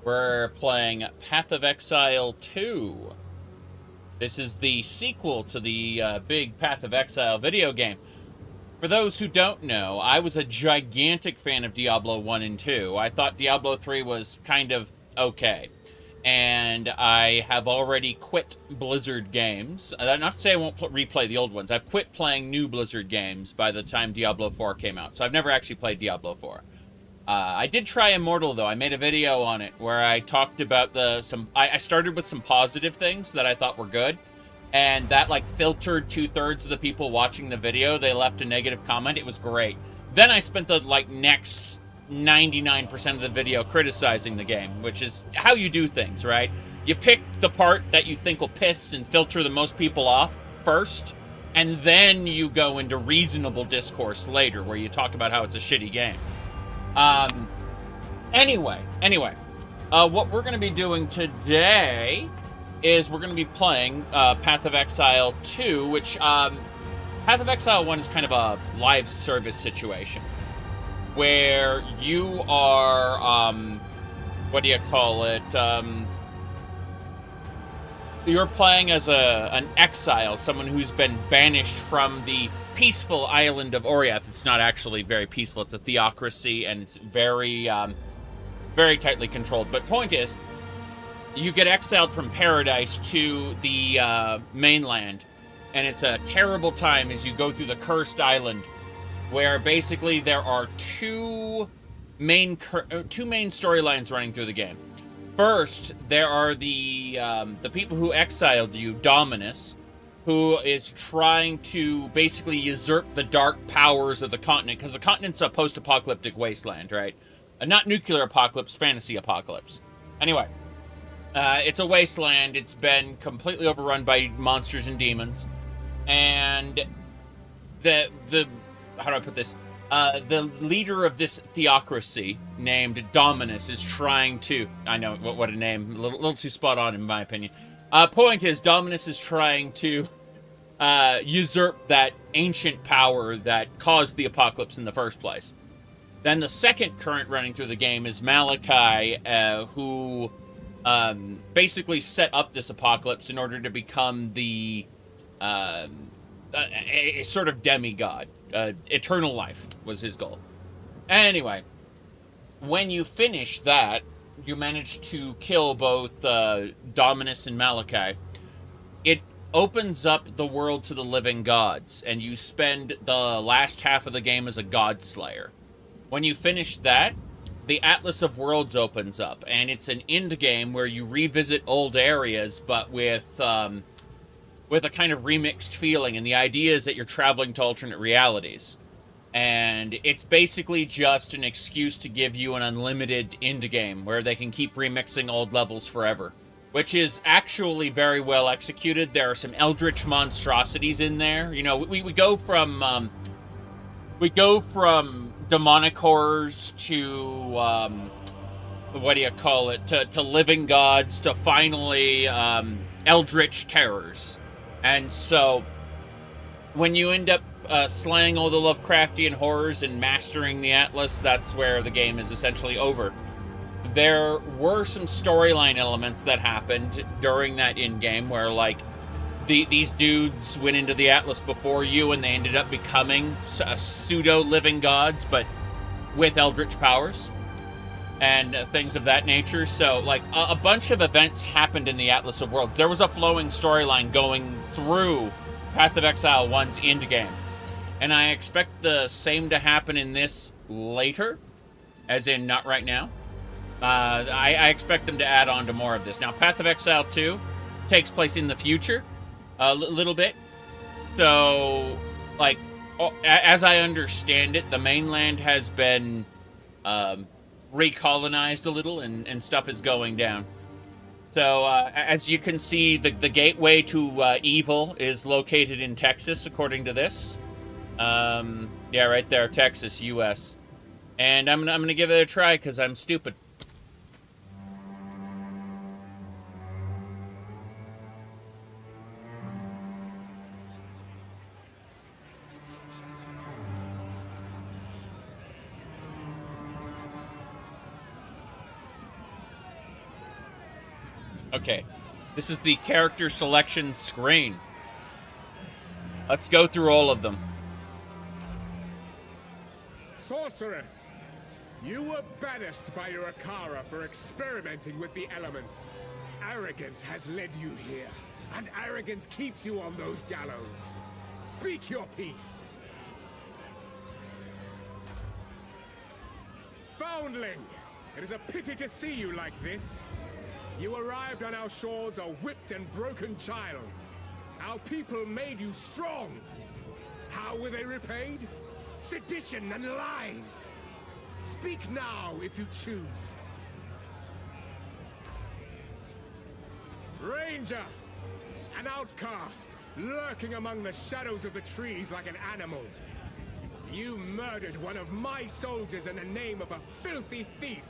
We're playing Path of Exile 2. This is the sequel to the big Path of Exile video game. For those who don't know, I was a gigantic fan of Diablo 1 and 2. I thought Diablo 3 was kind of okay. And I have already quit Blizzard games. Not to say I won't replay the old ones. I've quit playing new Blizzard games by the time Diablo 4 came out. So I've never actually played Diablo 4. I did try Immortal, though. I made a video on it where I talked about I started with some positive things that I thought were good. And that, like, filtered 2/3 of the people watching the video. They left a negative comment. It was great. Then I spent the, like, next 99% of the video criticizing the game, which is how you do things, right? You pick the part that you think will piss and filter the most people off first, and then you go into reasonable discourse later, where you talk about how it's a shitty game. Anyway, what we're going to be doing today is we're going to be playing Path of Exile 2, which Path of Exile 1 is kind of a live service situation where you are, what do you call it? You're playing as an exile, someone who's been banished from the peaceful island of Oriath. It's not actually very peaceful. It's a theocracy, and it's very, very tightly controlled. But point is, you get exiled from paradise to the mainland, and it's a terrible time as you go through the cursed island, where basically there are two main storylines running through the game. First, there are the people who exiled you, Dominus, who is trying to basically usurp the dark powers of the continent, because the continent's a post-apocalyptic wasteland, right? Not nuclear apocalypse, fantasy apocalypse. Anyway, it's a wasteland. It's been completely overrun by monsters and demons, and the how do I put this? The leader of this theocracy, named Dominus, is trying to... I know, what a name. A little too spot on, in my opinion. Point is, Dominus is trying to usurp that ancient power that caused the apocalypse in the first place. Then the second current running through the game is Malachi, who basically set up this apocalypse in order to become a sort of demigod. Eternal life was his goal. Anyway, when you finish that, you manage to kill both Dominus and Malachi. It opens up the world to the living gods, and you spend the last half of the game as a god slayer. When you finish that, the Atlas of Worlds opens up, and it's an end game where you revisit old areas, but with a kind of remixed feeling, and the idea is that you're traveling to alternate realities. And it's basically just an excuse to give you an unlimited endgame where they can keep remixing old levels forever, which is actually very well executed. There are some eldritch monstrosities in there. You know, we go from demonic horrors to what do you call it? To living gods, to finally eldritch terrors. And so, when you end up slaying all the Lovecraftian horrors and mastering the Atlas, that's where the game is essentially over. There were some storyline elements that happened during that in-game where, like, these dudes went into the Atlas before you and they ended up becoming pseudo-living gods, but with eldritch powers and things of that nature. So, like, a bunch of events happened in the Atlas of Worlds. There was a flowing storyline going through Path of Exile 1's endgame. And I expect the same to happen in this later, as in not right now. I expect them to add on to more of this. Now, Path of Exile 2 takes place in the future, a little bit. So, like, as I understand it, the mainland has been recolonized a little, and stuff is going down. So, as you can see, the gateway to evil is located in Texas, according to this. Yeah, right there, Texas, U.S. And I'm gonna give it a try, because I'm stupid. Okay. This is the character selection screen. Let's go through all of them. Sorceress! You were banished by your Akara for experimenting with the elements. Arrogance has led you here, and arrogance keeps you on those gallows. Speak your piece. Foundling! It is a pity to see you like this. You arrived on our shores a whipped and broken child. Our people made you strong. How were they repaid? Sedition and lies. Speak now if you choose. Ranger! An outcast, lurking among the shadows of the trees like an animal. You murdered one of my soldiers in the name of a filthy thief.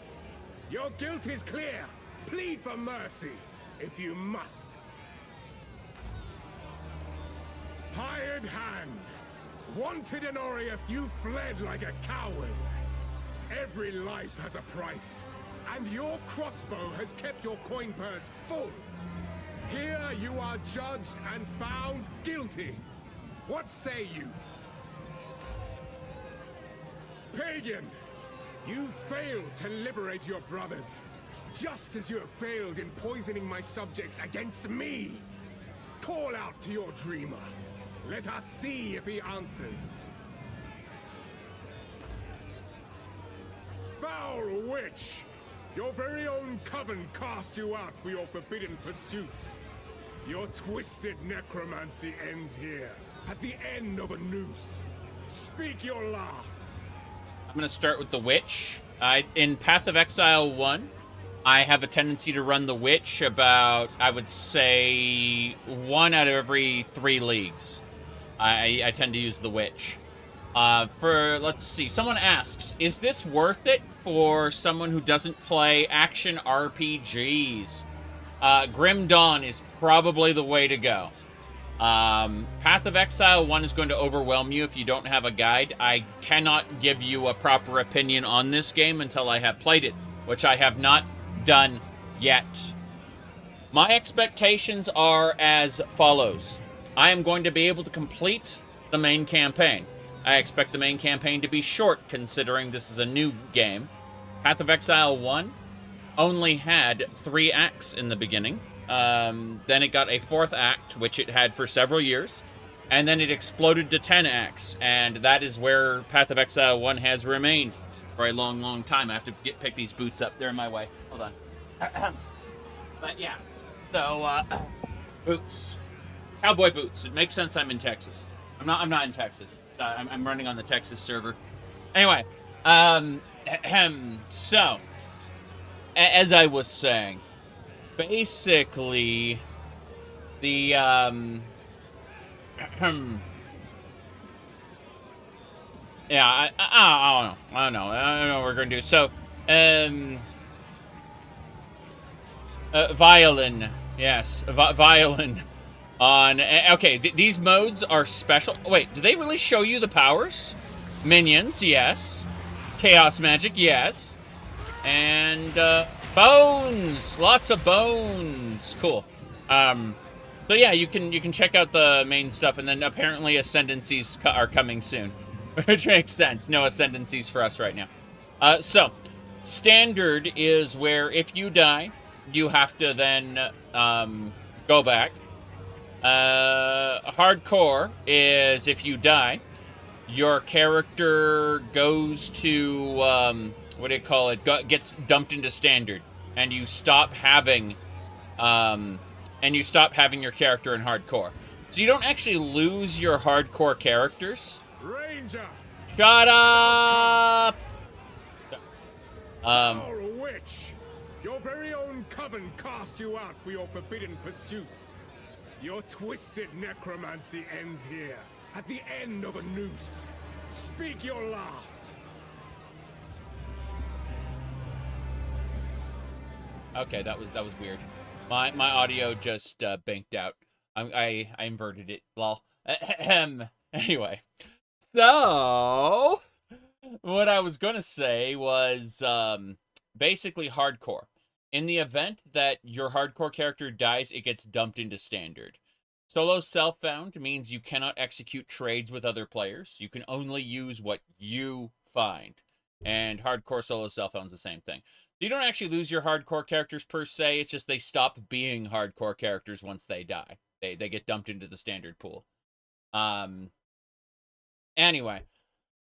Your guilt is clear. Plead for mercy, if you must. Hired hand. Wanted in Oriath, you fled like a coward. Every life has a price, and your crossbow has kept your coin purse full. Here you are judged and found guilty. What say you? Pagan, you failed to liberate your brothers, just as you have failed in poisoning my subjects against me. Call out to your dreamer. Let us see if he answers. Foul witch! Your very own coven cast you out for your forbidden pursuits. Your twisted necromancy ends here, at the end of a noose. Speak your last. I'm going to start with the witch. In Path of Exile 1, I have a tendency to run the witch about, I would say, 1 out of every 3 leagues. I tend to use the witch. Let's see, someone asks, is this worth it for someone who doesn't play action RPGs? Grim Dawn is probably the way to go. Path of Exile 1 is going to overwhelm you if you don't have a guide. I cannot give you a proper opinion on this game until I have played it, which I have not done yet. My expectations are as follows. I am going to be able to complete the main campaign. I expect the main campaign to be short, considering this is a new game. Path of Exile 1 only had 3 acts in the beginning. Then it got a 4th act, which it had for several years. And then it exploded to 10 acts. And that is where Path of Exile 1 has remained for a long, long time. I have to pick these boots up. They're in my way. Hold on. But yeah. So, boots. Cowboy boots. It makes sense I'm in Texas. I'm not in Texas. I'm running on the Texas server. Anyway, so, as I was saying, basically, the, yeah, I don't know what we're gonna do. So, violin, yes, violin. Okay, these modes are special. Wait, do they really show you the powers? Minions, yes. Chaos magic, yes. And, bones! Lots of bones! Cool. So yeah, you can check out the main stuff, and then apparently Ascendancies are coming soon. Which makes sense. No Ascendancies for us right now. So, Standard is where if you die, you have to then, go back. Hardcore is if you die, your character goes to, what do you call it, gets dumped into Standard, and you stop having, your character in Hardcore. So you don't actually lose your Hardcore characters. Ranger! Shut up! Witch! Your very own coven cast you out for your forbidden pursuits. Your twisted necromancy ends here, at the end of a noose. Speak your last. Okay, that was weird. My audio just banked out. I inverted it. Lol. Anyway, so what I was gonna say was basically Hardcore. In the event that your hardcore character dies, it gets dumped into standard. Solo self-found means you cannot execute trades with other players. You can only use what you find. And hardcore solo self-found's the same thing. So you don't actually lose your hardcore characters per se. It's just they stop being hardcore characters once they die. They get dumped into the standard pool. Anyway,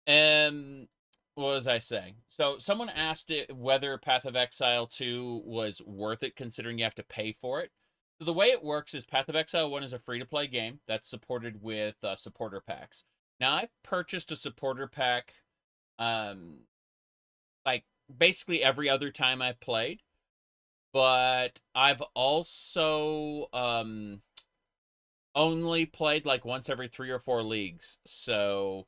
what was I saying? So someone asked whether Path of Exile 2 was worth it considering you have to pay for it. So the way it works is Path of Exile 1 is a free-to-play game that's supported with supporter packs. Now, I've purchased a supporter pack like basically every other time I've played, but I've also only played like once every 3 or 4 leagues. So,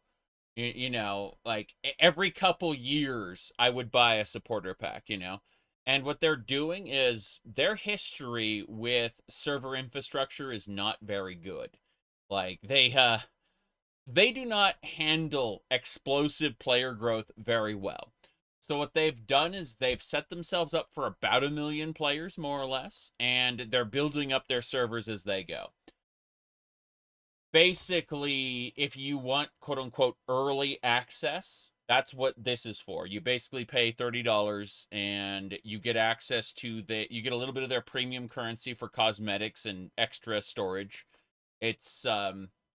you know, like every couple years I would buy a supporter pack, you know. And what they're doing is their history with server infrastructure is not very good. Like they do not handle explosive player growth very well. So what they've done is they've set themselves up for about 1 million players, more or less, and they're building up their servers as they go. Basically, if you want quote-unquote early access, that's what this is for. You basically pay $30 and you get access to you get a little bit of their premium currency for cosmetics and extra storage. It's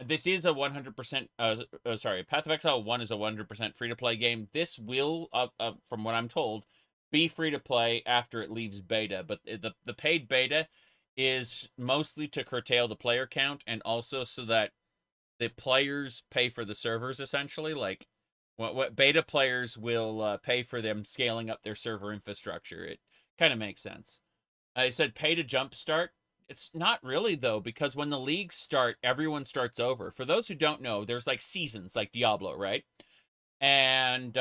this is a 100% Path of Exile 1 is a 100% free-to-play game. This will from what I'm told be free-to-play after it leaves beta, but the paid beta is mostly to curtail the player count and also so that the players pay for the servers, essentially. Like, what beta players will pay for them scaling up their server infrastructure. It kind of makes sense. I said pay to jumpstart. It's not really, though, because when the leagues start, everyone starts over. For those who don't know, there's like seasons, like Diablo, right? And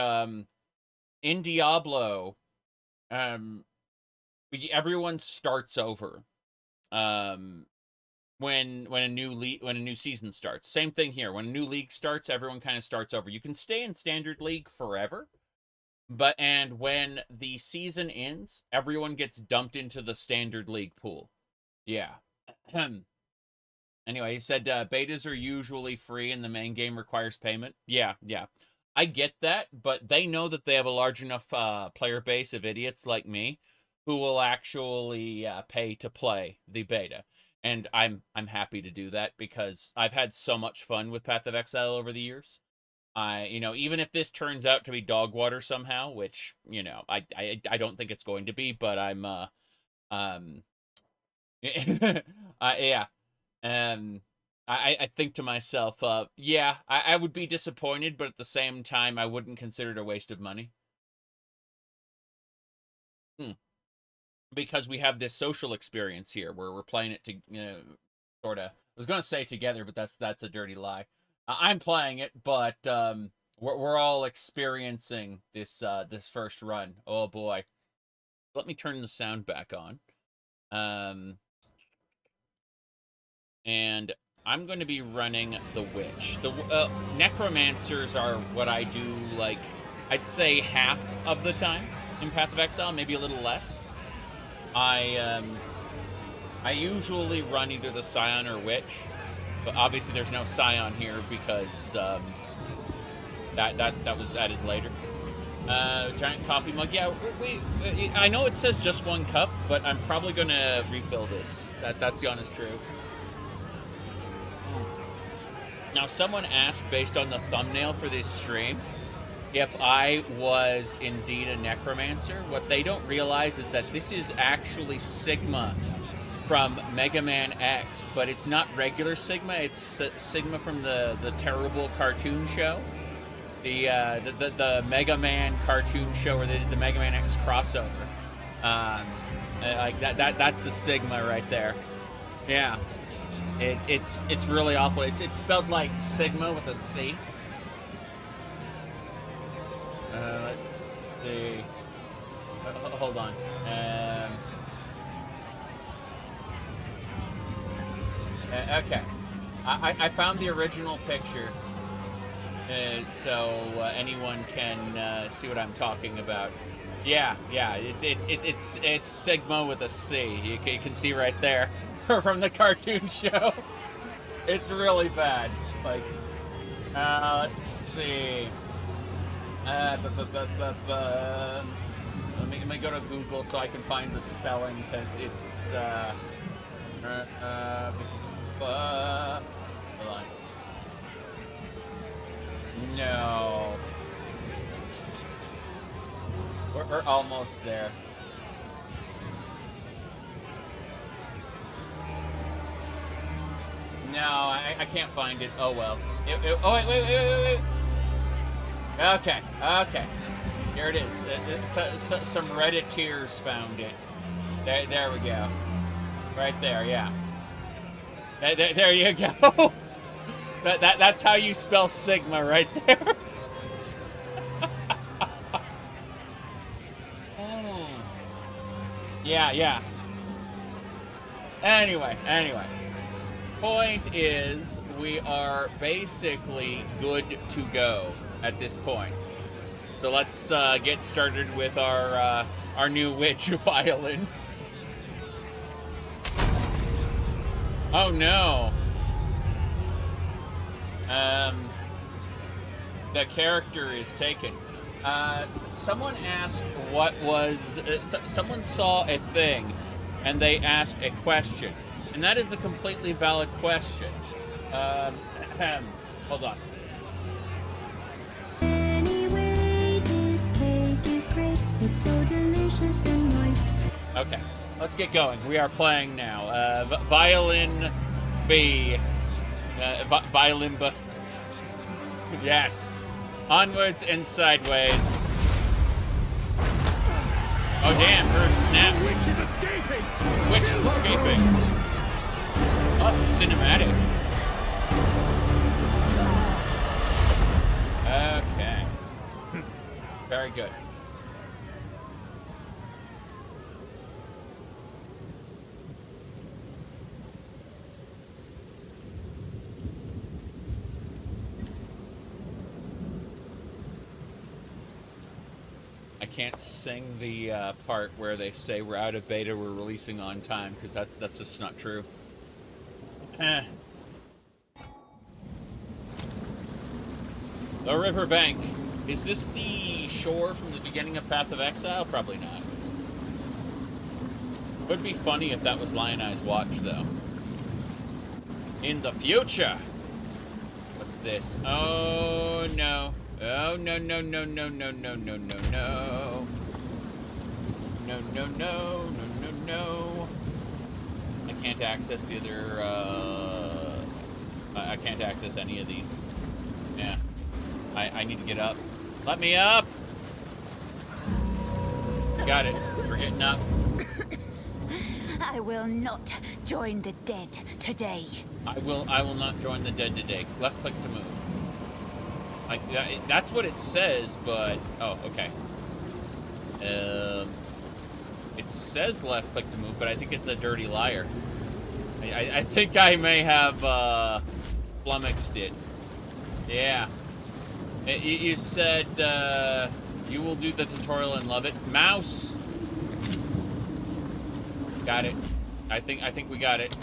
in Diablo, everyone starts over. When a new season starts. Same thing here. When a new league starts, everyone kind of starts over. You can stay in standard league forever, and when the season ends, everyone gets dumped into the standard league pool. Yeah. Anyway, he said betas are usually free and the main game requires payment. Yeah. I get that, but they know that they have a large enough player base of idiots like me who will actually pay to play the beta. And I'm happy to do that because I've had so much fun with Path of Exile over the years. You know, even if this turns out to be dog water somehow, which, you know, I don't think it's going to be, but I'm yeah. I think to myself, yeah, I would be disappointed, but at the same time, I wouldn't consider it a waste of money. Because we have this social experience here where we're playing it to, you know, sort of. I was going to say together, but that's a dirty lie. I'm playing it, but we're all experiencing this this first run. Oh boy, let me turn the sound back on. And I'm going to be running the witch. The necromancers are what I do, like I'd say half of the time in Path of Exile, maybe a little less. I usually run either the Scion or Witch, but obviously there's no Scion here because that was added later. Giant coffee mug. Yeah, I know it says just 1 cup, but I'm probably gonna refill this. That's the honest truth. Now, someone asked, based on the thumbnail for this stream, if I was indeed a necromancer. What they don't realize is that this is actually Sigma from Mega Man X, but it's not regular Sigma. It's Sigma from the terrible cartoon show, the Mega Man cartoon show where they did the Mega Man X crossover. Like that's the Sigma right there. Yeah, it's really awful. It's spelled like Sigma with a C. Let's see. Hold on. Okay. I found the original picture, so anyone can see what I'm talking about. Yeah, yeah. It's Sigma with a C. You can see right there from the cartoon show. It's really bad. Like, let's see. Let me go to Google so I can find the spelling because it's hold on. No. We're almost there. No, I can't find it. Oh well. Oh wait. Okay. Here it is. Some Redditors found it. There we go. Right there, yeah. There you go. That's how you spell Sigma right there. Yeah. Anyway. Point is, we are basically good to go at this point. So let's get started with our new witch violin. Oh no. The character is taken. Someone asked what was... someone saw a thing, and they asked a question. And that is the completely valid question. Hold on. Anyway, this cake is great. It's so delicious and moist. Okay, let's get going. We are playing now. Violin B. Violin B. Yes. Onwards and sideways. Oh damn, her snapped. Witch is escaping! Witch is escaping. Oh, cinematic. Okay. Very good. I can't sing the part where they say we're out of beta, we're releasing on time, because that's just not true. The riverbank. Is this the shore from the beginning of Path of Exile? Probably not. Would be funny if that was Lionized Watch, though. In the future. What's this? Oh no. Oh no. No. I can't access the other I can't access any of these. Yeah. I need to get up. Let me up! Got it. We're getting up. I will not join the dead today. I will not join the dead today. Left click to move. That's what it says, but... Oh, okay. It says left click to move, but I think it's a dirty liar. I think I may have flummoxed it. Yeah. You said you will do the tutorial and love it. Mouse! Got it. I think we got it.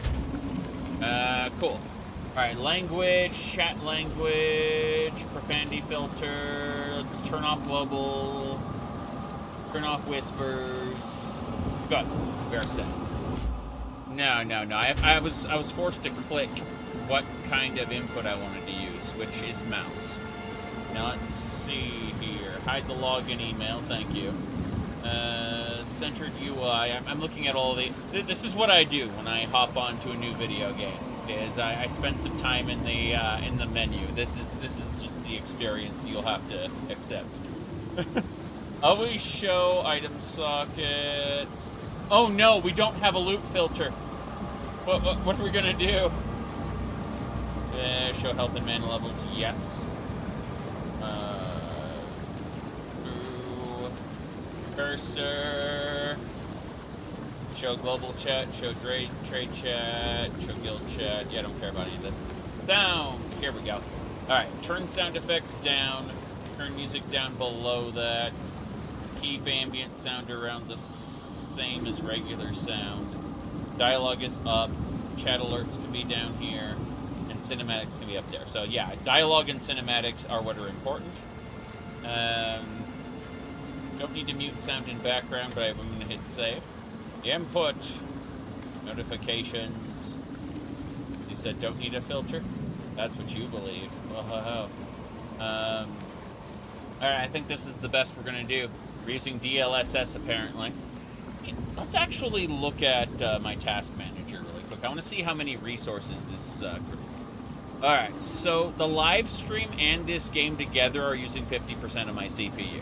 Cool. Alright, language, chat language, profanity filter, let's turn off global, turn off whispers. Good. We are set. No. I was forced to click what kind of input I wanted to use, which is mouse. Now let's see here. Hide the login email, thank you. Centered UI. I'm looking at all the... This is what I do when I hop onto a new video game. Is I spend some time in the menu. This is just the experience you'll have to accept. Always show item sockets. Oh no, we don't have a loop filter. What are we gonna do? Show health and mana levels. Yes. Cursor. Show global chat, show trade chat, show guild chat. Yeah, I don't care about any of this. Sound! Here we go. Alright, turn sound effects down. Turn music down below that. keep ambient sound around the same as regular sound. Dialogue is up. Chat alerts can be down here. And cinematics can be up there. So yeah, dialogue and cinematics are what are important. Don't need to mute sound in background, but I'm going to hit save. Input. Notifications. You said don't need a filter? That's what you believe. Whoa. Alright, I think this is the best we're going to do. We're using DLSS, apparently. Let's actually look at my task manager really quick. I want to see how many resources this Alright, so the live stream and this game together are using 50% of my CPU.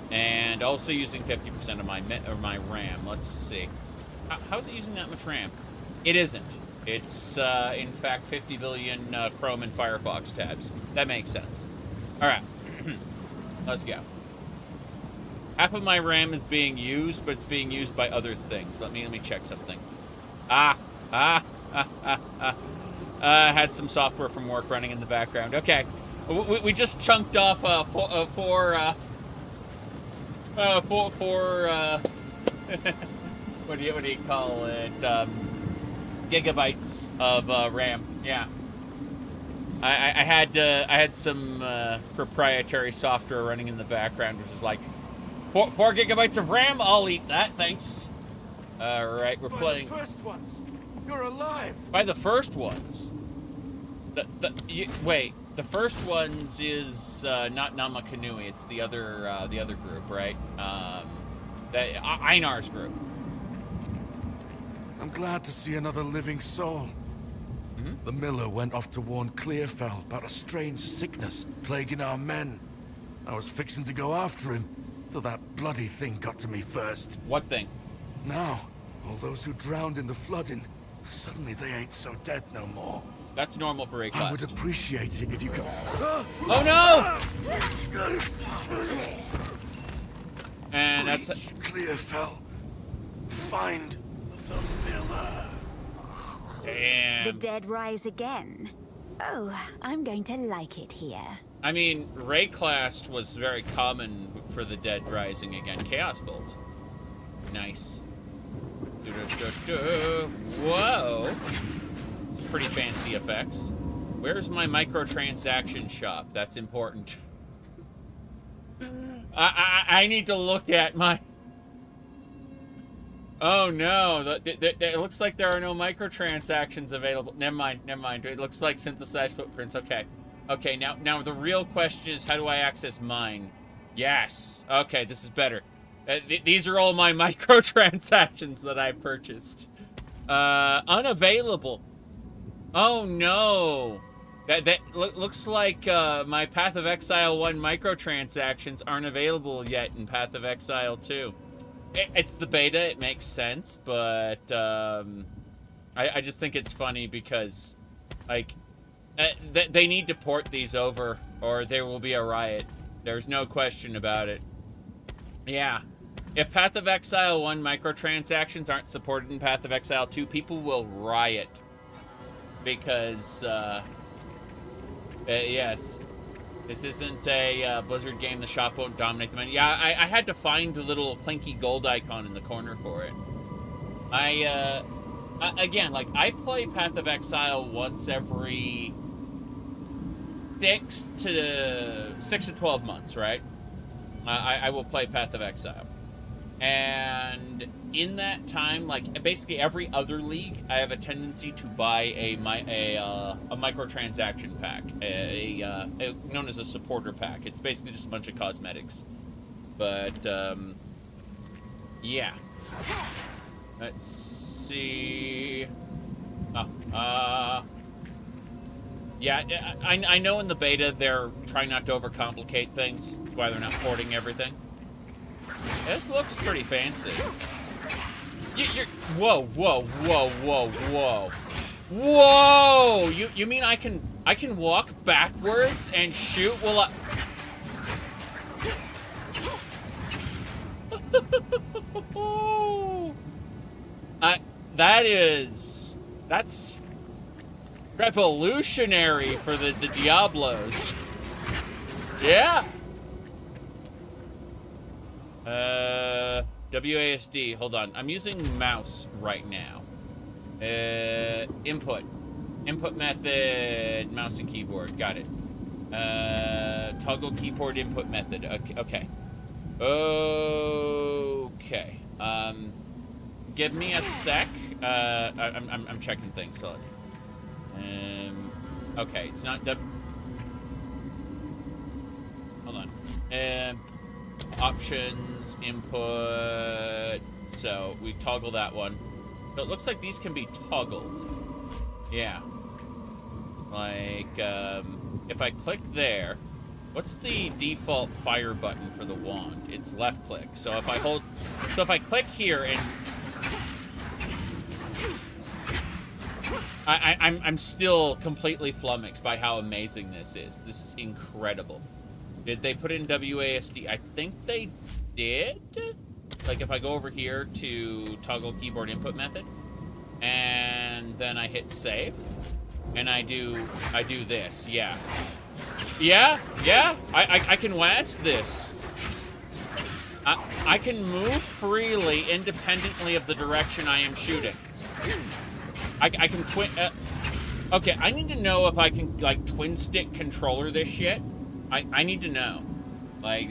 And also using 50% of my RAM. Let's see. How is it using that much RAM? It isn't. It's, in fact, 50 billion Chrome and Firefox tabs. That makes sense. Alright. Let's go. Half of my RAM is being used, but it's being used by other things. Let me check something. I had some software from work running in the background. Okay. We just chunked off four what do you call it? Gigabytes of RAM. Yeah. I had some proprietary software running in the background, which is like 4 gigabytes of RAM. I'll eat that, thanks. All right, we're playing. By the first ones, you're alive. By the first ones. Wait, the first ones is not Namakanui. It's the other group, right? Einar's group. I'm glad to see another living soul. The miller went off to warn Clearfell about a strange sickness plaguing our men. I was fixing to go after him, till that bloody thing got to me first. What thing? Now, all those who drowned in the flooding, suddenly they ain't so dead no more. That's normal for a class. I would appreciate it if you could... Oh no! And that's... Clearfell. Find the miller. Damn. The dead rise again. Oh, I'm going to like it here. I mean, Rayclast was very common for the dead rising again. Chaos Bolt. Nice. Whoa. Some pretty fancy effects. Where's my microtransaction shop? That's important. I need to look at my... Oh no, it looks like there are no microtransactions available. Never mind. It looks like synthesized footprints. Okay. Okay, now the real question is, how do I access mine? Yes. Okay, this is better. These are all my microtransactions that I purchased. Unavailable. Oh no. That looks like my Path of Exile 1 microtransactions aren't available yet in Path of Exile 2. It's the beta, it makes sense, but I just think it's funny because, like, they need to port these over or there will be a riot. There's no question about it. Yeah. If Path of Exile 1 microtransactions aren't supported in Path of Exile 2, people will riot. Because, yes. This isn't a Blizzard game. The shop won't dominate the menu. Yeah, I had to find a little clinky gold icon in the corner for it. Again, like, I play Path of Exile once every 6 to 12 months, right? I will play Path of Exile. And in that time, like, basically every other league, I have a tendency to buy a microtransaction pack, known as a supporter pack. It's basically just a bunch of cosmetics. But, yeah. Let's see. Yeah, I know in the beta they're trying not to overcomplicate things. That's why they're not porting everything. This looks pretty fancy. Whoa. Whoa! You mean I can walk backwards and shoot while that's revolutionary for the Diablos. Yeah. WASD. Hold on. I'm using mouse right now. Input. Input method. Mouse and keyboard. Got it. Toggle keyboard input method. Okay. Okay. Give me a sec. I'm checking things. So, okay. It's not hold on. Options, input. So we toggle that one. So it looks like these can be toggled. Yeah. Like, if I click there, what's the default fire button for the wand? It's left click. So if I click here and I'm still completely flummoxed by how amazing this is. This is incredible. Did they put in WASD? I think they did. Like if I go over here to toggle keyboard input method, and then I hit save, and I do this. Yeah. I can WASD this. I can move freely independently of the direction I am shooting. I can twin. Okay, I need to know if I can like twin stick controller this shit. I need to know. Like,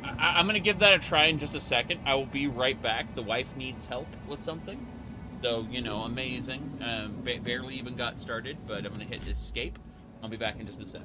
I'm gonna give that a try in just a second. I will be right back. The wife needs help with something. So, you know, amazing. Barely even got started, but I'm gonna hit escape. I'll be back in just a sec.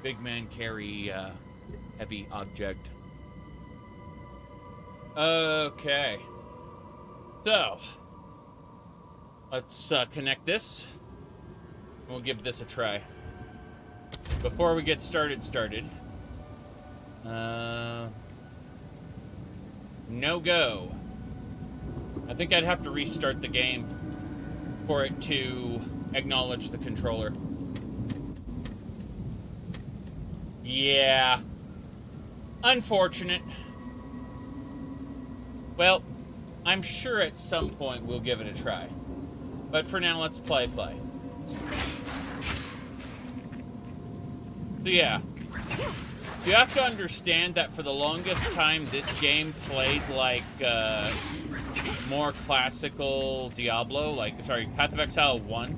Big man carry heavy object. Okay. So, let's connect this. We'll give this a try. Before we get started. No go. I think I'd have to restart the game for it to acknowledge the controller. Yeah. Unfortunate. Well, I'm sure at some point we'll give it a try. But for now, let's play. So yeah. You have to understand that for the longest time, this game played like more classical Diablo. Path of Exile 1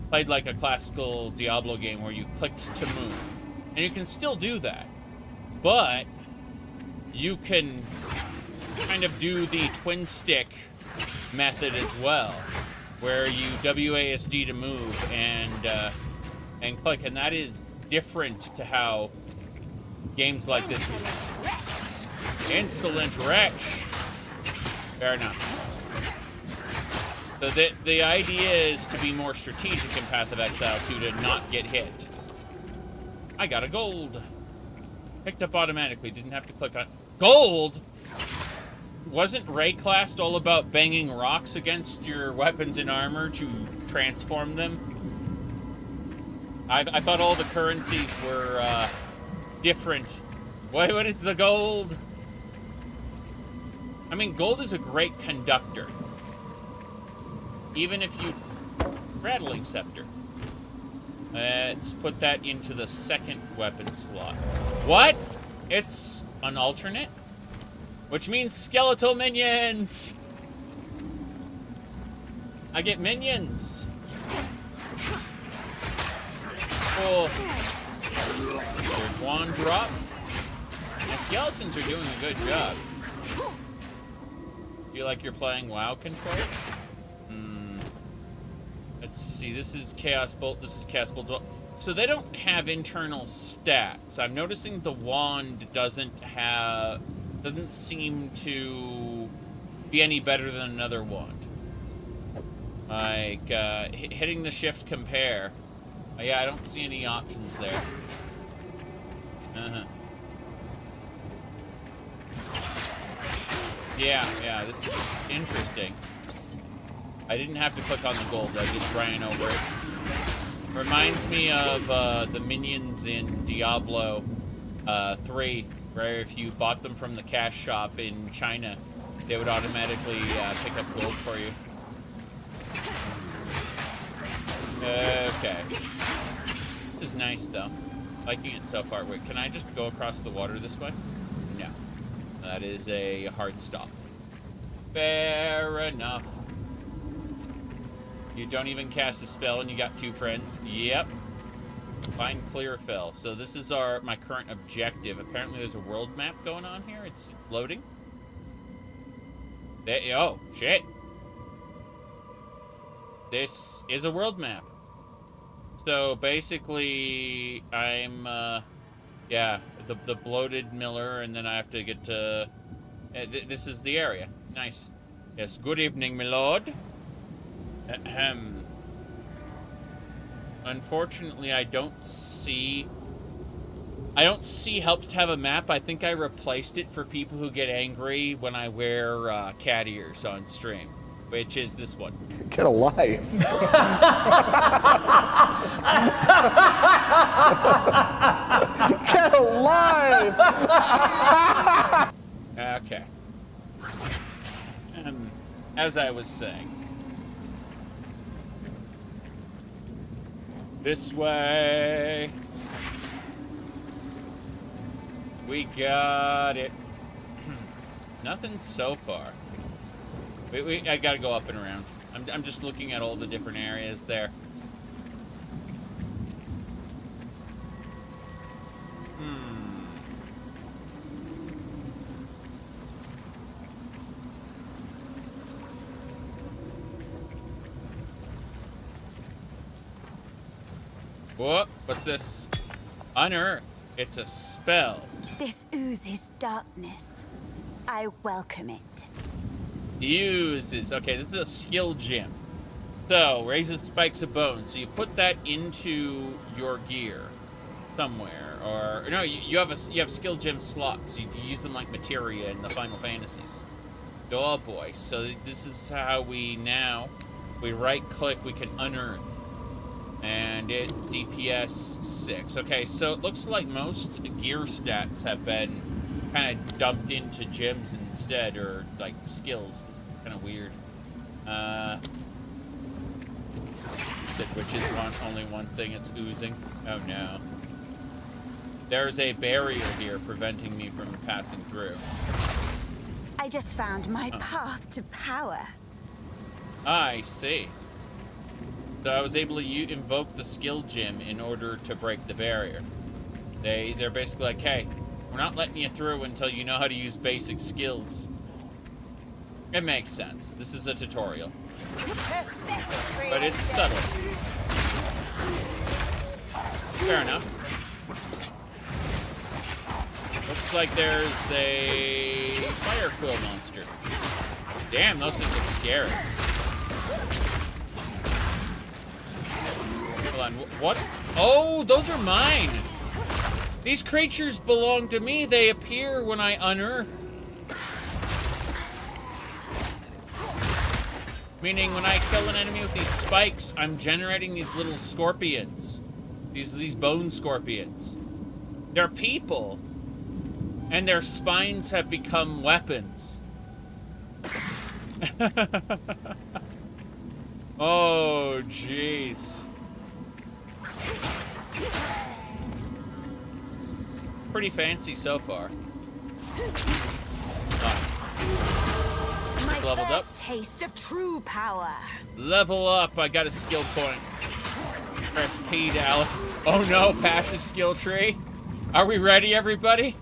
played like a classical Diablo game where you clicked to move. And you can still do that, but you can kind of do the twin stick method as well, where you WASD to move and click, and that is different to how games like this is. Insolent wretch. Fair enough. So the idea is to be more strategic in Path of Exile 2 to not get hit. I got a gold. Picked up automatically. Didn't have to click on gold. Wasn't Rayclast all about banging rocks against your weapons and armor to transform them? I thought all the currencies were different. What is the gold? I mean, gold is a great conductor. Even if you rattling scepter. Let's put that into the second weapon slot. What? It's an alternate? Which means skeletal minions! I get minions! Cool. There's one drop. My skeletons are doing a good job. Feel like you're playing WoW controls? Let's see, this is Chaos Bolt, this is Chaos Bolt. So they don't have internal stats. I'm noticing the wand doesn't seem to be any better than another wand. Like, hitting the shift compare, Yeah, I don't see any options there. Uh-huh. Yeah, this is interesting. I didn't have to click on the gold, I just ran over it. Reminds me of the minions in Diablo 3, where if you bought them from the cash shop in China, they would automatically pick up gold for you. Okay. This is nice, though. Liking it so far. Wait, can I just go across the water this way? No. That is a hard stop. Fair enough. You don't even cast a spell and you got 2 friends? Yep. Find Clearfell. So this is my current objective. Apparently there's a world map going on here. It's floating. Oh, shit. This is a world map. So basically, I'm, yeah, the bloated miller, and then I have to get to, this is the area. Nice. Yes, good evening, my lord. Ahem. Unfortunately, I don't see help to have a map. I think I replaced it for people who get angry when I wear cat ears on stream, which is this one. Get a life. Get alive! Okay. As I was saying. This way. We got it. Nothing so far. I gotta go up and around. I'm just looking at all the different areas there. What's this? Unearth. It's a spell. This oozes darkness. I welcome it. Uses. Okay, this is a skill gem. So, raises spikes of bone. So you put that into your gear somewhere, or no, you have skill gem slots. You use them like materia in the Final Fantasies. Oh boy. So this is how we right click, we can unearth. And it DPS 6. Okay, so it looks like most gear stats have been kind of dumped into gems instead, or like skills. Kind of weird. Which is only one thing it's oozing. Oh no. There's a barrier here preventing me from passing through. I just found my path to power. I see. So I was able to invoke the skill gem in order to break the barrier. They're basically like, hey, we're not letting you through until you know how to use basic skills. It makes sense. This is a tutorial. But it's subtle. Fair enough. Looks like there's a fire quill monster. Damn, those things look scary. Hold on, what? Oh, those are mine! These creatures belong to me. They appear when I unearth. Meaning when I kill an enemy with these spikes, I'm generating these little scorpions. These bone scorpions. They're people. And their spines have become weapons. Oh, jeez. Pretty fancy so far. Just leveled up. Taste of true power. Level up. I got a skill point. Press P to oh no, passive skill tree. Are we ready, everybody?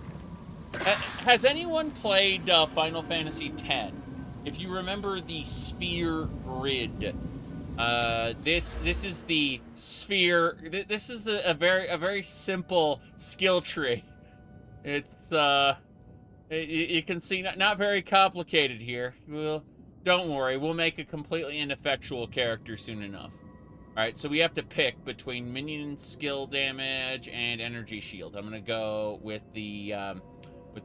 Has anyone played Final Fantasy X? If you remember the sphere grid, this is the sphere. This is a very simple skill tree. It's you can see not very complicated here. Don't worry, we'll make a completely ineffectual character soon enough. Alright, so we have to pick between minion skill damage and energy shield. I'm gonna go with the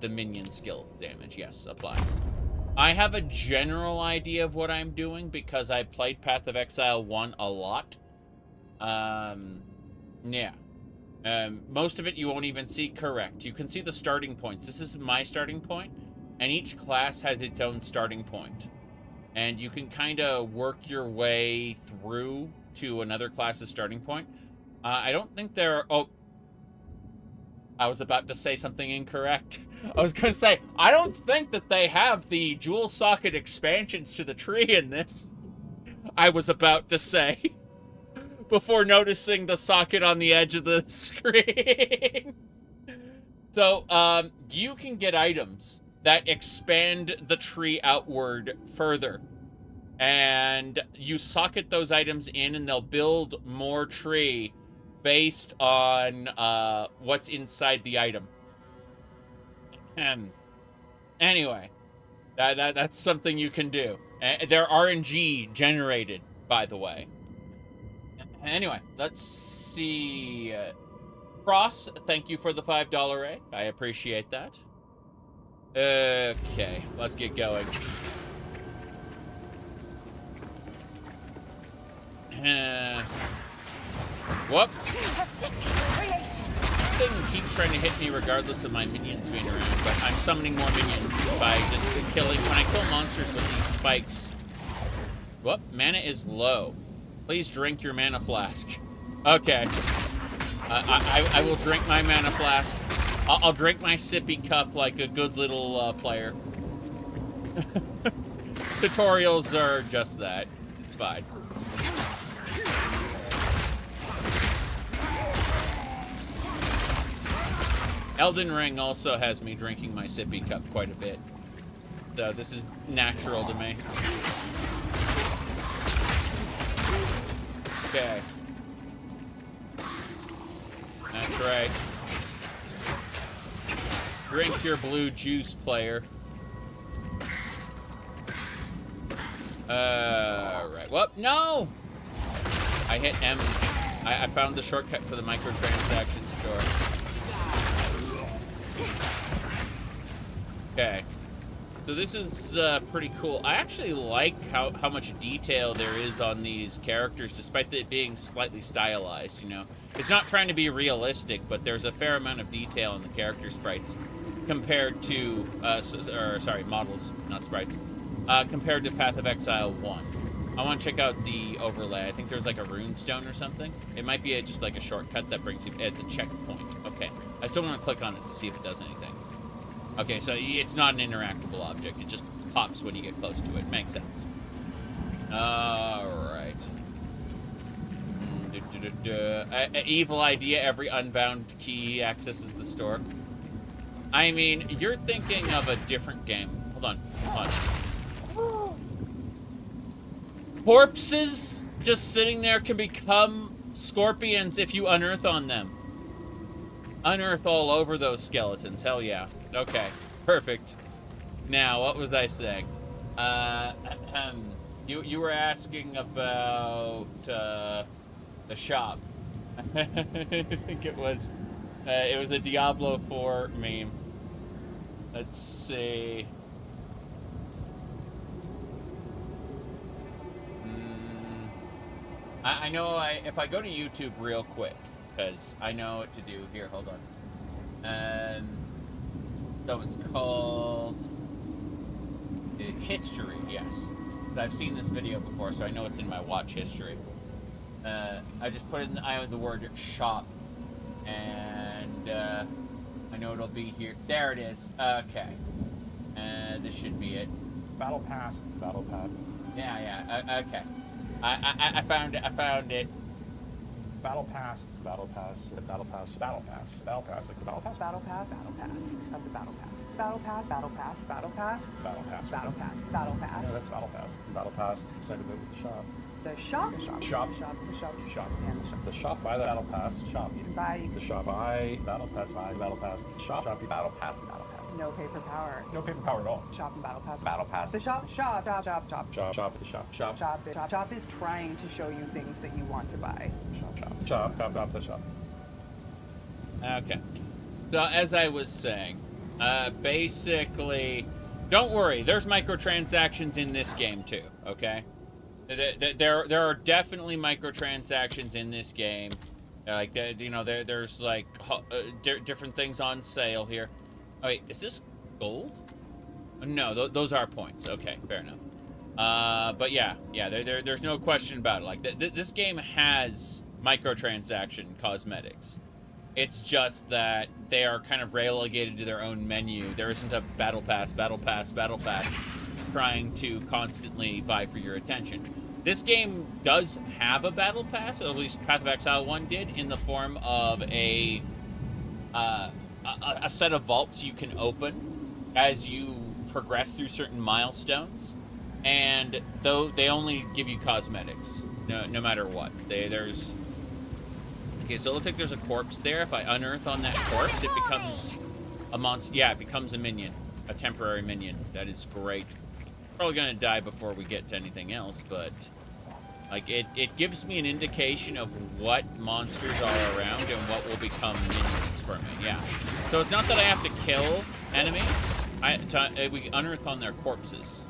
minion skill damage. Yes, apply. I have a general idea of what I'm doing because I played Path of Exile 1 a lot. Yeah. Most of it you won't even see correct. You can see the starting points. This is my starting point, and each class has its own starting point. And you can kind of work your way through to another class's starting point. I don't think there are... Oh, I was about to say something incorrect. I was going to say, I don't think that they have the dual socket expansions to the tree in this. I was about to say, before noticing the socket on the edge of the screen. So, you can get items that expand the tree outward further. And you socket those items in and they'll build more tree based on what's inside the item. Anyway, that's something you can do. They're RNG generated, by the way. Anyway, let's see. Cross, thank you for the $5 raid. I appreciate that. Okay, let's get going. Whoop. This thing keeps trying to hit me regardless of my minions being around, but I'm summoning more minions by just killing. When I kill monsters with these spikes. Whoop, mana is low. Please drink your mana flask. Okay. I will drink my mana flask. I'll drink my sippy cup like a good little player. Tutorials are just that. It's fine. Elden Ring also has me drinking my sippy cup quite a bit. So this is natural to me. Okay. That's right. Drink your blue juice, player. Right. Whoop, no! I hit M. I found the shortcut for the microtransaction store. Okay. So this is pretty cool. I actually like how much detail there is on these characters, despite it being slightly stylized, you know. It's not trying to be realistic, but there's a fair amount of detail in the character sprites compared to, models, not sprites, compared to Path of Exile 1. I want to check out the overlay. I think there's like a rune stone or something. It might be just like a shortcut that brings you as a checkpoint. Okay. I still want to click on it to see if it does anything. Okay, so it's not an interactable object. It just pops when you get close to it. Makes sense. Alright. Evil idea, every unbound key accesses the store. I mean, you're thinking of a different game. Hold on. Corpses just sitting there can become scorpions if you unearth on them. Unearth all over those skeletons. Hell yeah. Okay. Perfect. Now, what was I saying? You were asking about the shop. I think it was a Diablo 4 meme. Let's see. I know if I go to YouTube real quick, because I know what to do. Here, hold on. So it's called History, yes. I've seen this video before, so I know it's in my watch history. I just put in the word shop, and I know it'll be here. There it is. Okay. This should be it. Battle Pass. Yeah, okay. I found it. Battle Pass, like the Battle Pass. Of the Battle Pass. Battle Pass, of the Battle Pass. Battle Pass, Battle Pass. Battle Pass. No, that's Battle Pass. Battle Pass. Decided to move with the shop. The shop? Shop. And the shop. The shop by the Battle Pass. Shop. Buy. The shop by Battle Pass. Buy Battle Pass. Shop. Shop. Battle Pass. No paper power. No paper power at all. Shop and battle pass. Battle pass. So shop. Shop at the shop. Shop is trying to show you things that you want to buy. Shop the shop. Okay. So as I was saying, basically, don't worry. There's microtransactions in this game too. Okay. There are definitely microtransactions in this game. Like there's like different things on sale here. Oh, wait, is this gold? No, those are points. Okay, fair enough. But yeah, there's no question about it. Like this game has microtransaction cosmetics. It's just that they are kind of relegated to their own menu. There isn't a battle pass trying to constantly vie for your attention. This game does have a battle pass, or at least Path of Exile 1 did, in the form of a set of vaults you can open as you progress through certain milestones, and though they only give you cosmetics, no matter what. There's okay, so it looks like there's a corpse there. If I unearth on that corpse, it becomes a monster. Yeah, it becomes a minion, a temporary minion. That is great. Probably gonna die before we get to anything else, but like it gives me an indication of what monsters are around and what will become minions for me. Yeah. So it's not that I have to kill enemies. We unearth on their corpses.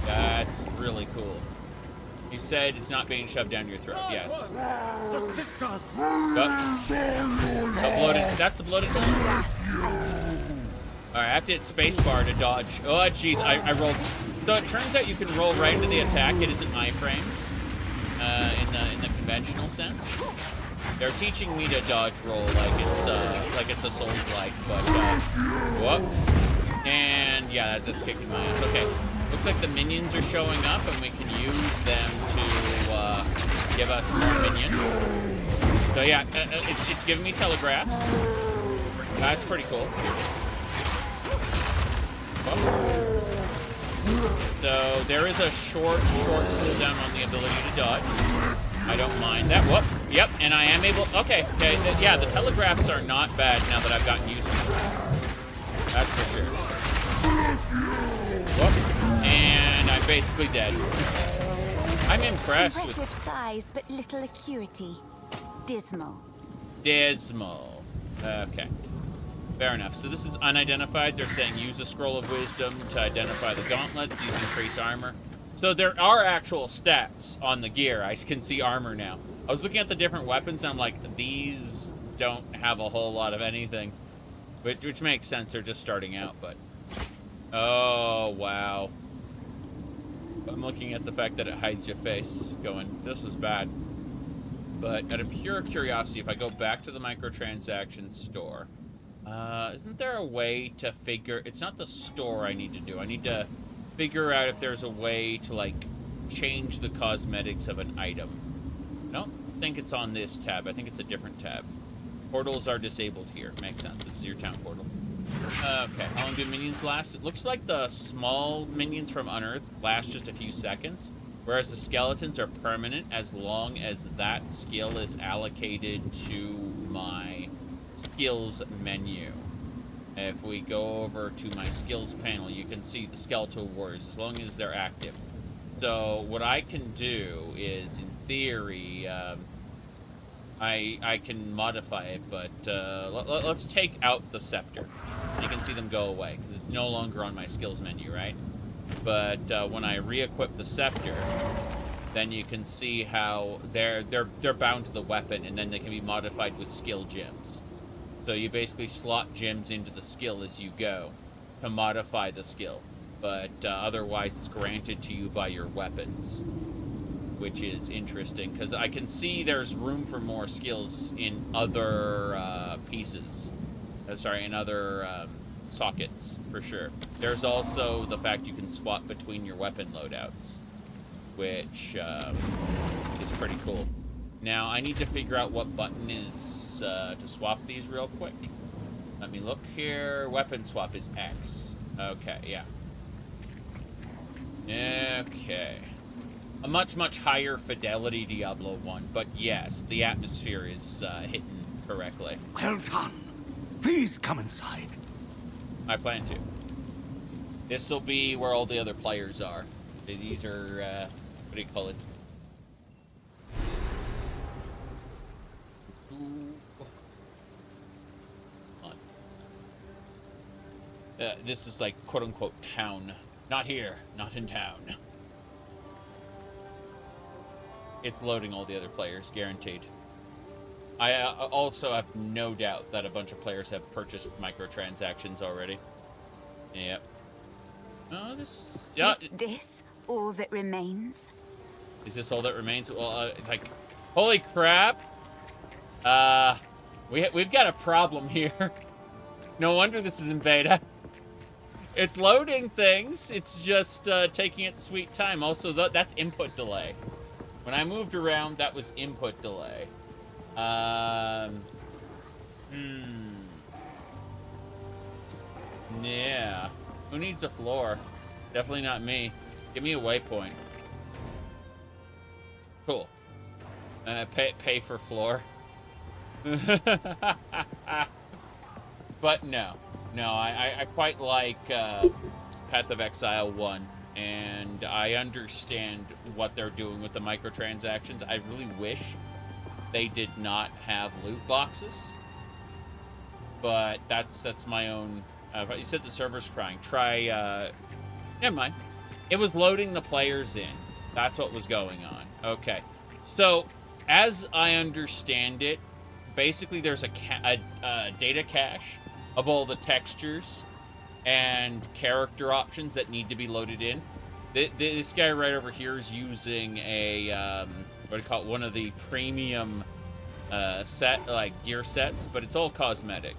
That's really cool. You said it's not being shoved down your throat. Yes. The sisters! That's the bloated one. Alright, I have to hit spacebar to dodge. Oh, jeez, I rolled. So it turns out you can roll right into the attack. It isn't iframes in the conventional sense. They're teaching me to dodge roll like it's a Souls-like, but whoop. And yeah, that's kicking my ass. Okay. Looks like the minions are showing up, and we can use them to give us more minions. So yeah, it's giving me telegraphs. That's pretty cool. So there is a short cooldown on the ability to dodge. I don't mind that. Whoop. Yep, and I am able. Okay. Yeah, the telegraphs are not bad now that I've gotten used to them. That's for sure. Whoop. And I'm basically dead. I'm impressed with Impressive size, but little acuity. Dismal. Dismal. Okay. Fair enough. So this is unidentified. They're saying use a scroll of wisdom to identify the gauntlets. These increase armor. So there are actual stats on the gear. I can see armor now. I was looking at the different weapons and I'm like, these don't have a whole lot of anything. Which makes sense. They're just starting out, but... Oh, wow. I'm looking at the fact that it hides your face, going, this is bad. But out of pure curiosity, if I go back to the microtransaction store, isn't there a way to figure... It's not the store I need to do. I need to figure out if there's a way to, like, change the cosmetics of an item. I don't think it's on this tab. I think it's a different tab. Portals are disabled here. Makes sense. This is your town portal. Okay, how long do minions last? It looks like the small minions from Unearth last just a few seconds, whereas the skeletons are permanent as long as that skill is allocated to my skills menu. If we go over to my skills panel, you can see the skeletal warriors as long as they're active. So what I can do is, in theory, I can modify it, but let's take out the scepter. You can see them go away because it's no longer on my skills menu, right? But when I re-equip the scepter, then you can see how they're bound to the weapon, and then they can be modified with skill gems. So you basically slot gems into the skill as you go to modify the skill, but otherwise it's granted to you by your weapons, which is interesting because I can see there's room for more skills in other pieces. In other sockets, for sure. There's also the fact you can swap between your weapon loadouts, which is pretty cool. Now, I need to figure out what button is to swap these real quick. Let me look here. Weapon swap is X. Okay, yeah. Okay. A much higher fidelity Diablo 1, but yes, the atmosphere is hidden correctly. Well done. Please come inside. I plan to. This will be where all the other players are. These are, what do you call it? This is like quote-unquote town. Not here, not in town. It's loading all the other players, guaranteed. I also have no doubt that a bunch of players have purchased microtransactions already. Yep. Oh, this... Yeah. Is this all that remains? Is this all that remains? Well, like... Holy crap! We've got a problem here. No wonder this is in beta. It's loading things. It's just taking its sweet time. Also, that's input delay. When I moved around, that was input delay. Yeah. Who needs a floor? Definitely not me. Give me a waypoint. Cool. Pay for floor. But no. No, I quite like Path of Exile 1, and I understand what they're doing with the microtransactions. I really wish they did not have loot boxes, but that's my own... you said the server's crying. Try... never mind. It was loading the players in. That's what was going on. Okay. So, as I understand it, basically there's a data cache of all the textures and character options that need to be loaded in. This guy right over here is using a, what do you call it, one of the premium gear sets, but it's all cosmetic.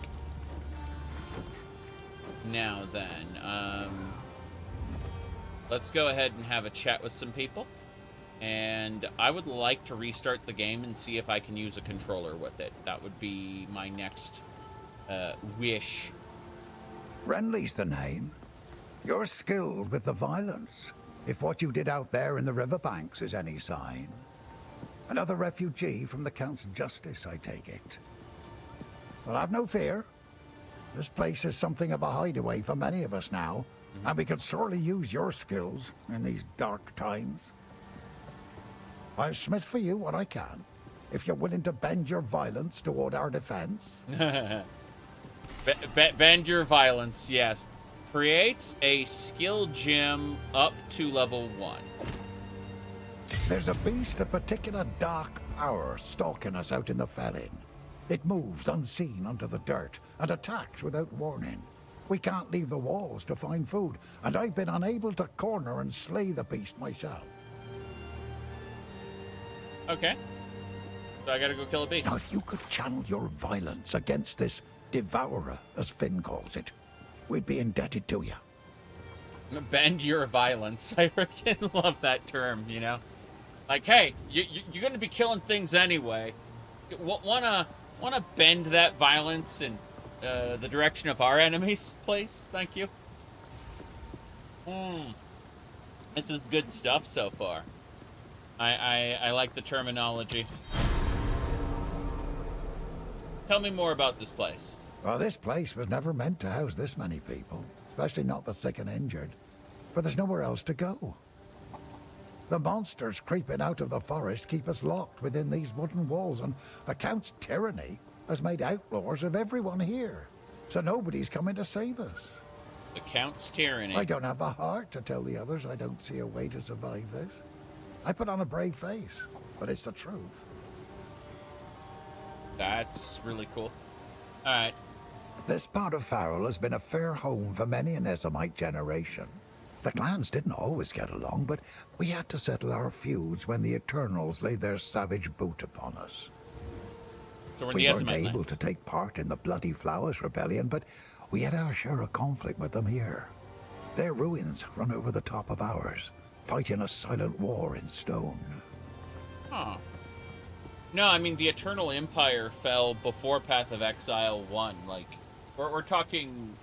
Now then, let's go ahead and have a chat with some people. And I would like to restart the game and see if I can use a controller with it. That would be my next wish. Renly's the name. You're skilled with the violence, if what you did out there in the riverbanks is any sign. Another refugee from the Count's justice, I take it. Well, have no fear. This place is something of a hideaway for many of us now, and we could sorely use your skills in these dark times. I'll smith for you what I can, if you're willing to bend your violence toward our defense. Bend your violence, yes. Creates a skill gem up to level 1. There's a beast of particular dark power stalking us out in the felling. It moves unseen under the dirt and attacks without warning. We can't leave the walls to find food, and I've been unable to corner and slay the beast myself. Okay. So I gotta go kill a beast. Now, if you could channel your violence against this devourer, as Finn calls it, we'd be indebted to you. Bend your violence. I freaking love that term, you know? Like, hey, you're gonna be killing things anyway. Wanna bend that violence in the direction of our enemies, please? Thank you. This is good stuff so far. I like the terminology. Tell me more about this place. Well, this place was never meant to house this many people, especially not the sick and injured. But there's nowhere else to go. The monsters creeping out of the forest keep us locked within these wooden walls, and the Count's tyranny has made outlaws of everyone here. So nobody's coming to save us. The Count's tyranny. I don't have the heart to tell the others I don't see a way to survive this. I put on a brave face, but it's the truth. That's really cool. Alright. This part of Farrell has been a fair home for many an Essamite generation. The clans didn't always get along, but we had to settle our feuds when the Eternals laid their savage boot upon us. So we weren't able to take part in the Bloody Flowers Rebellion, but we had our share of conflict with them here. Their ruins run over the top of ours, fighting a silent war in stone. Huh. No, I mean, the Eternal Empire fell before Path of Exile 1. Like, we're talking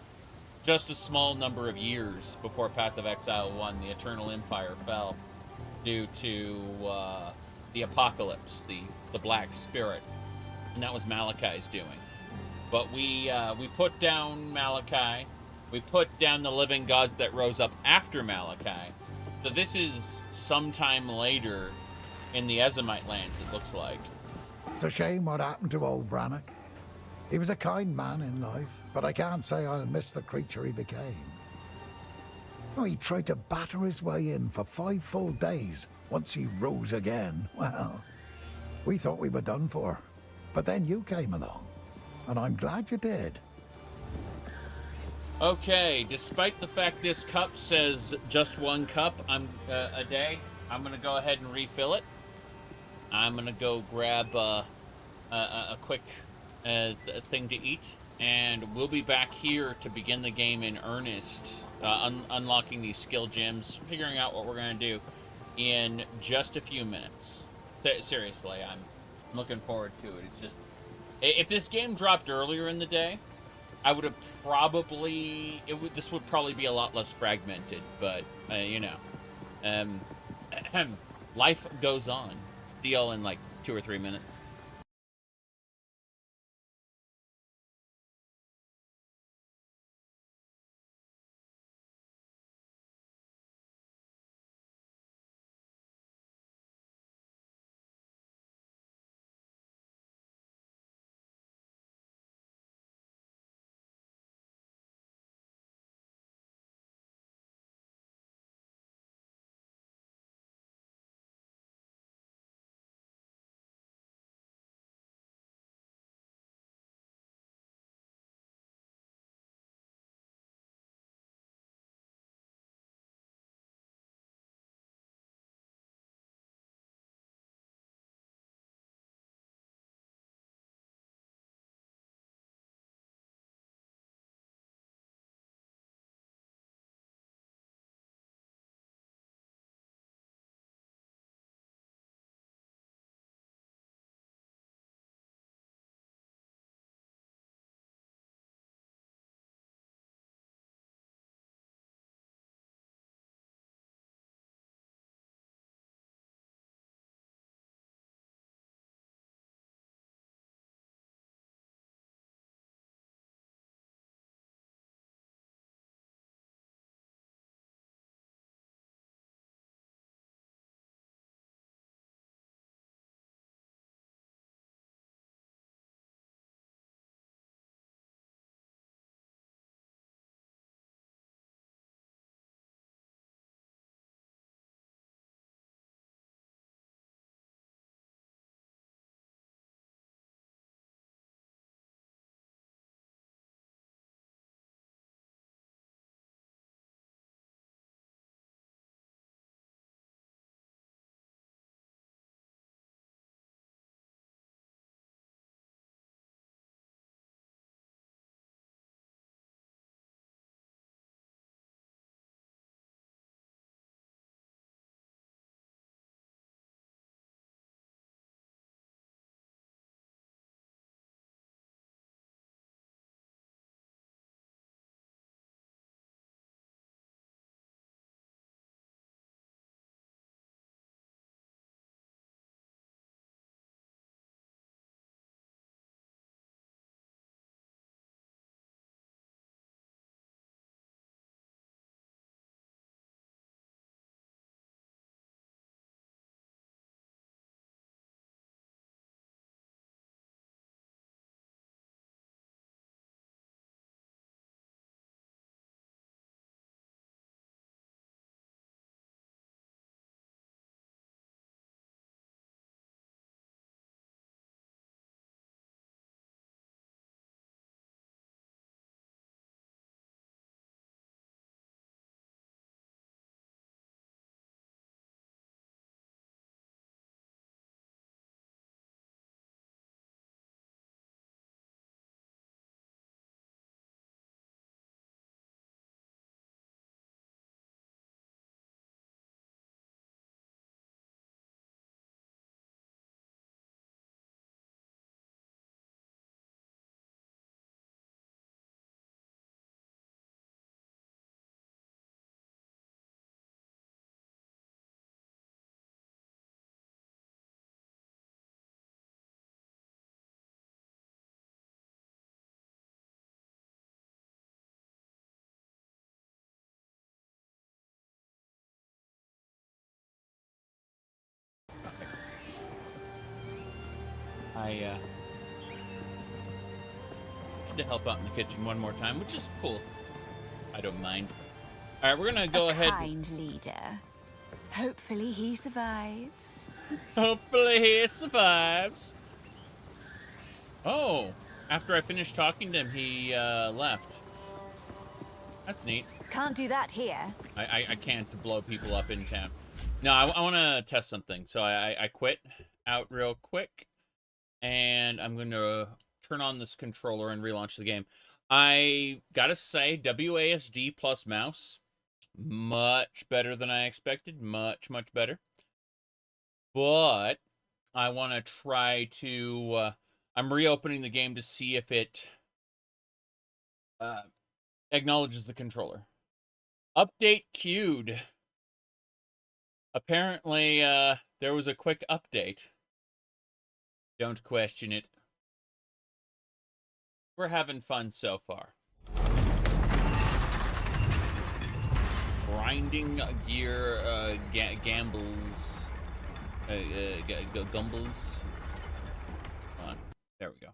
just a small number of years before Path of Exile 1, the Eternal Empire fell due to the Apocalypse, the Black Spirit. And that was Malachi's doing. But we put down Malachi. We put down the living gods that rose up after Malachi. So this is sometime later in the Ezomite lands, it looks like. It's a shame what happened to old Brannock. He was a kind man in life, but I can't say I'll miss the creature he became. Oh, he tried to batter his way in for 5 full days once he rose again. Well, we thought we were done for. But then you came along, and I'm glad you did. Okay, despite the fact this cup says just 1 cup a day, I'm going to go ahead and refill it. I'm going to go grab a quick thing to eat, and we'll be back here to begin the game in earnest, unlocking these skill gems, figuring out what we're going to do in just a few minutes. Seriously, I'm looking forward to it. It's just, if this game dropped earlier in the day, I would have probably, this would probably be a lot less fragmented, but, you know, life goes on. See y'all in like 2 or 3 minutes. I had to help out in the kitchen one more time, which is cool. I don't mind. All right, we're gonna go ahead. Kind leader. Hopefully he survives. Hopefully he survives. Oh, after I finished talking to him, he left. That's neat. Can't do that here. I can't blow people up in town. No, I want to test something. So I quit out real quick, and I'm going to turn on this controller and relaunch the game. I gotta say, WASD plus mouse, much better than I expected. Much, much better. But I want to try to... I'm reopening the game to see if it acknowledges the controller. Update queued. Apparently, there was a quick update. Don't question it. We're having fun so far. Grinding gear, gambles, gumbles. Come on. There we go.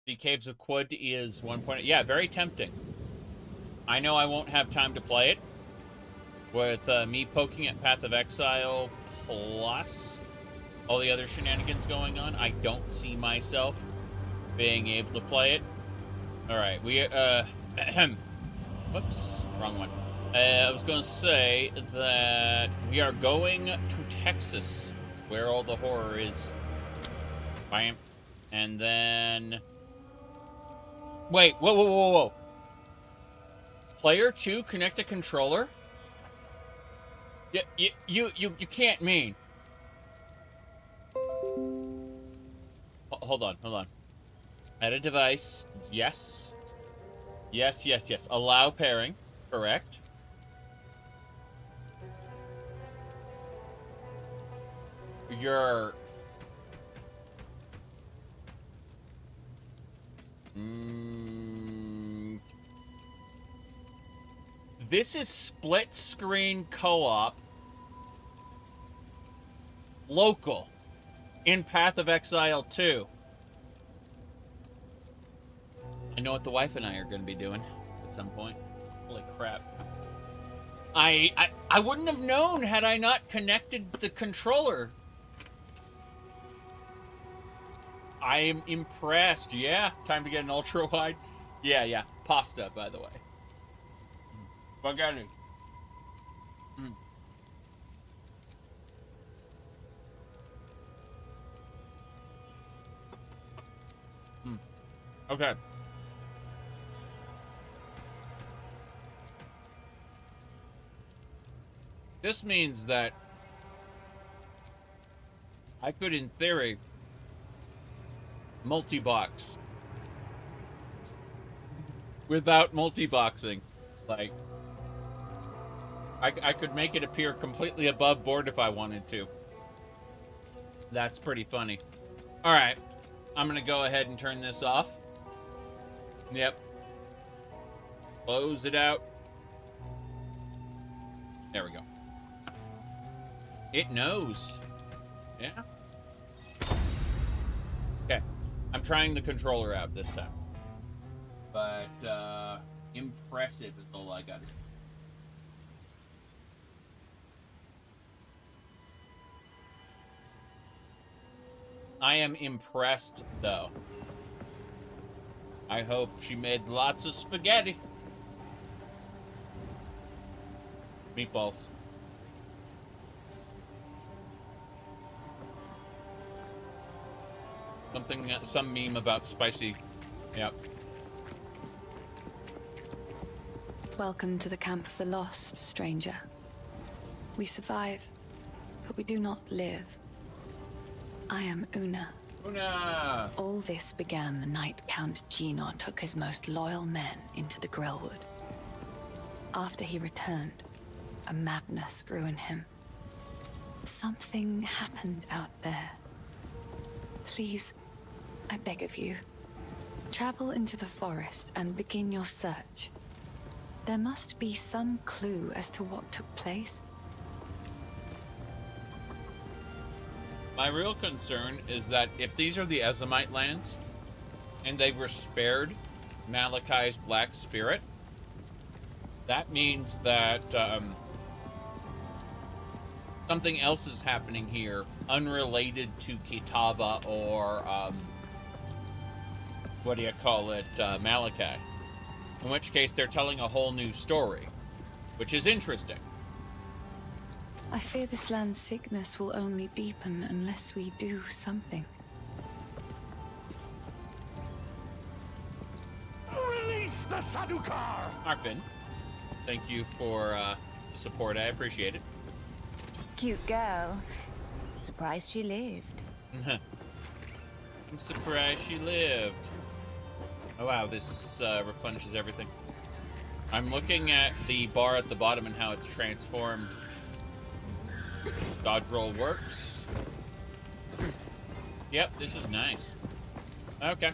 The Caves of Quud is 1 point. Yeah, very tempting. I know I won't have time to play it. With me poking at Path of Exile plus all the other shenanigans going on, I don't see myself being able to play it. All right, we whoops, wrong one. I was going to say that we are going to Texas, where all the horror is. Bam. And then... Wait, whoa. Player 2, connect a controller? You can't mean. Hold on. Add a device. Yes. Yes. Allow pairing. Correct. Your... This is split screen co-op. Local. In Path of Exile 2. I know what the wife and I are going to be doing at some point. Holy crap. I wouldn't have known had I not connected the controller. I am impressed. Yeah, time to get an ultra wide. Yeah. Pasta, by the way. Spaghetti. Okay. This means that I could, in theory, multi-box without multi-boxing. Like, I could make it appear completely above board if I wanted to. That's pretty funny. All right, I'm gonna go ahead and turn this off. Yep. Close it out. There we go. It knows. Yeah. Okay. I'm trying the controller out this time. But, impressive is all I got. I am impressed, though. I hope she made lots of spaghetti. Meatballs. Some meme about spicy. Yep. Welcome to the camp of the lost, stranger. We survive, but we do not live. I am Una. Una! All this began the night Count Gino took his most loyal men into the Grellwood. After he returned, a madness grew in him. Something happened out there. Please, I beg of you, travel into the forest and begin your search. There must be some clue as to what took place. My real concern is that if these are the Ezomite lands, and they were spared Malachi's Black Spirit, that means that something else is happening here, unrelated to Kitava or, what do you call it, Malachi. In which case, they're telling a whole new story, which is interesting. I fear this land's sickness will only deepen unless we do something. Release the Sadukar! Arfin, thank you for the support. I appreciate it. Cute girl. Surprised she lived. I'm surprised she lived. Oh wow, this replenishes everything. I'm looking at the bar at the bottom and how it's transformed. Dodge roll works. Yep, this is nice. Okay.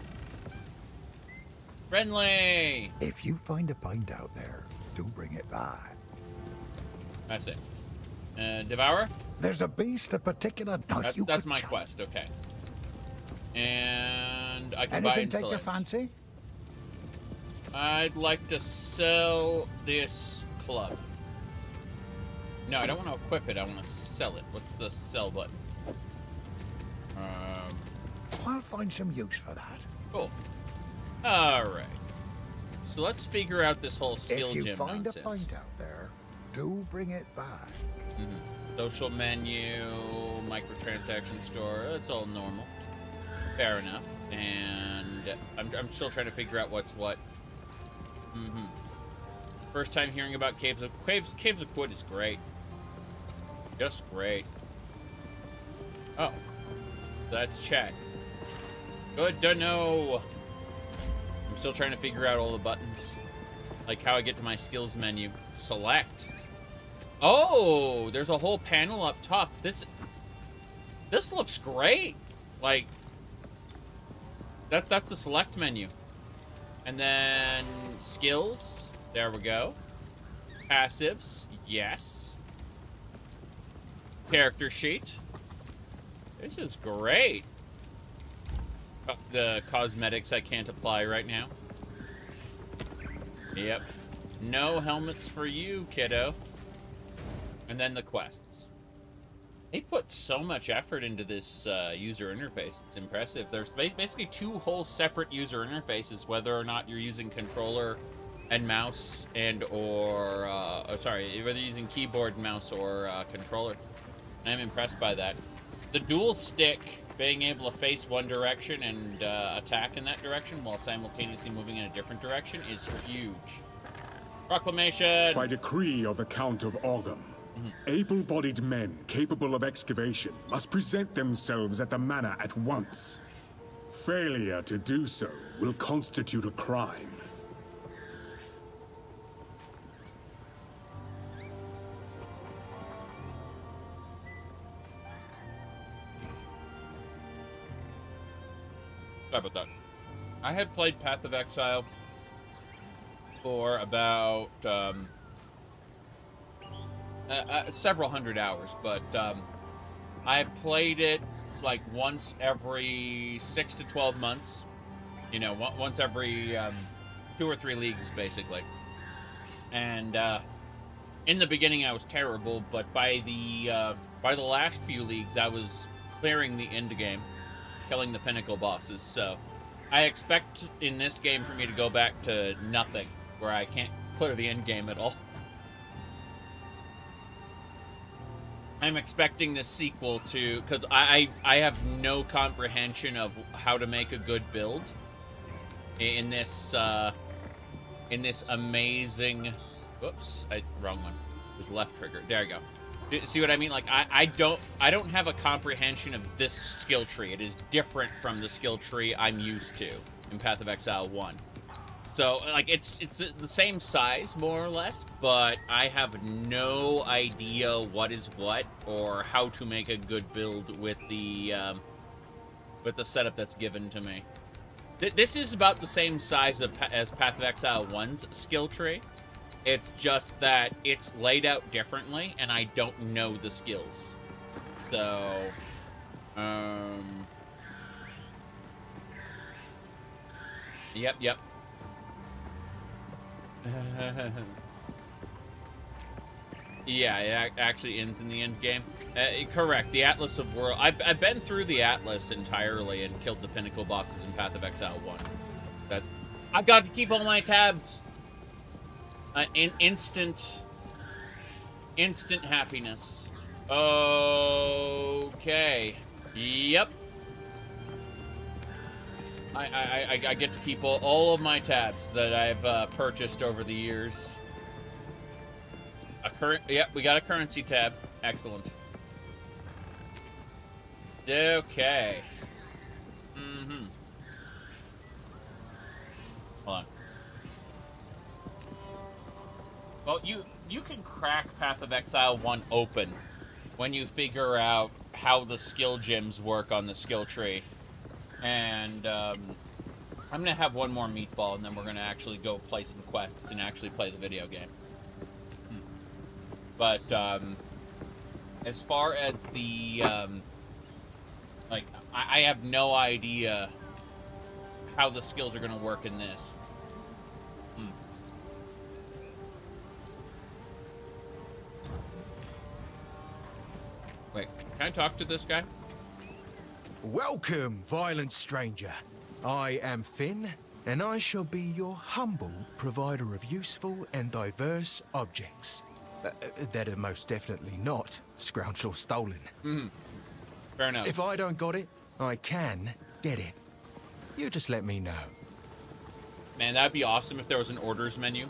Friendly! If you find a pint out there, do bring it back. That's it. Devour? There's a beast of particular... That's my quest, okay. And I can buy Anything take your insulate. fancy? I'd like to sell this club. No, I don't want to equip it. I want to sell it. What's the sell button? I'll find some use for that. Cool. All right. So let's figure out this whole skill If you gym find nonsense. a pint out there, do bring it back. Social menu, microtransaction store. That's all normal. Fair enough. And I'm still trying to figure out what's what. First time hearing about Caves of Quid is great. Just great. Oh. That's chat. Good to know. I'm still trying to figure out all the buttons. Like how I get to my skills menu. Select. Oh, there's a whole panel up top. This looks great. Like that's the select menu. And then skills. There we go. Passives. Yes. Character sheet. This is great. The cosmetics I can't apply right now. Yep. No helmets for you, kiddo. And then the quests. They put so much effort into this user interface. It's impressive. There's basically two whole separate user interfaces, whether or not you're using controller and mouse or whether you're using keyboard, mouse, or controller. I'm impressed by that. The dual stick, being able to face one direction and attack in that direction while simultaneously moving in a different direction is huge. Proclamation! By decree of the Count of Ogham, able-bodied men capable of excavation must present themselves at the manor at once. Failure to do so will constitute a crime. Sorry about that. I had played Path of Exile for about several hundred hours, but I played it like once every 6 to 12 months. You know, once every 2 or 3 leagues, basically. And in the beginning, I was terrible, but by the last few leagues, I was clearing the end game, killing the pinnacle bosses. So I expect in this game for me to go back to nothing, where I can't clear the end game at all. I'm expecting this sequel to, because I have no comprehension of how to make a good build in this amazing. Whoops, wrong one. It was left trigger. There you go. See what I mean? Like I don't have a comprehension of this skill tree. It is different from the skill tree I'm used to in Path of Exile 1. So like it's the same size more or less, but I have no idea what is what or how to make a good build with the setup that's given to me. This is about the same size as Path of Exile 1's skill tree. It's just that it's laid out differently, and I don't know the skills. So, Yep. Yeah, it actually ends in the end game. Correct. The Atlas of World. I've been through the Atlas entirely and killed the pinnacle bosses in Path of Exile 1. I've got to keep all my tabs. Instant happiness. Okay. Yep. I get to keep all of my tabs that I've purchased over the years. Yep, we got a currency tab. Excellent. Okay. Hold on. Well, you can crack Path of Exile 1 open when you figure out how the skill gems work on the skill tree. And I'm gonna have one more meatball, and then we're gonna actually go play some quests and actually play the video game. But as far as the like, I have no idea how the skills are gonna work in this. Wait, can I talk to this guy? Welcome, violent stranger. I am Finn, and I shall be your humble provider of useful and diverse objects. That are most definitely not scrounged or stolen. Fair enough. If I don't got it, I can get it. You just let me know. Man, that'd be awesome if there was an orders menu.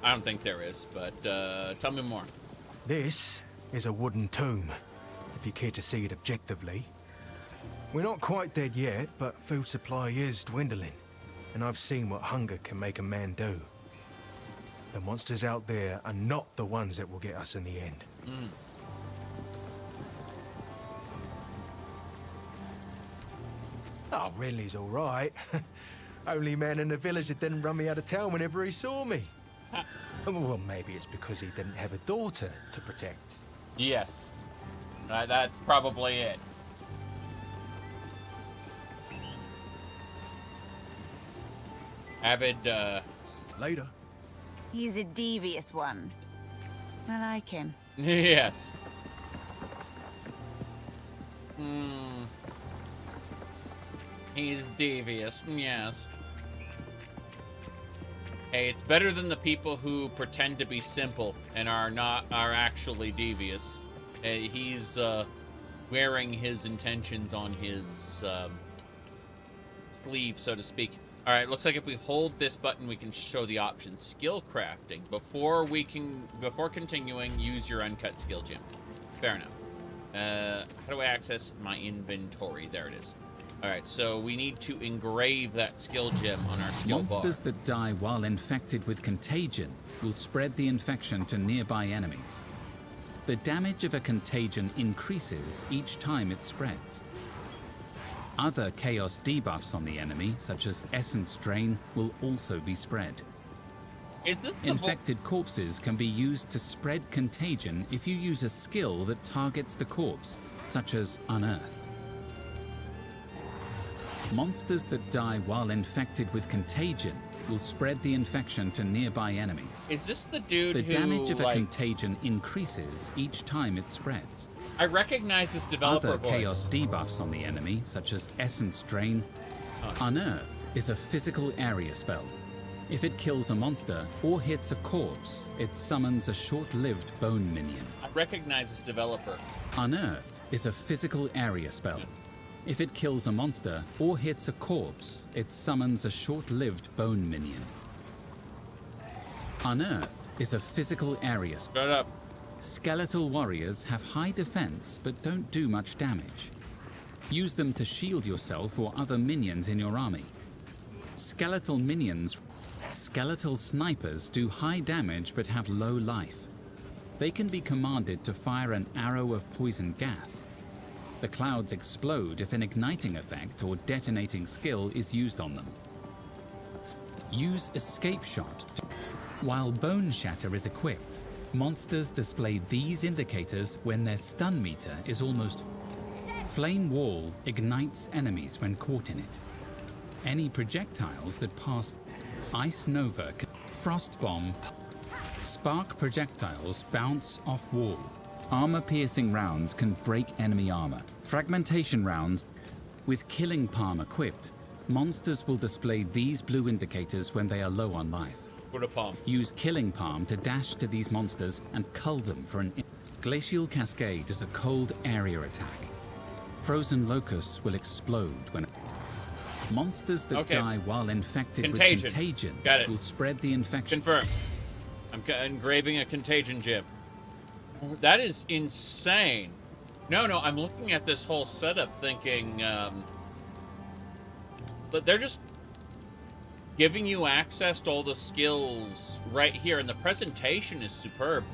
I don't think there is, but tell me more. This is a wooden tomb, if you care to see it objectively. We're not quite dead yet, but food supply is dwindling, and I've seen what hunger can make a man do. The monsters out there are not the ones that will get us in the end. Oh, Renly's all right. Only man in the village that didn't run me out of town whenever he saw me. Well, maybe it's because he didn't have a daughter to protect. Yes. That's probably it. Avid, Later. He's a devious one. I like him. Yes. He's devious, yes. Hey, it's better than the people who pretend to be simple and are actually devious. He's wearing his intentions on his sleeve, so to speak. All right, looks like if we hold this button, we can show the options. Skill crafting. Before continuing, use your uncut skill gem. Fair enough. How do I access my inventory? There it is. All right, so we need to engrave that skill gem on our skill bar. Monsters that die while infected with contagion will spread the infection to nearby enemies. The damage of a contagion increases each time it spreads. Other chaos debuffs on the enemy, such as Essence Drain, will also be spread. Infected corpses can be used to spread contagion if you use a skill that targets the corpse, such as Unearth. Monsters that die while infected with contagion will spread the infection to nearby enemies. Is this the dude The who, damage of a like... contagion increases each time it spreads. I recognize this developer Other voice. chaos debuffs on the enemy, such as Essence Drain. Unearth is a physical area spell. If it kills a monster or hits a corpse, it summons a short-lived bone minion. I recognize this developer. Unearth is a physical area spell. If it kills a monster or hits a corpse, it summons a short-lived bone minion. Unearth is a physical area spell. Shut up. Skeletal warriors have high defense but don't do much damage. Use them to shield yourself or other minions in your army. Skeletal snipers do high damage but have low life. They can be commanded to fire an arrow of poison gas. The clouds explode if an igniting effect or detonating skill is used on them. Use Escape Shot. While Bone Shatter is equipped, monsters display these indicators when their stun meter is almost Flame Wall ignites enemies when caught in it. Any projectiles that pass Ice Nova, Frost Bomb, Spark projectiles bounce off wall. Armor-piercing rounds can break enemy armor. Fragmentation rounds with Killing Palm equipped. Monsters will display these blue indicators when they are low on life. What a palm. Use Killing Palm to dash to these monsters and cull them for an... Glacial Cascade is a cold area attack. Frozen locusts will explode when... Monsters that die while infected with contagion will spread the infection. Confirmed. I'm engraving a contagion gem. That is insane. No, I'm looking at this whole setup thinking, but they're just giving you access to all the skills right here, and the presentation is superb.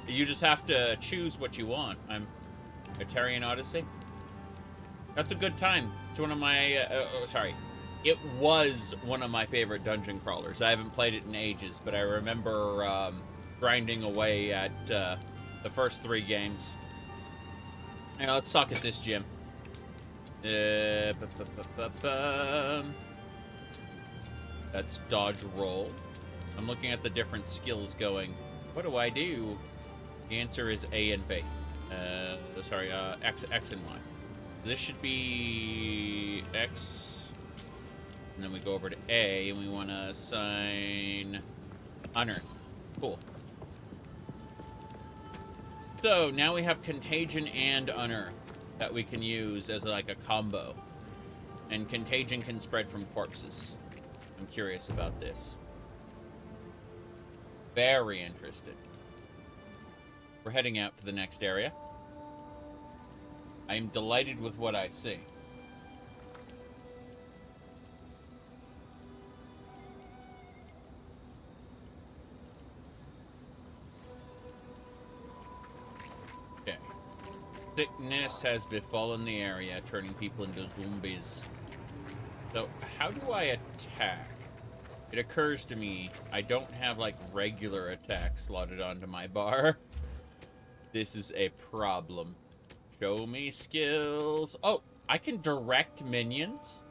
You just have to choose what you want. I'm Atarian Odyssey. That's a good time. It's one of my, it was one of my favorite dungeon crawlers. I haven't played it in ages, but I remember grinding away at the first 3 games. Now let's suck at this gym. That's dodge roll. I'm looking at the different skills going, what do I do? The answer is A and B. X and Y. This should be X. And then we go over to A, and we want to assign Unearth. Cool. So now we have Contagion and Unearth that we can use as like a combo. And Contagion can spread from corpses. I'm curious about this. Very interested. We're heading out to the next area. I am delighted with what I see. Okay. Sickness has befallen the area, turning people into zombies. So, how do I attack? It occurs to me I don't have, like, regular attack slotted onto my bar. This is a problem. Show me skills. Oh, I can direct minions.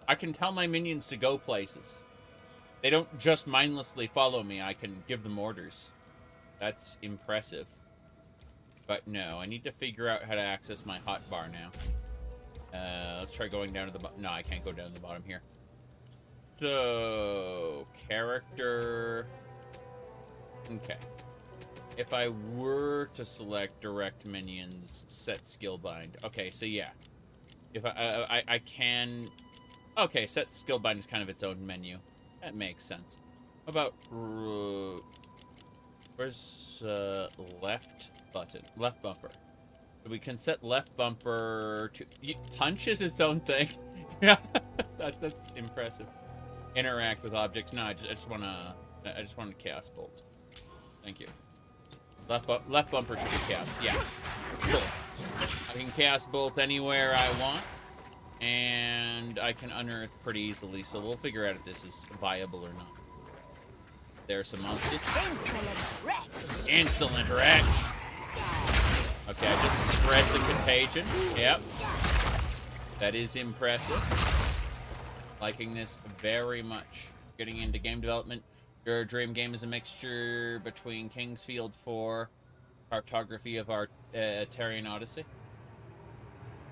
I can tell my minions to go places. They don't just mindlessly follow me. I can give them orders. That's impressive. But no, I need to figure out how to access my hotbar now. Let's try going down to the bottom. No, I can't go down to the bottom here. So, character. Okay. If I were to select direct minions, set skill bind. Okay, so yeah. If I can... Okay, set skill bind is kind of its own menu. That makes sense. How about... Where's left button? Left bumper. So we can set left bumper to... Punch is its own thing. Yeah, that's impressive. Interact with objects. No, I just want to Chaos Bolt. Thank you. Left bumper should be chaos. Yeah. Cool. I can Chaos Bolt anywhere I want. And I can unearth pretty easily, so we'll figure out if this is viable or not. There's some monsters. Insolent wretch. Okay, I just spread the contagion. Yep. That is impressive. Liking this very much. Getting into game development. Your dream game is a mixture between Kingsfield 4, cartography of our Atarian Odyssey.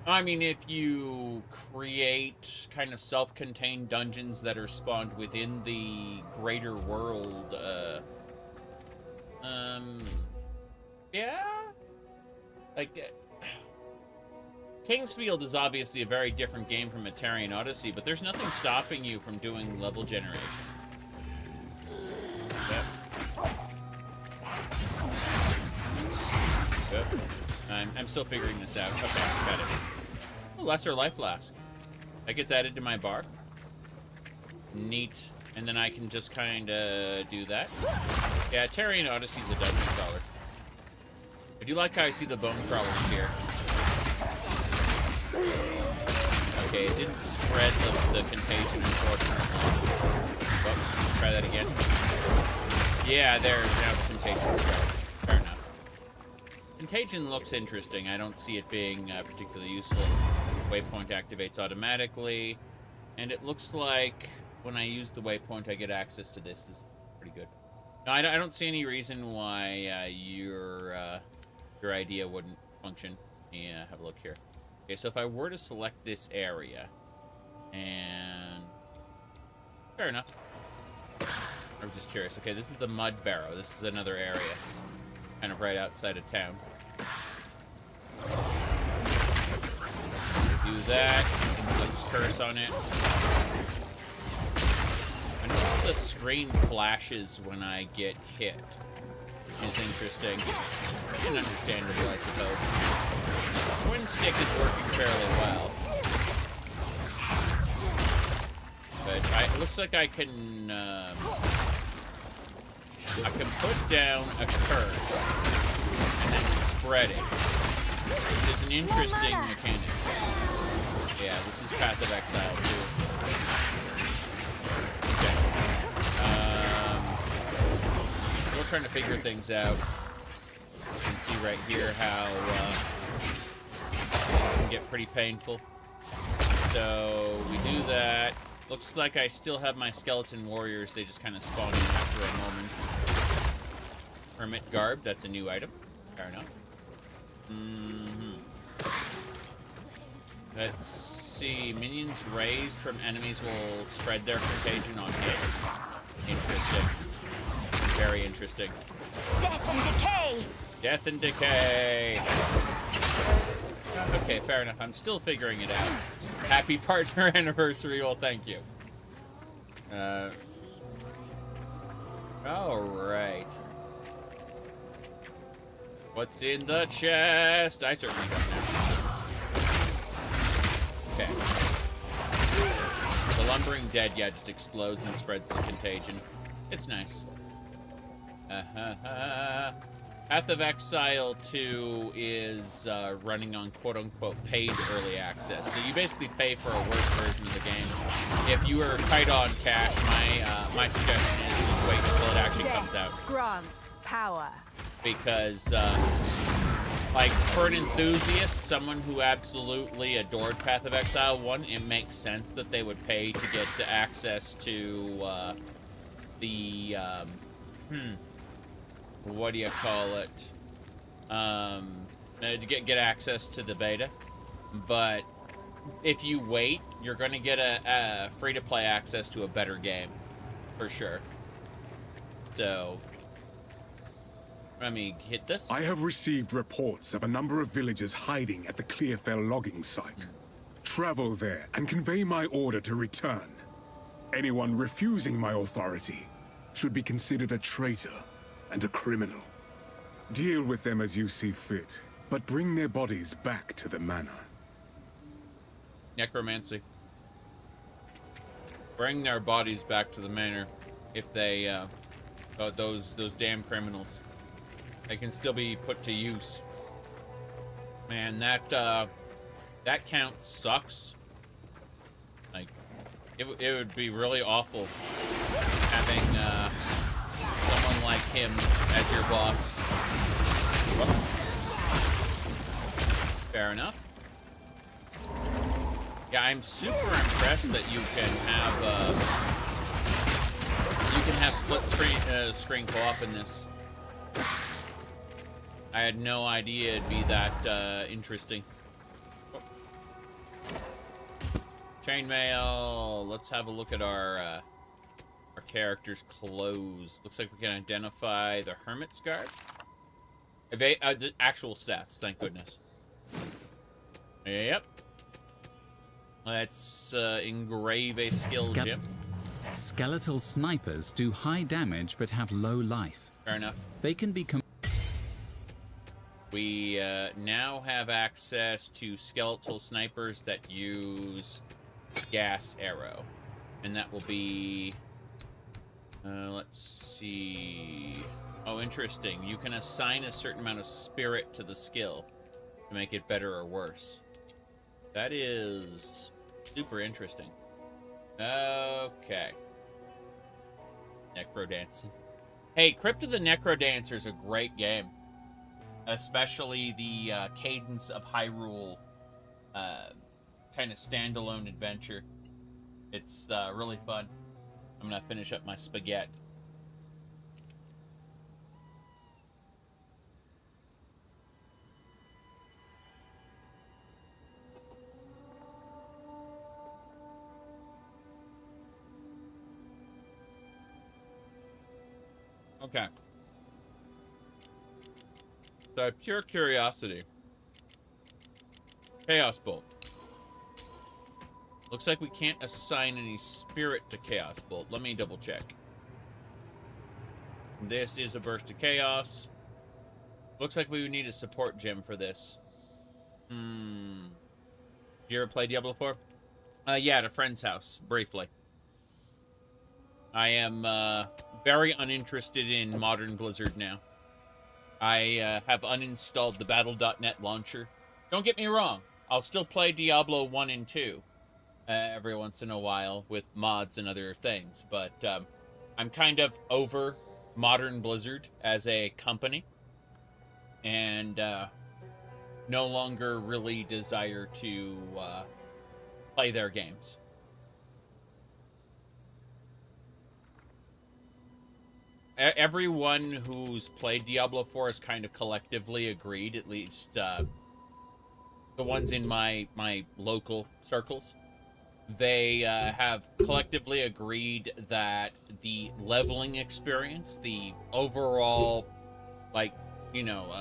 I mean, if you create kind of self-contained dungeons that are spawned within the greater world, yeah? Like, Kingsfield is obviously a very different game from Atarian Odyssey, but there's nothing stopping you from doing level generation. Yep. I'm still figuring this out. Okay, got it. Oh, lesser life flask. That gets added to my bar. Neat. And then I can just kind of do that. Yeah, Atarian Odyssey's a dungeon crawler. I do like how I see the bone crawlers here. Okay, it didn't spread the contagion, unfortunately. Oh, try that again. Yeah, there's now the contagion spread. Fair enough. Contagion looks interesting. I don't see it being particularly useful. Waypoint activates automatically. And it looks like when I use the waypoint, I get access to this. This is pretty good. No, I don't see any reason why your idea wouldn't function. Yeah, have a look here. Okay, so if I were to select this area, and fair enough. I was just curious. Okay, this is the Mud Barrow. This is another area, kind of right outside of town. Do that. Let's curse on it. I notice the screen flashes when I get hit, which is interesting and understandable, I suppose. Twin stick is working fairly well, but it looks like I can put down a curse and then spread it, which is an interesting mechanic. Yeah, this is Path of Exile too. Okay. Still trying to figure things out. You can see right here how this can get pretty painful. So we do that. Looks like I still have my skeleton warriors. They just kind of spawn in after a moment. Hermit garb. That's a new item. Fair enough. Let's see. Minions raised from enemies will spread their contagion on hit. Interesting. Very interesting. Death and decay! Death and decay! Okay, fair enough. I'm still figuring it out. Happy partner anniversary. Well, thank you. Alright. What's in the chest? I certainly don't know. Okay. The lumbering dead, yeah, just explodes and spreads the contagion. It's nice. Path of Exile 2 is running on quote-unquote paid early access. So you basically pay for a worse version of the game. If you are tight on cash, my suggestion is just wait until it actually comes out. Grants power. Because, like, for an enthusiast, someone who absolutely adored Path of Exile 1, it makes sense that they would pay to get access to, what do you call it? To get access to the beta. But if you wait, you're going to get a free-to-play access to a better game, for sure. So, let me hit this. I have received reports of a number of villagers hiding at the Clearfell logging site. Travel there and convey my order to return. Anyone refusing my authority should be considered a traitor and a criminal. Deal with them as you see fit, but bring their bodies back to the manor. Necromancy. Bring their bodies back to the manor. If they, those damn criminals. They can still be put to use. Man, that count sucks. Like, it would be really awful having, someone like him as your boss. Whoop. Fair enough. Yeah, I'm super impressed that you can have split screen co-op in this. I had no idea it'd be that interesting. Oh. Chainmail. Let's have a look at our character's clothes. Looks like we can identify the Hermit's Guard. The actual stats, thank goodness. Yep. Let's engrave a skill gem. Skeletal snipers do high damage but have low life. Fair enough. They can be... We now have access to skeletal snipers that use gas arrow. And that will be... let's see... Oh, interesting. You can assign a certain amount of spirit to the skill to make it better or worse. That is super interesting. Okay. Necrodancing. Hey, Crypt of the Necrodancer is a great game. especially the Cadence of Hyrule kind of standalone adventure. It's really fun. I'm gonna finish up my spaghetti. Okay. So, pure curiosity. Chaos Bolt. Looks like we can't assign any spirit to Chaos Bolt. Let me double check. This is a burst of chaos. Looks like we would need a support gem for this. Did you ever play Diablo 4? Yeah, at a friend's house, briefly. I am very uninterested in modern Blizzard now. I have uninstalled the Battle.net launcher. Don't get me wrong, I'll still play Diablo 1 and 2 every once in a while with mods and other things, but I'm kind of over modern Blizzard as a company, and no longer really desire to play their games. Everyone who's played Diablo 4 has kind of collectively agreed, at least the ones in my local circles, they have collectively agreed that the leveling experience, the overall, like, you know,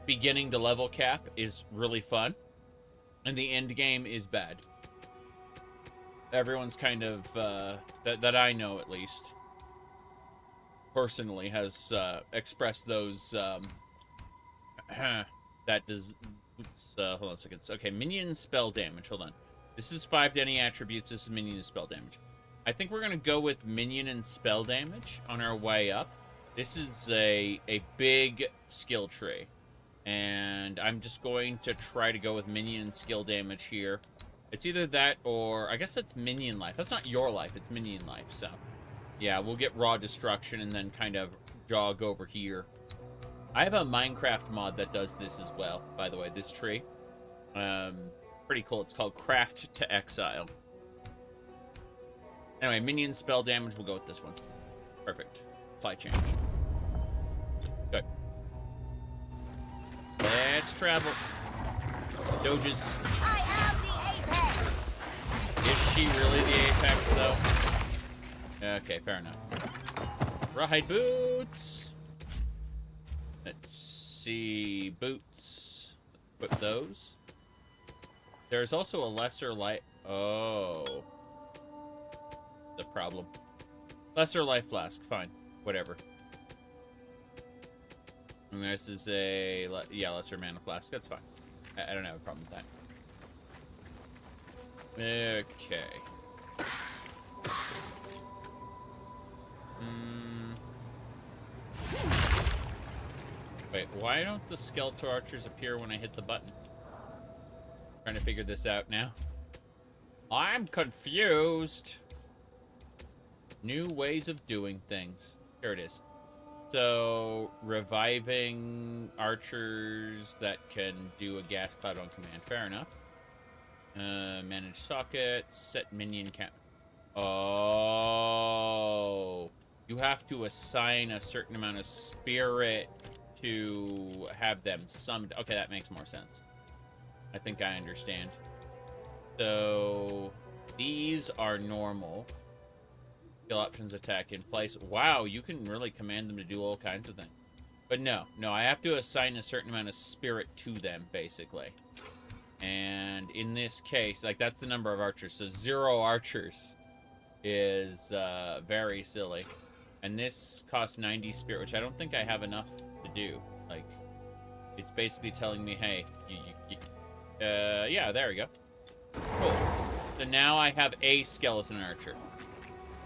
beginning to level cap is really fun, and the end game is bad. Everyone's kind of, that I know at least, personally has expressed those that does hold on a second. Okay, minion spell damage. Hold on. This is 5 to any attributes. This is minion spell damage. I think we're gonna go with minion and spell damage on our way up. This is a big skill tree, and I'm just going to try to go with minion and skill damage here. It's either that or I guess that's minion life. That's not your life. It's minion life. So yeah, we'll get raw destruction and then kind of jog over here. I have a Minecraft mod that does this as well, by the way, this tree. Pretty cool. It's called Craft to Exile. Anyway, minion spell damage, we'll go with this one. Perfect. Apply change. Good. Let's travel. Doges. I am the apex. Is she really the apex, though? Okay, fair enough. Rawhide boots. Let's see. Boots. Put those. There's also a lesser light. Oh. The problem. Lesser life flask. Fine. Whatever. And this is a... yeah, lesser mana flask. That's fine. I don't have a problem with that. Okay. Wait, why don't the Skeletor archers appear when I hit the button? Trying to figure this out now. I'm confused. New ways of doing things. Here it is. So, reviving archers that can do a gas cloud on command. Fair enough. Manage sockets. Set minion count. Oh. You have to assign a certain amount of spirit to have them summoned. Okay, that makes more sense. I think I understand. So, these are normal. Skill options attack in place. Wow, you can really command them to do all kinds of things. But no, I have to assign a certain amount of spirit to them, basically. And in this case, like, that's the number of archers. So 0 archers is very silly. And this costs 90 spirit, which I don't think I have enough to do. Like, it's basically telling me, hey, yeah, there we go. Cool. So now I have a skeleton archer,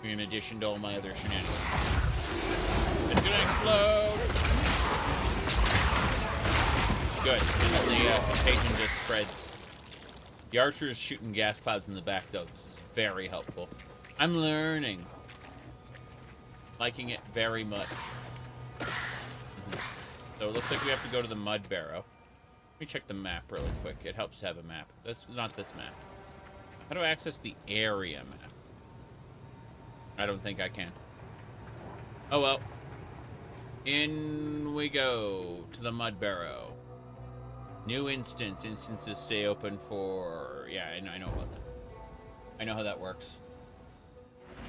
in addition to all my other shenanigans. It's gonna explode! Good, and then the contagion just spreads. The archer's shooting gas clouds in the back, though. This is very helpful. I'm learning. Liking it very much. So it looks like we have to go to the Mud Barrow. Let me check the map really quick. It helps to have a map. That's not this map. How do I access the area map? I don't think I can. Oh well. In we go to the Mud Barrow. New instance. Instances stay open for... Yeah, I know about that. I know how that works.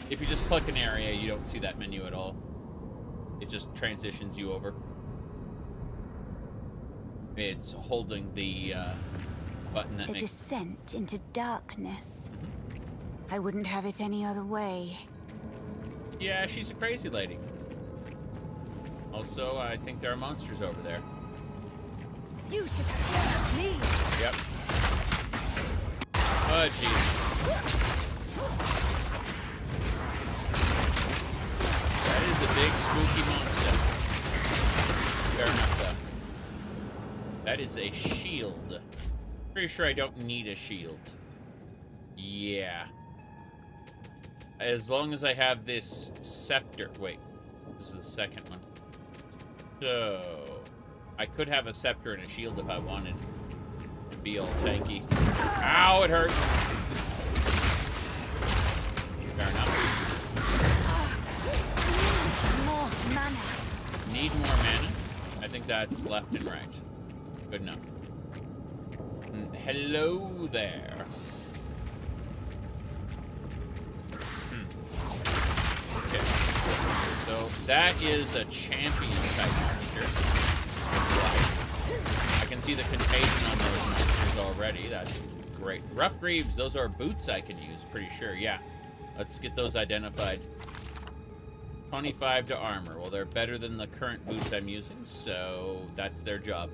If you just click an area, you don't see that menu at all. It just transitions you over. It's holding the button that makes... descent into darkness. I wouldn't have it any other way. Yeah, she's a crazy lady. Also, I think there are monsters over there. You should have me. Yep. Oh, jeez. That is a big, spooky monster. Fair enough, though. That is a shield. Pretty sure I don't need a shield. Yeah. As long as I have this scepter. Wait. This is the second one. So... I could have a scepter and a shield if I wanted to be all tanky. Ow, it hurts. Fair enough. More mana. Need more mana? I think that's left and right. Good enough. Hello there. Okay. So that is a champion type monster. I can see the contagion on those monsters already. That's great. Rough Greaves, those are boots I can use, pretty sure. Yeah. Let's get those identified. 25 to armor. Well, they're better than the current boots I'm using, so that's their job.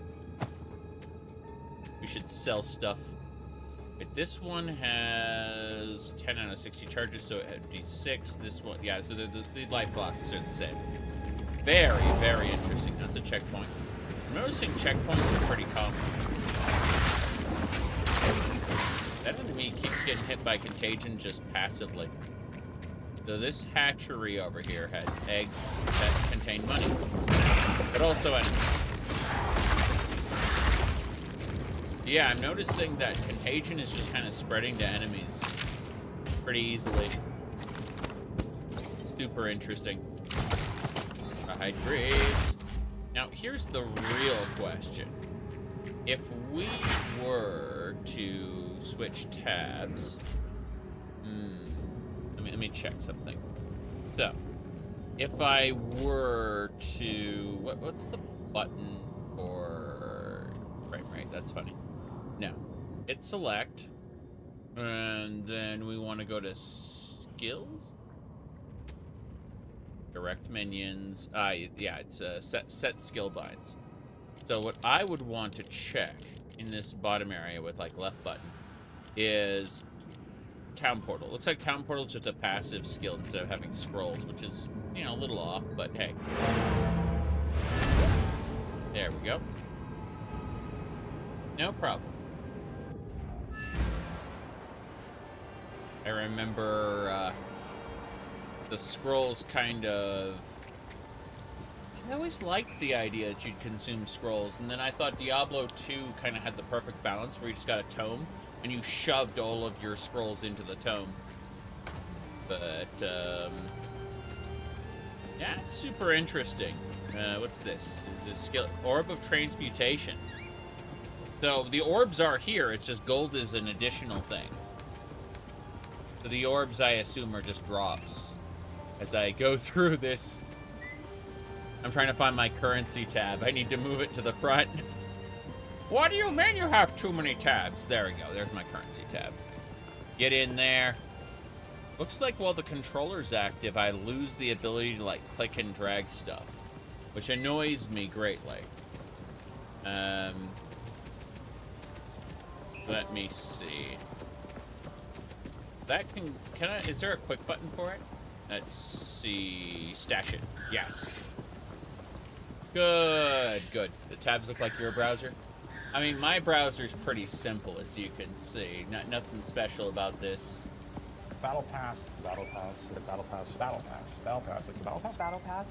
We should sell stuff. But this one has 10 out of 60 charges, so it would be 6. This one, yeah, so the life flasks are the same. Very, very interesting. That's a checkpoint. I'm noticing checkpoints are pretty common. That enemy keeps getting hit by contagion just passively. So this hatchery over here has eggs that contain money, but also enemies. Yeah, I'm noticing that contagion is just kind of spreading to enemies pretty easily. Super interesting. Hide Graves. Now, here's the real question. If we were to switch tabs... Let me check something. So, if I were to... What's the button for... Right, that's funny. No. Hit select. And then we want to go to skills. Direct minions. Yeah, it's set skill binds. So what I would want to check in this bottom area with like left button is Town Portal. Looks like Town Portal is just a passive skill instead of having scrolls, which is, you know, a little off, but hey. There we go. No problem. I remember the scrolls kind of... I always liked the idea that you'd consume scrolls, and then I thought Diablo 2 kind of had the perfect balance where you just got a tome, and you shoved all of your scrolls into the tome. But, yeah, it's super interesting. What's this? This is a skill... Orb of Transmutation. So, the orbs are here, it's just gold is an additional thing. So the orbs, I assume, are just drops. As I go through this... I'm trying to find my currency tab. I need to move it to the front. What do you mean you have too many tabs? There we go. There's my currency tab. Get in there. Looks like while the controller's active, I lose the ability to, like, click and drag stuff. Which annoys me greatly. Let me see. That can I, is there a quick button for it? Let's see. Stash it. Yes. Good. The tabs look like your browser. I mean, my browser's pretty simple, as you can see. Nothing special about this. Battle Pass, Battle Pass, Battle Pass, Battle Pass, Battle Pass, like the Battle Pass? Battle Pass.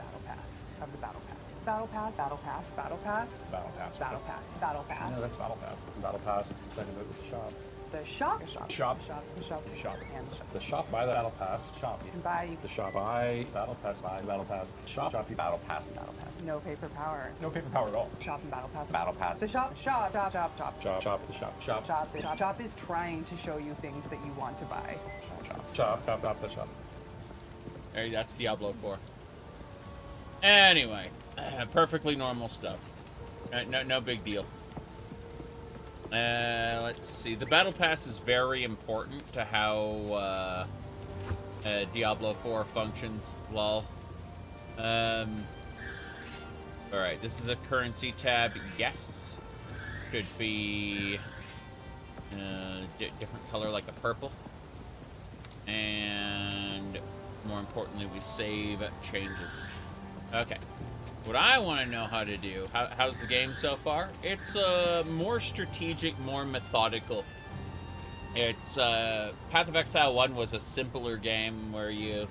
Have the Battle Pass. Battle pass, battle pass, battle pass, Battle pass. battle pass, battle pass. No, that's battle pass. Battle pass. Second bit with the shop. The shop. The shop. Shop. The shop. The shop. The shop. And the shop. The shop. Buy the battle pass. Shop. You can buy. The shop. Buy battle pass. Buy battle pass. Shop. Shop. Battle pass. Battle pass. No paper power. No paper power at all. Shop and battle pass. Battle pass. The shop. Shop. Shop. Shop. Shop. Shop. Shop. The shop. Shop. Shop. Shop. Shop is trying to show you things that you want to buy. Shop. Shop. Shop. Shop. The shop. Hey, that's Diablo 4. Anyway, perfectly normal stuff. No big deal. Let's see. The battle pass is very important to how Diablo 4 functions. Lol. All right, this is a currency tab. Yes, should be different color, like a purple. And more importantly, we save changes. Okay. What I want to know how to do, how's the game so far? It's more strategic, more methodical. It's Path of Exile 1 was a simpler game where you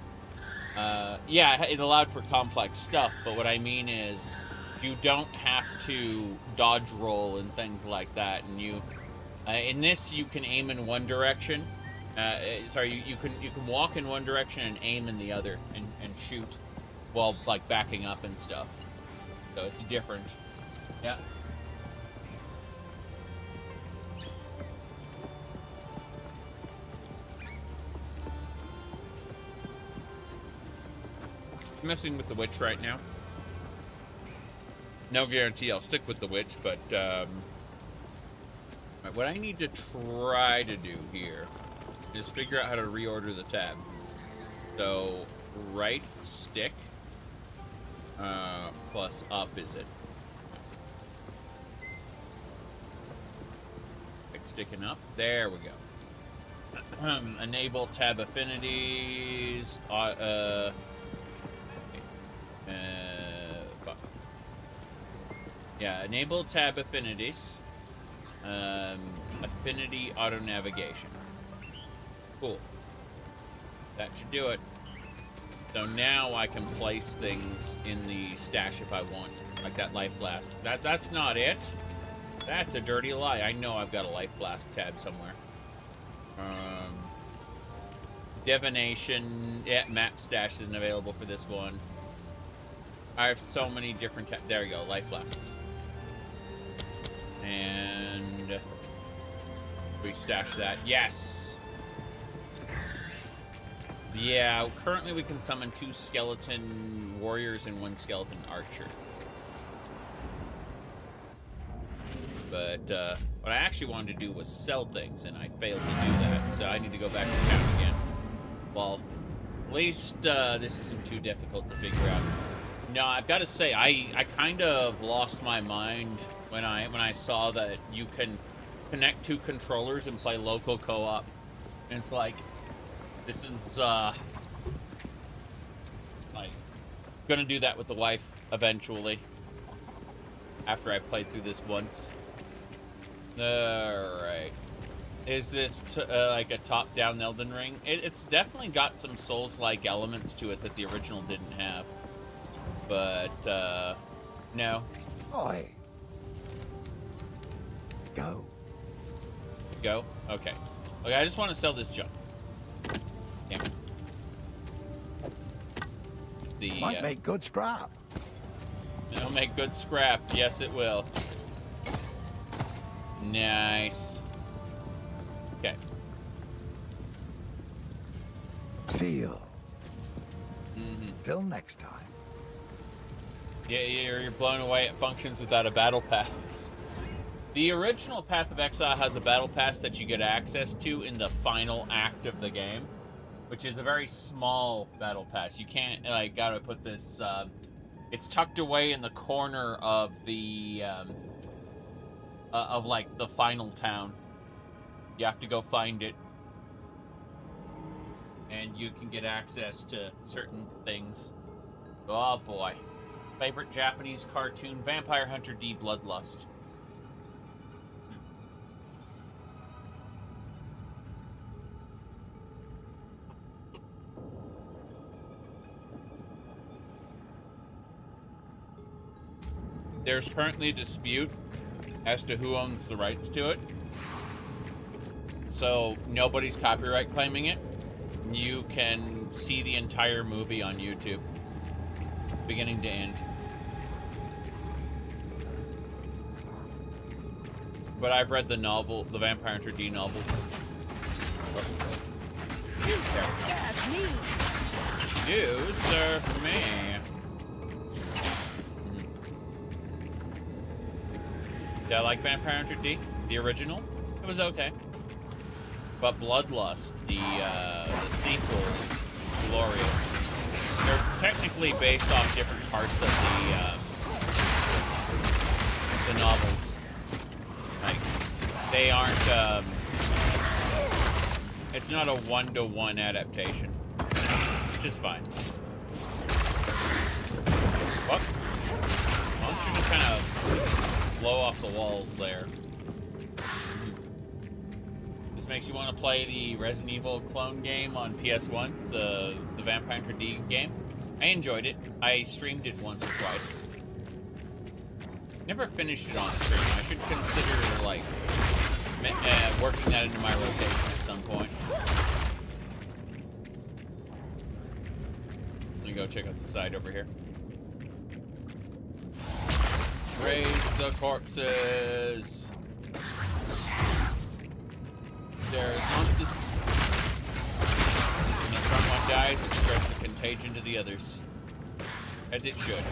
yeah, it allowed for complex stuff, but what I mean is you don't have to dodge roll and things like that, and you in this you can aim in one direction. Sorry, you can walk in one direction and aim in the other and shoot while like backing up and stuff. So it's different. Yeah. I'm messing with the witch right now. No guarantee I'll stick with the witch, but what I need to try to do here is figure out how to reorder the tab. So right stick plus up, is it? Right sticking up. There we go. Enable tab affinities. Fuck. Yeah, enable tab affinities. Affinity auto navigation. Cool. That should do it. So now I can place things in the stash if I want, like that life flask. That's not it. That's a dirty lie. I know I've got a life flask tab somewhere. Divination. Yeah, map stash isn't available for this one. I have so many different tabs. There we go, life flasks. And we stash that. Yes. Yeah, currently we can summon 2 skeleton warriors and 1 skeleton archer. But what I actually wanted to do was sell things, and I failed to do that, so I need to go back to town again. Well, at least this isn't too difficult to figure out. No, I've got to say, I kind of lost my mind when I saw that you can connect 2 controllers and play local co-op. And it's like, this is like gonna do that with the wife eventually. After I played through this once. All right. Is this like a top-down Elden Ring? It's definitely got some Souls-like elements to it that the original didn't have. But no. Oi. Go. Go? Okay. Okay, I just want to sell this junk. Damn it. It's the, might make good scrap. It'll make good scrap. Yes, it will. Nice. Okay. Deal. Till next time. Yeah, you're blown away. It functions without a battle pass. The original Path of Exile has a battle pass that you get access to in the final act of the game, which is a very small battle pass. You can't, like, gotta put this, it's tucked away in the corner of the, like, the final town. You have to go find it. And you can get access to certain things. Oh, boy. Favorite Japanese cartoon, Vampire Hunter D. Bloodlust. There's currently a dispute as to who owns the rights to it. So nobody's copyright claiming it. You can see the entire movie on YouTube, beginning to end. But I've read the novel, the Vampire Hunter D novels. You serve me. You serve me. Did I like Vampire Hunter D? The original? It was okay. But Bloodlust, the sequel, is glorious. They're technically based off different parts of the novels. Like, they aren't, it's not a one-to-one adaptation, which is fine. What? Monsters just kind of blow off the walls there. This makes you want to play the Resident Evil clone game on PS1, the Vampire Hunter D game. I enjoyed it. I streamed it once or twice. Never finished it on stream. I should consider, like, working that into my rotation at some point. Let me go check out the side over here. Raise the corpses. There's monsters. When the front one dies, it spreads the contagion to the others. As it should.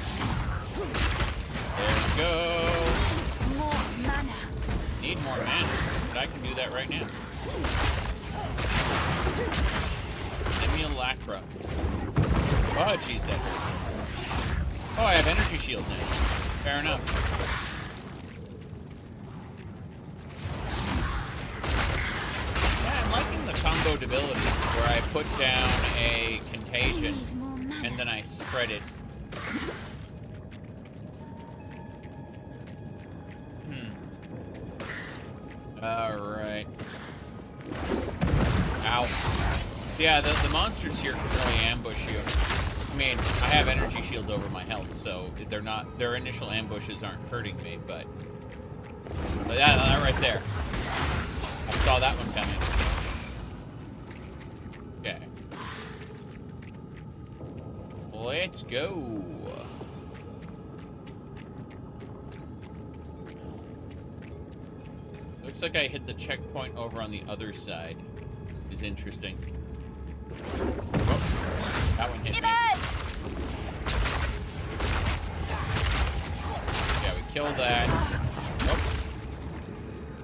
There we go. More mana. Need more mana, but I can do that right now. Simulacra. Oh, jeez, that hurt. Oh, I have energy shield now. Fair enough. Yeah, I'm liking the comboed abilities where I put down a contagion and then I spread it. Alright. Ow. Yeah, the monsters here can really ambush you. I mean, I have energy shield over my health, so their initial ambushes aren't hurting me, but yeah, that right there. I saw that one coming. Okay. Let's go. Looks like I hit the checkpoint over on the other side. Is interesting. Oh, that one hit me. Yeah, we killed that. Oh.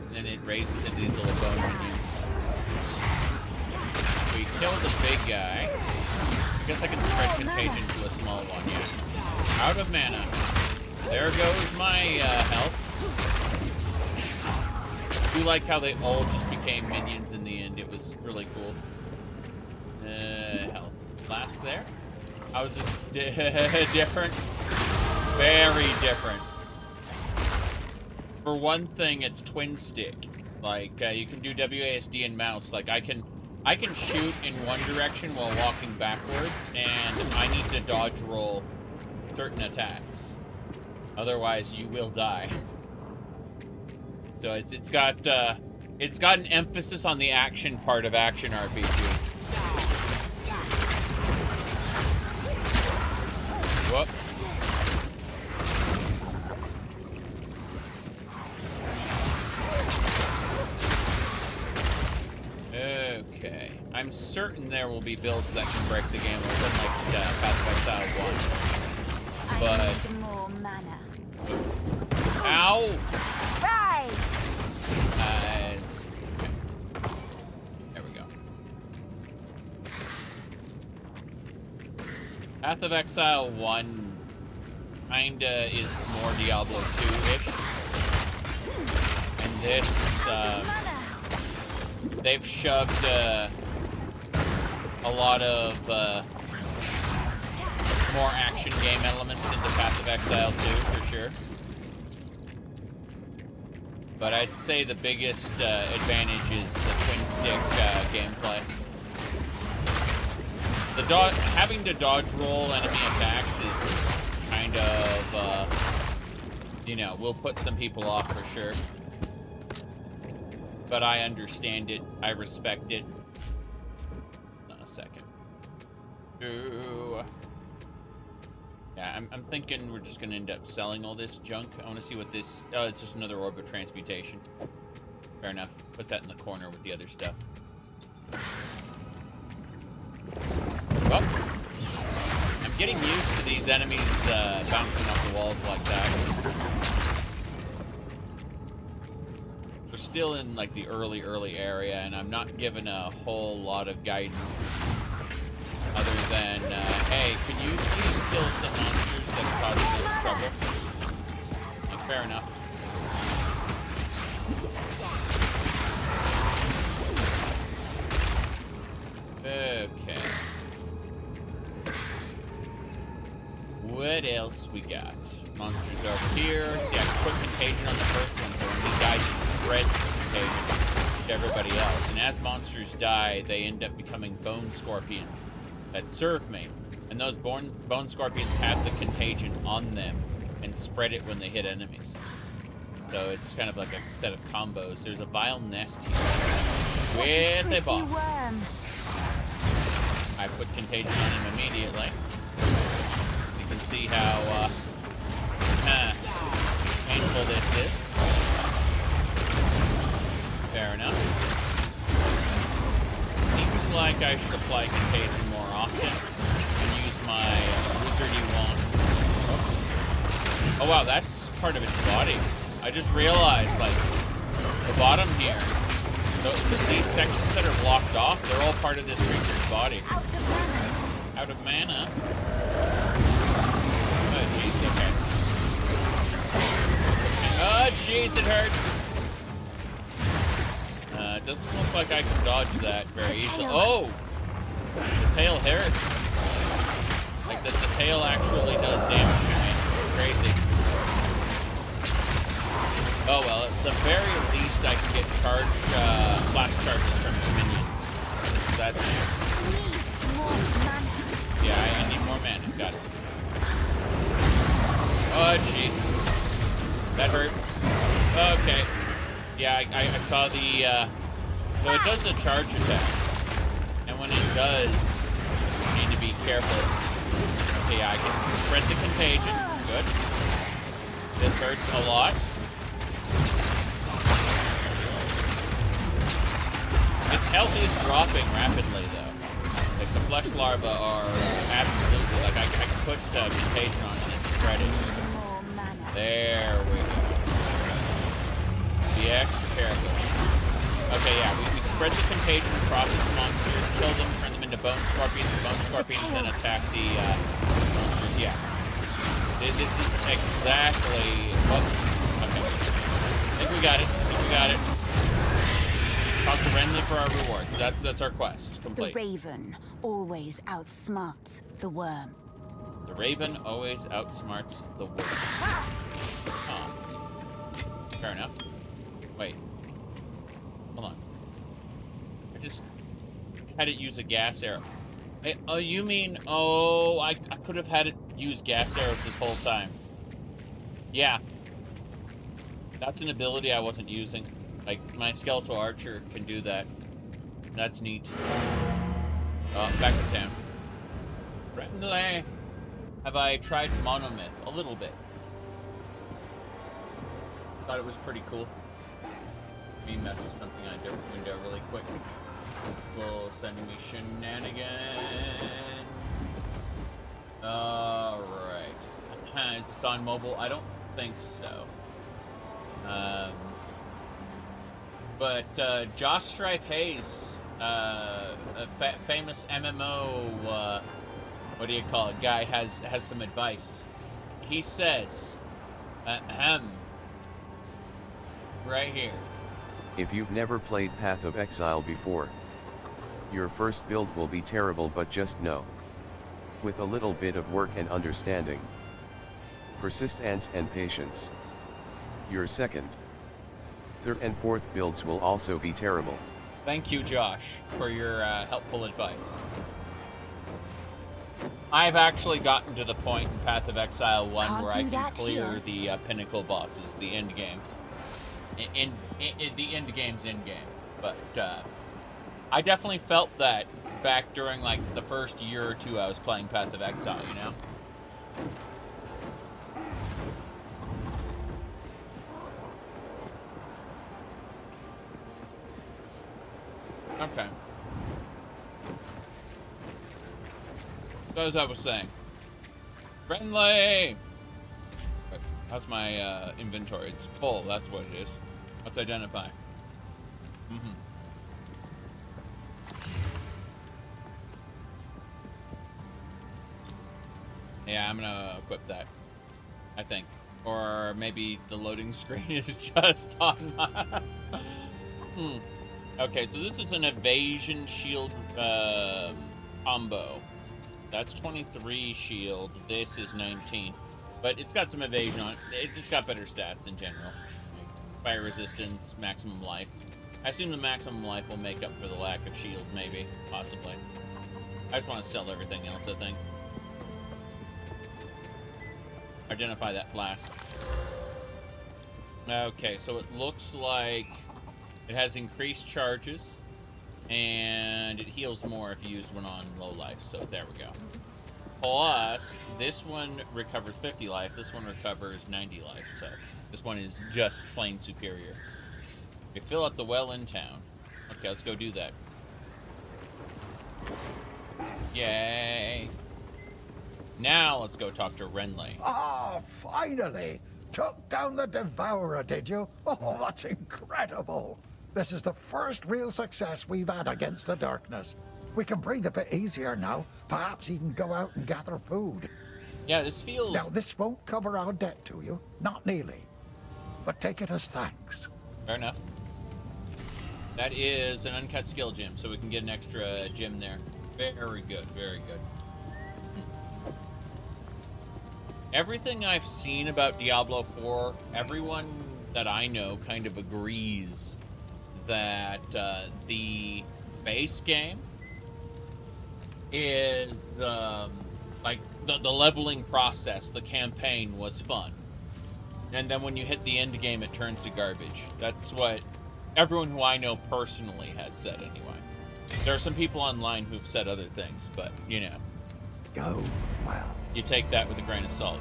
And then it raises into these little bone minions. We killed the big guy. I guess I can spread contagion to a small one, yeah. Out of mana. There goes my health. I do like how they all just became minions in the end. It was really cool. Health. Flask there. How is this different? Very different. For one thing, it's twin stick. Like, you can do WASD and mouse. Like, I can shoot in one direction while walking backwards, and I need to dodge roll certain attacks. Otherwise, you will die. So it's got an emphasis on the action part of action RPG. Whoop. Okay. I'm certain there will be builds that can break the game within, like, Path of Exile 1. But... I need more mana. Ow! Right! Nice. Okay. There we go. Path of Exile 1 kinda is more Diablo 2-ish. And this, they've shoved a lot of more action game elements into Path of Exile 2, for sure. But I'd say the biggest advantage is the twin stick gameplay. Having to dodge roll enemy attacks is kind of you know, will put some people off for sure. But I understand it. I respect it. A second. Ooh. Yeah, I'm thinking we're just gonna end up selling all this junk. I want to see what this... Oh, it's just another orb of transmutation. Fair enough. Put that in the corner with the other stuff. Well, I'm getting used to these enemies bouncing off the walls like that. We're still in like the early area, and I'm not given a whole lot of guidance other than, hey, can you please kill some monsters that cause this trouble? Like, fair enough. Okay. What else we got? Monsters over here. See, I can put contagion on the first one, so when these guys spread contagion to everybody else. And as monsters die, they end up becoming bone scorpions that serve me. And those bone scorpions have the contagion on them and spread it when they hit enemies. So it's kind of like a set of combos. There's a vile nest here with a boss. Worm. I put contagion on him immediately. You can see how painful this is. Fair enough. Seems like I should apply contagion more often and use my wizardy wand. Oops. Oh wow, that's part of its body. I just realized, like, the bottom here. So these sections that are blocked off, they're all part of this creature's body. Out of mana. Oh jeez, okay. Oh jeez, it hurts. It doesn't look like I can dodge that very easily. Oh! The tail hurts. Like, the tail actually does damage to me. Crazy. Oh well, at the very least I can get flash charges from the minions. So that's nice. Yeah, I need more mana. Got it. Oh jeez. That hurts. Okay. Yeah, I saw the, so it does a charge attack. And when it does, you need to be careful. Okay, yeah, I can spread the contagion. Good. This hurts a lot. Its health is dropping rapidly, though. Like, the flesh larvae are absolutely, like, I can put contagion on it and spread it. There we go. Be extra careful. Okay, yeah, we spread the contagion across its monsters, kill them, turn them into bone scorpions, then attack the monsters. Yeah. This is exactly... Oops. Okay. I think we got it. Talk to Renly for our rewards. That's our quest. Complete. The raven always outsmarts the worm. The raven always outsmarts the worm. Oh. Fair enough. Wait. Hold on. I just had it use a gas arrow. Hey, oh, you mean... Oh, I could have had it use gas arrows this whole time. Yeah. That's an ability I wasn't using. Like, my skeletal archer can do that. That's neat. Oh, back to town. Renly. Have I tried Monomyth? A little bit. Thought it was pretty cool. Me mess with something I do window really quick. Will send me shenanigans. Alright. Is this on mobile? I don't think so. But Josh Strife Hayes, a famous MMO, what do you call it, guy, has some advice. He says, right here. If you've never played Path of Exile before, your first build will be terrible, but just know, with a little bit of work and understanding, persistence and patience, your second, third and fourth builds will also be terrible. Thank you, Josh, for your helpful advice. I've actually gotten to the point in Path of Exile 1 Can't where do I can that clear here. the pinnacle bosses, the end game. In the end game's end game. But I definitely felt that back during like the first year or two I was playing Path of Exile, you know? Okay. So as I was saying, friendly. Wait, how's my inventory? It's full. That's what it is. Let's identify. Yeah, I'm gonna equip that. I think, or maybe the loading screen is just on my. Okay, so this is an evasion shield combo. That's 23 shield. This is 19. But it's got some evasion on it. It's got better stats in general. Fire resistance, maximum life. I assume the maximum life will make up for the lack of shield, maybe. Possibly. I just want to sell everything else, I think. Identify that flask. Okay, so it looks like it has increased charges, and it heals more if you use one on low life, so there we go. Plus, this one recovers 50 life, this one recovers 90 life, so this one is just plain superior. You fill up the well in town. Okay, let's go do that. Yay! Now let's go talk to Renly. Ah, finally! Took down the Devourer, did you? Oh, that's incredible! This is the first real success we've had against the darkness. We can breathe a bit easier now, perhaps even go out and gather food. Yeah, this feels... Now, this won't cover our debt to you, not nearly. But take it as thanks. Fair enough. That is an uncut skill gem, so we can get an extra gem there. Very good, very good. Everything I've seen about Diablo 4, everyone that I know kind of agrees that the base game is like the leveling process, the campaign was fun, and then when you hit the end game, it turns to garbage. That's what everyone who I know personally has said anyway. There are some people online who've said other things, but you know, go well. You take that with a grain of salt.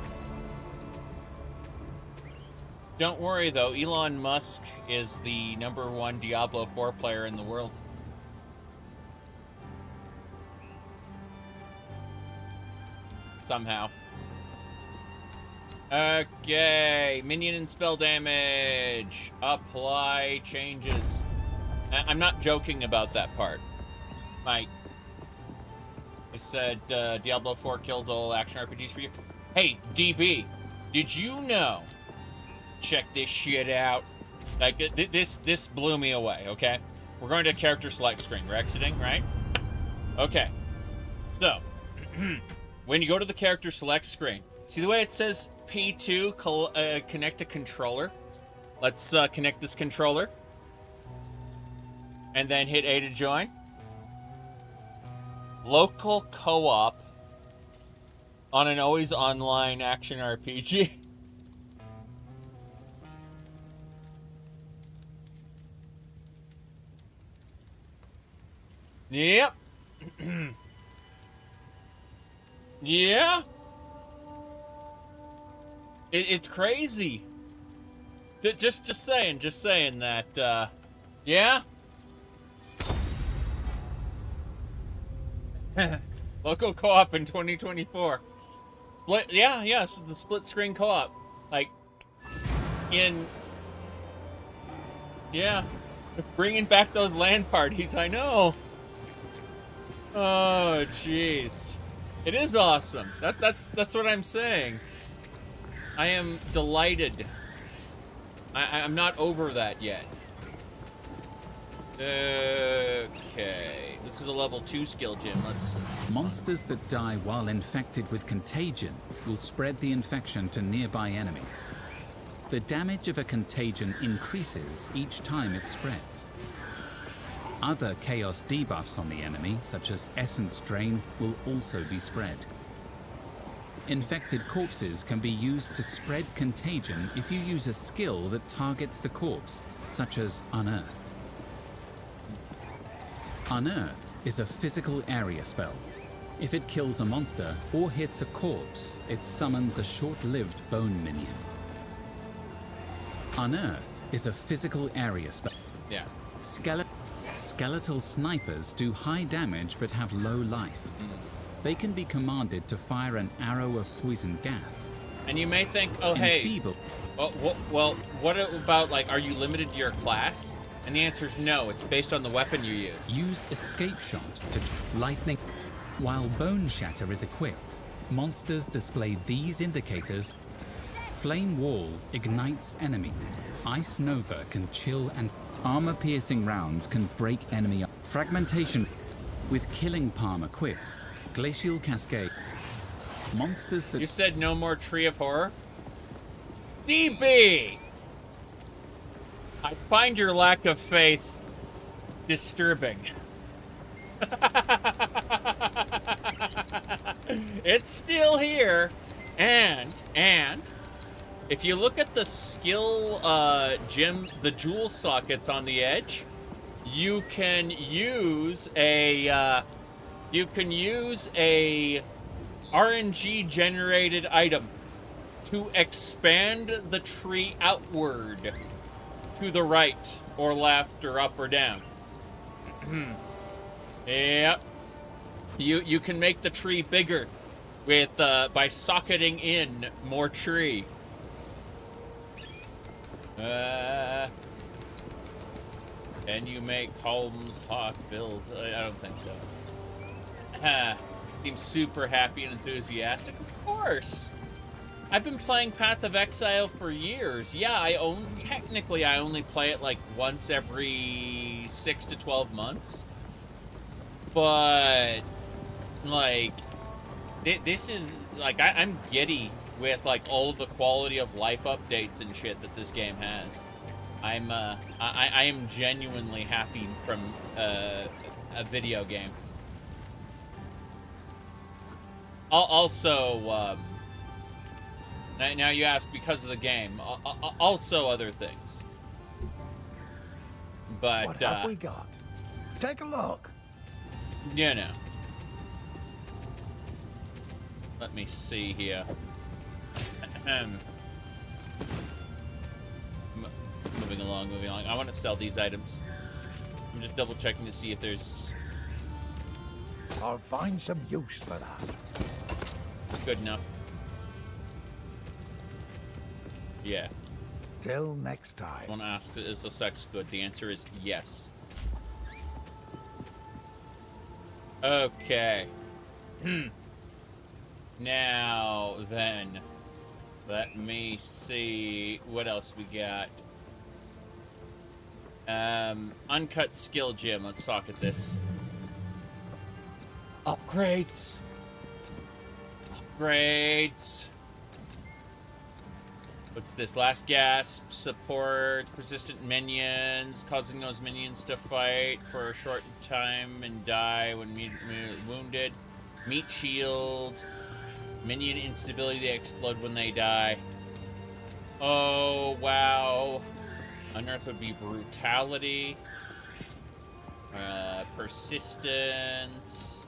Don't worry though, Elon Musk is the #1 Diablo 4 player in the world. Somehow. Okay, minion and spell damage. Apply changes. I'm not joking about that part. Mike. I said Diablo 4 killed all action RPGs for you. Hey, DB, did you know? Check this shit out. Like this blew me away. Okay, we're going to character select screen. We're exiting, right? Okay. So when you go to the character select screen, see the way it says P2 connect a controller. Let's connect this controller, and then hit A to join. Local co-op on an always online action RPG. Yep. Yeah. It's crazy. Just saying that. Yeah. Local co-op in 2024. Split. Yeah. Yes, the split screen co-op. Like in. Yeah. Bringing back those LAN parties. I know. Oh, jeez. It is awesome. That's what I'm saying. I am delighted. I'm not over that yet. Okay. This is a level 2 skill gem. Let's... Monsters that die while infected with contagion will spread the infection to nearby enemies. The damage of a contagion increases each time it spreads. Other chaos debuffs on the enemy, such as Essence Drain, will also be spread. Infected corpses can be used to spread contagion if you use a skill that targets the corpse, such as Unearth. Unearth is a physical area spell. If it kills a monster or hits a corpse, it summons a short-lived bone minion. Unearth is a physical area spell. Yeah. Skeletal snipers do high damage but have low life. They can be commanded to fire an arrow of poison gas. And you may think, oh, hey, well, what about, like, are you limited to your class? And the answer is no, it's based on the weapon you use. Use escape shot to lightning. While Bone Shatter is equipped, monsters display these indicators. Flame Wall ignites enemy. Ice Nova can chill and armor-piercing rounds can break enemy up. Fragmentation with Killing Palm equipped. Glacial Cascade. Monsters that... You said no more Tree of Horror? DB! I find your lack of faith disturbing. It's still here. And if you look at the skill gem, the jewel sockets on the edge, you can use a RNG generated item to expand the tree outward to the right or left or up or down. Yep. You can make the tree bigger with by socketing in more tree. Can you make Holmes Hawk build? I don't think so. Seems super happy and enthusiastic. Of course. I've been playing Path of Exile for years. Yeah, technically I only play it like once every 6 to 12 months. But like this is like I'm giddy with like all of the quality of life updates and shit that this game has. I am genuinely happy from a video game. Also, now you ask because of the game. Also other things. But what have we got? Take a look. You know. Let me see here. Moving along. I want to sell these items. I'm just double checking to see if there's... I'll find some use for that. Good enough. Yeah. Till next time. I want to ask, is the sex good? The answer is yes. Okay. Now then, let me see what else we got. Uncut skill gem. Let's socket this. Upgrades. What's this? Last gasp. Support persistent minions, causing those minions to fight for a short time and die when wounded. Meat shield. Minion instability, they explode when they die. Oh, wow. Unearth would be brutality. Persistence.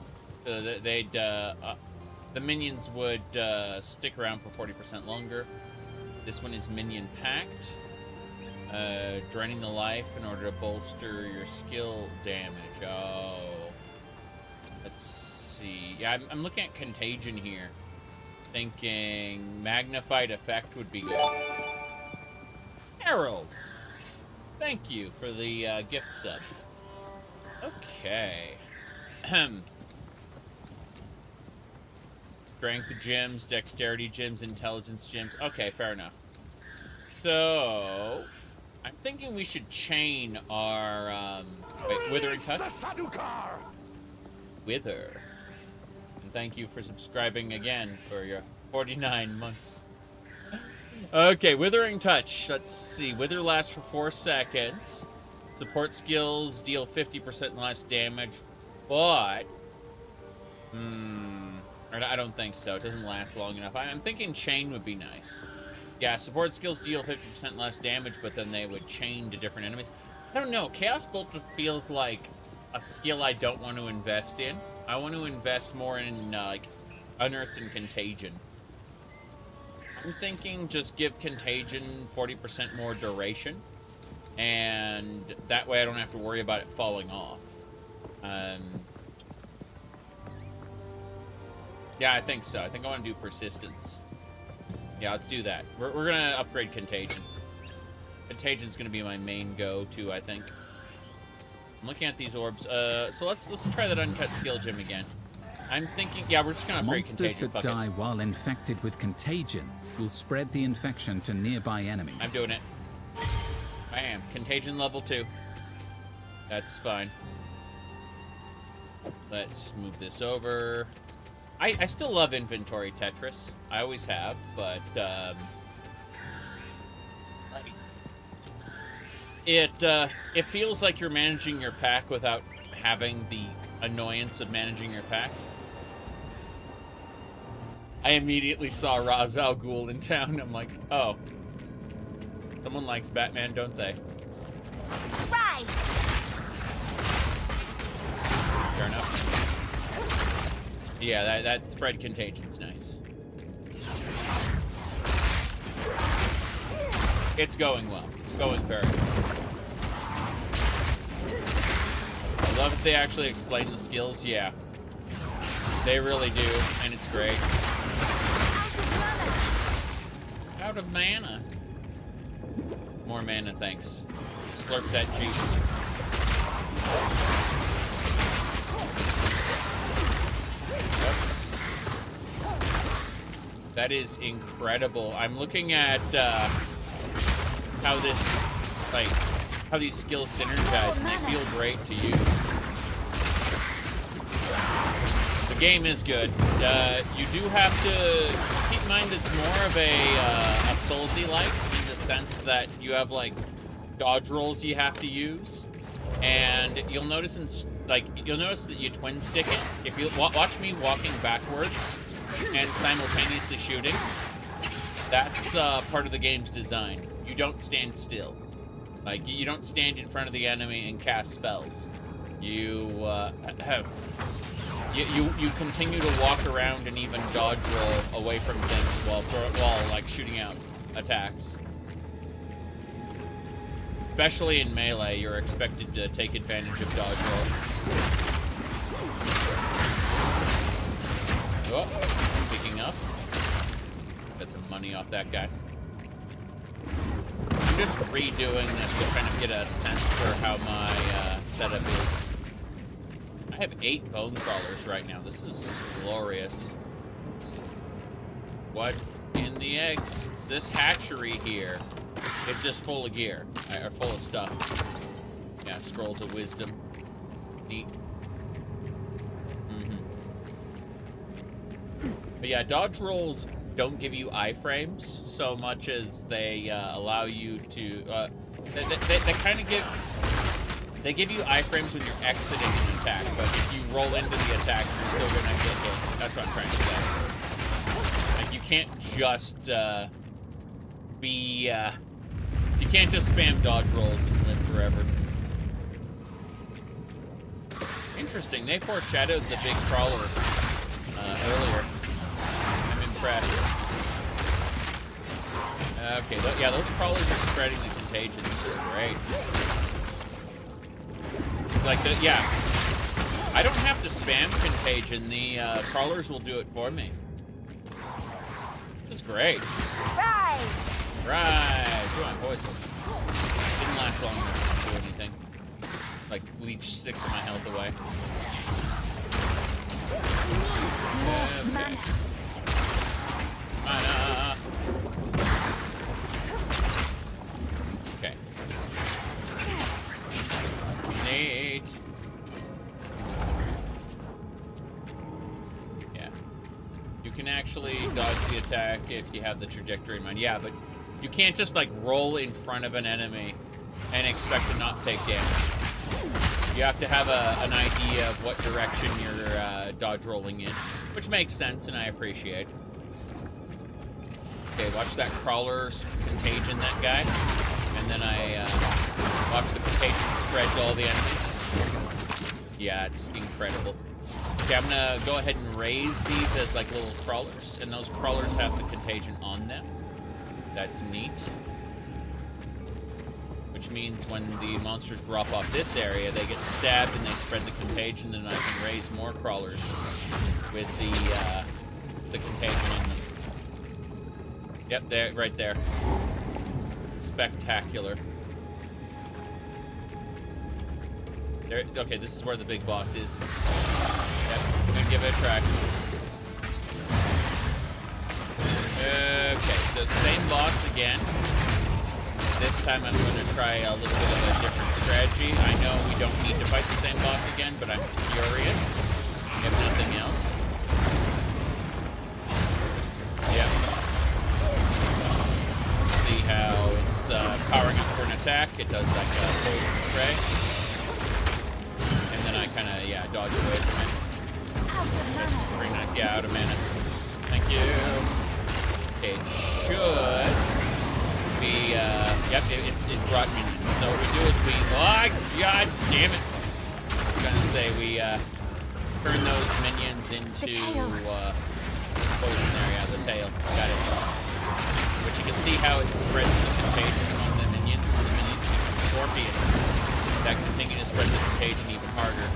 The minions would stick around for 40% longer. This one is Minion Pact. Draining the life in order to bolster your skill damage. Oh. Let's see. Yeah, I'm looking at Contagion here. Thinking magnified effect would be good. Harold, thank you for the gift sub. Okay. Strength gems, dexterity gems, intelligence gems. Okay, fair enough. So, I'm thinking we should chain our Withering Touch. Wither. Thank you for subscribing again for your 49 months. Okay, Withering Touch. Let's see. Wither lasts for 4 seconds. Support skills deal 50% less damage. But... I don't think so. It doesn't last long enough. I'm thinking chain would be nice. Yeah, support skills deal 50% less damage, but then they would chain to different enemies. I don't know. Chaos Bolt just feels like a skill I don't want to invest in. I want to invest more in, like, Unearthed and Contagion. I'm thinking just give Contagion 40% more duration, and that way I don't have to worry about it falling off. Yeah, I think so. I think I want to do Persistence. Yeah, let's do that. We're going to upgrade Contagion. Contagion's going to be my main go-to, I think. I'm looking at these orbs. So let's try that Uncut Skill Gem again. I'm thinking, yeah, we're just going to upgrade Monsters Contagion. that die while infected with Contagion will spread the infection to nearby enemies. I'm doing it. Bam. Contagion level 2. That's fine. Let's move this over. I still love inventory Tetris. I always have, but it feels like you're managing your pack without having the annoyance of managing your pack. I immediately saw Ra's al Ghul in town. I'm like, oh, someone likes Batman, don't they? Right. Fair enough. Yeah, that spread contagion's nice. It's going well. It's going very well. I love that they actually explain the skills. Yeah. They really do, and it's great. Out of mana. More mana, thanks. Slurp that juice. That is incredible. I'm looking at how these skills synergize, and they feel great to use. The game is good. You do have to keep in mind it's more of a Soulsy-like in the sense that you have like dodge rolls you have to use, and you'll notice that you twin stick it. If you watch me walking backwards and simultaneously shooting, that's part of the game's design. You don't stand still. Like, you don't stand in front of the enemy and cast spells. You you continue to walk around and even dodge roll away from things while like shooting out attacks. Especially in melee, you're expected to take advantage of dodge roll. Oh, picking up. Got some money off that guy. I'm just redoing this to kind of get a sense for how my setup is. I have 8 bone crawlers right now. This is glorious. What in the eggs? This hatchery here is just full of gear, or full of stuff. Yeah, scrolls of wisdom. Neat. But yeah, dodge rolls don't give you iframes so much as they allow you to. They kind of give you iframes when you're exiting an attack, but if you roll into the attack, you're still gonna get hit. That's what I'm trying to say. Like, you can't just you can't just spam dodge rolls and live forever. Interesting. They foreshadowed the big crawler earlier. I'm impressed. Okay, yeah, those crawlers are spreading the contagion. This is great. Like, yeah. I don't have to spam contagion. The crawlers will do it for me. That's great. Right. Right. Do my poison. Didn't last long enough to do anything. Like, leech 6 of my health away. Okay. Mana. Okay. Nate. Yeah. You can actually dodge the attack if you have the trajectory in mind. Yeah, but you can't just like roll in front of an enemy and expect to not take damage. You have to have an idea of what direction you're dodge rolling in, which makes sense, and I appreciate. Okay, watch that crawler contagion that guy, and then I watch the contagion spread to all the enemies. Yeah, it's incredible. Okay, I'm gonna go ahead and raise these as like little crawlers, and those crawlers have the contagion on them. That's neat. Which means when the monsters drop off this area, they get stabbed and they spread the contagion, and I can raise more crawlers with the contagion on them. Yep, there, right there. Spectacular. There. Okay, this is where the big boss is. Yep, I'm gonna give it a try. Okay, so same boss again. This time I'm going to try a little bit of a different strategy. I know we don't need to fight the same boss again, but I'm curious, if nothing else. Yep. See how it's powering up for an attack. It does like a poison spray. And then I kind of, yeah, dodge away from it. It's pretty nice. Yeah, out of mana. Thank you. Okay, it should be, yep, it brought minions. So what we do is we, oh, god damn it. I was gonna say we, turn those minions into, poison there, yeah, the tail. Got it. But you can see how it spreads the contagion on the minions. The minions become scorpions that continue to spread the contagion even harder.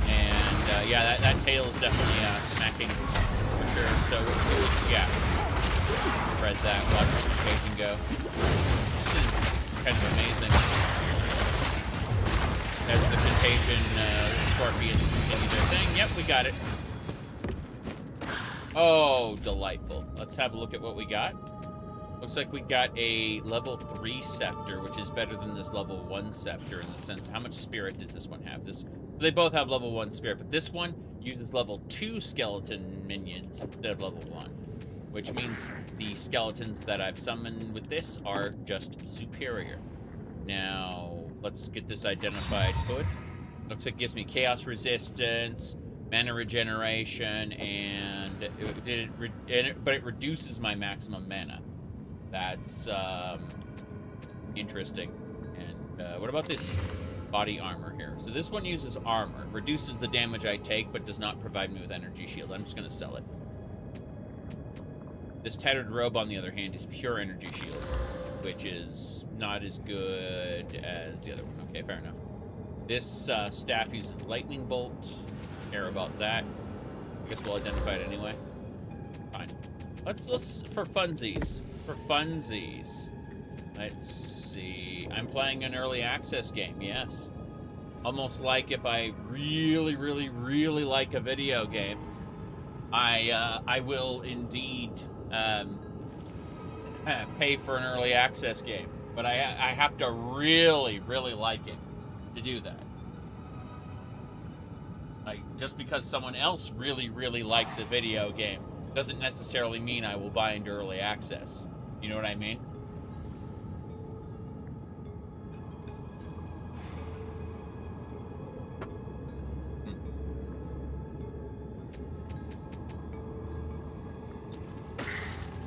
And, yeah, that tail is definitely, smacking for sure. So what we do is, yeah. Spread that, watch the contagion go. This is kind of amazing. As the contagion scorpions continue their thing. Yep, we got it. Oh, delightful. Let's have a look at what we got. Looks like we got a level 3 scepter, which is better than this level 1 scepter in the sense, how much spirit does this one have? They both have level 1 spirit, but this one uses level 2 skeleton minions instead of level 1. Which means the skeletons that I've summoned with this are just superior. Now, let's get this identified hood. Looks like it gives me chaos resistance, mana regeneration, and but it reduces my maximum mana. That's interesting. And what about this body armor here? So this one uses armor, reduces the damage I take, but does not provide me with energy shield. I'm just gonna sell it. This tattered robe, on the other hand, is pure energy shield, which is not as good as the other one. Okay, fair enough. This staff uses lightning bolt. Care about that. I guess we'll identify it anyway. Fine. Let's for funsies. Let's see. I'm playing an early access game. Yes. Almost like if I really, really, really like a video game, I will indeed. Pay for an early access game, but I have to really, really like it to do that. Like, just because someone else really, really likes a video game doesn't necessarily mean I will buy into early access. You know what I mean?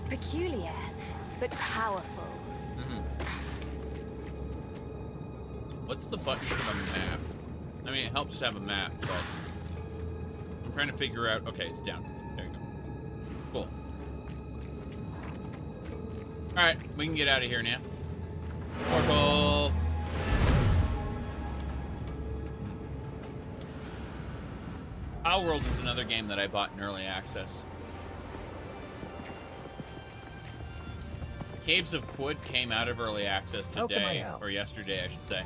Peculiar, but powerful. What's the button for the map? I mean, it helps to have a map, but I'm trying to figure out. Okay, it's down. There you go. Cool. All right, we can get out of here now. Portal. Our World is another game that I bought in early access. Caves of Quud came out of early access today, or yesterday, I should say.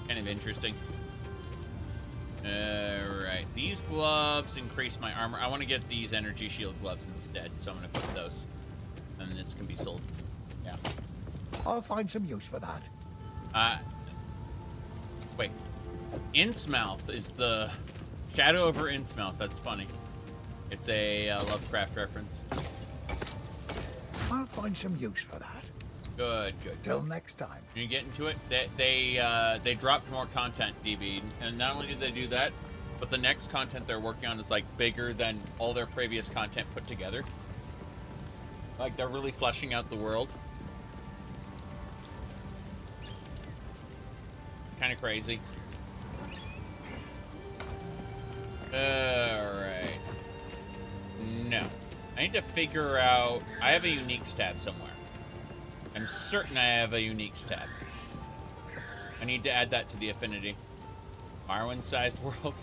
Kind of interesting. Alright, these gloves increase my armor. I want to get these energy shield gloves instead, so I'm going to put those. And this can be sold. Yeah. I'll find some use for that. Wait. Innsmouth is the shadow over Innsmouth. That's funny. It's a Lovecraft reference. I'll find some use for that. Good, good. Till next time. You get into it. They dropped more content, DB, and not only did they do that, but the next content they're working on is like bigger than all their previous content put together. Like they're really fleshing out the world. Kind of crazy. Alright. No. I need to figure out... I have a uniques tab somewhere. I'm certain I have a uniques tab. I need to add that to the affinity. Marwyn-sized world.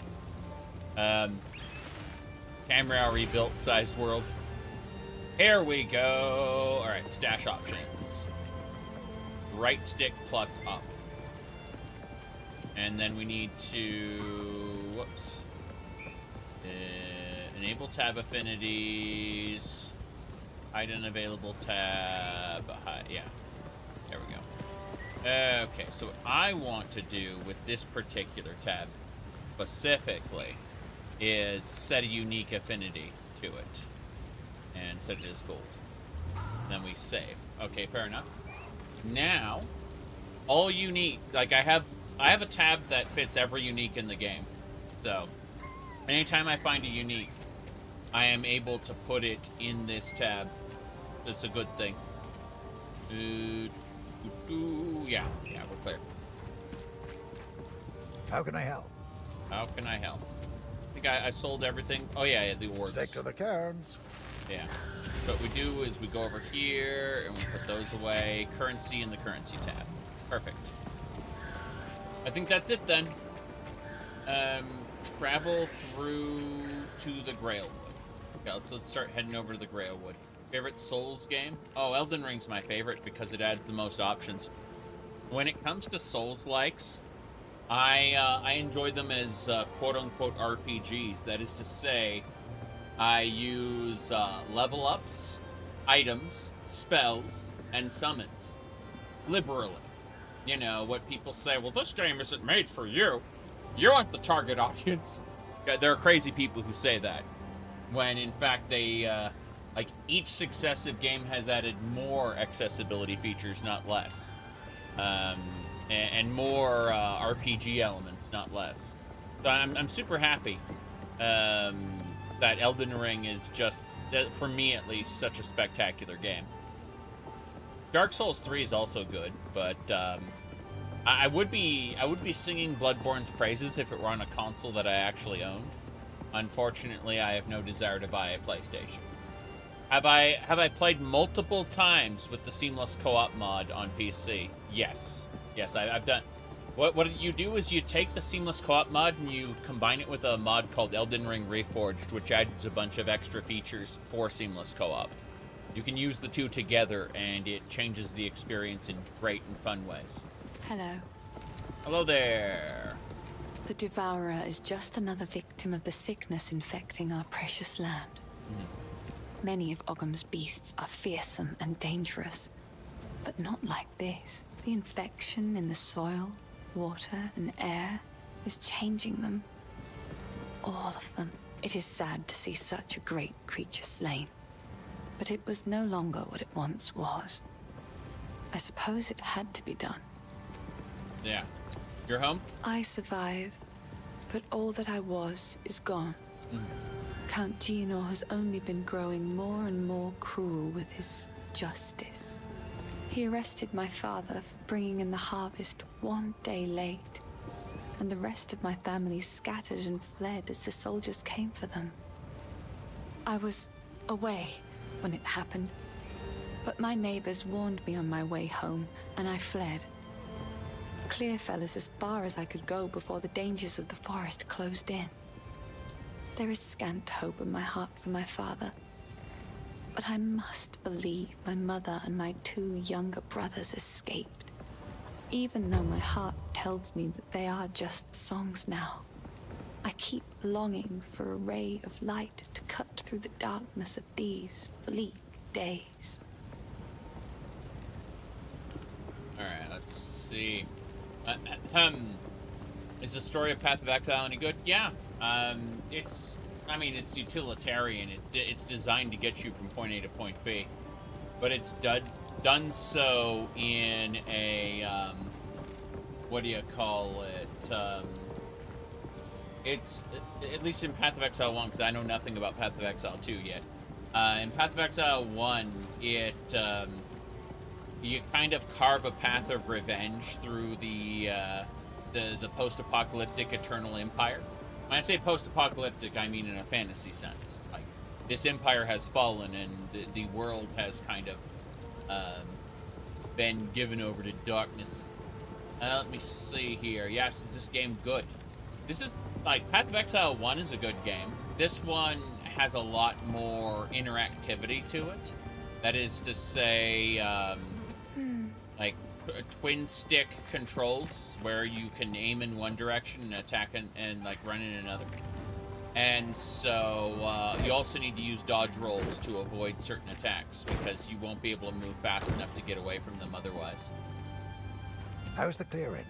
Camera rebuilt-sized world. Here we go. Alright, stash options. Right stick plus up. And then we need to... Whoops. Enable tab affinities. Hide unavailable tab. Yeah. There we go. Okay, so what I want to do with this particular tab specifically is set a unique affinity to it. And set it as gold. Then we save. Okay, fair enough. Now, all unique, like I have a tab that fits every unique in the game. So, anytime I find a unique, I am able to put it in this tab. It's a good thing. Yeah, we're clear. How can I help? How can I help? I think I sold everything. Oh yeah, the awards. Stick to the cairns. Yeah. So what we do is we go over here and we put those away. Currency in the currency tab. Perfect. I think that's it then. Travel through to the Grailwood. Okay, let's start heading over to the Grailwood. Favorite Souls game? Oh, Elden Ring's my favorite because it adds the most options. When it comes to Souls-likes, I enjoy them as quote-unquote RPGs. That is to say, I use level ups, items, spells, and summons liberally. You know, what people say, well, this game isn't made for you. You aren't the target audience. There are crazy people who say that. When, in fact, they, like, each successive game has added more accessibility features, not less. And more RPG elements, not less. So I'm super happy that Elden Ring is just, for me at least, such a spectacular game. Dark Souls 3 is also good, but I would be singing Bloodborne's praises if it were on a console that I actually owned. Unfortunately, I have no desire to buy a PlayStation. Have I played multiple times with the seamless co-op mod on PC? Yes. Yes, I've done. What you do is you take the seamless co-op mod and you combine it with a mod called Elden Ring Reforged, which adds a bunch of extra features for seamless co-op. You can use the two together, and it changes the experience in great and fun ways. Hello. Hello there. The Devourer is just another victim of the sickness infecting our precious land. Many of Ogham's beasts are fearsome and dangerous, but not like this. The infection in the soil, water, and air is changing them. All of them. It is sad to see such a great creature slain. But it was no longer what it once was. I suppose it had to be done. Yeah. You're home? I survive, but all that I was is gone. Count Gino has only been growing more and more cruel with his justice. He arrested my father for bringing in the harvest one day late, and the rest of my family scattered and fled as the soldiers came for them. I was away when it happened, but my neighbors warned me on my way home, and I fled. Clearfell is as far as I could go before the dangers of the forest closed in. There is scant hope in my heart for my father, but I must believe my mother and my two younger brothers escaped, even though my heart tells me that they are just songs now. I keep longing for a ray of light to cut through the darkness of these bleak days. Alright, let's see. Is the story of Path of Exile any good? Yeah. It's utilitarian. It's designed to get you from point A to point B. But it's done so in a, what do you call it? It's, at least in Path of Exile 1, because I know nothing about Path of Exile 2 yet. In Path of Exile 1, it, you kind of carve a path of revenge through the post-apocalyptic Eternal Empire. When I say post-apocalyptic, I mean in a fantasy sense. Like, this empire has fallen, and the world has kind of been given over to darkness. Let me see here. Yes, is this game good? This is, like, Path of Exile 1 is a good game. This one has a lot more interactivity to it. That is to say, like, twin stick controls, where you can aim in one direction and attack and like, run in another. And so, you also need to use dodge rolls to avoid certain attacks, because you won't be able to move fast enough to get away from them otherwise. How's the clearing?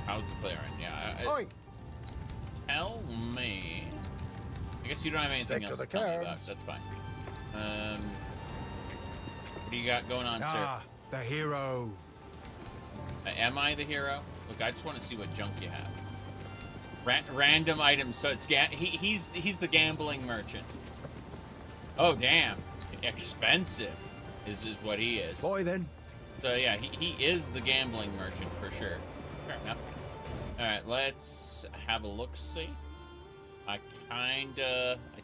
How's the clearing? Yeah. Oi! Tell me. I guess you don't have anything else to tell me about. That's fine. What do you got going on, sir? The hero. Am I the hero? Look, I just want to see what junk you have. Random items. So it's he's the gambling merchant. Oh damn! Expensive is what he is. Boy then. So yeah, he is the gambling merchant for sure. Fair enough. All right, let's have a look. See, I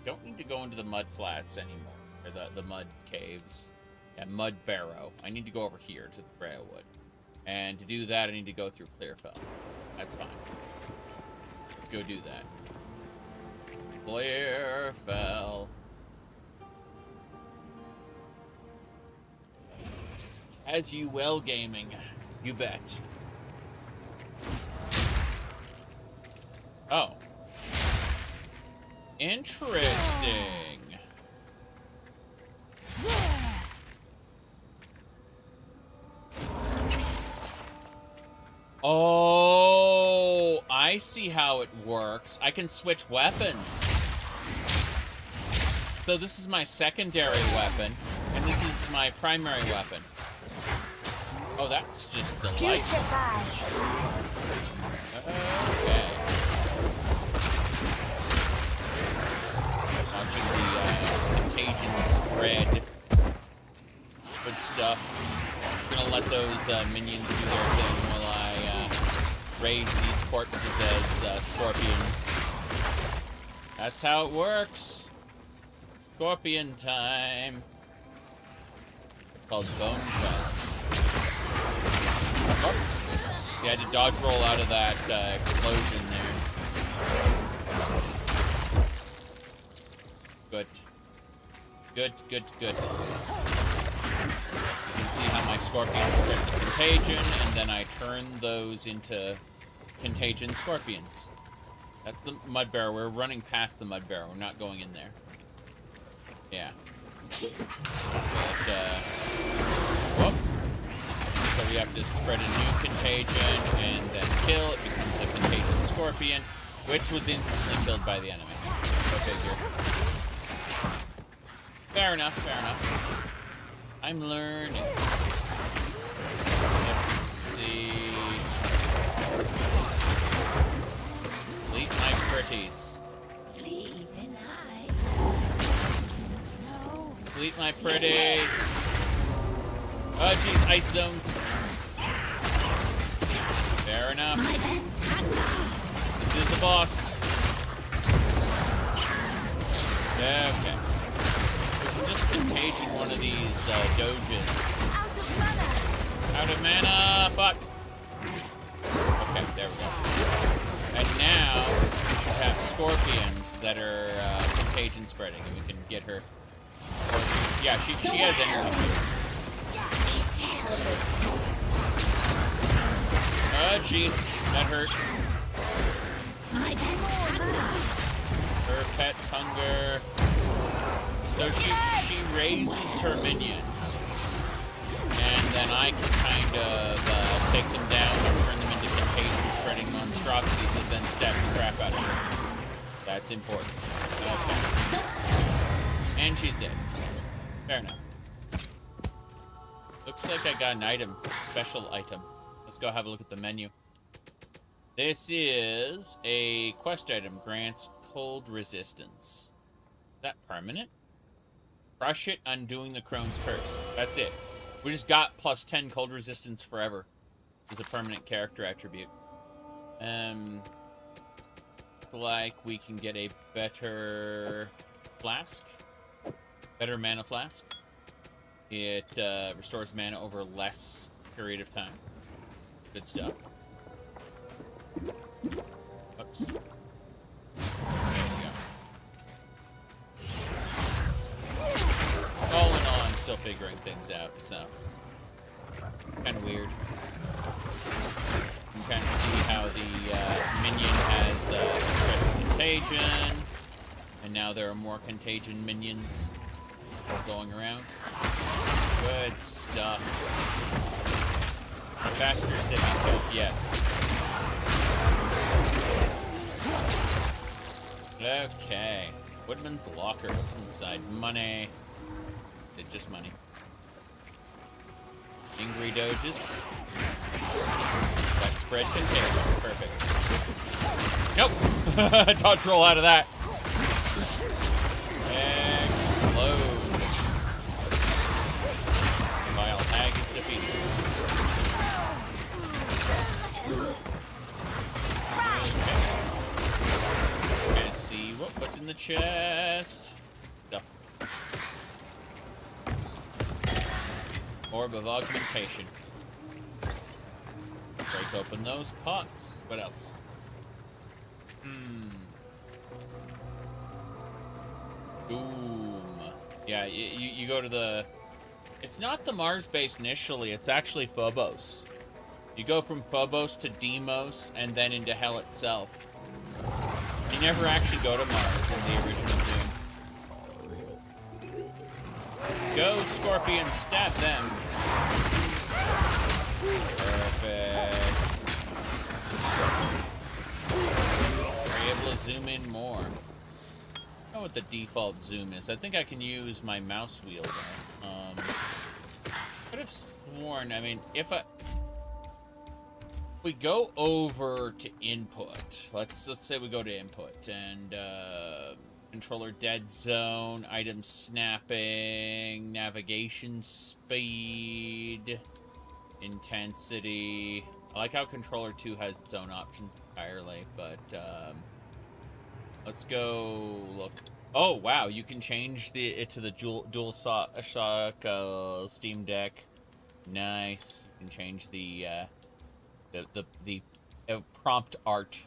don't need to go into the mud flats anymore, or the mud caves. Yeah, Mud Barrow. I need to go over here to the Grailwood. And to do that, I need to go through Clearfell. That's fine. Let's go do that. Clearfell. As you will, gaming. You bet. Oh. Interesting. Oh, I see how it works. I can switch weapons. So this is my secondary weapon, and this is my primary weapon. Oh, that's just delightful. Okay. Watching the contagion spread. Good stuff. Gonna let those minions do their thing while I raise these corpses as scorpions. That's how it works. Scorpion time. It's called Bone Chalice. Oh. You had to dodge roll out of that explosion there. Good. Good, good, good. You can see how my scorpions spread the contagion, and then I turn those into contagion scorpions. That's the mud barrow. We're running past the mud barrow. We're not going in there. Yeah. But, whoop. So we have to spread a new contagion and then kill. It becomes a contagion scorpion, which was instantly killed by the enemy. Go figure. Fair enough, fair enough. I'm learning. Let's see. Delete my pretties. Delete my pretties. Oh jeez, ice zones. Fair enough. This is the boss. Okay. We can just contagion one of these doges. Out of mana! Fuck! Okay, there we go. And now, we should have scorpions that are contagion spreading, and we can get her. Yeah, she has energy. Oh, jeez. That hurt. Her pet's hunger. So she raises her minions. And then I can kind of take them down and turn them into contagion-spreading monstrosities and then stab the crap out of her. That's important. Okay. And she's dead. Fair enough. Looks like I got an item. Special item. Let's go have a look at the menu. This is a quest item. Grants cold resistance. Is that permanent? Crush it, undoing the Crone's curse. That's it. We just got plus 10 cold resistance forever. It's a permanent character attribute. Like we can get a better flask. Better mana flask. It restores mana over less period of time. Good stuff. Oops. There we go. All in all, I'm still figuring things out, so kind of weird. You can kind of see how the minion has spread contagion, and now there are more contagion minions going around. Good stuff. Faster zipping hope, yes. Okay. Woodman's locker. What's inside? Money. It's just money. Angry doges. That spread contagion. Perfect. Nope. Dodge roll out of that. Explode. Vile hag is defeated. Okay. Gonna see what's in the chest. Stuff. Orb of augmentation. Break open those pots. What else? Boom. Yeah, you go to the... It's not the Mars base initially, it's actually Phobos. You go from Phobos to Deimos and then into Hell itself. You never actually go to Mars in the original Doom. Go, Scorpion, stab them. Perfect. Are you able to zoom in more? I don't know what the default zoom is. I think I can use my mouse wheel there. Could have sworn, I mean, if we go over to input, let's say we go to input and controller dead zone, item snapping, navigation speed, intensity. I like how controller 2 has its own options entirely, but let's go look. Oh wow, you can change it to the dual shock Steam Deck. Nice. You can change the prompt art.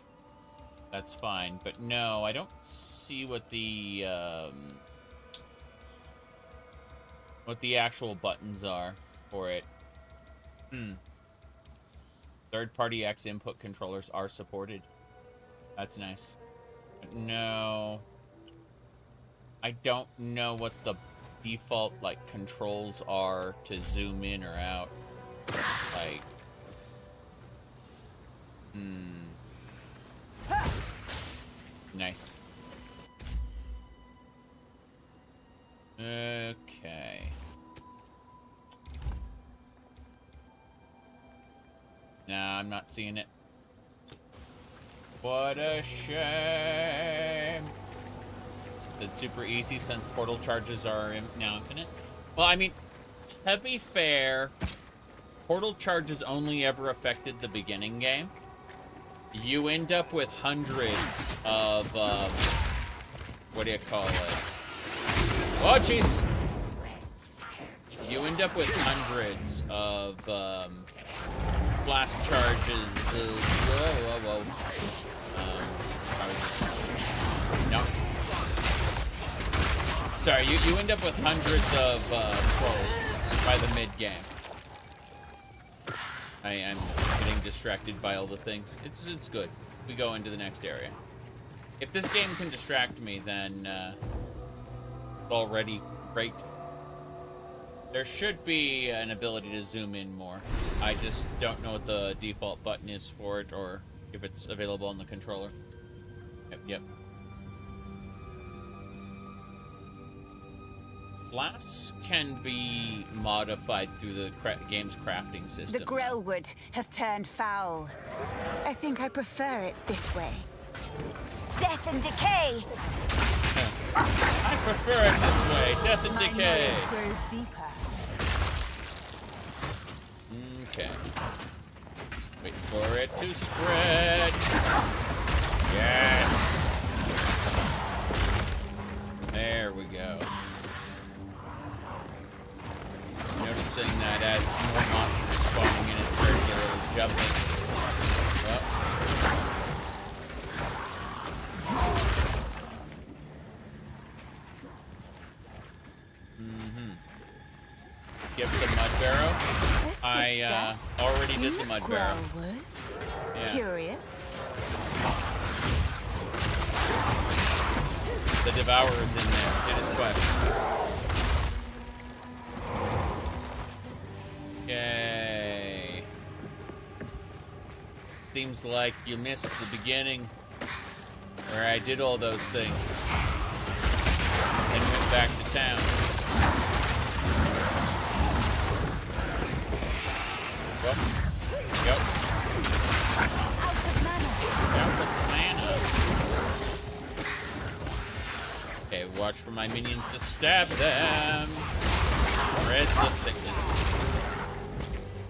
That's fine, but no, I don't see what the actual buttons are for it. Third-party X input controllers are supported. That's nice. But no, I don't know what the default like controls are to zoom in or out. Like, nice. Okay. Nah, I'm not seeing it. What a shame. It's super easy since portal charges are now infinite. Well, I mean, to be fair, portal charges only ever affected the beginning game. You end up with hundreds of, what do you call it? Oh, jeez! You end up with hundreds of, blast charges. Whoa. No. Sorry, you end up with hundreds of, trolls by the mid-game. I'm getting distracted by all the things. It's good. We go into the next area. If this game can distract me, then it's already great. There should be an ability to zoom in more. I just don't know what the default button is for it, or if it's available on the controller. Yep. Flasks can be modified through the game's crafting system. The Grellwood has turned foul. I think I prefer it this way. Death and decay! I prefer it this way. Death and decay. My knowledge grows deeper. Okay. Wait for it to spread. Yes. There we go. Noticing that as more monsters are spawning in, it starts a little jumping. Oh. Give the mud barrow. I already did the mud barrow. Yeah. Curious. The Devourer is in there. Did his quest. Okay. Seems like you missed the beginning where I did all those things and went back to town. Yep. Out of mana. Okay, watch for my minions to stab them. Spread the sickness.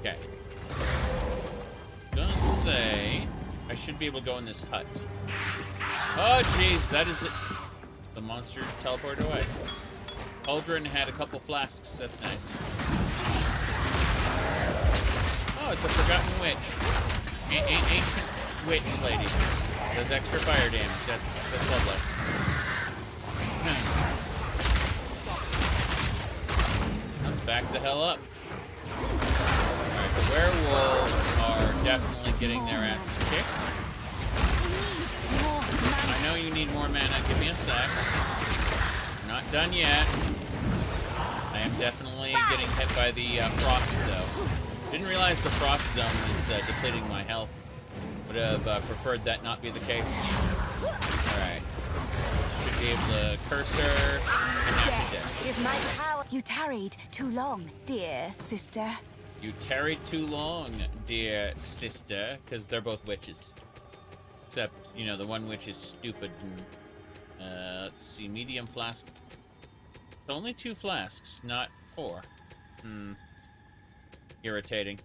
Okay. Gonna say I should be able to go in this hut. Oh jeez, that is it. The monster teleported away. Aldrin had a couple flasks. That's nice. Oh, it's a forgotten witch. Ancient witch lady. Does extra fire damage. That's lovely. Let's back the hell up. Alright, the werewolves are definitely getting their asses kicked. I know you need more mana. Give me a sec. We're not done yet. I am definitely getting hit by the frost, though. Didn't realize the frost zone was depleting my health. Would have preferred that not be the case. Alright. Should be able to curse her. And now she's dead. Is my power. You tarried too long, dear sister. You tarried too long, dear sister, because they're both witches. Except, you know, the one witch is stupid. And, let's see, medium flask. Only 2 flasks, not 4. Irritating.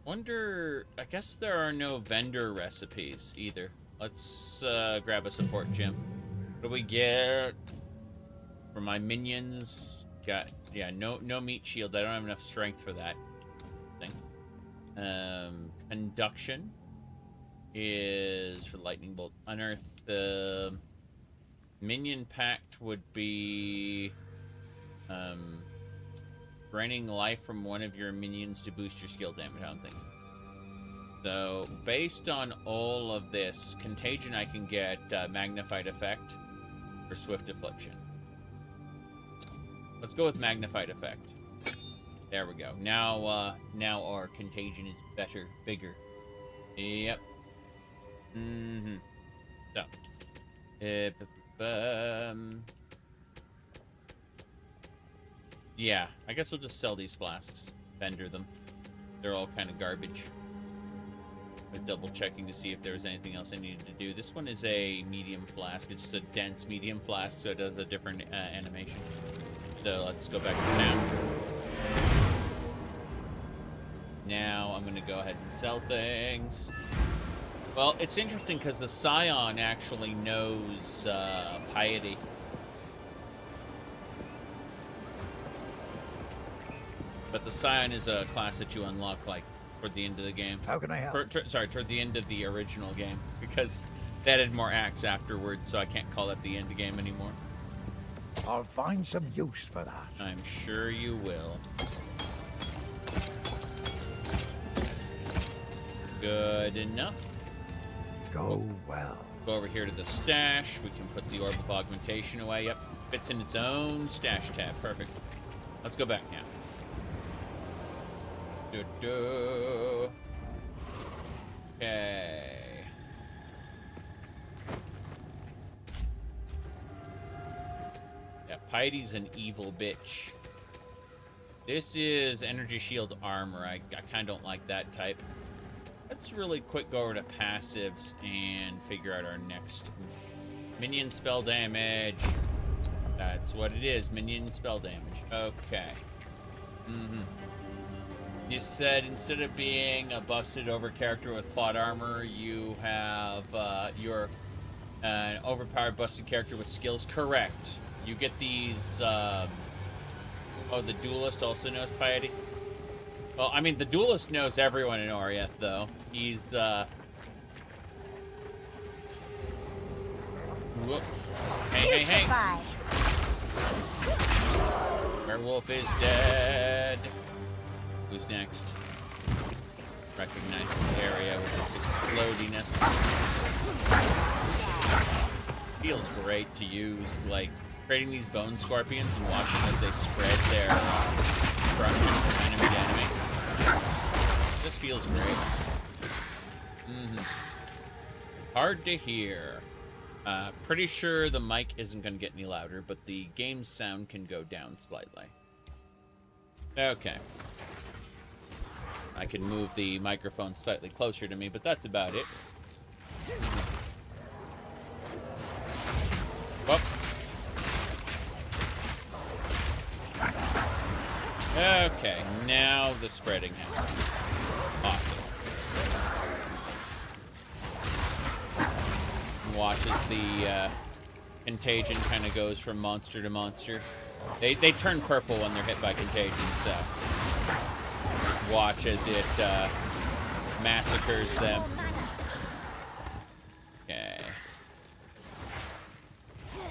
Wonder, I guess there are no vendor recipes either. Let's grab a support gem. What do we get for my minions? Got, yeah, no meat shield. I don't have enough strength for that thing. Conduction is for lightning bolt. Unearth. The minion pact would be draining life from one of your minions to boost your skill damage. I don't think so. So, based on all of this, Contagion I can get Magnified Effect or Swift Affliction. Let's go with Magnified Effect. There we go. Now our Contagion is better, bigger. Yep. So. Yeah, I guess we'll just sell these flasks. Vendor them. They're all kind of garbage. I'm double checking to see if there was anything else I needed to do. This one is a medium flask. It's just a dense medium flask, so it does a different animation. So let's go back to town. Now I'm going to go ahead and sell things. Well, it's interesting because the Scion actually knows piety. But the Scion is a class that you unlock, like, toward the end of the game. How can I help? Toward the end of the original game. Because they added more acts afterwards, so I can't call it the end game anymore. I'll find some use for that. I'm sure you will. Good enough. Go well. Go over here to the stash. We can put the Orb of Augmentation away. Yep, fits in its own stash tab. Perfect. Let's go back now. Okay. Yep, Piety's an evil bitch. This is energy shield armor. I kind of don't like that type. Let's really quick go over to passives and figure out our next minion spell damage. That's what it is, minion spell damage. Okay. You said instead of being a busted over character with plot armor, you have your overpowered busted character with skills. Correct. You get these. Oh, the duelist also knows piety. Well, I mean, the duelist knows everyone in Oriath, though. He's, whoop. Hey. Werewolf is dead. Who's next? Recognize this area with its explodiness. Feels great to use, like, creating these bone scorpions and watching as they spread their destruction from enemy to enemy. This feels great. Hard to hear. Pretty sure the mic isn't going to get any louder, but the game's sound can go down slightly. Okay. I can move the microphone slightly closer to me, but that's about it. Whoop. Okay, now the spreading happens. Awesome. Watch as the contagion kind of goes from monster to monster. They turn purple when they're hit by contagion, so just watch as it massacres them. Okay.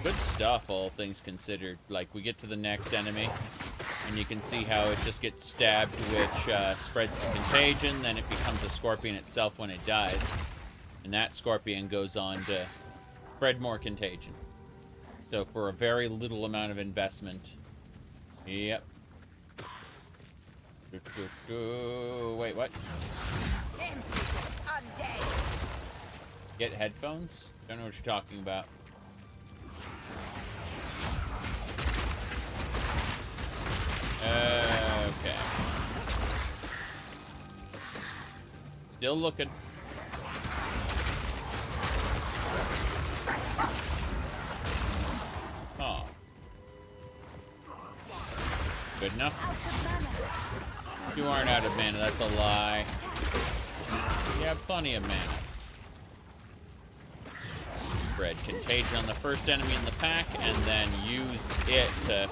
Good stuff, all things considered. Like, we get to the next enemy, and you can see how it just gets stabbed, which spreads the contagion, then it becomes a scorpion itself when it dies. And that scorpion goes on to spread more contagion. So for a very little amount of investment. Yep. Wait, what? Get headphones? Don't know what you're talking about. Okay. Still looking. Oh. Good enough. You aren't out of mana, that's a lie. You have plenty of mana. Spread contagion on the first enemy in the pack, and then use it to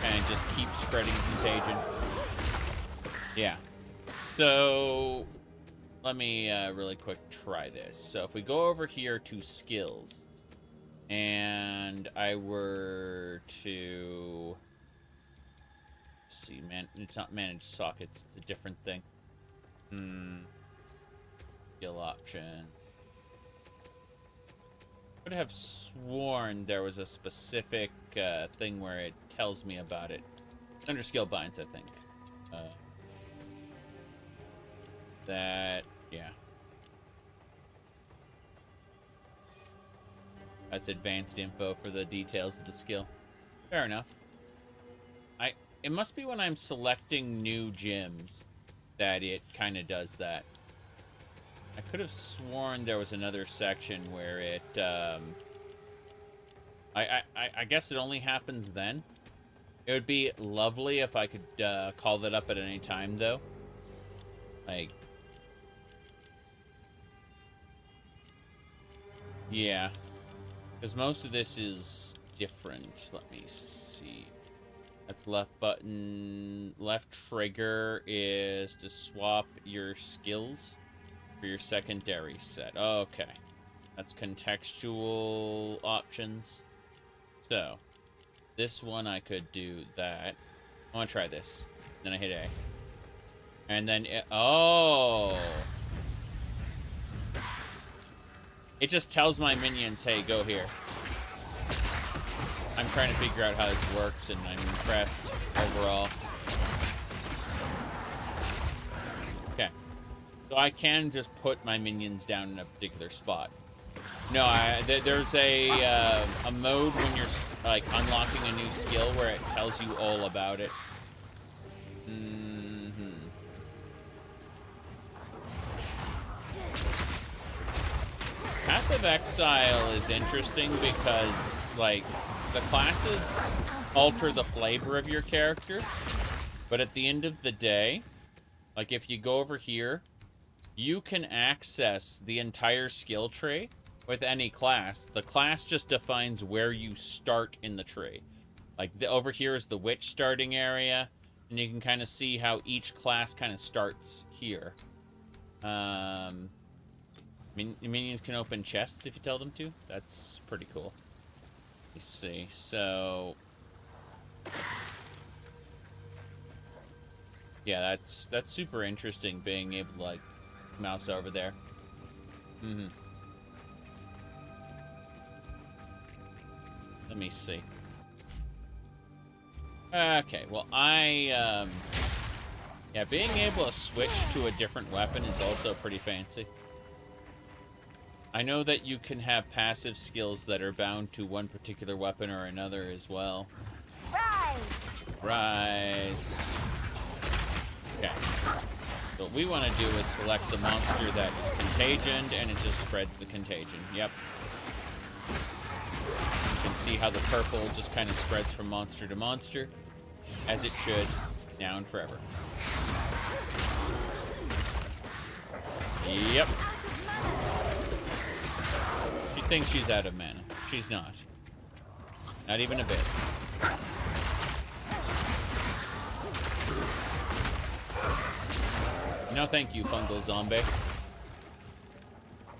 kind of just keep spreading contagion. Yeah. So, let me really quick try this. So if we go over here to skills, and I were to... Let's see, man, it's not manage sockets, it's a different thing. Skill option. I would have sworn there was a specific thing where it tells me about it. It's under skill binds, I think. Yeah. That's advanced info for the details of the skill. Fair enough. It must be when I'm selecting new gyms that it kind of does that. I could have sworn there was another section where it, I guess it only happens then. It would be lovely if I could call that up at any time, though. Like, yeah. Because most of this is different. Let me see. That's left button. Left trigger is to swap your skills for your secondary set. Okay. That's contextual options. So, this one I could do that. I want to try this. Then I hit A. And then oh! It just tells my minions, hey, go here. I'm trying to figure out how this works, and I'm impressed overall. Okay. So I can just put my minions down in a particular spot. No, there's a mode when you're like unlocking a new skill where it tells you all about it. Path of Exile is interesting because, like, the classes alter the flavor of your character, but at the end of the day, like, if you go over here, you can access the entire skill tree with any class. The class just defines where you start in the tree. Like, over here is the witch starting area, and you can kind of see how each class kind of starts here. Minions can open chests if you tell them to. That's pretty cool. Let's see. So, yeah, that's super interesting, being able to, like, mouse over there. Let me see. Okay, well, yeah, being able to switch to a different weapon is also pretty fancy. I know that you can have passive skills that are bound to one particular weapon or another as well. Rise! Okay. So what we want to do is select the monster that is contagioned, and it just spreads the contagion. Yep. You can see how the purple just kind of spreads from monster to monster, as it should, now and forever. Yep. She thinks she's out of mana. She's not. Not even a bit. No thank you, fungal zombie.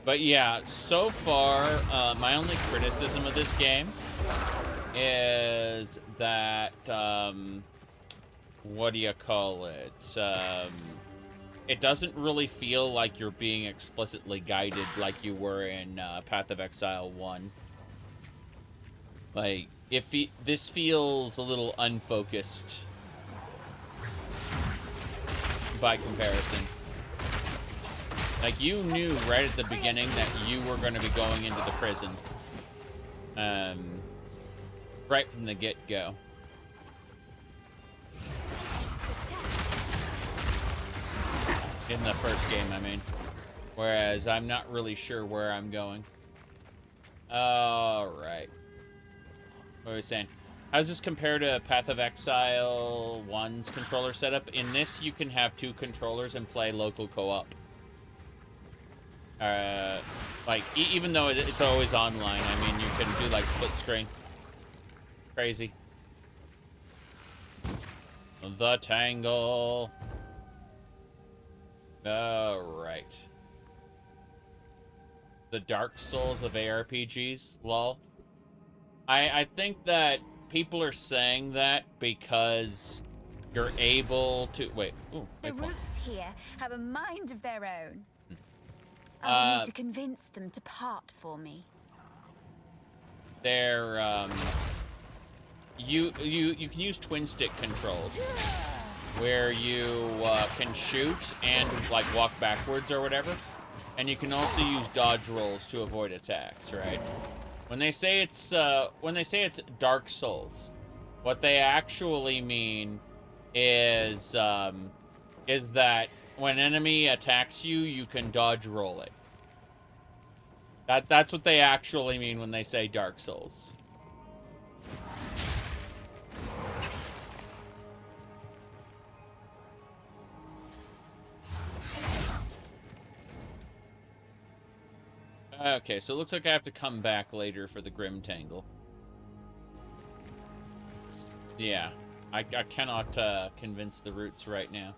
But yeah, so far, my only criticism of this game is that, what do you call it? It doesn't really feel like you're being explicitly guided like you were in Path of Exile 1. Like, this feels a little unfocused by comparison. Like, you knew right at the beginning that you were going to be going into the prison. Right from the get-go. In the first game, I mean. Whereas I'm not really sure where I'm going. Alright. What were we saying? How does this compare to Path of Exile 1's controller setup? In this, you can have 2 controllers and play local co-op. Like, even though it's always online, I mean, you can do, like, split screen. Crazy. The Tangle. Alright. The Dark Souls of ARPGs, lol. I think that people are saying that because you're able to... Wait. Ooh, the roots here have a mind of their own. I need to convince them to part for me. They're, you can use twin stick controls, where you can shoot and, like, walk backwards or whatever. And you can also use dodge rolls to avoid attacks, right? When they say it's Dark Souls, what they actually mean is that when an enemy attacks you, you can dodge roll it. That's what they actually mean when they say Dark Souls. Okay, so it looks like I have to come back later for the Grim Tangle. Yeah, I cannot convince the roots right now.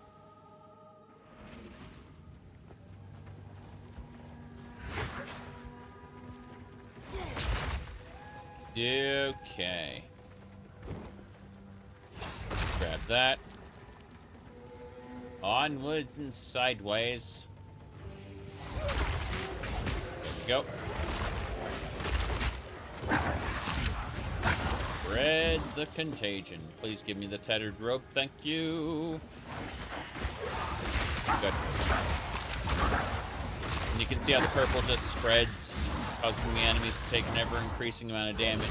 Okay. Grab that. Onwards and sideways. There we go. Spread the contagion. Please give me the tattered rope. Thank you. Good. And you can see how the purple just spreads, causing the enemies to take an ever-increasing amount of damage.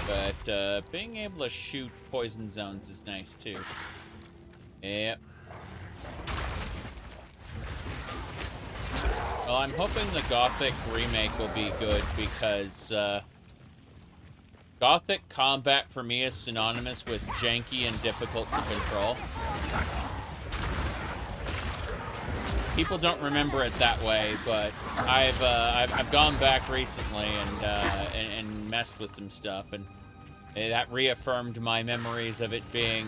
But being able to shoot poison zones is nice too. Yep. Well, I'm hoping the Gothic remake will be good because Gothic combat for me is synonymous with janky and difficult to control. People don't remember it that way, but I've gone back recently and messed with some stuff, and that reaffirmed my memories of it being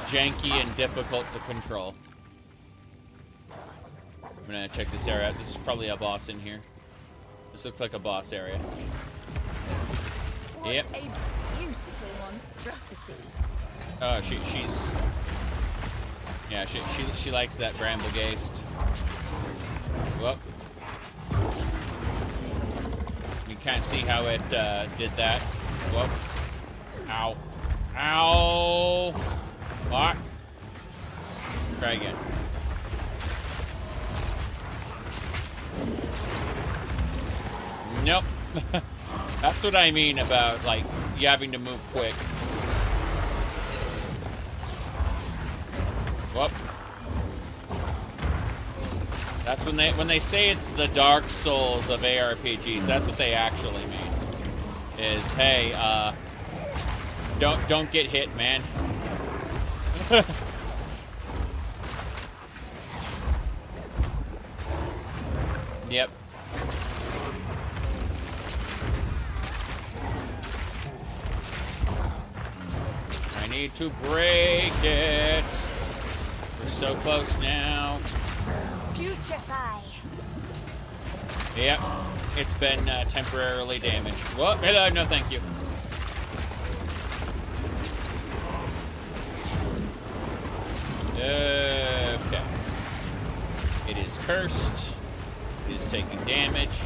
janky and difficult to control. I'm gonna check this area out. This is probably a boss in here. This looks like a boss area. What yep. a beautiful monstrosity. Oh, she's. Yeah, she likes that Bramblegeist. Whoop. You kind of see how it did that. Whoop. Ow. Ow. What? Try again. Nope. That's what I mean about, like, you having to move quick. Whoop. That's when they say it's the Dark Souls of ARPGs. That's what they actually mean. Is, hey, don't get hit, man. Yep. I need to break it. We're so close now. Putrefy. Yep. It's been temporarily damaged. Whoa, hello, no thank you. Okay. It is cursed. It is taking damage.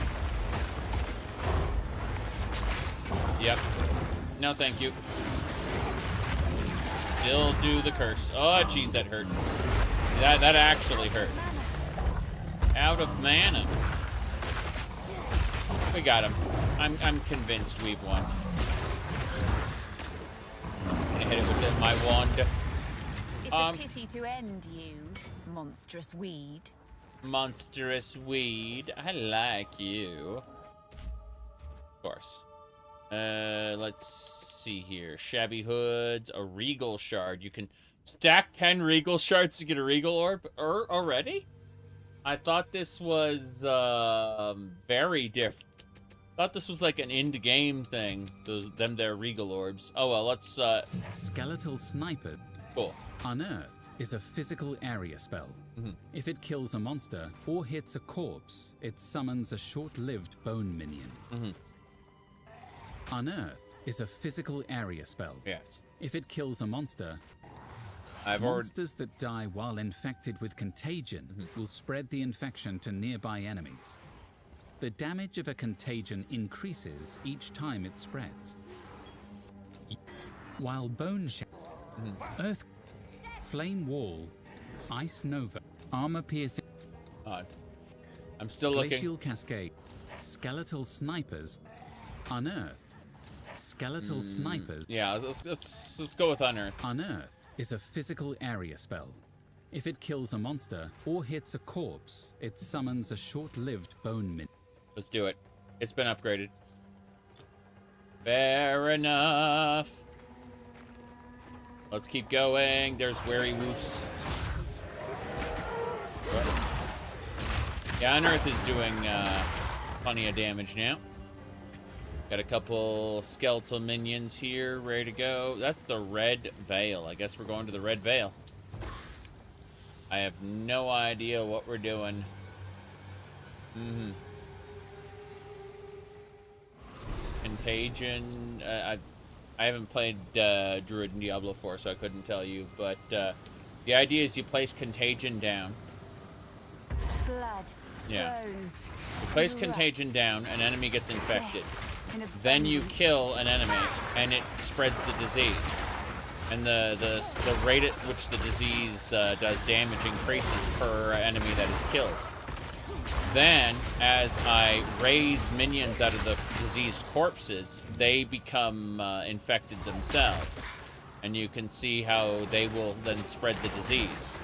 Yep. No thank you. Still do the curse. Oh, jeez, that hurt. That actually hurt. Out of mana. We got him. I'm convinced we've won. I'm gonna hit it with my wand. It's a pity to end you, monstrous weed. Monstrous weed. I like you. Of course. Let's see here. Shabby hoods, a regal shard. You can stack 10 regal shards to get a regal orb already? I thought this was very different. I thought this was like an end game thing. They're regal orbs. Oh well, let's Skeletal Sniper. Cool. Unearth is a physical area spell. If it kills a monster or hits a corpse, it summons a short-lived bone minion. Unearth is a physical area spell. Yes. If it kills a monster, I've monsters that die while infected with contagion will spread the infection to nearby enemies. The damage of a contagion increases each time it spreads. While Bone Earth, Flame Wall, Ice Nova, Armor Piercing, I'm still Glacial looking. Cascade, Skeletal Snipers, Unearth, Skeletal Snipers. Yeah, let's go with Unearth. Unearth is a physical area spell. If it kills a monster or hits a corpse, it summons a short-lived bone minion. Let's do it. It's been upgraded. Fair enough. Let's keep going. There's wary woofs. What? Yeah, Unearth is doing plenty of damage now. Got a couple skeletal minions here ready to go. That's the Red Veil. I guess we're going to the Red Veil. I have no idea what we're doing. Contagion. I haven't played Druid in Diablo 4, so I couldn't tell you. But the idea is you place Contagion down. Blood. Yeah. Bones. You place Rust. Contagion down, an enemy gets infected. Then you kill an enemy, and it spreads the disease. And the rate at which the disease does damage increases per enemy that is killed. Then, as I raise minions out of the diseased corpses, they become infected themselves. And you can see how they will then spread the disease.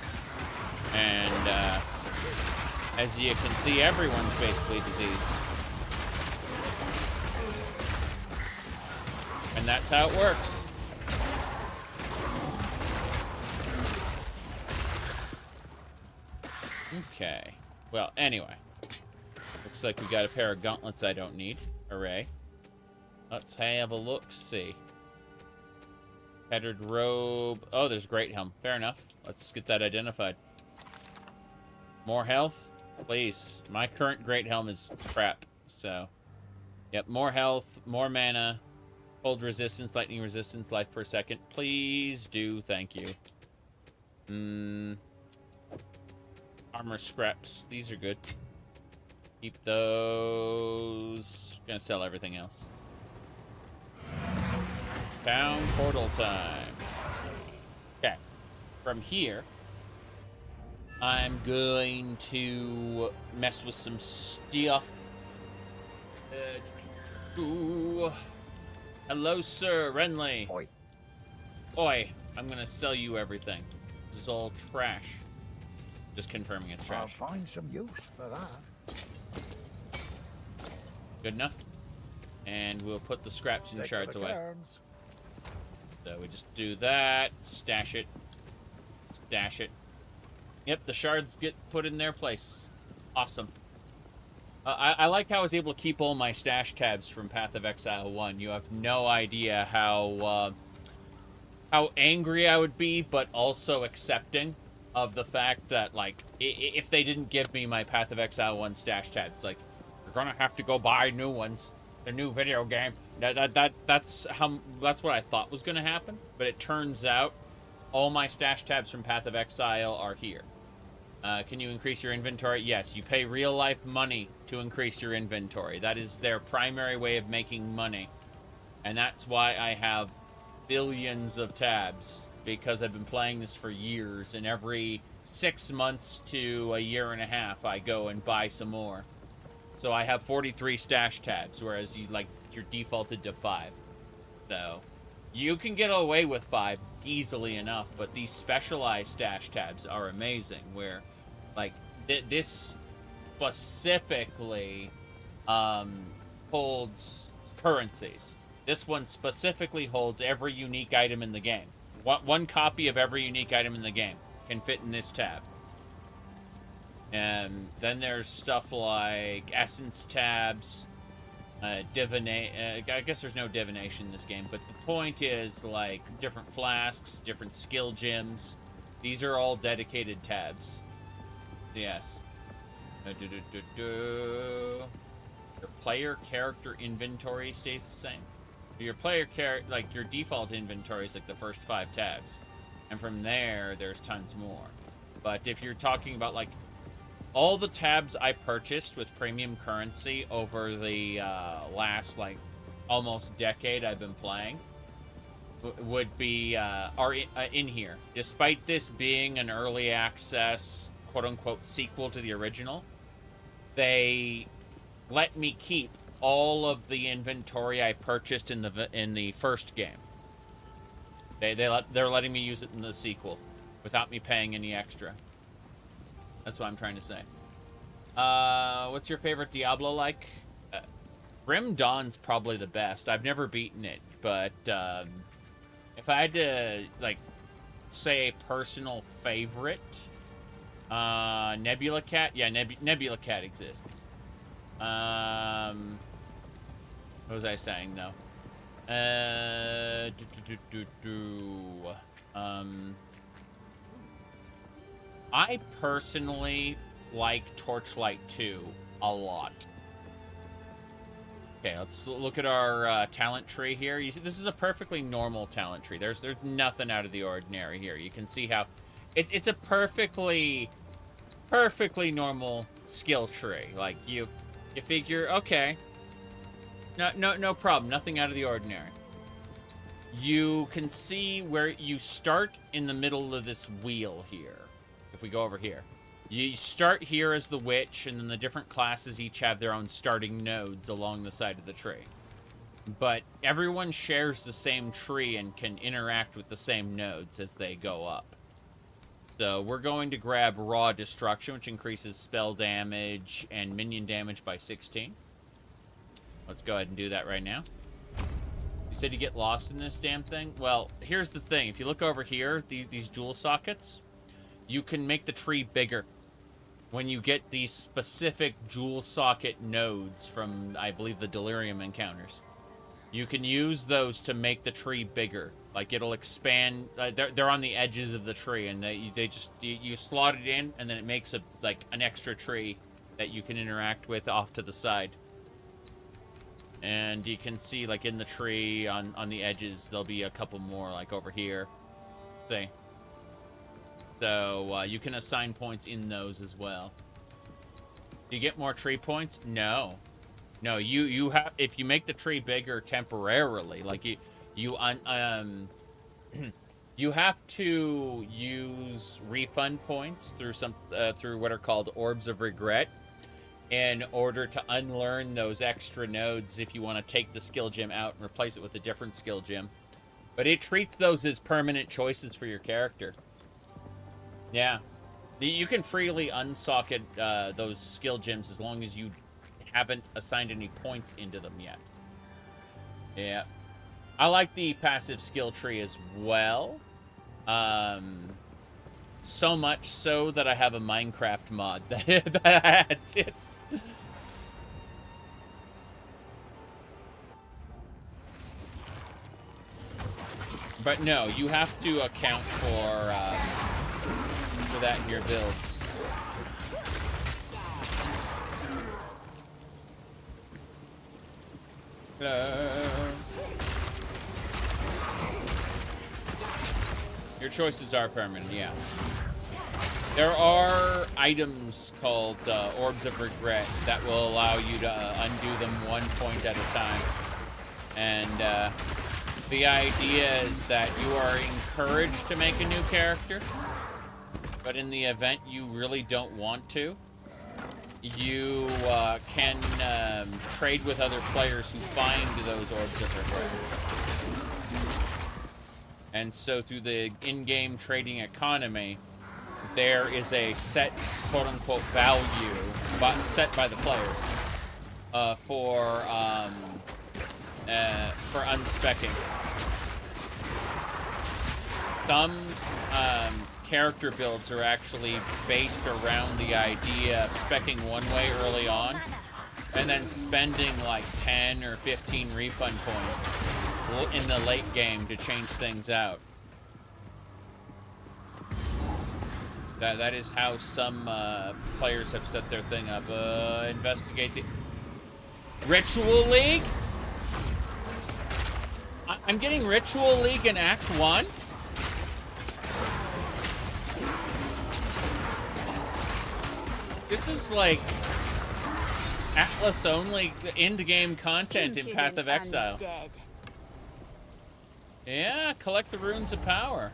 And as you can see, everyone's basically diseased. And that's how it works. Okay. Well, anyway. Looks like we got a pair of gauntlets I don't need. Hooray. Let's have a look-see. Headed robe. Oh, there's Great Helm. Fair enough. Let's get that identified. More health? Please. My current Great Helm is crap. So, yep. More health, more mana, cold resistance, lightning resistance, life per second. Please do. Thank you. Armor scraps. These are good. Keep those. Gonna sell everything else. Town portal time. Okay. From here, I'm going to mess with some stuff. Hello, sir, Renly. Oi. Oi. I'm gonna sell you everything. This is all trash. Just confirming it's trash. I'll find some use for that. Good enough. And we'll put the scraps and shards away. So we just do that. Stash it. Stash it. Yep, the shards get put in their place. Awesome. I like how I was able to keep all my stash tabs from Path of Exile 1. You have no idea how angry I would be, but also accepting of the fact that, like, if they didn't give me my Path of Exile 1 stash tabs, like, you're gonna have to go buy new ones. The new video game. That's what I thought was gonna happen, but it turns out all my stash tabs from Path of Exile are here. Can you increase your inventory? Yes, you pay real-life money to increase your inventory. That is their primary way of making money. And that's why I have billions of tabs, because I've been playing this for years, and every 6 months to a year and a half, I go and buy some more. So I have 43 stash tabs, whereas you're defaulted to 5. So you can get away with 5 easily enough, but these specialized stash tabs are amazing, where like this specifically holds currencies. This one specifically holds every unique item in the game. One copy of every unique item in the game can fit in this tab. And then there's stuff like essence tabs, I guess there's no divination in this game, but the point is, like, different flasks, different skill gems. These are all dedicated tabs. Yes. Your player character inventory stays the same. Your player like your default inventory is like the first 5 tabs, and from there there's tons more. But if you're talking about like all the tabs I purchased with premium currency over the last like almost decade I've been playing would be are in here. Despite this being an early access quote-unquote sequel to the original, they let me keep all of the inventory I purchased in the first game. They're letting me use it in the sequel without me paying any extra. That's what I'm trying to say. What's your favorite Diablo like? Grim Dawn's probably the best. I've never beaten it, but if I had to like say a personal favorite, Nebula Cat. Yeah, Nebula Cat exists. What was I saying? No. I personally like Torchlight 2 a lot. Okay, let's look at our talent tree here. You see, this is a perfectly normal talent tree. There's nothing out of the ordinary here. You can see how it's a perfectly normal skill tree. Like you figure, okay, no problem, nothing out of the ordinary. You can see where you start in the middle of this wheel here. If we go over here, You start here as the witch, and then the different classes each have their own starting nodes along the side of the tree. But everyone shares the same tree and can interact with the same nodes as they go up. So we're going to grab Raw Destruction, which increases spell damage and minion damage by 16. Let's go ahead and do that right now. You said you get lost in this damn thing? Well, here's the thing. If you look over here, these jewel sockets, you can make the tree bigger when you get these specific jewel socket nodes from, I believe, the Delirium encounters. You can use those to make the tree bigger. Like, it'll expand. They're on the edges of the tree, and they just you slot it in, and then it makes an extra tree that you can interact with off to the side. And you can see, like, in the tree on the edges, there'll be a couple more, like over here. See? So you can assign points in those as well. Do you get more tree points? No. No, you have, if you make the tree bigger temporarily, like you have to use refund points through through what are called orbs of regret in order to unlearn those extra nodes if you want to take the skill gem out and replace it with a different skill gem. But it treats those as permanent choices for your character. Yeah. You can freely unsocket those skill gems as long as you haven't assigned any points into them yet. Yeah. I like the passive skill tree as well. So much so that I have a Minecraft mod that adds it. But no, you have to account for that in your builds. Your choices are permanent, yeah. There are items called Orbs of Regret that will allow you to undo them 1 point at a time. And the idea is that you are encouraged to make a new character, but in the event you really don't want to, you can trade with other players who find those Orbs of Regret. And so through the in-game trading economy, there is a set quote-unquote value set by the players for unspecking. Some character builds are actually based around the idea of specking one way early on and then spending like 10 or 15 refund points in the late game to change things out. That is how some players have set their thing up. Investigate the Ritual League? I'm getting Ritual League in Act 1? This is like Atlas only end-game content in Path of Exile. Yeah, collect the runes of power.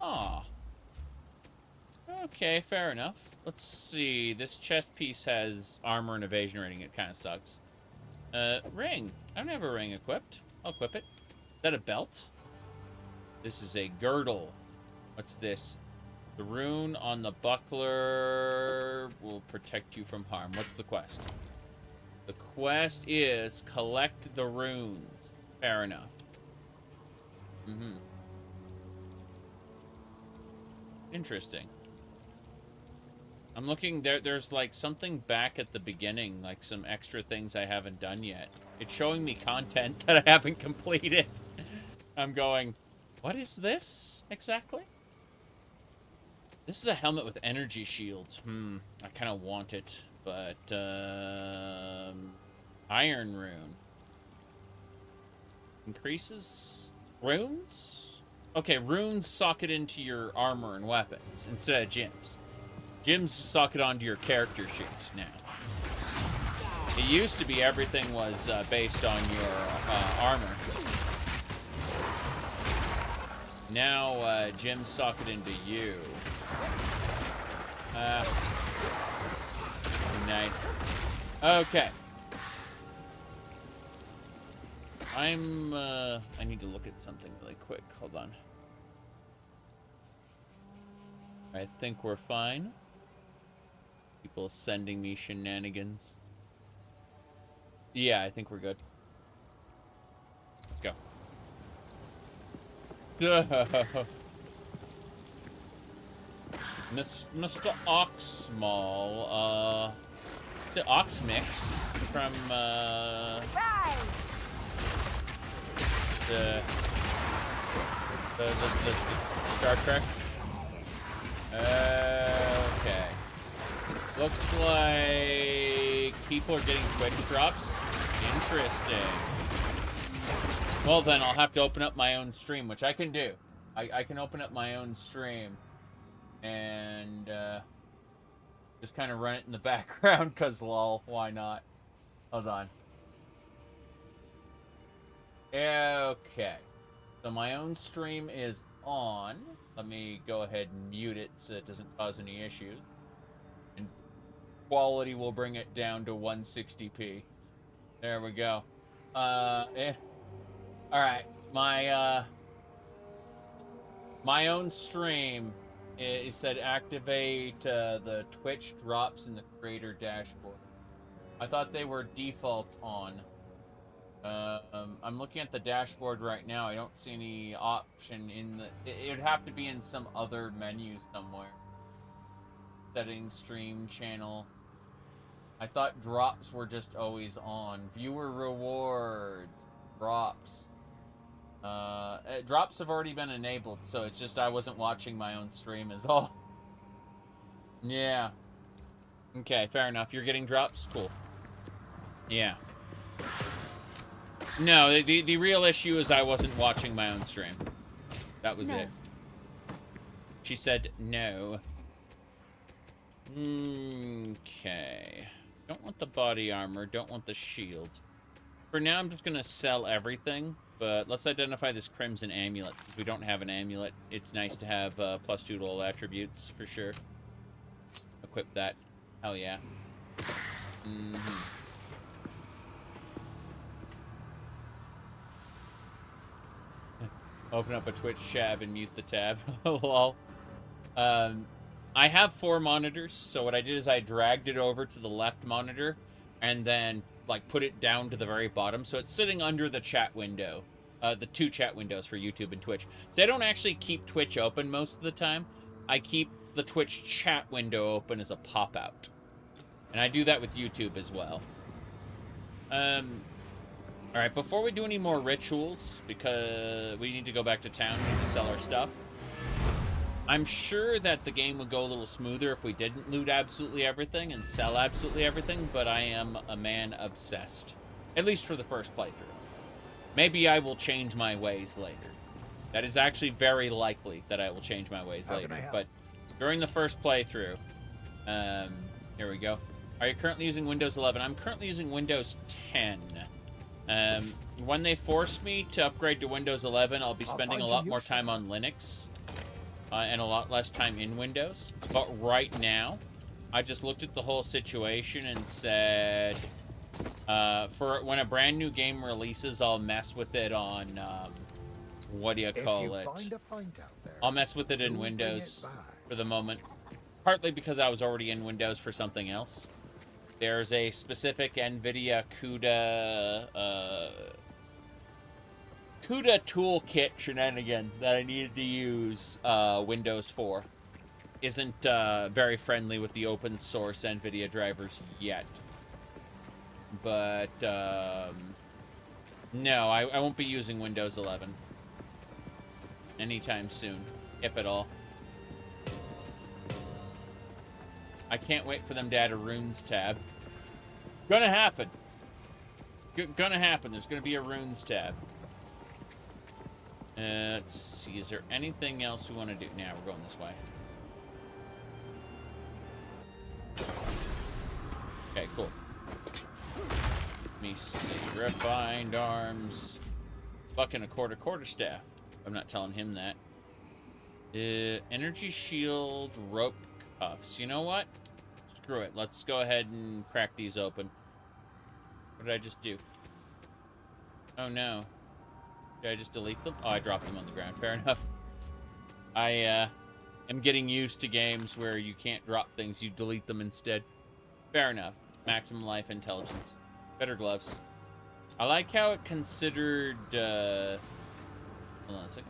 Aw. Okay, fair enough. Let's see. This chest piece has armor and evasion rating. It kind of sucks. Ring. I don't have a ring equipped. I'll equip it. Is that a belt? This is a girdle. What's this? The rune on the buckler will protect you from harm. What's the quest? The quest is collect the runes. Fair enough. Interesting. I'm looking there. There's like something back at the beginning, like some extra things I haven't done yet. It's showing me content that I haven't completed. I'm going, what is this exactly? This is a helmet with energy shields. I kind of want it, but iron rune increases runes. Okay, runes socket into your armor and weapons instead of gems. Gems socket onto your character sheet now. It used to be everything was based on your armor. Now, Jim, sock it into you. Nice. Okay. I need to look at something really quick. Hold on. I think we're fine. People sending me shenanigans. Yeah, I think we're good. Let's go. Mr. Oxmall, the Ox Mix from, the Star Trek. Okay. Looks like people are getting Twitch drops. Interesting. Well, then I'll have to open up my own stream, which I can do. I can open up my own stream and just kind of run it in the background, because lol, why not? Hold on. Okay. So my own stream is on. Let me go ahead and mute it so it doesn't cause any issues. And quality will bring it down to 160p. There we go. Alright, my own stream, it said activate the Twitch drops in the creator dashboard. I thought they were default on. I'm looking at the dashboard right now. I don't see any option in the... It would have to be in some other menu somewhere. Settings, stream, channel. I thought drops were just always on. Viewer rewards. Drops. Drops have already been enabled, so it's just I wasn't watching my own stream is all. Yeah. Okay, fair enough. You're getting drops? Cool. Yeah. No, the real issue is I wasn't watching my own stream. That was it. She said no. Okay. Don't want the body armor. Don't want the shield. For now, I'm just going to sell everything. But let's identify this Crimson Amulet. Since we don't have an amulet, it's nice to have +2 to all attributes, for sure. Equip that. Hell yeah. Open up a Twitch tab and mute the tab. Lol. I have 4 monitors, so what I did is I dragged it over to the left monitor and then like put it down to the very bottom, so it's sitting under the chat window. The 2 chat windows for YouTube and Twitch. So I don't actually keep Twitch open most of the time. I keep the Twitch chat window open as a pop-out. And I do that with YouTube as well. Alright, before we do any more rituals, because we need to go back to town, we need to sell our stuff. I'm sure that the game would go a little smoother if we didn't loot absolutely everything and sell absolutely everything, but I am a man obsessed. At least for the first playthrough. Maybe I will change my ways later. That is actually very likely that I will change my ways later. But during the first playthrough, here we go. Are you currently using Windows 11? I'm currently using Windows 10. When they force me to upgrade to Windows 11, I'll be spending a lot more time on Linux and a lot less time in Windows. But right now, I just looked at the whole situation and said, for when a brand new game releases, I'll mess with it on, what do you call it? I'll mess with it in Windows for the moment. Partly because I was already in Windows for something else. There's a specific NVIDIA CUDA toolkit shenanigan that I needed to use Windows for. Isn't very friendly with the open source NVIDIA drivers yet. But, no, I won't be using Windows 11 anytime soon, if at all. I can't wait for them to add a runes tab. Gonna happen. Gonna happen. There's gonna be a runes tab. Let's see. Is there anything else we want to do? Now we're going this way. Okay, cool. Let me see. Refined arms. Fucking a quarter staff. I'm not telling him that. Energy shield, rope cuffs. You know what? Screw it. Let's go ahead and crack these open. What did I just do? Oh no. Did I just delete them? Oh, I dropped them on the ground. Fair enough. I am getting used to games where you can't drop things, you delete them instead. Fair enough. Maximum life intelligence. Better gloves. I like how it considered, hold on a second.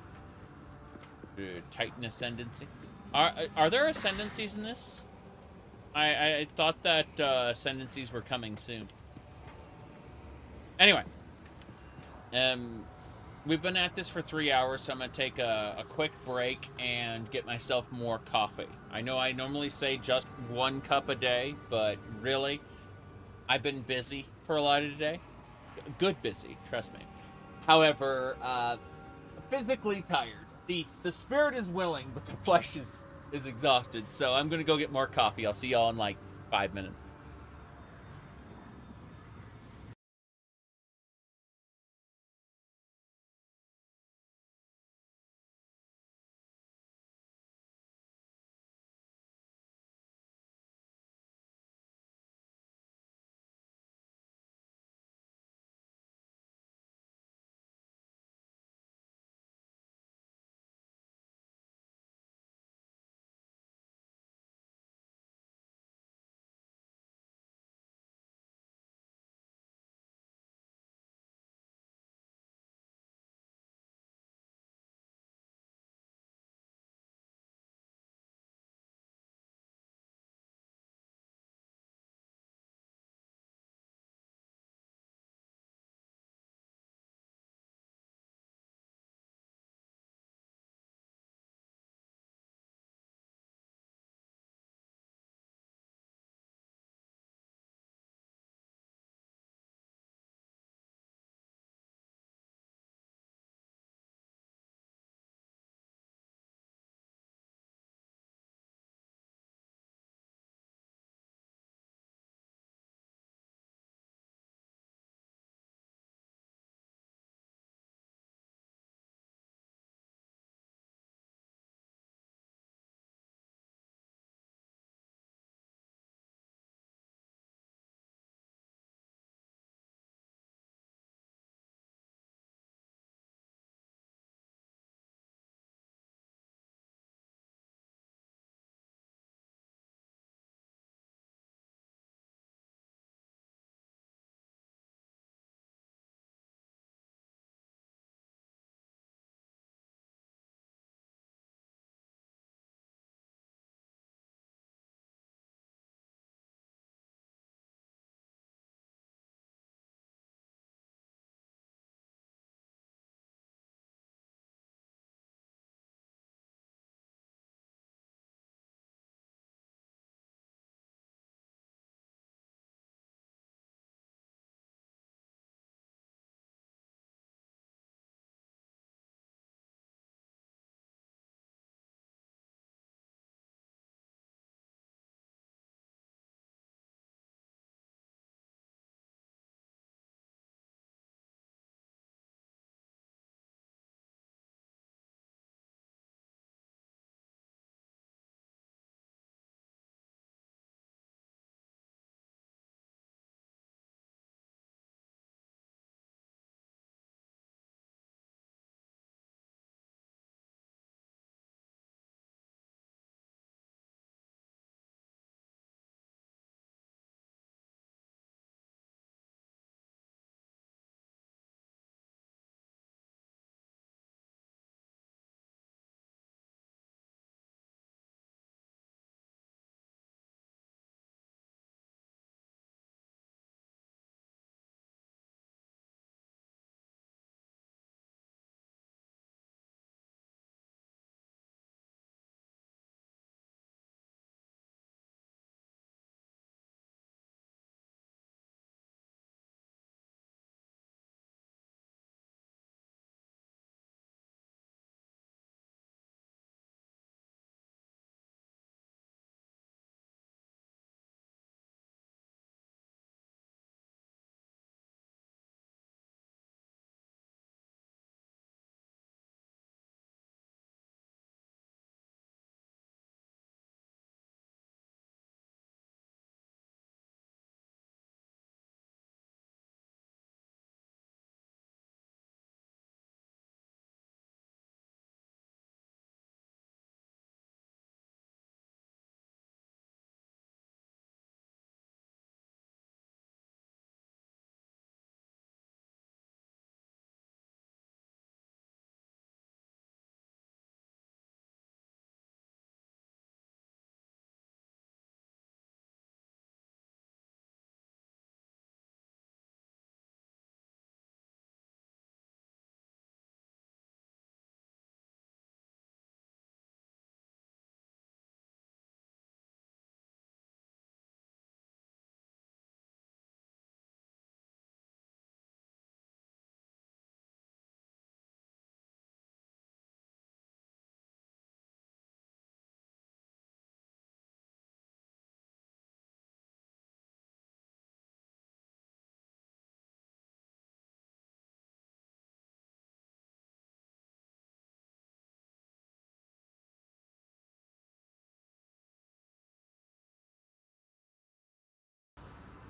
Titan ascendancy. Are there ascendancies in this? I thought that ascendancies were coming soon. Anyway. We've been at this for 3 hours, so I'm going to take a quick break and get myself more coffee. I know I normally say just 1 cup a day, but really, I've been busy for a lot of today. Good busy, trust me. However, physically tired. The spirit is willing, but the flesh is exhausted, so I'm going to go get more coffee. I'll see y'all in like 5 minutes.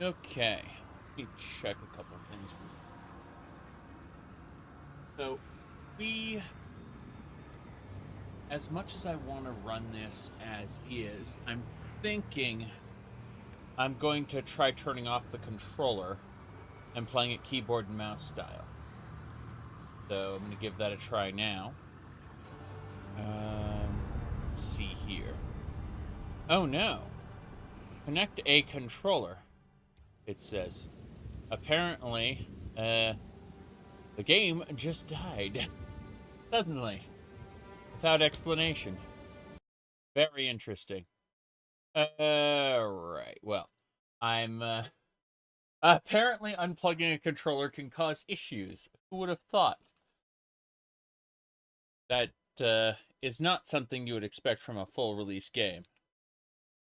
Okay. Let me check a couple of things. So, as much as I want to run this as is, I'm thinking I'm going to try turning off the controller and playing it keyboard and mouse style. So I'm going to give that a try now. Let's see here. Oh no. Connect a controller, it says. Apparently, the game just died. Suddenly. Without explanation. Very interesting. Right. Well, I'm, apparently unplugging a controller can cause issues. Who would have thought? That, is not something you would expect from a full release game.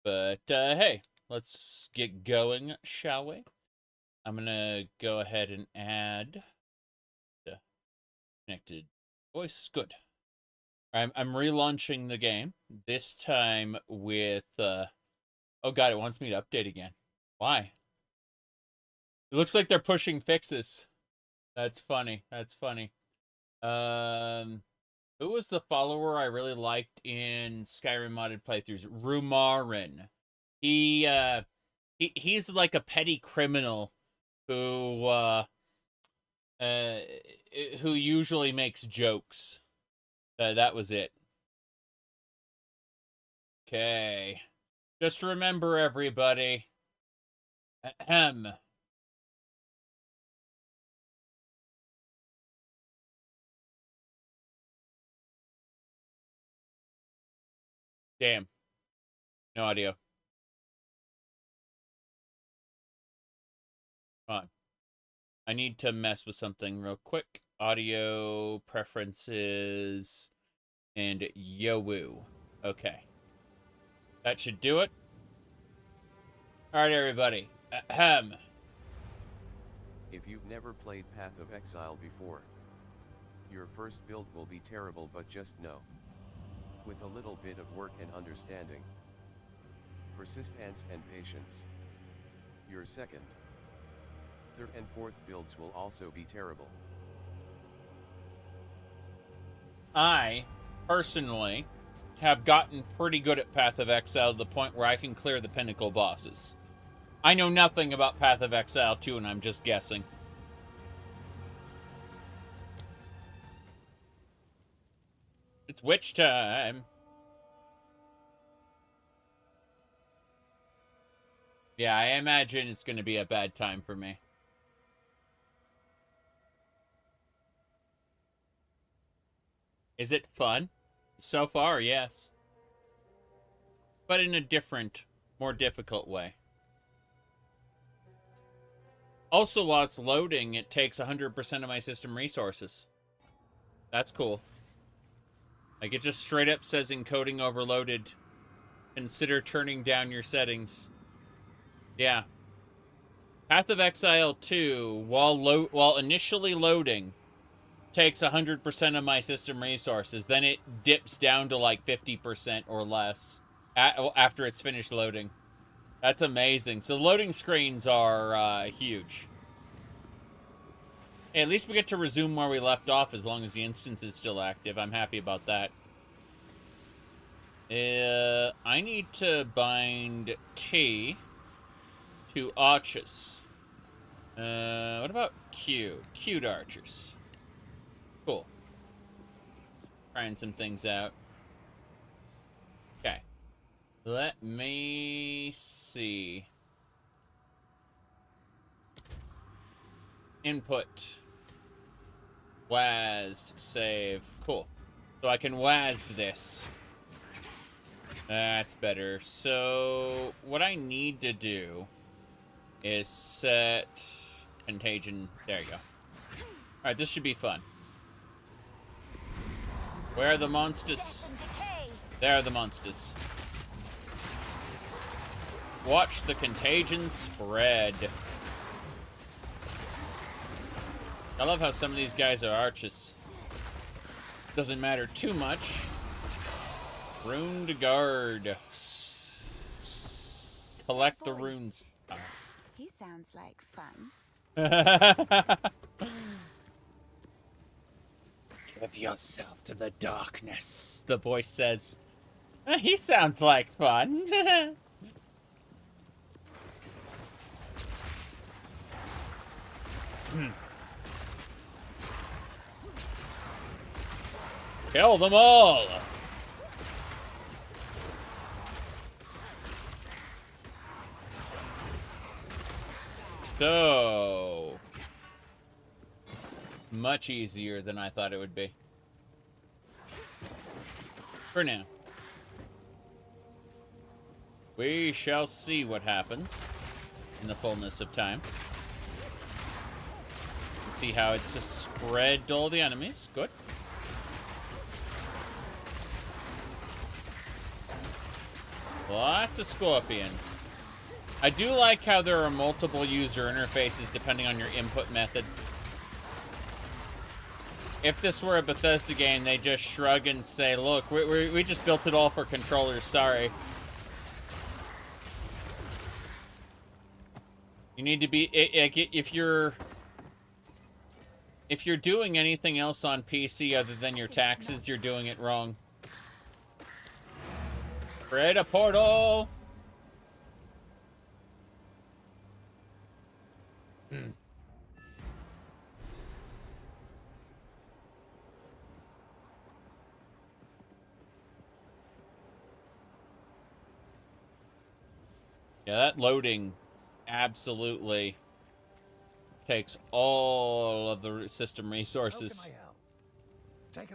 But, hey, let's get going, shall we? I'm gonna go ahead and add the connected voice. Good. I'm relaunching the game, this time with, oh god, it wants me to update again. Why? It looks like they're pushing fixes. That's funny. That's funny. Who was the follower I really liked in Skyrim modded playthroughs? Rumarin. He's like a petty criminal who usually makes jokes. That was it. Okay. Just remember, everybody. Ahem. Damn. No audio. Come on. I need to mess with something real quick. Audio preferences and yo-woo. Okay. That should do it. Alright, everybody. Ahem. If you've never played Path of Exile before, your first build will be terrible, but just know, with a little bit of work and understanding, persistence and patience, your second, third and fourth builds will also be terrible. I, personally, have gotten pretty good at Path of Exile to the point where I can clear the pinnacle bosses. I know nothing about Path of Exile 2, and I'm just guessing. It's witch time. Yeah, I imagine it's going to be a bad time for me. Is it fun? So far, yes. But in a different, more difficult way. Also, while it's loading, it takes 100% of my system resources. That's cool. Like, it just straight up says encoding overloaded. Consider turning down your settings. Yeah. Path of Exile 2, while initially loading, takes 100% of my system resources. Then it dips down to like 50% or less after it's finished loading. That's amazing. So loading screens are huge. Hey, at least we get to resume where we left off as long as the instance is still active. I'm happy about that. I need to bind T to Archers. What about Q? Q to Archers. Cool. Trying some things out. Okay. Let me see. Input. WASD. Save. Cool. So I can WASD this. That's better. So what I need to do is set contagion. There you go. Alright, this should be fun. Where are the monsters? There are the monsters. Watch the contagion spread. I love how some of these guys are archers. Doesn't matter too much. Rune to guard. Collect the runes. Oh. He sounds like fun. Give yourself to the darkness, the voice says. He sounds like fun. Kill them all! So much easier than I thought it would be. For now. We shall see what happens in the fullness of time. See how it's just spread to all the enemies. Good. Lots of scorpions. I do like how there are multiple user interfaces depending on your input method. If this were a Bethesda game, they just shrug and say, look, we just built it all for controllers, sorry. You need to be, if you're doing anything else on PC other than your taxes, you're doing it wrong. Create a portal! Yeah, that loading absolutely takes all of the system resources.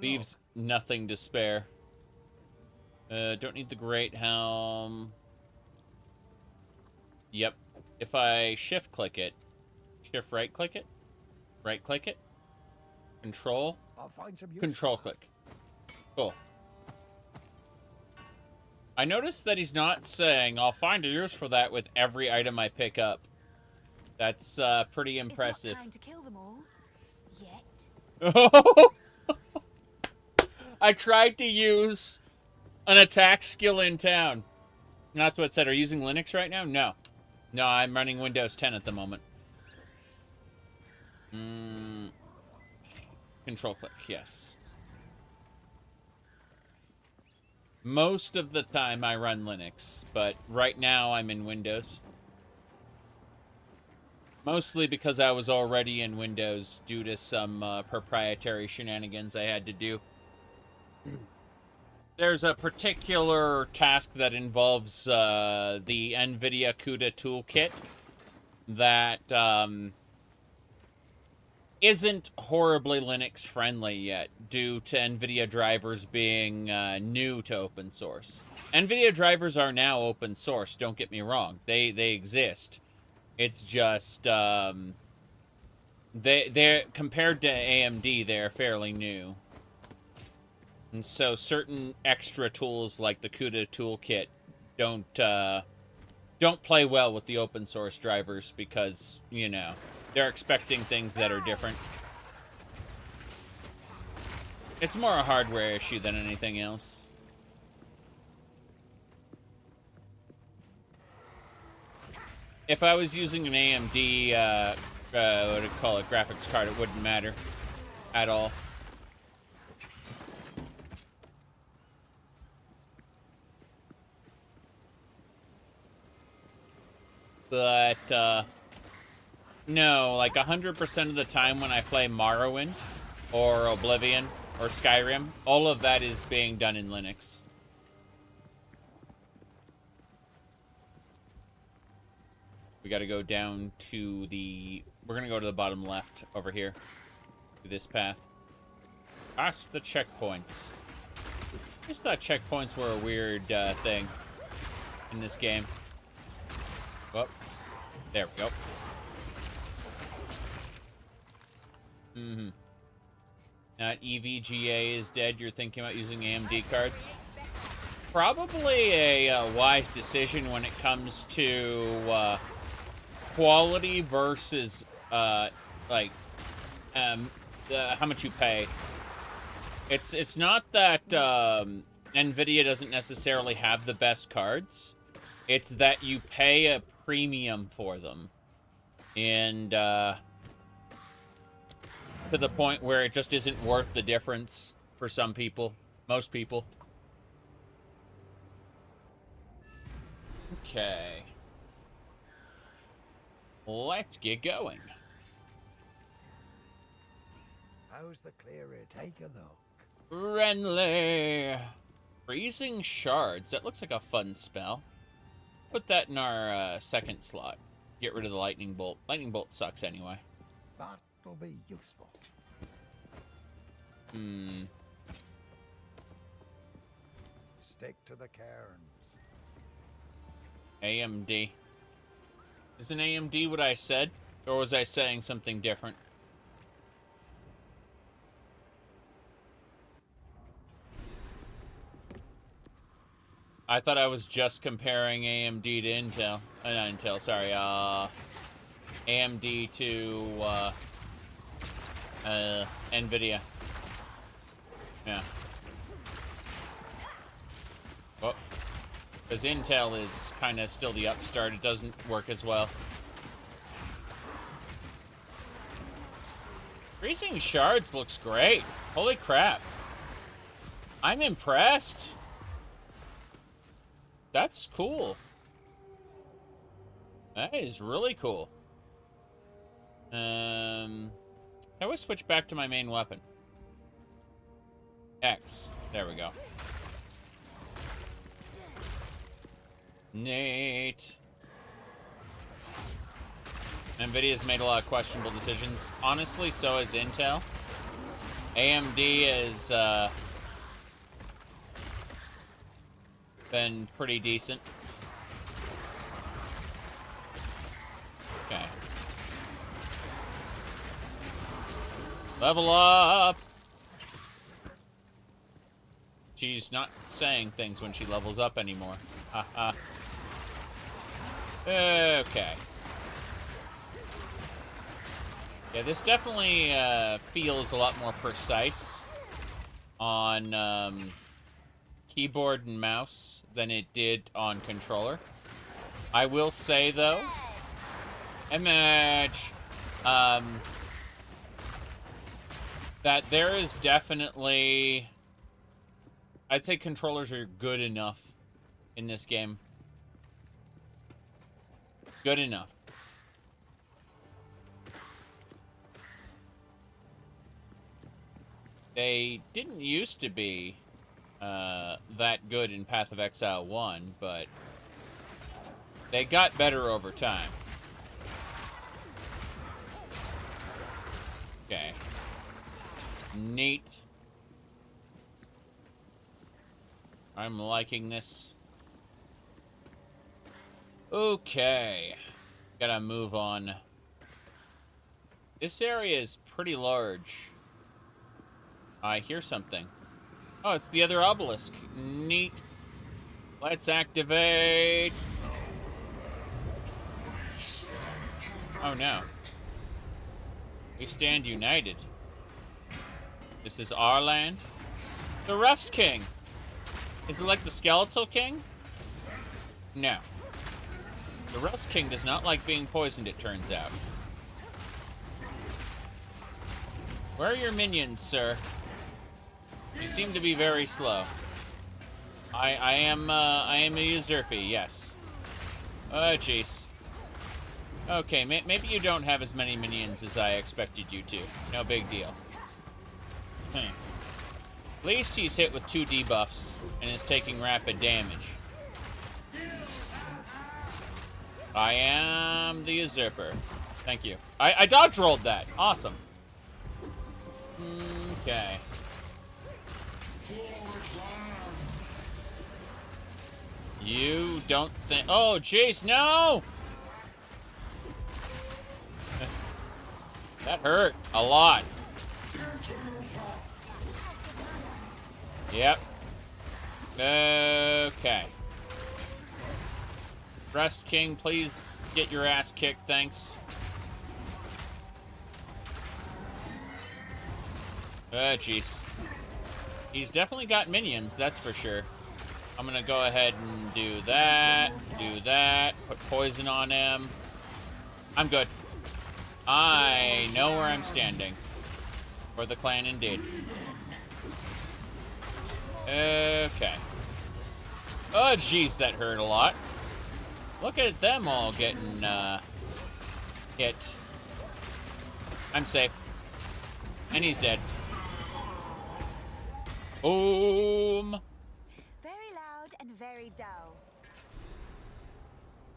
Leaves nothing to spare. Don't need the Great Helm. Yep. If I shift click it, shift right click it, right click it, control, control click. Cool. I noticed that he's not saying, I'll find a use for that with every item I pick up. That's pretty impressive. It's not time to kill them all yet. I tried to use an attack skill in town. And that's what it said. Are you using Linux right now? No. No, I'm running Windows 10 at the moment. Control click, yes. Most of the time I run Linux, but right now I'm in Windows. Mostly because I was already in Windows due to some proprietary shenanigans I had to do. There's a particular task that involves the NVIDIA CUDA toolkit that isn't horribly Linux friendly yet due to NVIDIA drivers being new to open source. NVIDIA drivers are now open source, don't get me wrong. They exist. It's just they're compared to AMD, they're fairly new. And so certain extra tools like the CUDA toolkit don't play well with the open source drivers because, you know, they're expecting things that are different. It's more a hardware issue than anything else. If I was using an AMD, what do you call it, graphics card, it wouldn't matter at all. But, no, like 100% of the time when I play Morrowind or Oblivion or Skyrim, all of that is being done in Linux. We gotta go down to the... We're gonna go to the bottom left over here. To this path. Past the checkpoints. I just thought checkpoints were a weird thing in this game. Well, there we go. Not EVGA is dead. You're thinking about using AMD cards? Probably a wise decision when it comes to quality versus how much you pay. It's not that NVIDIA doesn't necessarily have the best cards. It's that you pay a premium for them. And, to the point where it just isn't worth the difference for some people. Most people. Okay. Let's get going. How's the clearer? Take a look. Renly. Freezing shards. That looks like a fun spell. Put that in our second slot. Get rid of the lightning bolt. Lightning bolt sucks anyway. That'll be useful. Stick to the cairns. AMD. Isn't AMD what I said? Or was I saying something different? I thought I was just comparing AMD to Intel. Not Intel, sorry. AMD to NVIDIA. Yeah. Oh. Because Intel is kind of still the upstart. It doesn't work as well. Freezing Shards looks great. Holy crap. I'm impressed. That's cool. That is really cool. I always switch back to my main weapon. X. There we go. Neat. NVIDIA's made a lot of questionable decisions. Honestly, so has Intel. AMD is, been pretty decent. Okay. Level up! She's not saying things when she levels up anymore. Haha. Okay. Yeah, this definitely feels a lot more precise on keyboard and mouse than it did on controller. I will say, though, image, that there is definitely... I'd say controllers are good enough in this game. Good enough. They didn't used to be that good in Path of Exile 1, but they got better over time. Okay. Neat. I'm liking this. Okay. Gotta move on. This area is pretty large. I hear something. Oh, it's the other obelisk. Neat. Let's activate. Oh, no. We stand united. This is our land. The Rust King. Is it like the Skeletal King? No. The Rust King does not like being poisoned, it turns out. Where are your minions, sir? You seem to be very slow. I am a usurpy, yes. Oh, jeez. Okay, maybe you don't have as many minions as I expected you to. No big deal. At least he's hit with 2 debuffs and is taking rapid damage. I am the usurper. Thank you. I dodge rolled that. Awesome. Okay. You don't think... Oh, jeez, no! That hurt a lot. Yep. Okay. Rust King, please get your ass kicked, thanks. Oh, jeez. He's definitely got minions, that's for sure. I'm gonna go ahead and do that, put poison on him. I'm good. I know where I'm standing. For the clan, indeed. Okay. Oh, jeez, that hurt a lot. Look at them all getting, hit. I'm safe. And he's dead. Boom! Very loud and very dull.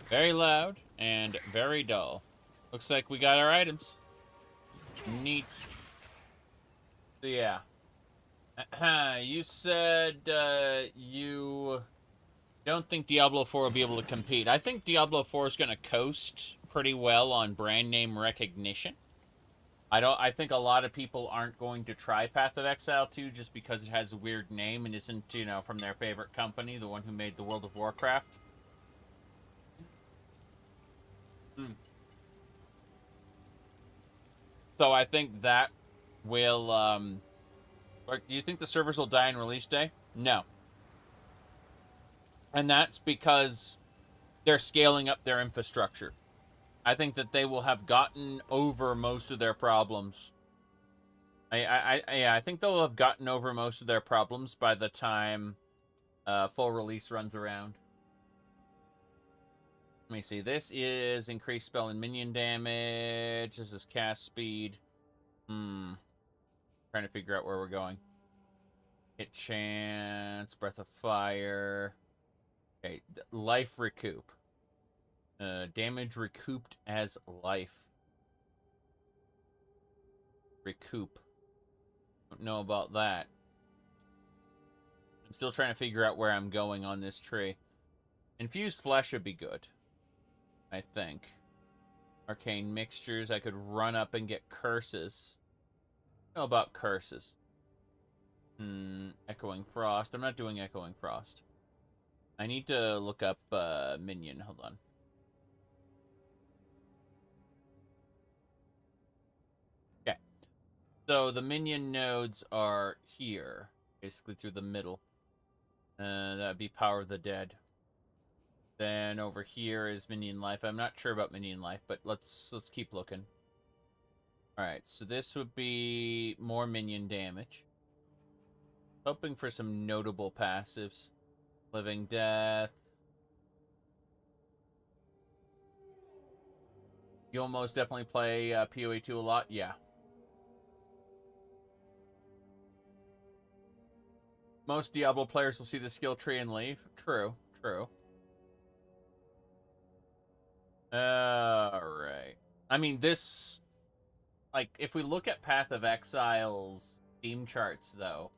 Very loud and very dull. Looks like we got our items. Neat. So, yeah. You said, you don't think Diablo 4 will be able to compete. I think Diablo 4 is going to coast pretty well on brand name recognition. I think a lot of people aren't going to try Path of Exile 2 just because it has a weird name and isn't, you know, from their favorite company, the one who made the World of Warcraft. So I think that will, do you think the servers will die on release day? No. And that's because they're scaling up their infrastructure. I think that they will have gotten over most of their problems. I think they'll have gotten over most of their problems by the time full release runs around. Let me see. This is increased spell and minion damage. This is cast speed. Trying to figure out where we're going. Hit chance, breath of fire. Okay, life recoup. Damage recouped as life. Recoup. Don't know about that. I'm still trying to figure out where I'm going on this tree. Infused flesh would be good, I think. Arcane mixtures. I could run up and get curses. I don't know about curses. Echoing frost. I'm not doing echoing frost. I need to look up Minion. Hold on. Okay. So the Minion nodes are here. Basically through the middle. That would be Power of the Dead. Then over here is Minion Life. I'm not sure about Minion Life, but let's keep looking. Alright, so this would be more minion damage. Hoping for some notable passives. Living Death. You'll most definitely play PoE 2 a lot? Yeah. Most Diablo players will see the skill tree and leave. True, true. Alright. I mean, this... Like, if we look at Path of Exile's Steam charts, though...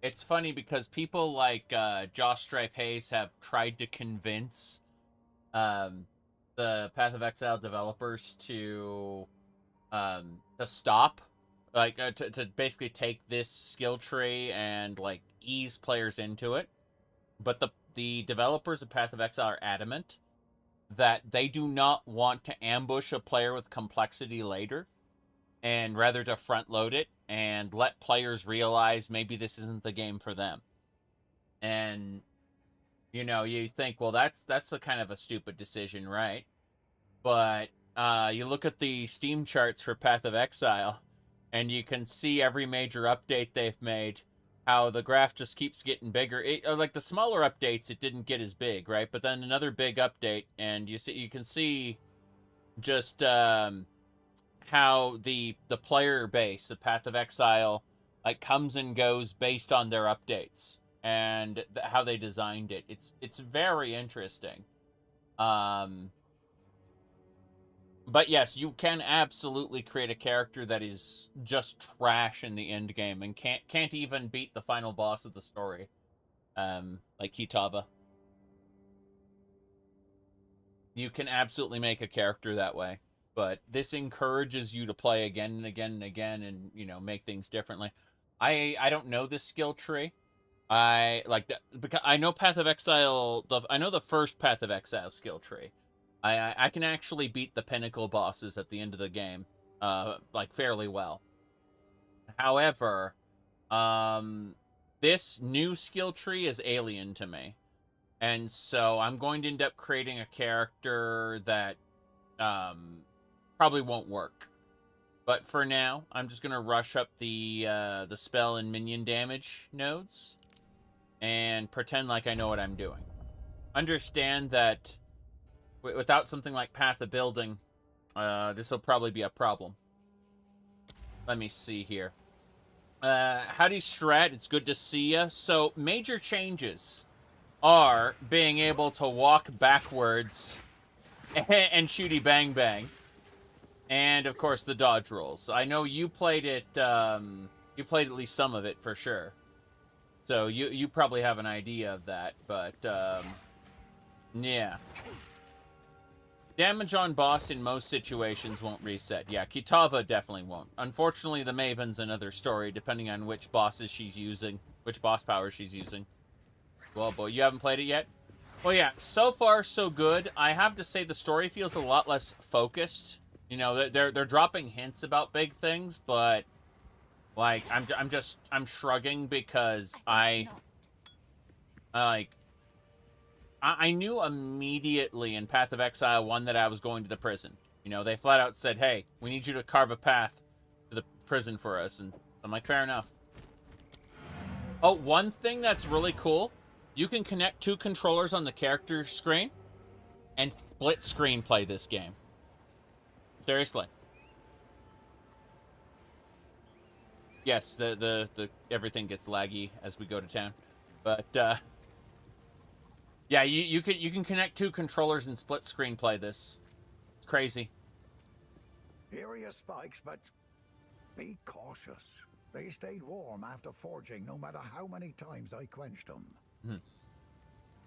It's funny because people like Josh Strife Hayes have tried to convince the Path of Exile developers to stop, like to basically take this skill tree and like ease players into it. But the developers of Path of Exile are adamant that they do not want to ambush a player with complexity later, and rather to front load it and let players realize maybe this isn't the game for them. And, you know, you think, well, that's a kind of a stupid decision, right? But you look at the Steam charts for Path of Exile, and you can see every major update they've made, how the graph just keeps getting bigger. Like the smaller updates, it didn't get as big, right? But then another big update, and you can see just... how the player base, the Path of Exile, like comes and goes based on their updates and how they designed it. It's very interesting. But yes, you can absolutely create a character that is just trash in the end game and can't even beat the final boss of the story, like Kitava. You can absolutely make a character that way. But this encourages you to play again and again and again and, you know, make things differently. I don't know this skill tree. I like that because I know Path of Exile. I know the first Path of Exile skill tree. I can actually beat the pinnacle bosses at the end of the game, like fairly well. However, this new skill tree is alien to me. And so I'm going to end up creating a character that probably won't work. But for now, I'm just going to rush up the spell and minion damage nodes and pretend like I know what I'm doing. Understand that without something like Path of Building, this will probably be a problem. Let me see here. Howdy, Strat. It's good to see ya. So, major changes are being able to walk backwards and shooty bang bang. And, of course, the dodge rolls. I know you played it, you played at least some of it for sure. So, you probably have an idea of that, but, yeah. Damage on boss in most situations won't reset. Yeah, Kitava definitely won't. Unfortunately, the Maven's another story, depending on which bosses she's using, which boss power she's using. Well, boy, you haven't played it yet? Well, yeah, so far, so good. I have to say the story feels a lot less focused. You know, they're dropping hints about big things, but, like, I'm shrugging because I knew immediately in Path of Exile 1 that I was going to the prison. You know, they flat out said, hey, we need you to carve a path to the prison for us. And I'm like, fair enough. Oh, one thing that's really cool, you can connect 2 controllers on the character screen and split screen play this game. Seriously. Yes, the everything gets laggy as we go to town. But, yeah, you can connect 2 controllers and split screen play this. It's crazy. Here are your spikes, but be cautious. They stayed warm after forging, no matter how many times I quenched them.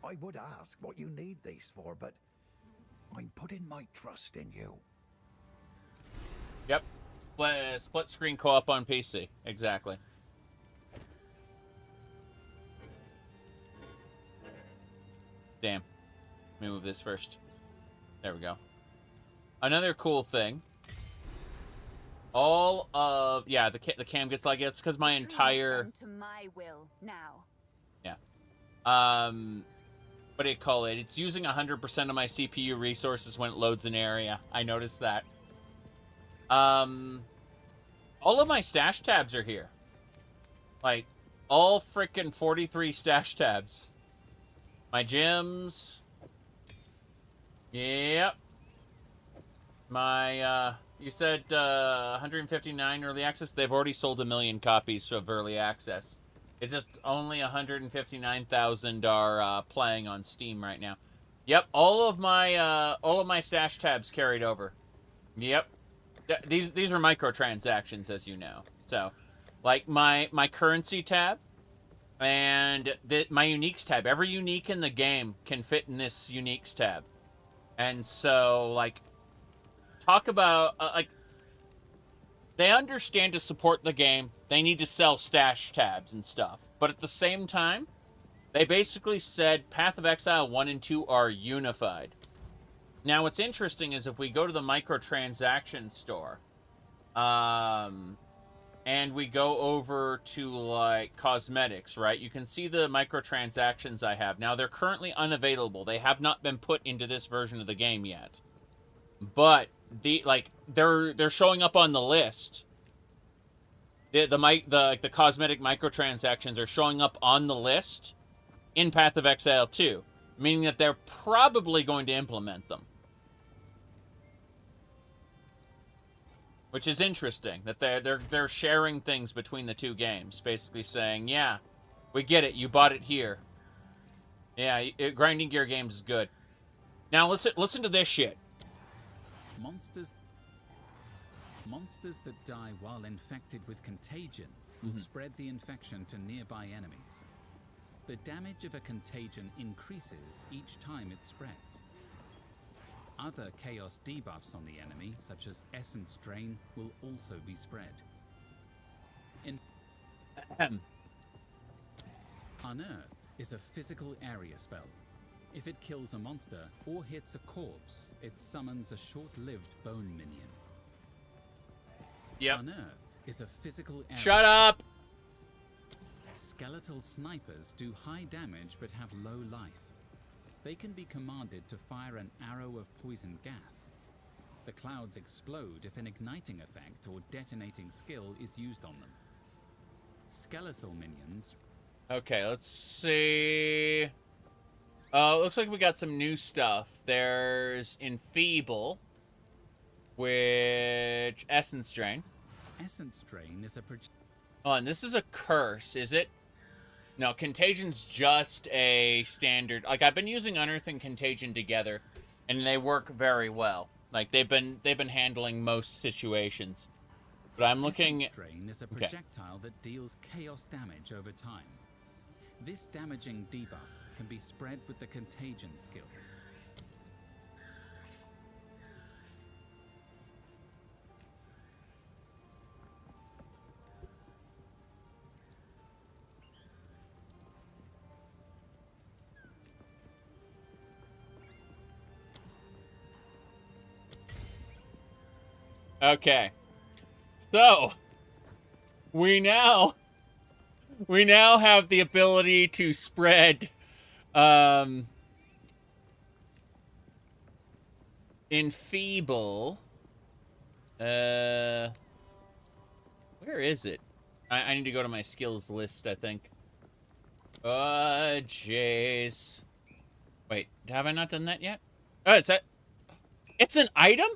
I would ask what you need these for, but I'm putting my trust in you. Yep. Split screen co-op on PC. Exactly. Damn. Let me move this first. There we go. Another cool thing. All of... Yeah, the cam gets like it's because my entire... To my will now. Yeah. What do you call it? It's using 100% of my CPU resources when it loads an area. I noticed that. All of my stash tabs are here. Like, all freaking 43 stash tabs. My gems. Yep. My, you said 159 early access? They've already sold 1 million copies of early access. It's just only 159,000 are playing on Steam right now. Yep, all of my stash tabs carried over. Yep. These are microtransactions, as you know. So, like my currency tab and my uniques tab. Every unique in the game can fit in this uniques tab. And so, like, talk about like they understand to support the game, they need to sell stash tabs and stuff. But at the same time, they basically said Path of Exile 1 and 2 are unified. Now, what's interesting is if we go to the microtransaction store, and we go over to, like, cosmetics, right? You can see the microtransactions I have. Now, they're currently unavailable. They have not been put into this version of the game yet. But, they're showing up on the list. The cosmetic microtransactions are showing up on the list in Path of Exile 2. Meaning that they're probably going to implement them. Which is interesting, that they're sharing things between the 2 games. Basically saying, yeah, we get it, you bought it here. Yeah, Grinding Gear Games is good. Now listen to this shit. Monsters that die while infected with contagion will spread the infection to nearby enemies. The damage of a contagion increases each time it spreads. Other chaos debuffs on the enemy, such as Essence Drain, will also be spread. Unearth is a physical area spell. If it kills a monster or hits a corpse, it summons a short-lived bone minion. Yep. Unearth is a physical area. Shut up! Skeletal snipers do high damage but have low life. They can be commanded to fire an arrow of poison gas. The clouds explode if an igniting effect or detonating skill is used on them. Skeletal minions. Okay, let's see. Looks like we got some new stuff. There's Enfeeble, which Essence Drain. Essence Drain is a Oh, and this is a curse, is it? No, Contagion's just a standard. Like, I've been using Unearth and Contagion together, and they work very well. Like, they've been handling most situations. But I'm looking. Essence Drain is a projectile that deals chaos damage over time. This damaging debuff can be spread with the Contagion skill. Okay. So, we now have the ability to spread Enfeeble. Where is it? I need to go to my skills list, I think. Jeez. Wait, have I not done that yet? Oh, it's an item?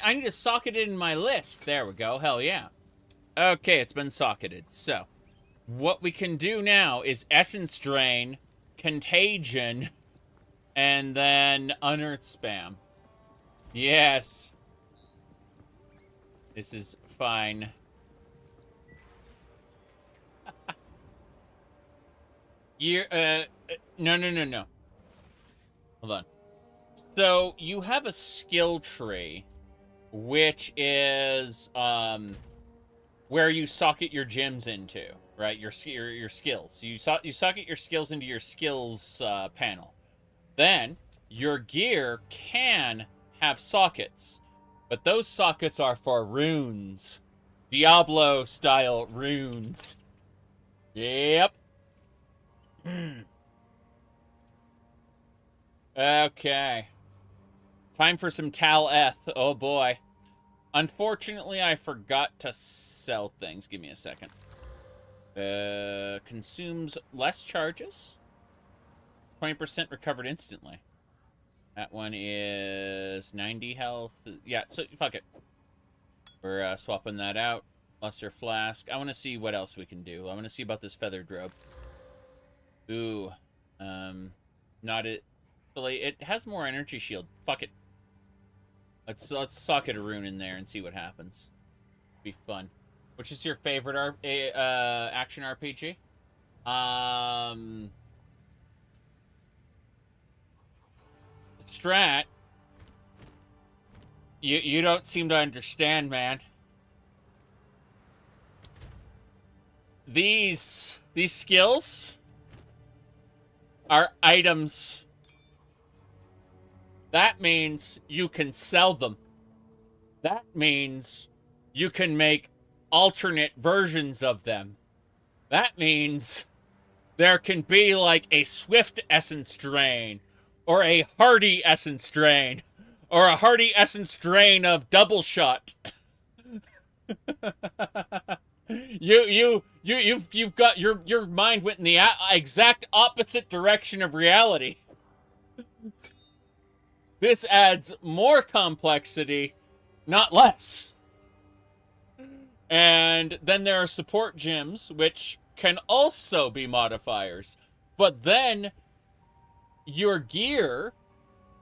I need to socket it in my list. There we go. Hell yeah. Okay, it's been socketed. So, what we can do now is Essence Drain, Contagion, and then Unearth Spam. Yes. This is fine. No. Hold on. So, you have a skill tree, which is, where you socket your gems into, right? Your skills. You socket your skills into your skills panel. Then your gear can have sockets, but those sockets are for runes, Diablo style runes. Yep. Okay. Time for some Tal Eth. Oh boy. Unfortunately, I forgot to sell things. Give me a second. Consumes less charges. 20% recovered instantly. That one is 90 health. Yeah, so fuck it. We're swapping that out. Lesser Flask. I want to see what else we can do. I want to see about this feathered robe. Ooh. Not it. It has more energy shield. Fuck it. Let's socket a rune in there and see what happens. Be fun. Which is your favorite action RPG? Strat. You don't seem to understand, man. These skills are items. That means you can sell them. That means you can make alternate versions of them. That means there can be like a Swift Essence Drain, or a Hardy Essence Drain, or a Hardy Essence Drain of Double Shot. You've got your mind went in the exact opposite direction of reality. This adds more complexity, not less. And then there are support gems, which can also be modifiers. But then your gear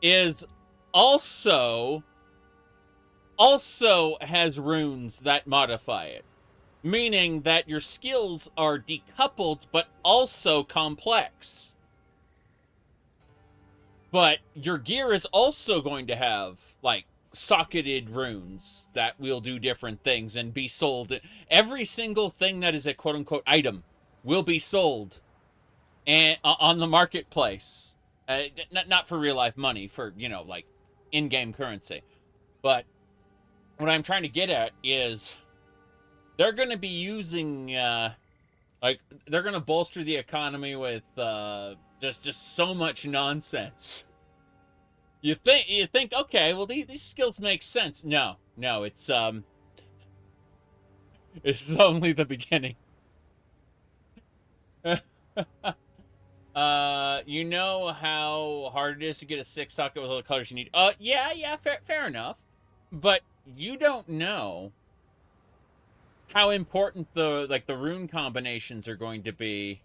is also has runes that modify it. Meaning that your skills are decoupled, but also complex. But your gear is also going to have, like, socketed runes that will do different things and be sold. Every single thing that is a quote-unquote item will be sold on the marketplace. Not for real-life money, for, you know, like, in-game currency. But what I'm trying to get at is they're going to be using Like, they're gonna bolster the economy with just so much nonsense. You think, okay, well these skills make sense. No, it's it's only the beginning. You know how hard it is to get a 6 socket with all the colors you need? Yeah, fair enough. But you don't know how important the rune combinations are going to be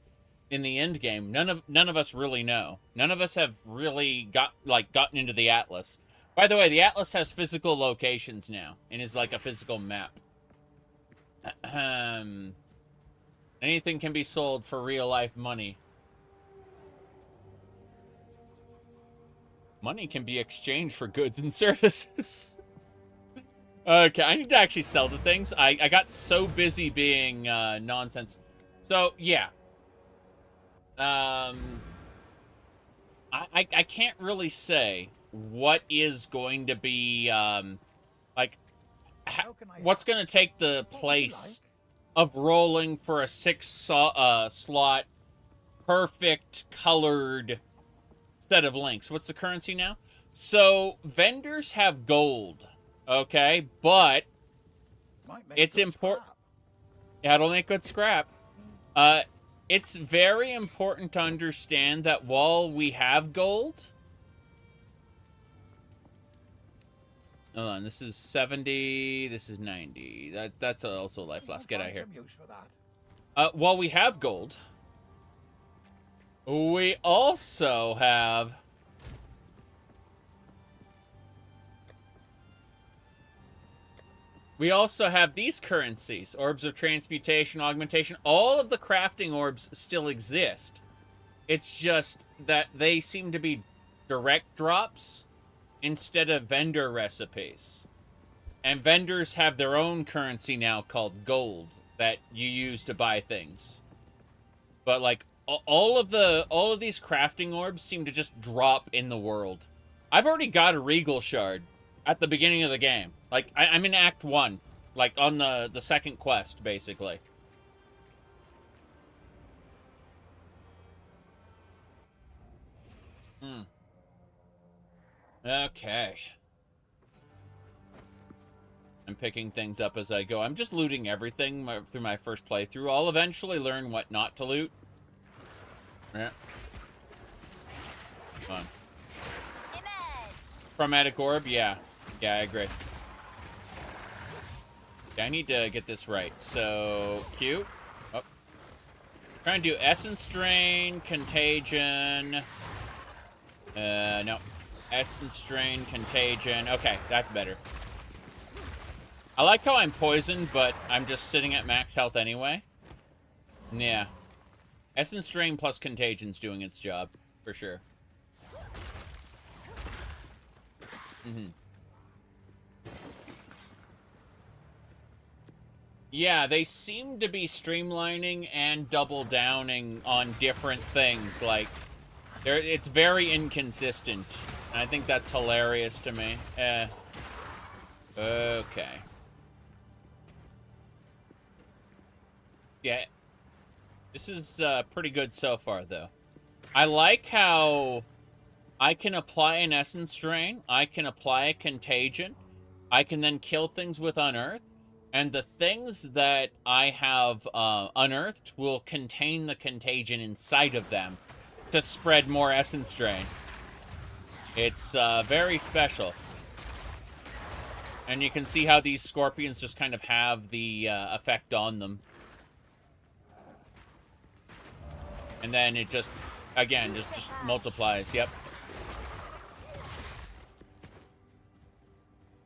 in the end game. None of us really know. None of us have really gotten into the Atlas. By the way, the Atlas has physical locations now and is like a physical map. Anything can be sold for real life money. Money can be exchanged for goods and services. Okay, I need to actually sell the things. I got so busy being nonsense. So, yeah. I can't really say what is going to be, what's going to take the place of rolling for a 6 slot, perfect colored set of links. What's the currency now? So, vendors have gold, okay? But it's important. Yeah, it'll make good scrap. It's very important to understand that while we have gold... Hold on, this is 70, this is 90. That's also life loss. Get out of here. While we have gold, we also have... We also have these currencies. Orbs of transmutation, augmentation. All of the crafting orbs still exist. It's just that they seem to be direct drops instead of vendor recipes. And vendors have their own currency now called gold that you use to buy things. But like all of these crafting orbs seem to just drop in the world. I've already got a Regal shard at the beginning of the game. Like, I'm in Act 1. Like, on the second quest, basically. Okay. I'm picking things up as I go. I'm just looting everything through my first playthrough. I'll eventually learn what not to loot. Yeah. Come on. Chromatic orb? Yeah. Yeah, I agree. Yeah, I need to get this right. So, Q. Oh. Trying to do Essence Drain, Contagion. No. Essence Drain, Contagion. Okay, that's better. I like how I'm poisoned, but I'm just sitting at max health anyway. Yeah. Essence Drain plus Contagion's doing its job, for sure. Yeah, they seem to be streamlining and double downing on different things. Like, it's very inconsistent. And I think that's hilarious to me. Okay. Yeah. This is pretty good so far, though. I like how I can apply an Essence Drain. I can apply a Contagion. I can then kill things with Unearth. And the things that I have unearthed will contain the Contagion inside of them to spread more Essence Drain. It's very special. And you can see how these scorpions just kind of have the effect on them. And then it just, again, just multiplies. Yep.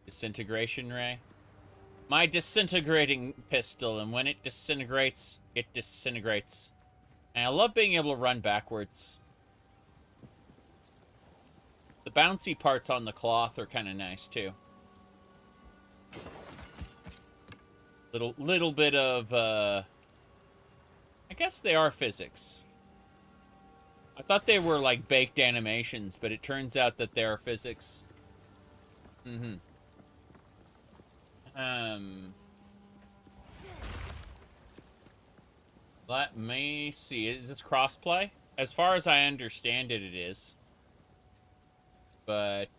Disintegration Ray. My disintegrating pistol, and when it disintegrates, it disintegrates. And I love being able to run backwards. The bouncy parts on the cloth are kind of nice, too. Little bit of, I guess they are physics. I thought they were, like, baked animations, but it turns out that they are physics. Let me see. Is this crossplay? As far as I understand it, it is. But,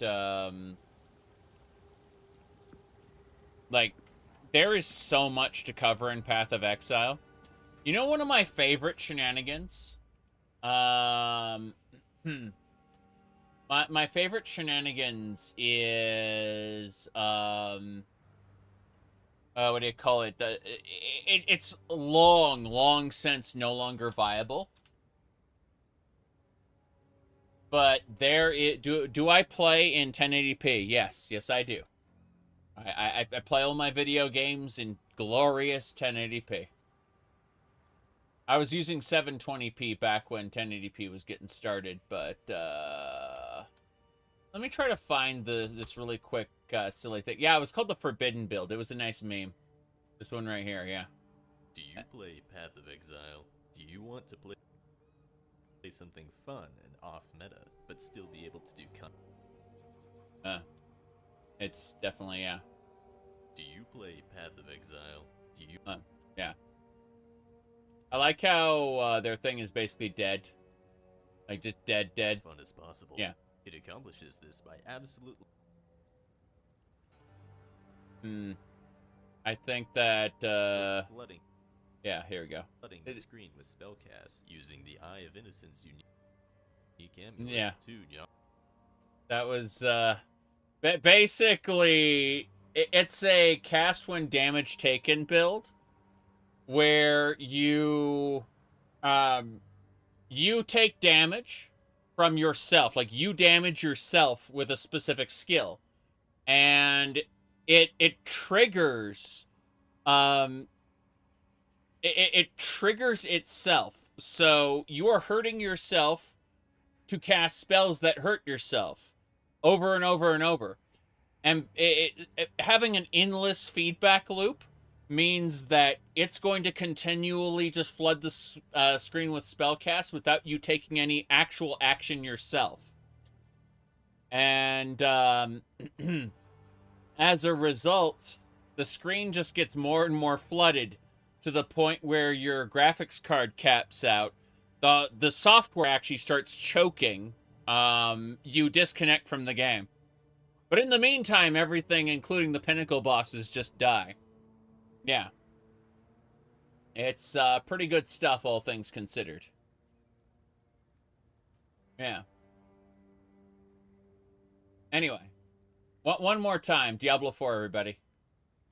like, there is so much to cover in Path of Exile. You know one of my favorite shenanigans? My favorite shenanigans is, what do you call it? It's long since no longer viable. But do I play in 1080p? Yes, I do. I play all my video games in glorious 1080p. I was using 720p back when 1080p was getting started, but let me try to find this really quick silly thing. Yeah, it was called the Forbidden Build. It was a nice meme. This one right here, yeah. Do you play Path of Exile? Do you want to play something fun and off-meta, but still be able to do It's definitely, yeah. Do you play Path of Exile? Do you... yeah. I like how their thing is basically dead. Like, just dead. As fun as possible. Yeah. It accomplishes this by absolutely... I think that, flooding. Yeah, here we go. Flooding the screen with spellcast using the Eye of Innocence unique amulet. Yeah. Too, yeah. That was, basically, it's a cast when damage taken build, where you take damage from yourself. Like, you damage yourself with a specific skill. And it triggers, it triggers itself. So you are hurting yourself to cast spells that hurt yourself over and over and over. And having an endless feedback loop means that it's going to continually just flood the screen with spellcasts without you taking any actual action yourself. And as a result, the screen just gets more and more flooded to the point where your graphics card caps out. The software actually starts choking. You disconnect from the game. But in the meantime, everything, including the pinnacle bosses, just die. Yeah. It's pretty good stuff, all things considered. Yeah. Anyway. One more time. Diablo 4, everybody.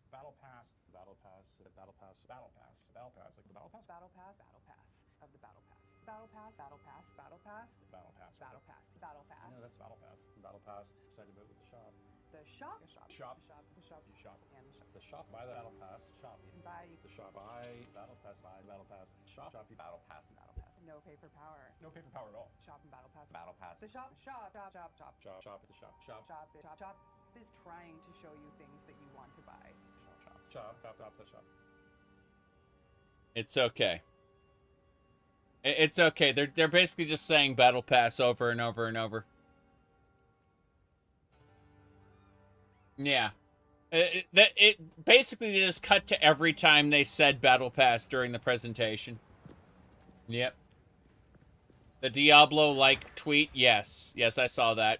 Battle Pass. Battle Pass. Battle Pass. Battle Pass. Battle Pass. Like the Battle Pass. Battle Pass. Battle Pass. Of the Battle Pass. Battle Pass. Battle Pass. Battle Pass. Battle Pass. Battle Pass. Battle Pass. I know that's Battle Pass. Battle Pass. Excited about with the shop. The shop. The shop. Shop. The shop. The shop. You shop. And the shop. The shop. Buy the Battle Pass. Shop. You can buy. The shop. Buy Battle Pass. Buy Battle Pass. Shop. Shop. Battle Pass. Battle Pass. No paper power. No paper power at all. Shop and Battle Pass. Battle Pass. The shop. Shop. Shop. Shop. Shop. Shop. Shop. The shop. Shop. Shop. Shop. Shop is trying to show you things that you want to buy. Shop. Shop. Shop. Shop. The shop. It's okay. It's okay. They're basically just saying Battle Pass over and over and over. Yeah. It basically just cut to every time they said Battle Pass during the presentation. Yep. The Diablo-like tweet, yes. Yes, I saw that.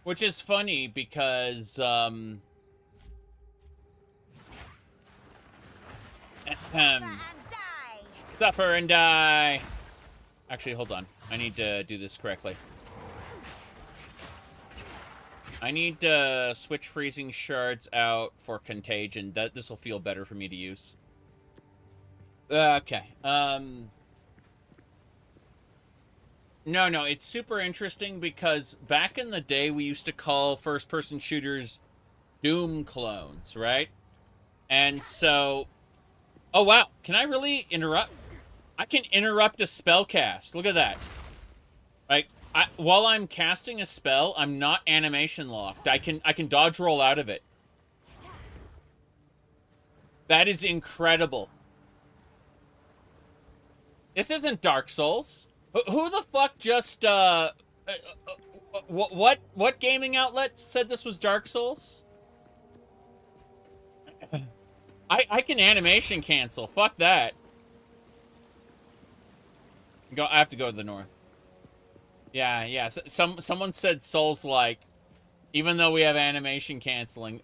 Which is funny because, Suffer and die! Actually, hold on. I need to do this correctly. I need to switch freezing shards out for contagion. This will feel better for me to use. Okay. No, it's super interesting because back in the day we used to call first-person shooters Doom clones, right? And so... Oh, wow. Can I really interrupt? I can interrupt a spell cast. Look at that. Like, while I'm casting a spell, I'm not animation locked. I can dodge roll out of it. That is incredible. This isn't Dark Souls. Who the fuck just, what gaming outlet said this was Dark Souls? I can animation cancel. Fuck that. I have to go to the north. Yeah, yeah. Someone said Souls-like, even though we have animation canceling.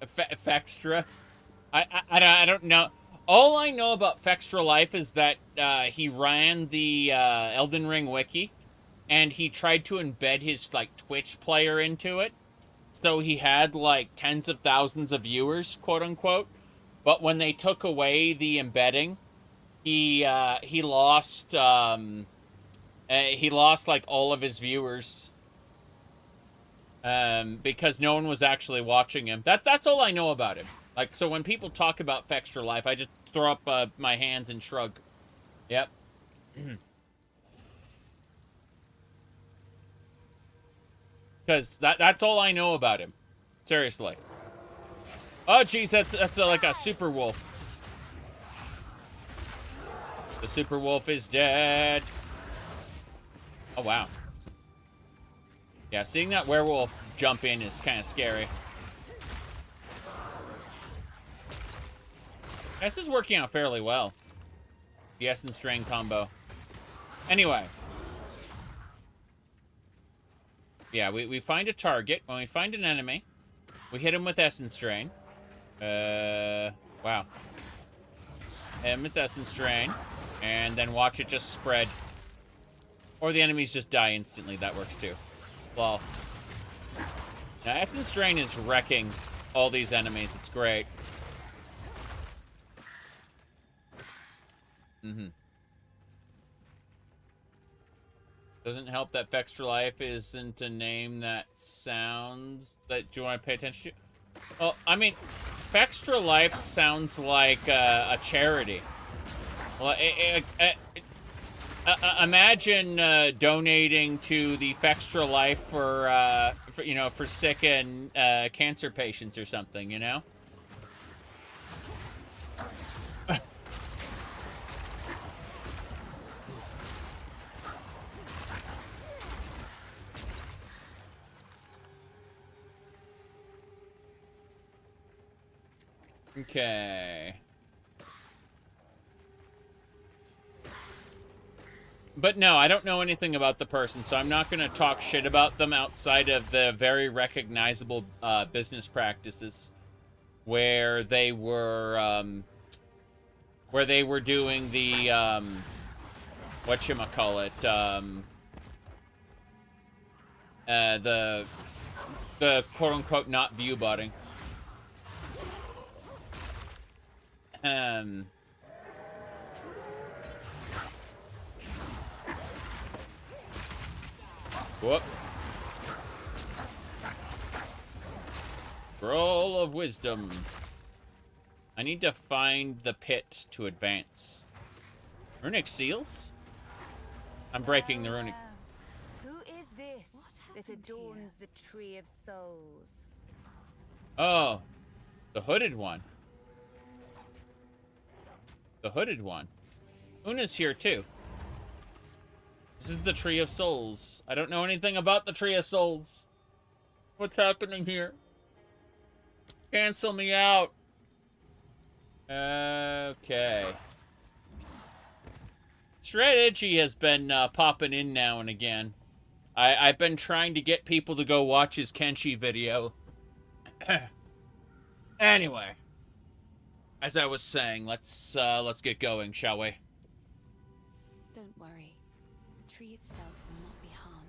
Fextra. I don't know. All I know about Fextra Life is that he ran the Elden Ring wiki, and he tried to embed his like Twitch player into it, so he had like tens of thousands of viewers, quote unquote. But when they took away the embedding, he lost like all of his viewers. Because no one was actually watching him. That's all I know about him. Like, so when people talk about Fextra Life, I just throw up my hands and shrug. Yep. Because that's all I know about him. Seriously. Oh, jeez, that's like a super wolf. The super wolf is dead. Oh, wow. Yeah, seeing that werewolf jump in is kind of scary. This is working out fairly well. The Essence Drain combo. Anyway. Yeah, we find a target. When we find an enemy, we hit him with Essence Drain. Wow. Hit him with Essence Drain. And then watch it just spread. Or the enemies just die instantly. That works too. Lol. Now, Essence Drain is wrecking all these enemies. It's great. Doesn't help that Fextra Life isn't a name that sounds... that you want to pay attention to? Well, I mean, Fextra Life sounds like a charity. Well, imagine donating to the Fextra Life for you know, for sick and cancer patients or something, you know? Okay. But no, I don't know anything about the person, so I'm not going to talk shit about them outside of the very recognizable business practices where they were doing the whatchamacallit, the quote unquote not view botting. Whoop. Scroll of Wisdom. I need to find the pit to advance. Runic seals? I'm breaking the runic. Who is this that adorns the Tree of Souls? Oh, the hooded one. The hooded one. Una's here too. This is the Tree of Souls. I don't know anything about the Tree of Souls. What's happening here? Cancel me out. Okay. Shred Edgy has been popping in now and again. I've been trying to get people to go watch his Kenshi video. Anyway. As I was saying, let's get going, shall we? Don't worry. The tree itself will not be harmed.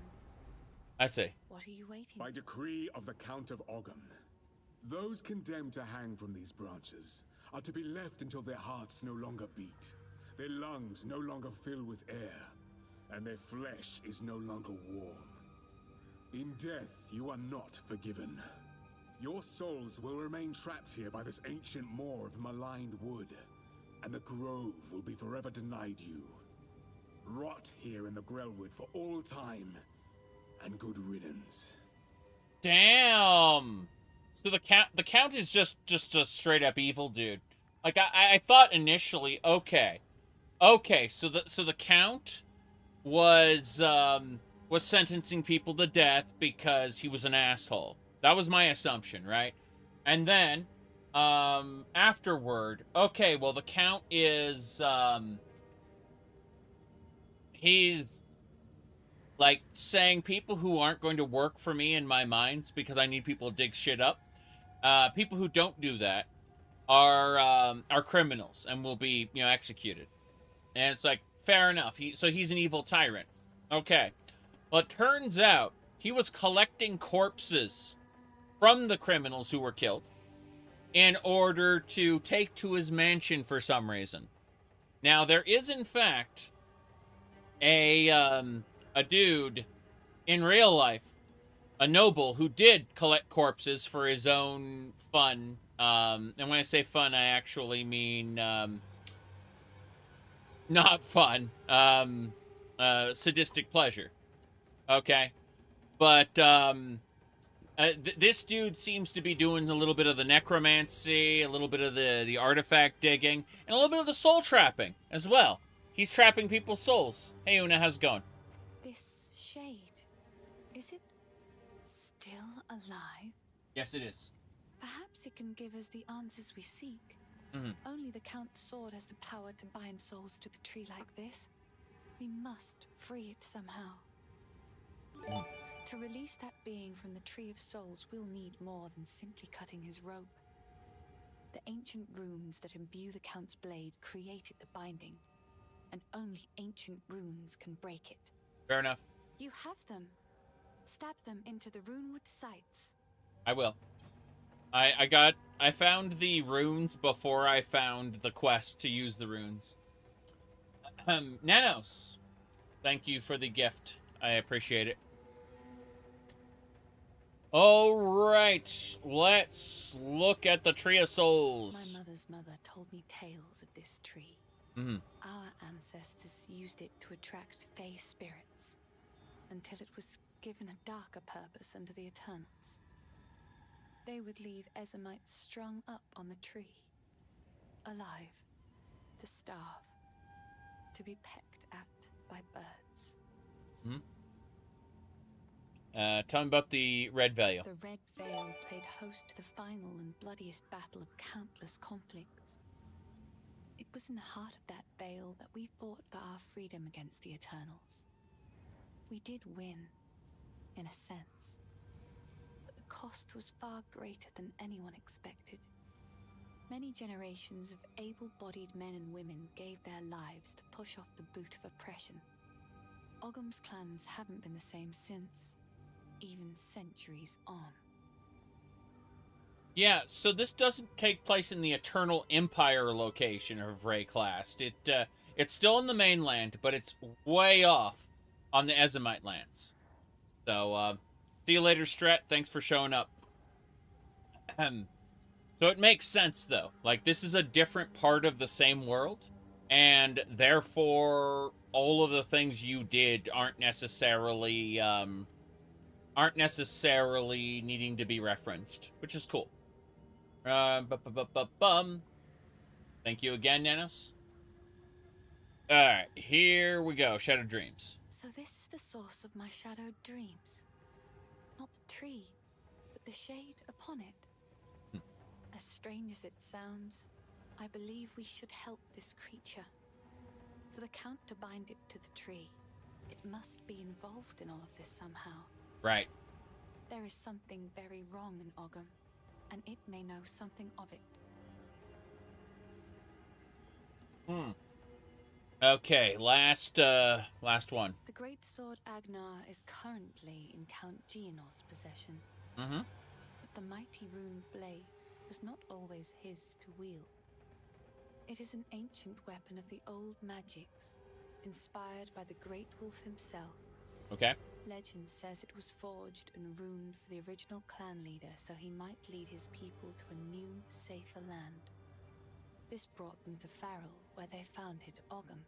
I see. What are you waiting By decree of the Count of Ogham, those condemned to hang from these branches are to be left until their hearts no longer beat, their lungs no longer fill with air, and their flesh is no longer warm. In death, you are not forgiven. Your souls will remain trapped here by this ancient moor of maligned wood, and the grove will be forever denied you. Rot here in the Grellwood for all time, and good riddance. Damn. So the count is just a straight up evil dude. Like I thought initially, okay, so the count was sentencing people to death because he was an asshole. That was my assumption, right? And then, afterward, okay, well, the count is, he's like saying people who aren't going to work for me in my mines because I need people to dig shit up. People who don't do that are criminals and will be, you know, executed. And it's like, fair enough. So he's an evil tyrant. Okay. Well, it turns out he was collecting corpses from the criminals who were killed in order to take to his mansion for some reason. Now, there is, in fact, a dude in real life, a noble, who did collect corpses for his own fun. And when I say fun, I actually mean not fun. Sadistic pleasure. Okay? But this dude seems to be doing a little bit of the necromancy, a little bit of the artifact digging, and a little bit of the soul trapping as well. He's trapping people's souls. Hey, Una, how's it going? This shade, is it still alive? Yes, it is. Perhaps it can give us the answers we seek. Mm-hmm. Only the Count's sword has the power to bind souls to the tree like this. We must free it somehow. To release that being from the Tree of Souls, we'll need more than simply cutting his rope. The ancient runes that imbue the Count's blade created the binding, and only ancient runes can break it. Fair enough. You have them. Stab them into the runewood sights. I will. I found the runes before I found the quest to use the runes. Nanos, thank you for the gift. I appreciate it. All right, let's look at the Tree of Souls. My mother's mother told me tales of this tree. Mm-hmm. Our ancestors used it to attract fey spirits, until it was given a darker purpose under the Eternals. They would leave Ezamites strung up on the tree, alive, to starve, to be pecked at by birds. Mm-hmm. Tell me about the Red Veil. The Red Veil played host to the final and bloodiest battle of countless conflicts. It was in the heart of that veil that we fought for our freedom against the Eternals. We did win, in a sense. But the cost was far greater than anyone expected. Many generations of able-bodied men and women gave their lives to push off the boot of oppression. Ogham's clans haven't been the same since, even centuries on. Yeah, so this doesn't take place in the Eternal Empire location of Rayclast. It's still in the mainland, but it's way off on the Ezamite lands. So, see you later, Strat. Thanks for showing up. So it makes sense, though. Like, this is a different part of the same world, and therefore, all of the things you did aren't necessarily needing to be referenced, which is cool. Thank you again, Nanos. Alright, here we go. Shadow Dreams. So this is the source of my shadowed dreams. Not the tree, but the shade upon it. As strange as it sounds, I believe we should help this creature. For the Count to bind it to the tree, it must be involved in all of this somehow. Right. There is something very wrong in Ogham, and it may know something of it. Okay, last one. The great sword Agnar is currently in Count Geonor's possession. Mm-hmm. But the mighty rune blade was not always his to wield. It is an ancient weapon of the old magics, inspired by the Great Wolf himself. Okay. Legend says it was forged and runed for the original clan leader so he might lead his people to a new, safer land. This brought them to Farrell, where they founded Ogham.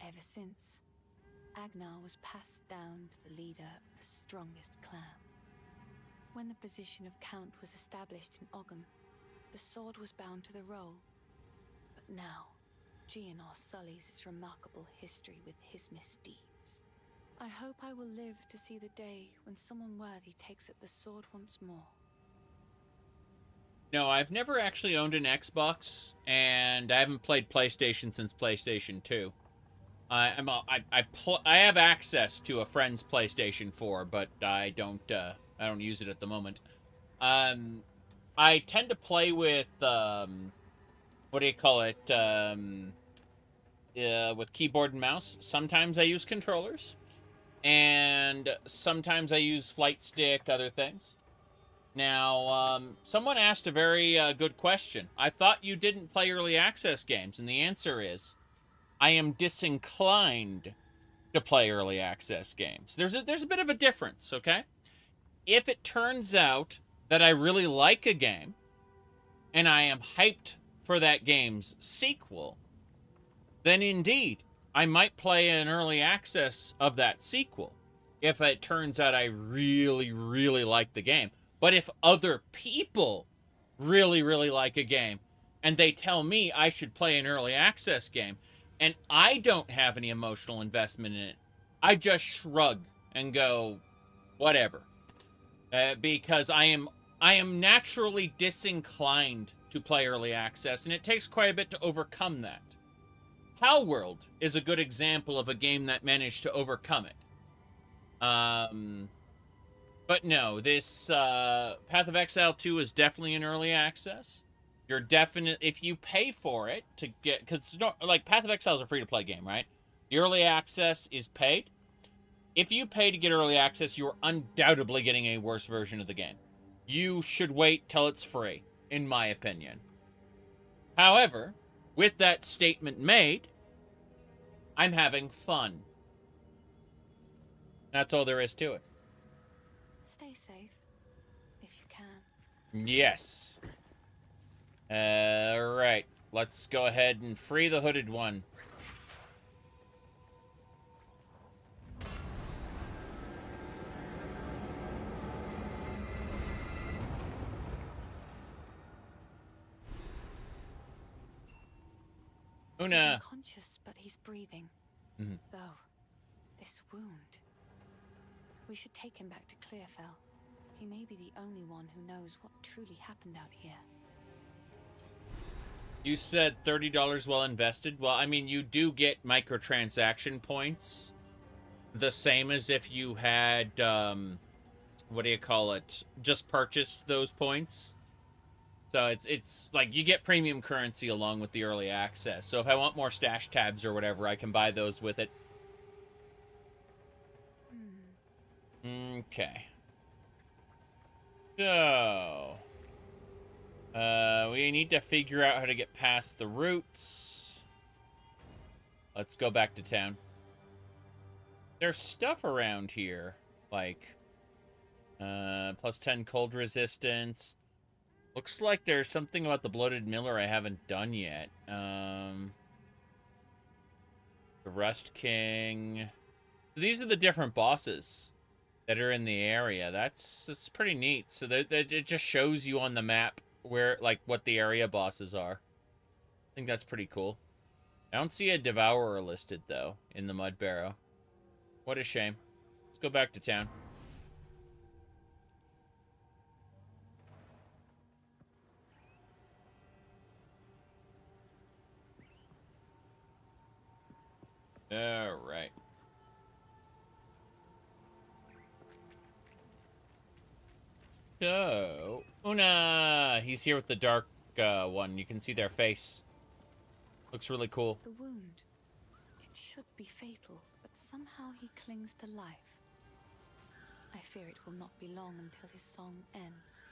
Ever since, Agnar was passed down to the leader of the strongest clan. When the position of Count was established in Ogham, the sword was bound to the roll. But now, Geonor sullies its remarkable history with his misdeeds. I hope I will live to see the day when someone worthy takes up the sword once more. No, I've never actually owned an Xbox, and I haven't played PlayStation since PlayStation 2. I have access to a friend's PlayStation 4, but I don't use it at the moment. I tend to play with what do you call it? With keyboard and mouse. Sometimes I use controllers, and sometimes I use flight stick, other things. Now, someone asked a very good question. I thought you didn't play early access games, and the answer is, I am disinclined to play early access games. There's a bit of a difference, okay? If it turns out that I really like a game, and I am hyped for that game's sequel, then indeed, I might play an early access of that sequel if it turns out I really, really like the game. But if other people really, really like a game and they tell me I should play an early access game and I don't have any emotional investment in it, I just shrug and go, whatever. Because I am naturally disinclined to play early access, and it takes quite a bit to overcome that. Palworld is a good example of a game that managed to overcome it. But no, this Path of Exile 2 is definitely in early access. You're definite if you pay for it to get, because like Path of Exile is a free-to-play game, right? The early access is paid. If you pay to get early access, you're undoubtedly getting a worse version of the game. You should wait till it's free, in my opinion. However, with that statement made, I'm having fun. That's all there is to it. Stay safe, if you can. Yes. Right. Let's go ahead and free the hooded one. Una. He's unconscious, but he's breathing. Mm-hmm. Though, this wound. We should take him back to Clearfell. He may be the only one who knows what truly happened out here. You said $30 well invested. Well, I mean, you do get microtransaction points. The same as if you had, what do you call it? Just purchased those points. So it's like you get premium currency along with the early access. So if I want more stash tabs or whatever, I can buy those with it. Okay. So, we need to figure out how to get past the roots. Let's go back to town. There's stuff around here, like, plus 10 cold resistance. Looks like there's something about the Bloated Miller I haven't done yet. The Rust King. These are the different bosses that are in the area. That's pretty neat. So it just shows you on the map where, like, what the area bosses are. I think that's pretty cool. I don't see a Devourer listed, though, in the Mud Barrow. What a shame. Let's go back to town. All right. So, Una! He's here with the dark one. You can see their face. Looks really cool. The wound. It should be fatal, but somehow he clings to life. I fear it will not be long until his song ends.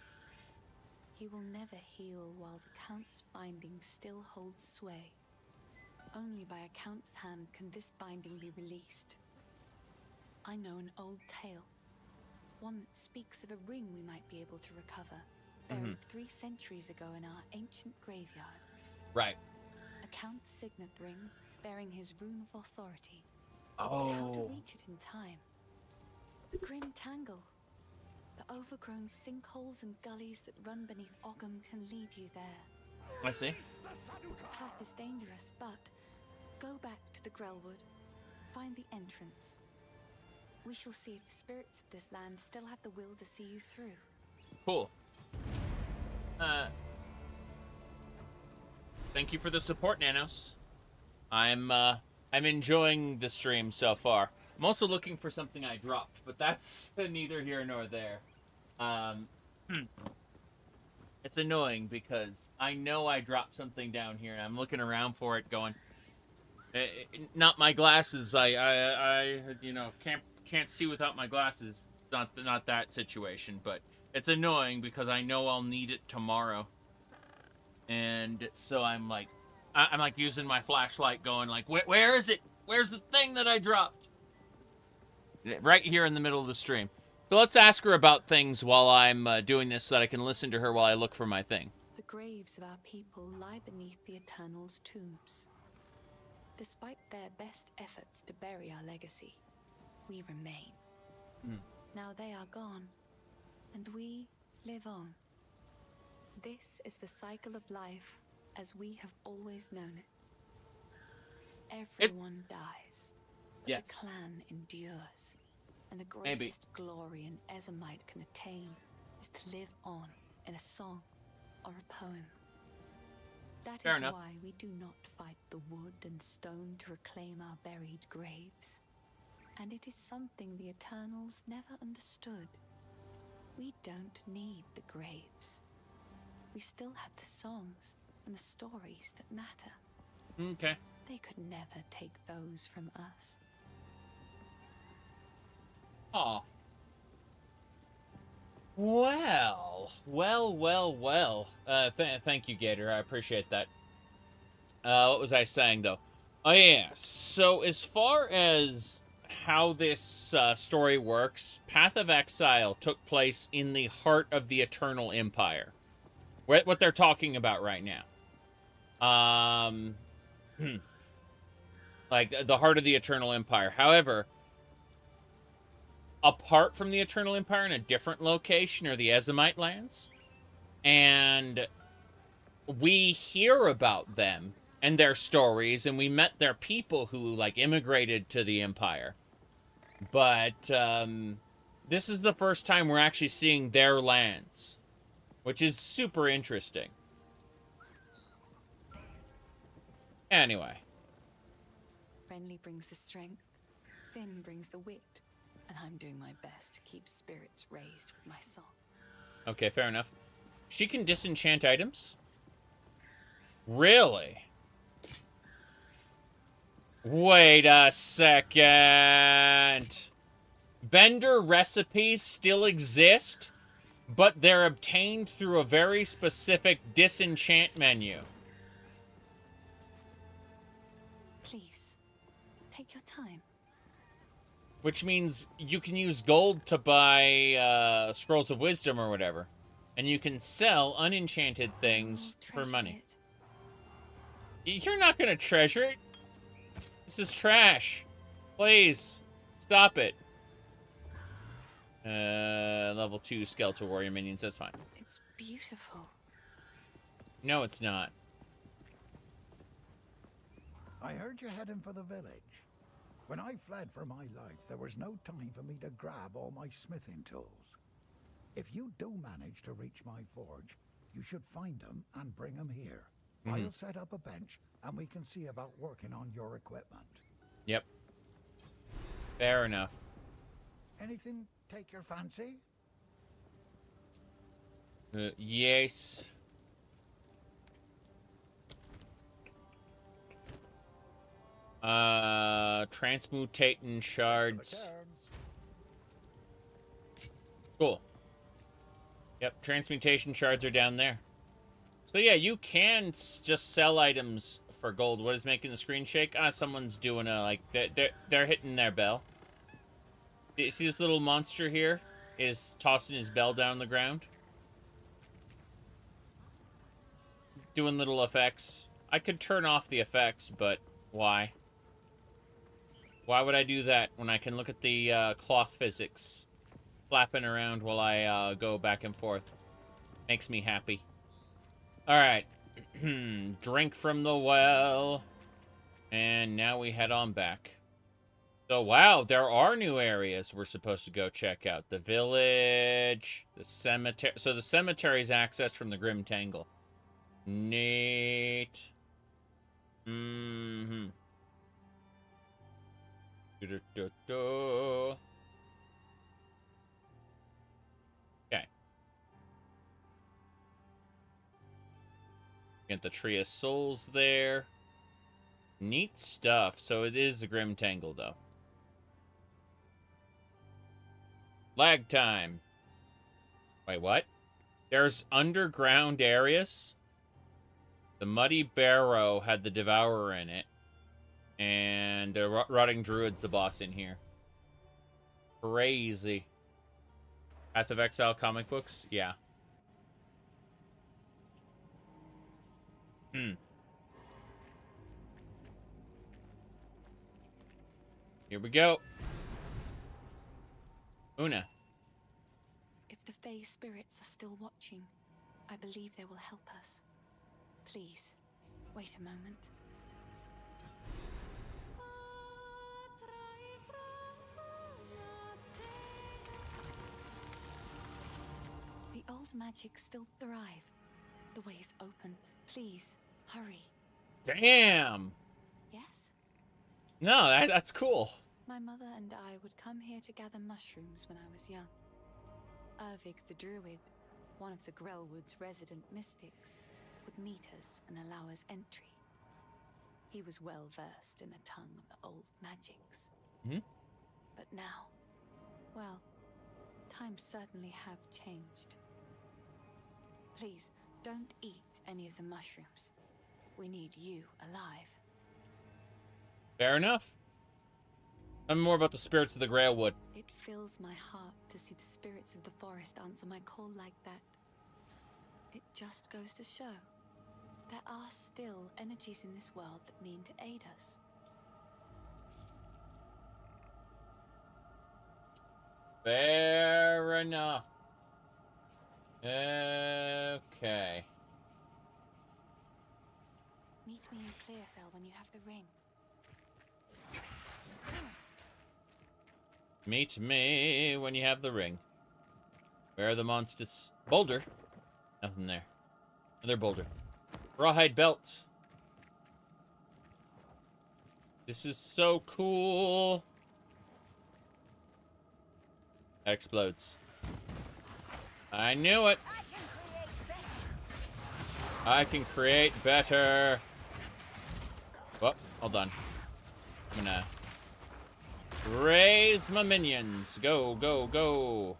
He will never heal while the Count's binding still holds sway. Only by a Count's hand can this binding be released. I know an old tale. One that speaks of a ring we might be able to recover, buried 3 centuries ago in our ancient graveyard. Right. A Count's signet ring bearing his rune of authority. Oh. How to reach it in time. The grim tangle. The overgrown sinkholes and gullies that run beneath Ogham can lead you there. I see. The path is dangerous, but go back to the Grellwood. Find the entrance. We shall see if the spirits of this land still have the will to see you through. Cool. Thank you for the support, Nanos. I'm I'm enjoying the stream so far. I'm also looking for something I dropped, but that's neither here nor there. It's annoying because I know I dropped something down here, and I'm looking around for it, going, "Not my glasses. I you know, can't see without my glasses." Not that situation, but it's annoying because I know I'll need it tomorrow, and so I'm like using my flashlight, going like, "Where is it? Where's the thing that I dropped?" Right here in the middle of the stream. So let's ask her about things while I'm doing this so that I can listen to her while I look for my thing. The graves of our people lie beneath the Eternal's tombs. Despite their best efforts to bury our legacy, we remain. Now they are gone, and we live on. This is the cycle of life as we have always known it. Everyone dies, but yes. the clan endures. And the greatest glory an Ezomite can attain is to live on in a song or a poem. That is why we do not fight the wood and stone to reclaim our buried graves. And it is something the Eternals never understood. We don't need the graves. We still have the songs and the stories that matter. Okay. They could never take those from us. Aw. Well. Thank you, Gator. I appreciate that. What was I saying, though? Oh, yeah. So, as far as how this story works, Path of Exile took place in the heart of the Eternal Empire. What they're talking about right now. Like, the heart of the Eternal Empire. However, apart from the Eternal Empire in a different location are the Ezomite lands. And we hear about them and their stories, and we met their people who, like, immigrated to the Empire. But, this is the first time we're actually seeing their lands, which is super interesting. Anyway. Renly brings the strength, Finn brings the wit. And I'm doing my best to keep spirits raised with my song. Okay, fair enough. She can disenchant items? Really? Wait a second. Vendor recipes still exist, but they're obtained through a very specific disenchant menu. Please, take your time. Which means you can use gold to buy Scrolls of Wisdom or whatever. And you can sell unenchanted things for money. You're not going to treasure it. This is trash. Please, stop it. Level 2 Skeletal Warrior minions, that's fine. It's beautiful. No, it's not. I heard you're heading for the village. When I fled for my life, there was no time for me to grab all my smithing tools. If you do manage to reach my forge, you should find them and bring them here. I'll set up a bench, and we can see about working on your equipment. Yep. Fair enough. Anything take your fancy? Yes. Transmutating shards. Cool. Yep, transmutation shards are down there. So yeah, you can just sell items for gold. What is making the screen shake? Someone's doing a, like, they're hitting their bell. You see this little monster here is tossing his bell down the ground? Doing little effects. I could turn off the effects, but why? Why would I do that when I can look at the cloth physics flapping around while I go back and forth? Makes me happy. Alright. Drink from the well. And now we head on back. So, wow, there are new areas we're supposed to go check out. The village, the cemetery. So the cemetery is accessed from the Grim Tangle. Neat. Do-do-do-do. Okay. Get the Tree of Souls there. Neat stuff. So it is the Grim Tangle, though. Lag time. Wait, what? There's underground areas? The Muddy Barrow had the Devourer in it. And the Rotting Druid's the boss in here. Crazy. Path of Exile comic books? Yeah. Here we go. Una. If the Fae spirits are still watching, I believe they will help us. Please, wait a moment. The old magic still thrive. The way is open. Please, hurry. Damn! Yes? No, that's cool. My mother and I would come here to gather mushrooms when I was young. Ervig the Druid, one of the Grellwood's resident mystics, would meet us and allow us entry. He was well versed in the tongue of the old magics. But now, well, times certainly have changed. Please, don't eat any of the mushrooms. We need you alive. Fair enough. I'm more about the spirits of the Grailwood. It fills my heart to see the spirits of the forest answer my call like that. It just goes to show there are still energies in this world that mean to aid us. Fair enough. Okay. Meet me in Clearfell when you have the ring. Meet me when you have the ring. Where are the monsters? Boulder. Nothing there. Another boulder. Rawhide belt. This is so cool. That explodes. I knew it. I can create better. Whoop, hold on. I'm gonna raise my minions. Go, go, go.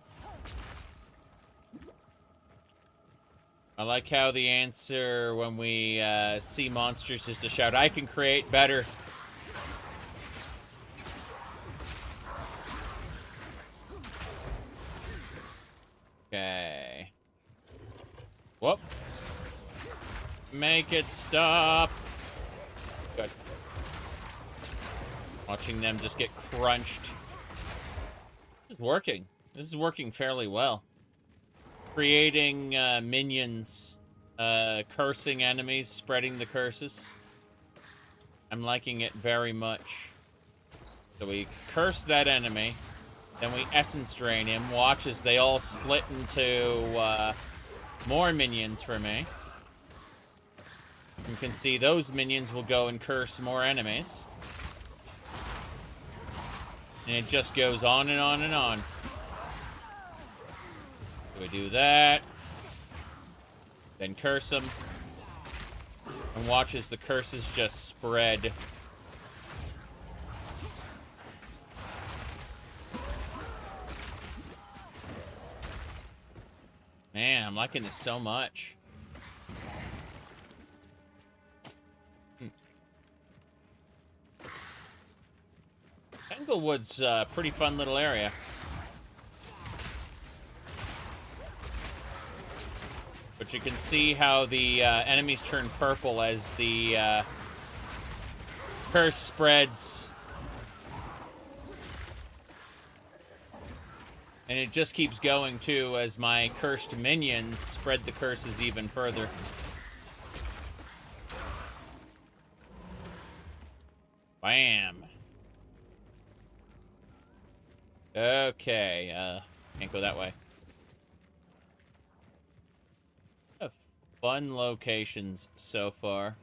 I like how the answer when we see monsters is to shout, I can create better. Okay. Whoop. Make it stop. Good. Watching them just get crunched. This is working. This is working fairly well. Creating minions, cursing enemies, spreading the curses. I'm liking it very much. So we curse that enemy, then we essence drain him. Watch as they all split into more minions for me. You can see those minions will go and curse more enemies. And it just goes on and on and on. So we do that. Then curse them. And watch as the curses just spread. Man, I'm liking this so much. Tanglewood's a pretty fun little area. But you can see how the enemies turn purple as the curse spreads. And it just keeps going, too, as my cursed minions spread the curses even further. Bam. Okay, can't go that way. Fun locations so far.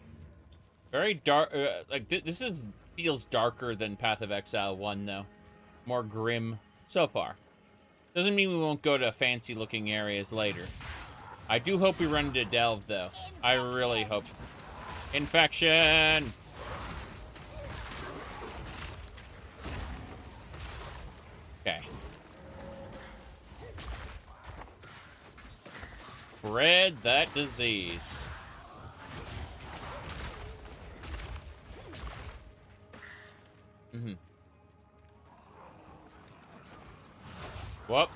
Very dark. Like this is feels darker than Path of Exile 1 though. More grim so far. Doesn't mean we won't go to fancy looking areas later. I do hope we run into Delve though. I really hope. Infection. Okay. Spread that disease. Mm-hmm. Whoop.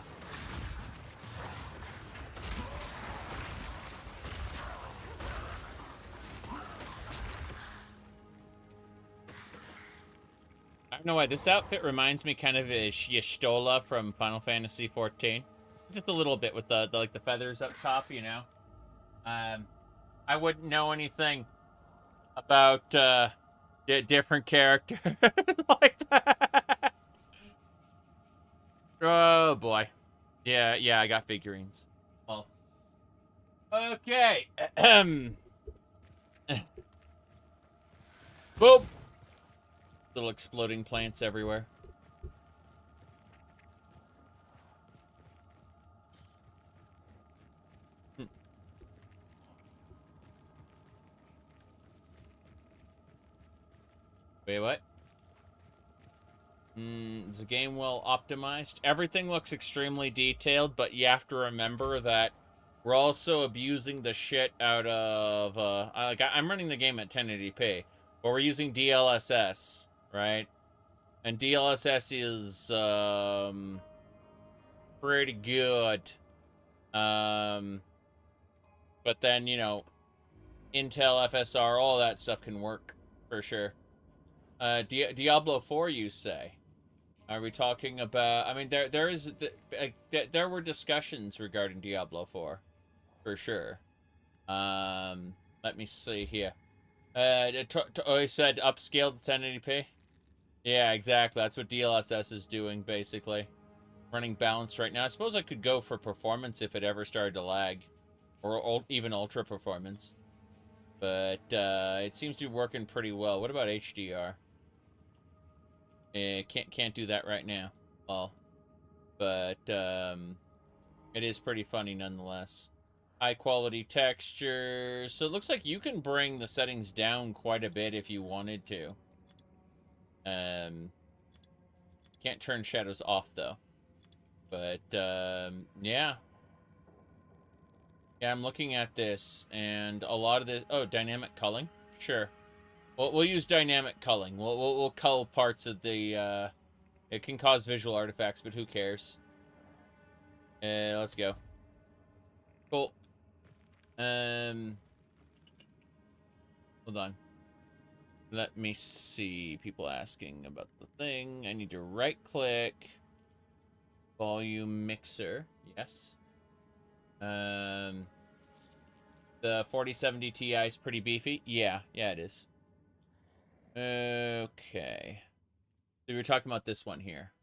I don't know why this outfit reminds me kind of of Y'shtola from Final Fantasy XIV. Just a little bit with the like the feathers up top, you know. I wouldn't know anything about different characters like that. Oh boy. Yeah, I got figurines. Well. Okay. Boop. Little exploding plants everywhere. Wait, what? Is the game well optimized? Everything looks extremely detailed, but you have to remember that we're also abusing the shit out of, I'm running the game at 1080p, but we're using DLSS, right? And DLSS is, pretty good. But then, you know, Intel, FSR, all that stuff can work, for sure. Diablo 4, you say? Are we talking about? I mean, there were discussions regarding Diablo 4, for sure. Let me see here. He said upscaled to 1080p. Yeah, exactly. That's what DLSS is doing, basically. Running balanced right now. I suppose I could go for performance if it ever started to lag, or even ultra performance. But it seems to be working pretty well. What about HDR? Can't do that right now. Well, but it is pretty funny nonetheless. High quality textures. So it looks like you can bring the settings down quite a bit if you wanted to. Can't turn shadows off though. But yeah. Yeah, I'm looking at this and a lot of this. Oh, dynamic culling. Sure. We'll use dynamic culling. We'll cull parts of the, it can cause visual artifacts, but who cares? Let's go. Cool. Hold on. Let me see. People asking about the thing. I need to right-click. Volume mixer. Yes. The 4070 Ti is pretty beefy. Yeah, it is. Okay. So we were talking about this one here.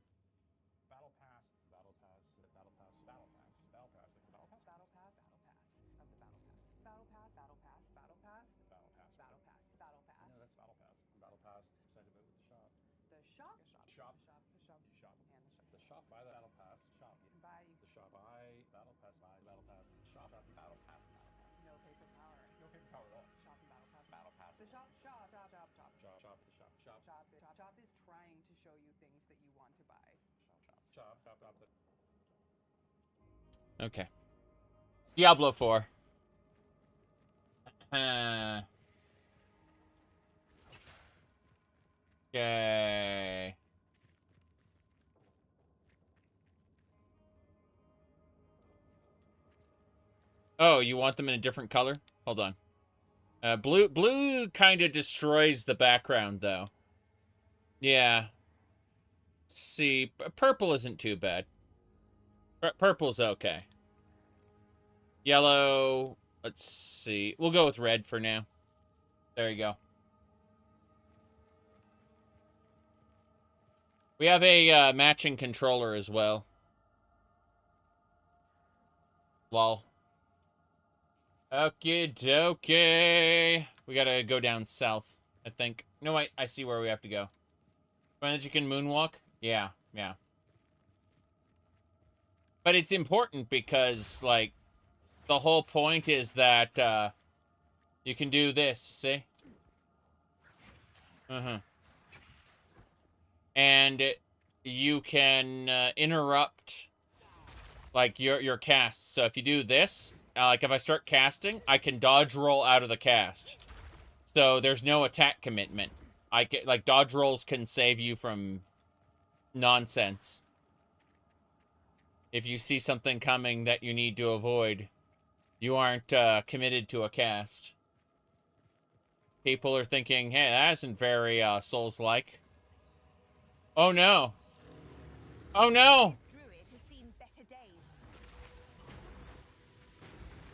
Battle Pass, Battle Pass, Battle Pass, Battle Pass, Battle Pass, Battle Pass, Battle Pass, Battle Pass, Battle Pass, Battle Pass, Battle Pass, Battle Pass, Battle Pass, Battle Pass. No, that's Battle Pass. Battle Pass. Excited about with the shop. The shop. Shop. The shop. Buy the Battle Pass. Shop. Buy the shop. Buy Battle Pass. Buy Battle Pass. Shop. Battle Pass. No paper power. No paper power at all. Shop and Battle Pass. Battle Pass. The shop. Shop. The shop. Shop is trying to show you things that you want to buy. Shop. Okay. Diablo 4. Okay. Oh, you want them in a different color? Hold on. Blue kind of destroys the background, though. Yeah. Let's see, purple isn't too bad. Purple's okay. Yellow, let's see. We'll go with red for now. There you go. We have a matching controller as well. Lol. Okie dokie. We gotta go down south. I think. No, wait. I see where we have to go. Find that you can moonwalk? Yeah, yeah. But it's important because, like, the whole point is that, you can do this, see? And you can interrupt, like, your cast. So if you do this, like, if I start casting, I can dodge roll out of the cast. So there's no attack commitment. Like, dodge rolls can save you from nonsense. If you see something coming that you need to avoid, you aren't committed to a cast. People are thinking, hey, that isn't very Souls-like. Oh no. Oh no!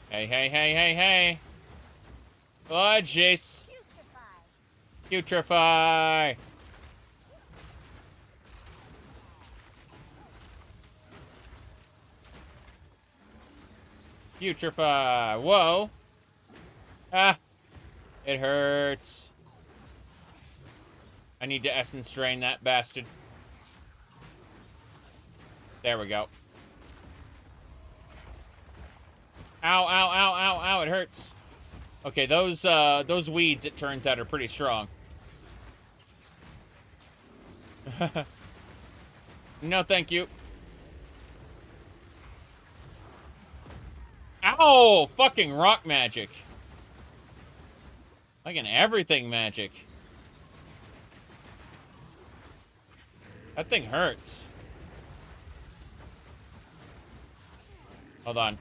Hey, hey, hey, hey, hey! Oh, jeez. Putrefy! Putrefy! Whoa! Ah! It hurts. I need to essence drain that bastard. There we go. Ow, ow, ow, ow, ow, it hurts. Okay, those weeds, it turns out, are pretty strong. No, thank you. Ow! Fucking rock magic. Fucking everything magic. That thing hurts. Hold on.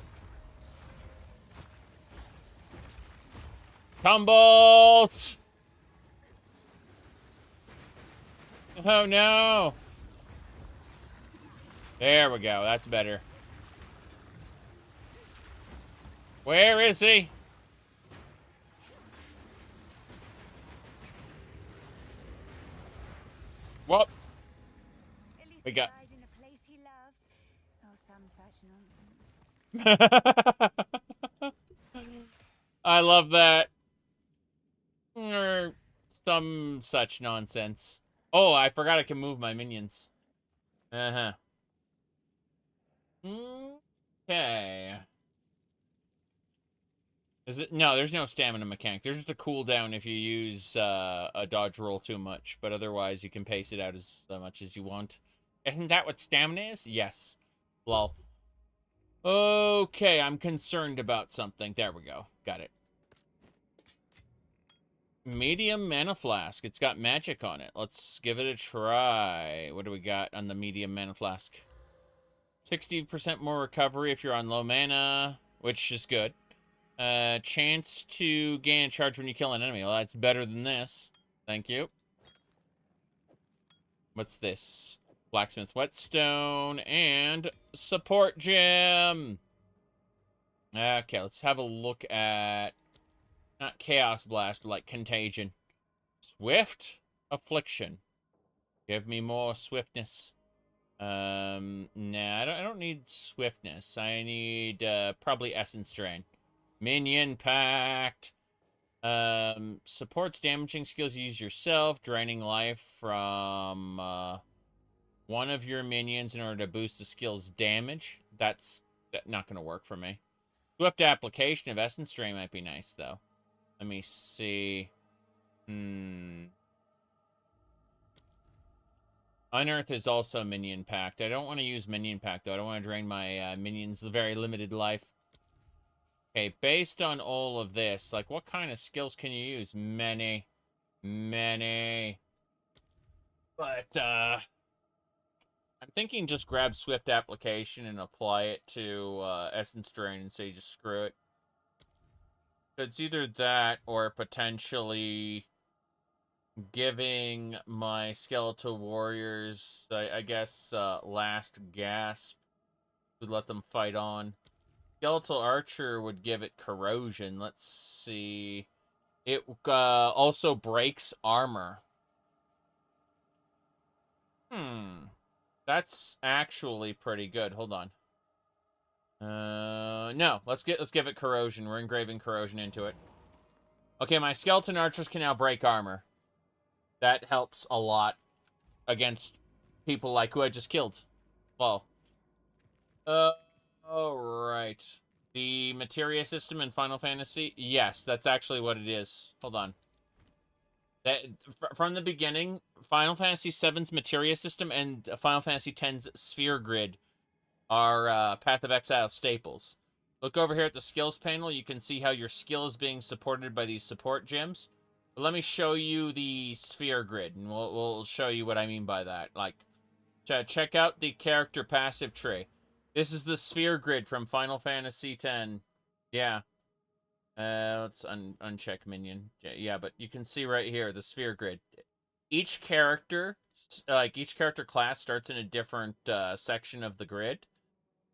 Tumbles! Oh no! There we go, that's better. Where is he? Whoop. We got... I love that. Or some such nonsense. Oh, I forgot I can move my minions. Uh-huh. Okay. Is it? No, there's no stamina mechanic. There's just a cooldown if you use a dodge roll too much, but otherwise you can pace it out as much as you want. Isn't that what stamina is? Yes. Lol. Okay, I'm concerned about something. There we go. Got it. Medium mana flask. It's got magic on it. Let's give it a try. What do we got on the medium mana flask? 60% more recovery if you're on low mana, which is good. Chance to gain a charge when you kill an enemy. Well, that's better than this. Thank you. What's this? Blacksmith whetstone and support gem. Okay, let's have a look at not chaos blast, but like contagion. Swift affliction. Give me more swiftness. Nah, I don't need swiftness. I need probably essence drain. Minion pact. Supports damaging skills you use yourself, draining life from one of your minions in order to boost the skill's damage. That's not going to work for me. Swift application of essence drain might be nice, though. Let me see. Unearth is also minion pact. I don't want to use minion pact, though. I don't want to drain my minions' very limited life. Okay, based on all of this, like, what kind of skills can you use? Many. But, I'm thinking just grab Swift Application and apply it to Essence Drain and say just screw it. It's either that or potentially giving my Skeletal Warriors, I guess, last gasp. Would let them fight on. Skeletal Archer would give it corrosion. Let's see. It also breaks armor. That's actually pretty good. Hold on. No. Let's give it corrosion. We're engraving corrosion into it. Okay, my skeleton archers can now break armor. That helps a lot against people like who I just killed. Well, alright. The materia system in Final Fantasy? Yes, that's actually what it is. Hold on. That from the beginning, Final Fantasy VII's materia system and Final Fantasy X's sphere grid are Path of Exile staples. Look over here at the skills panel. You can see how your skill is being supported by these support gems. But let me show you the sphere grid, and we'll show you what I mean by that. Like, check out the character passive tree. This is the sphere grid from Final Fantasy X. Yeah. Let's uncheck Minion. Yeah, but you can see right here the sphere grid. Each character, each character class starts in a different section of the grid,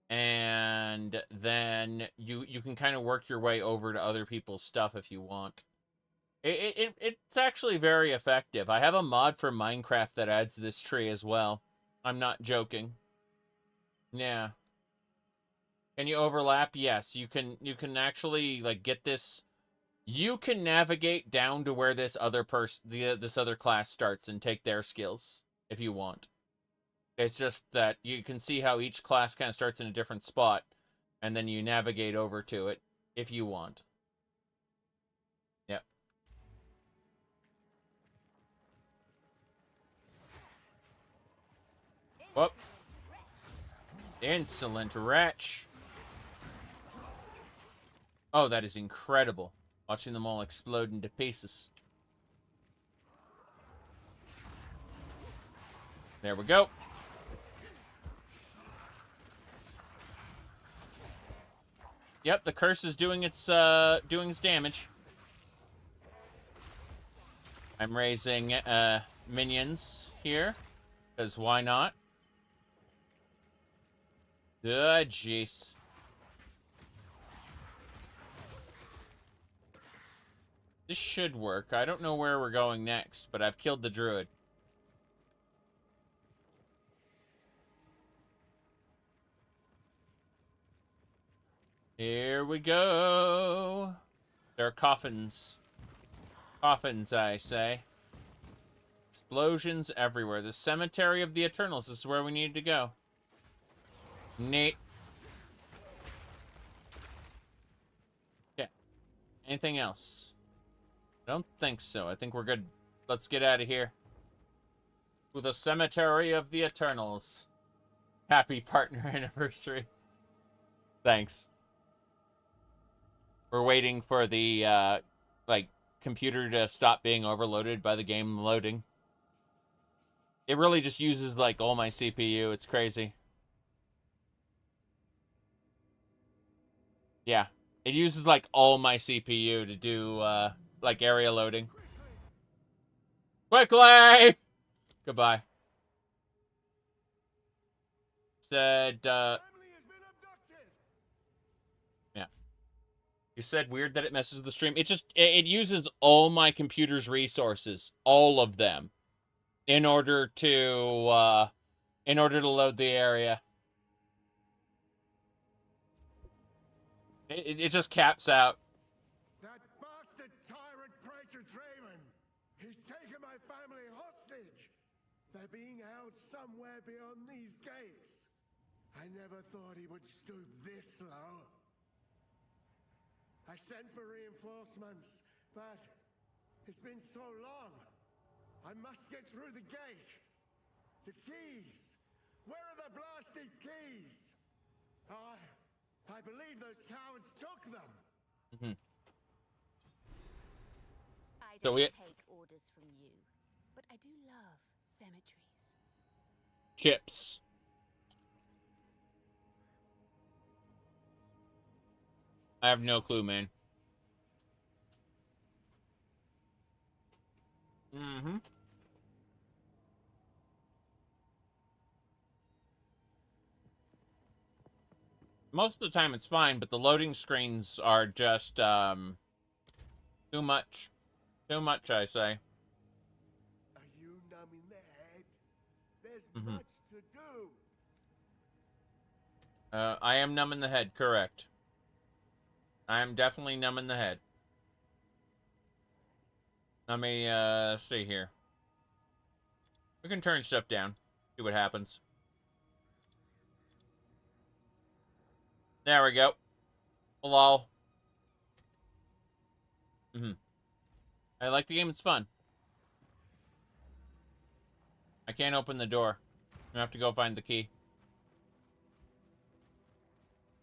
and then you can kind of work your way over to other people's stuff if you want. It's actually very effective. I have a mod for Minecraft that adds this tree as well. I'm not joking. Yeah. Can you overlap? Yes, you can actually like get this. You can navigate down to where this other this other class starts and take their skills if you want. It's just that you can see how each class kind of starts in a different spot, and then you navigate over to it if you want. Yep. Whoop. Insolent wretch. Oh, that is incredible. Watching them all explode into pieces. There we go. Yep, the curse is doing its damage. I'm raising minions here, because why not? Jeez. This should work. I don't know where we're going next, but I've killed the druid. Here we go. There are coffins. Coffins, I say. Explosions everywhere. The Cemetery of the Eternals. This is where we need to go. Neat. Yeah. Anything else? I don't think so. I think we're good. Let's get out of here. To the Cemetery of the Eternals. Happy partner anniversary. Thanks. We're waiting for the, computer to stop being overloaded by the game loading. It really just uses, all my CPU. It's crazy. Yeah. It uses, all my CPU to do, area loading. Quickly! Goodbye. Said, yeah. You said weird that it messes with the stream. It uses all my computer's resources. All of them. In order to load the area. It just caps out. That bastard tyrant Praetor Draven! He's taken my family hostage! They're being held somewhere beyond these gates. I never thought he would stoop this low. I sent for reinforcements, but it's been so long. I must get through the gate. The keys! Where are the blasted keys? I believe those cowards took them. Mm-hmm. I don't take orders from you, but I do love cemeteries. Chips. I have no clue, man. Mm-hmm. Most of the time it's fine, but the loading screens are just, too much. Too much, I say. Are you numb in the head? There's Mm-hmm. much to do. I am numb in the head, correct. I am definitely numb in the head. Let me, see here. We can turn stuff down. See what happens. There we go. Lol. I like the game. It's fun. I can't open the door. I have to go find the key.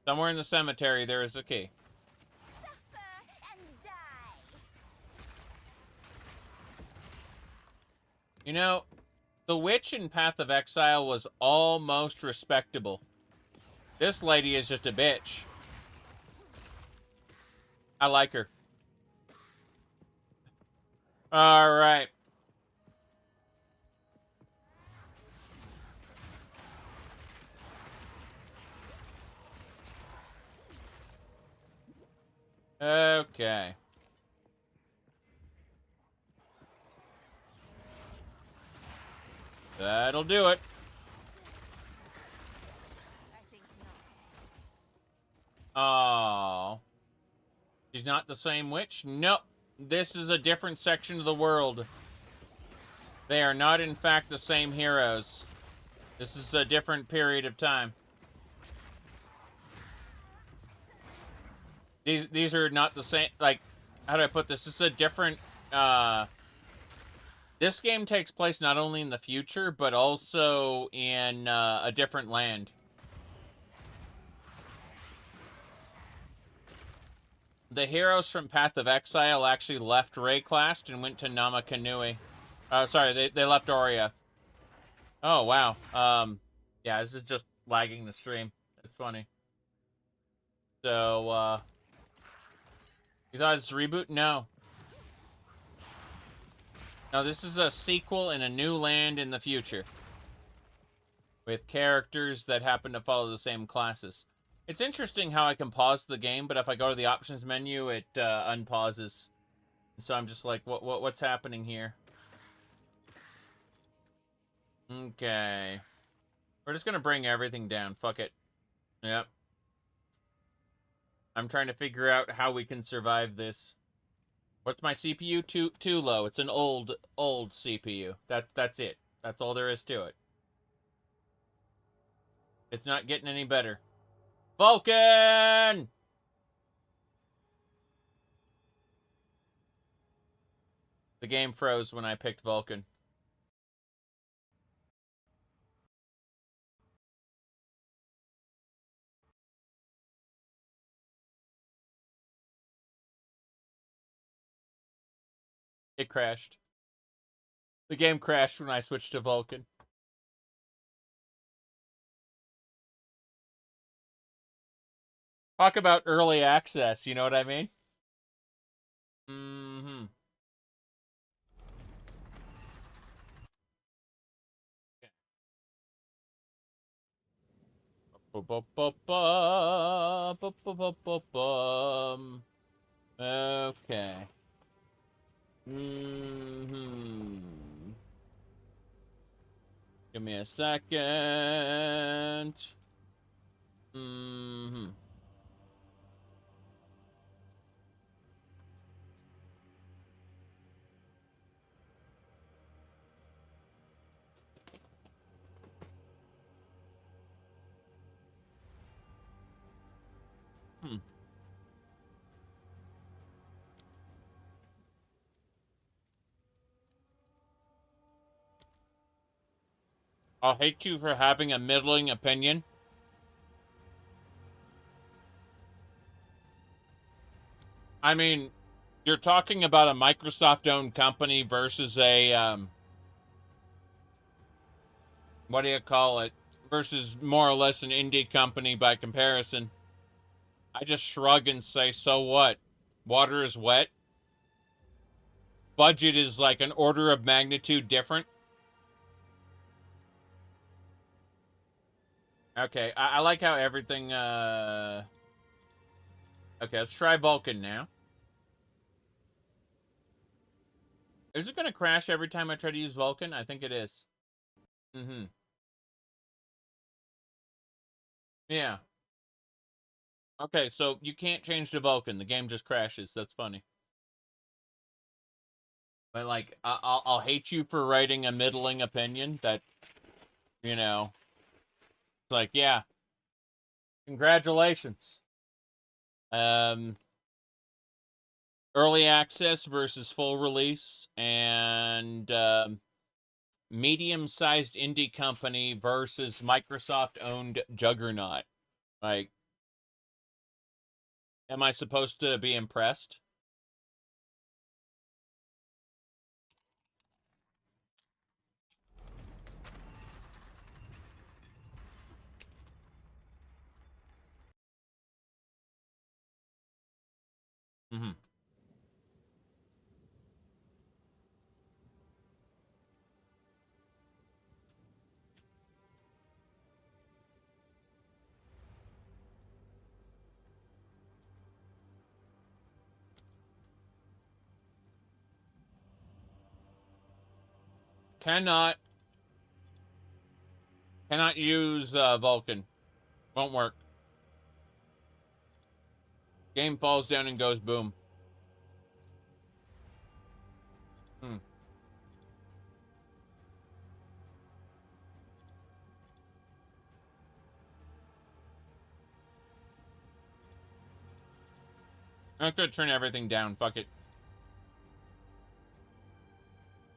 Somewhere in the cemetery, there is a key. You know, the witch in Path of Exile was almost respectable. This lady is just a bitch. I like her. All right. Okay. That'll do it. Oh. She's not the same witch? Nope. This is a different section of the world. They are not, in fact, the same heroes. This is a different period of time. These are not the same, like, how do I put this? This is a different, this game takes place not only in the future, but also in, a different land. The heroes from Path of Exile actually left Rayclast and went to Namakanui. Sorry, they left Oriath. Oh, wow. Yeah, this is just lagging the stream. It's funny. So, you thought it's a reboot? No. No, this is a sequel in a new land in the future. With characters that happen to follow the same classes. It's interesting how I can pause the game, but if I go to the options menu, it unpauses. So I'm just like, what's happening here? Okay. We're just gonna bring everything down. Fuck it. Yep. I'm trying to figure out how we can survive this. What's my CPU? Too low. It's an old CPU. That's it. That's all there is to it. It's not getting any better. Vulcan! The game froze when I picked Vulcan. It crashed. The game crashed when I switched to Vulcan. Talk about early access, you know what I mean? Mm-hmm. Okay. Give me a second. I'll hate you for having a middling opinion. I mean, you're talking about a Microsoft-owned company versus a, what do you call it? Versus more or less an indie company by comparison. I just shrug and say, so what? Water is wet. Budget is like an order of magnitude different. Okay, I like how everything, okay, let's try Vulcan now. Is it gonna crash every time I try to use Vulcan? I think it is. Yeah. Okay, so you can't change to Vulcan. The game just crashes. That's funny. But, like, I'll hate you for writing a middling opinion that, you know, it's like, yeah, congratulations. Early access versus full release, and medium-sized indie company versus Microsoft-owned juggernaut. Like, am I supposed to be impressed? Mm-hmm. Cannot use Vulcan. Won't work. Game falls down and goes boom. Hmm. I'm gonna turn everything down. Fuck it.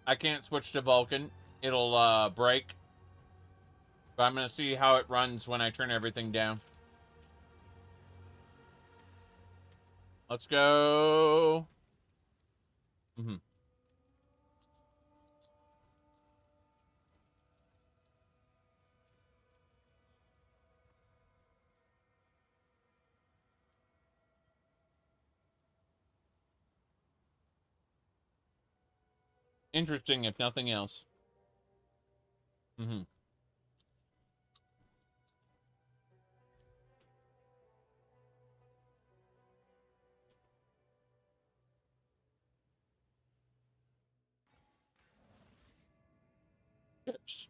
I can't switch to Vulcan. It'll break. But I'm gonna see how it runs when I turn everything down. Let's go. Mm-hmm. Interesting, if nothing else. Mm-hmm. Yes.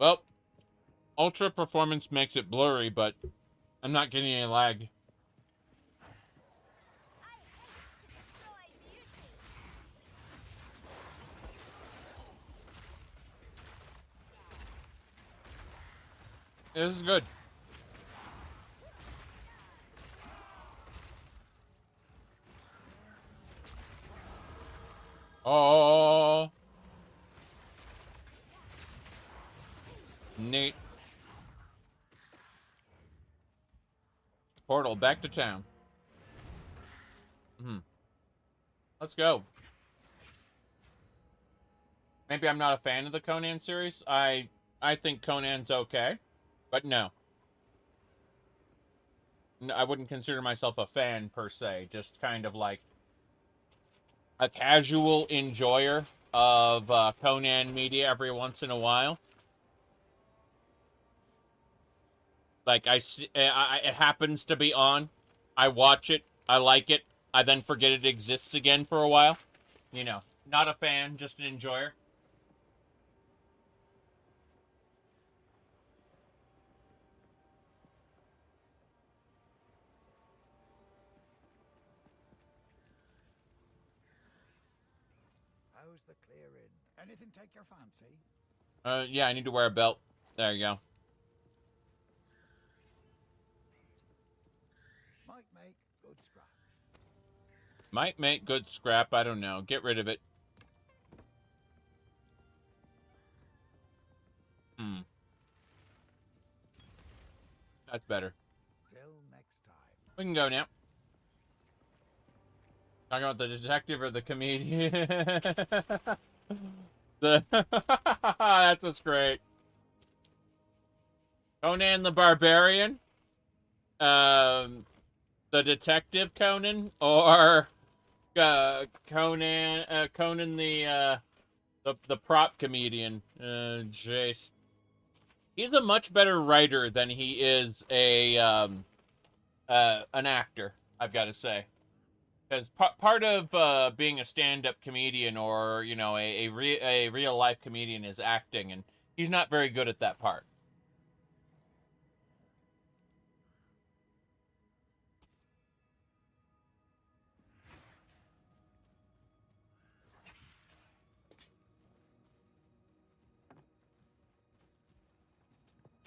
Well, ultra performance makes it blurry, but I'm not getting any lag. This is good. Oh. Neat. Portal back to town. Hmm. Let's go. Maybe I'm not a fan of the Conan series. I think Conan's okay, but no. I wouldn't consider myself a fan per se. Just kind of like a casual enjoyer of Conan media every once in a while. Like I see, it happens to be on. I watch it. I like it. I then forget it exists again for a while. You know, not a fan, just an enjoyer. How's the clearing? Anything take your fancy? Yeah, I need to wear a belt. There you go. Might make good scrap. Might make good scrap. I don't know. Get rid of it. Hmm. That's better. Till next time. We can go now. Talking about the detective or the comedian? That's what's great. Conan the Barbarian? The detective Conan? Or Conan the prop comedian. Jace. He's a much better writer than he is an actor, I've got to say. Because part of being a stand-up comedian or, you know, a real-life comedian is acting, and he's not very good at that part.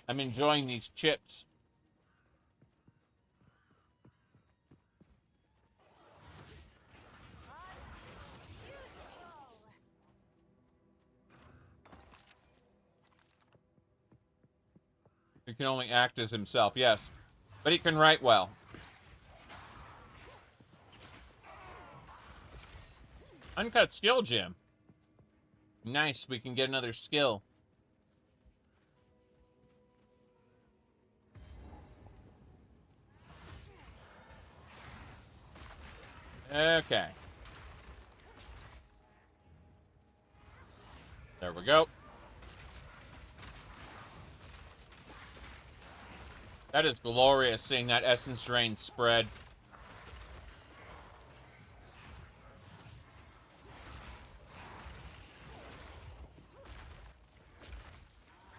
I'm enjoying these chips. He can only act as himself, yes. But he can write well. Uncut skill gem. Nice, we can get another skill. Okay. There we go. That is glorious, seeing that essence drain spread.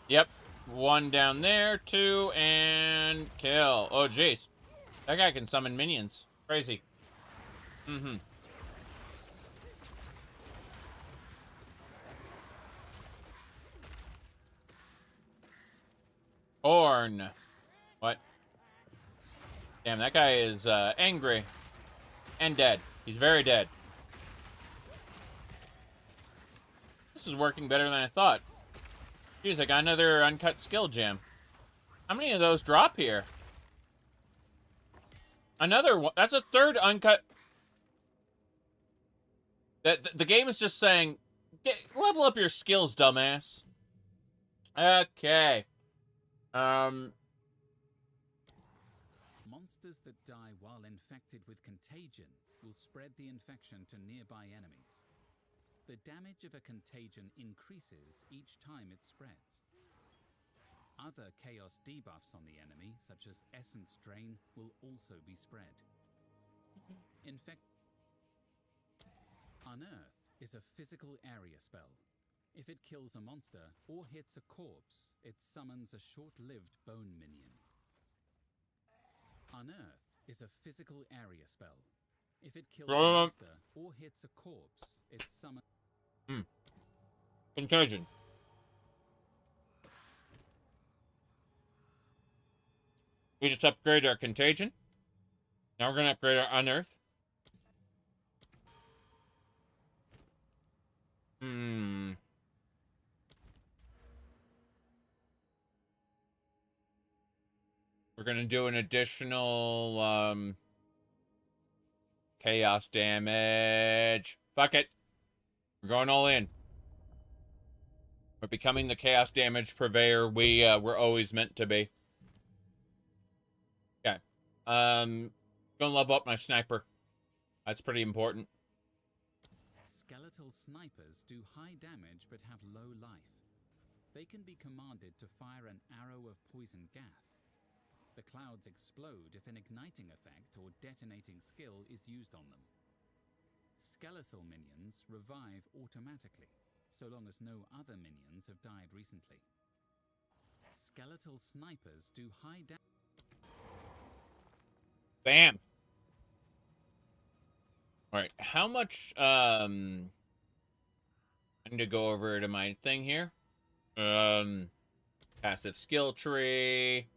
Yep. One down there, two, and kill. Oh, jeez. That guy can summon minions. Crazy. Mm-hmm. Horn. What? Damn, that guy is angry. And dead. He's very dead. This is working better than I thought. Jeez, I got another uncut skill gem. How many of those drop here? Another one. That's a third uncut. The game is just saying, level up your skills, dumbass. Okay. Monsters that die while infected with contagion will spread the infection to nearby enemies. The damage of a contagion increases each time it spreads. Other chaos debuffs on the enemy, such as essence drain, will also be spread. Unearth is a physical area spell. If it kills a monster or hits a corpse, it summons a short-lived bone minion. Unearth is a physical area spell. If it kills a monster or hits a corpse, it summons... Contagion. We just upgraded our contagion. Now we're going to upgrade our unearth. We're going to do an additional chaos damage. Fuck it. We're going all in. We're becoming the chaos damage purveyor we're always meant to be. Okay. Gonna level up my sniper. That's pretty important. Skeletal snipers do high damage but have low life. They can be commanded to fire an arrow of poison gas. The clouds explode if an igniting effect or detonating skill is used on them. Skeletal minions revive automatically, so long as no other minions have died recently. Skeletal snipers do high damage. Bam. Alright, how much, I need to go over to my thing here. Passive skill tree.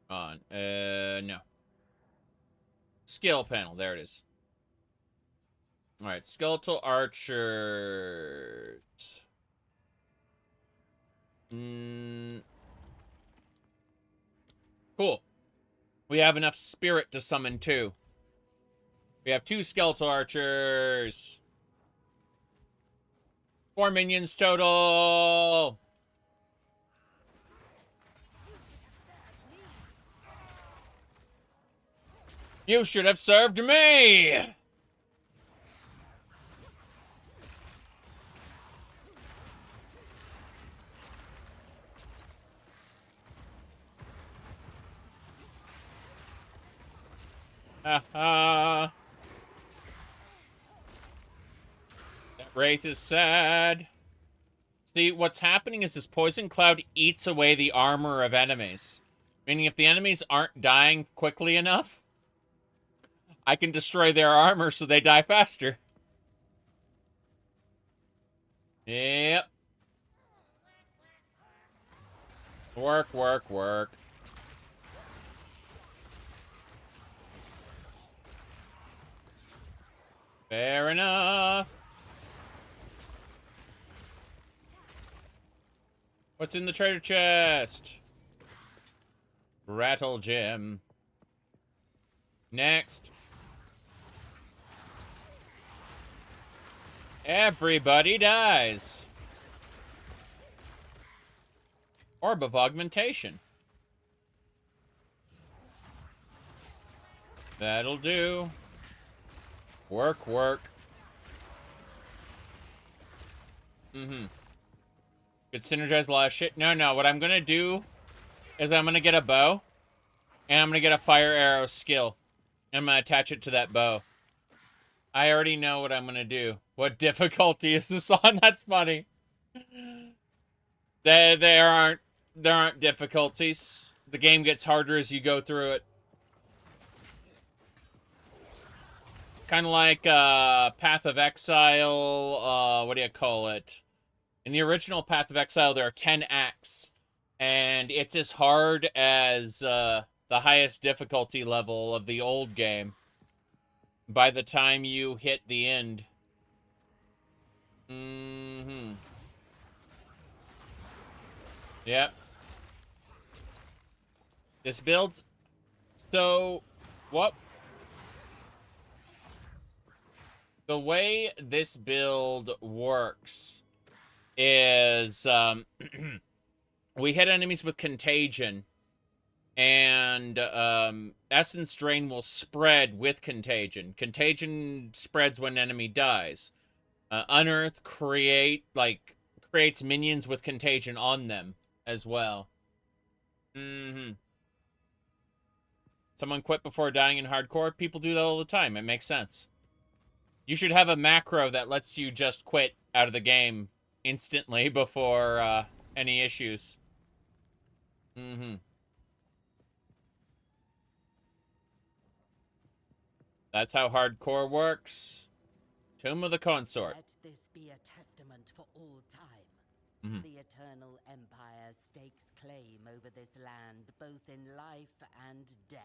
No. Skill panel, there it is. Alright, skeletal archers. Cool. We have enough spirit to summon two. We have 2 skeletal archers. 4 minions total. You should have served me. Ha ha. That wraith is sad. See, what's happening is this poison cloud eats away the armor of enemies. Meaning if the enemies aren't dying quickly enough, I can destroy their armor so they die faster. Yep. Work, work, work. Fair enough. What's in the treasure chest? Rattle gem. Next. Everybody dies. Orb of augmentation. That'll do. Work, work. Mm-hmm. Could synergize a lot of shit. No, what I'm gonna do is I'm gonna get a bow, and I'm gonna get a fire arrow skill. And I'm gonna attach it to that bow. I already know what I'm gonna do. What difficulty is this on? That's funny. There aren't difficulties. The game gets harder as you go through it. It's kind of like Path of Exile. What do you call it? In the original Path of Exile, there are 10 acts, and it's as hard as the highest difficulty level of the old game. By the time you hit the end. Mm-hmm. Yep. This builds. So, what? The way this build works is we hit enemies with contagion, and essence drain will spread with contagion. Contagion spreads when enemy dies. Unearth creates minions with contagion on them as well. Mm-hmm. Someone quit before dying in hardcore. People do that all the time. It makes sense. You should have a macro that lets you just quit out of the game instantly before any issues. Mm-hmm. That's how hardcore works. Tomb of the Consort. Let this be a testament for all time. Mm-hmm. The Eternal Empire stakes claim over this land, both in life and death.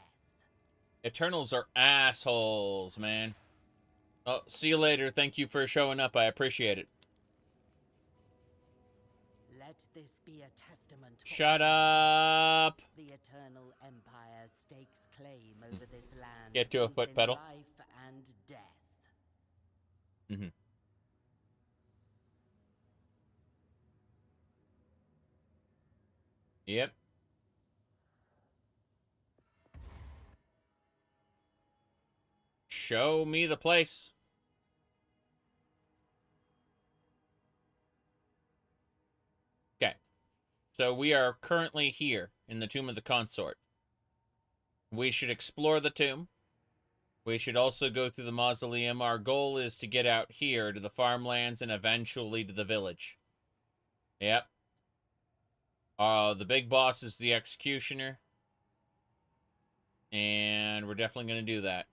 Eternals are assholes, man. Oh, see you later. Thank you for showing up. I appreciate it. Let this be a testament for Shut up. The Eternal Empire stakes claim over this land. Get to a both foot in pedal. Life and death. Mm-hmm. Yep. Show me the place. Okay. So we are currently here in the Tomb of the Consort. We should explore the tomb. We should also go through the mausoleum. Our goal is to get out here to the farmlands and eventually to the village. Yep. The big boss is the executioner. And we're definitely going to do that.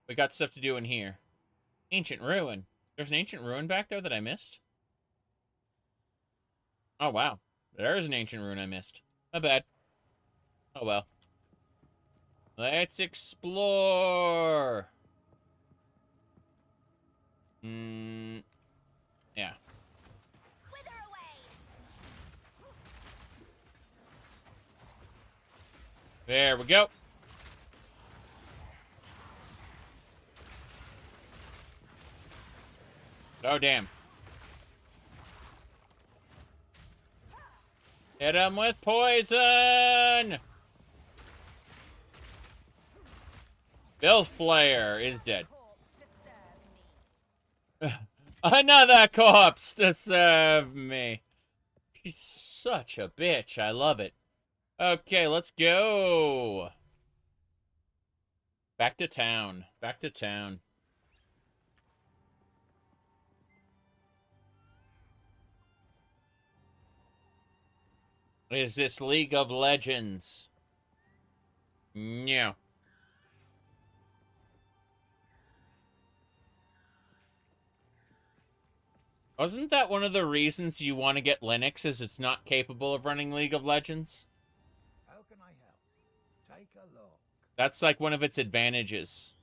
We got stuff to do in here. Ancient ruin. There's an ancient ruin back there that I missed. Oh, wow. There is an ancient ruin I missed. My bad. Oh, well. Let's explore. Yeah. There we go. Oh, damn. Hit him with poison! Bill's Flayer is dead. Another corpse to serve me. She's such a bitch. I love it. Okay, let's go. Back to town. Back to town. Is this League of Legends? No. Wasn't that one of the reasons you want to get Linux, is it's not capable of running League of Legends? How can I help? Take a look. That's like one of its advantages,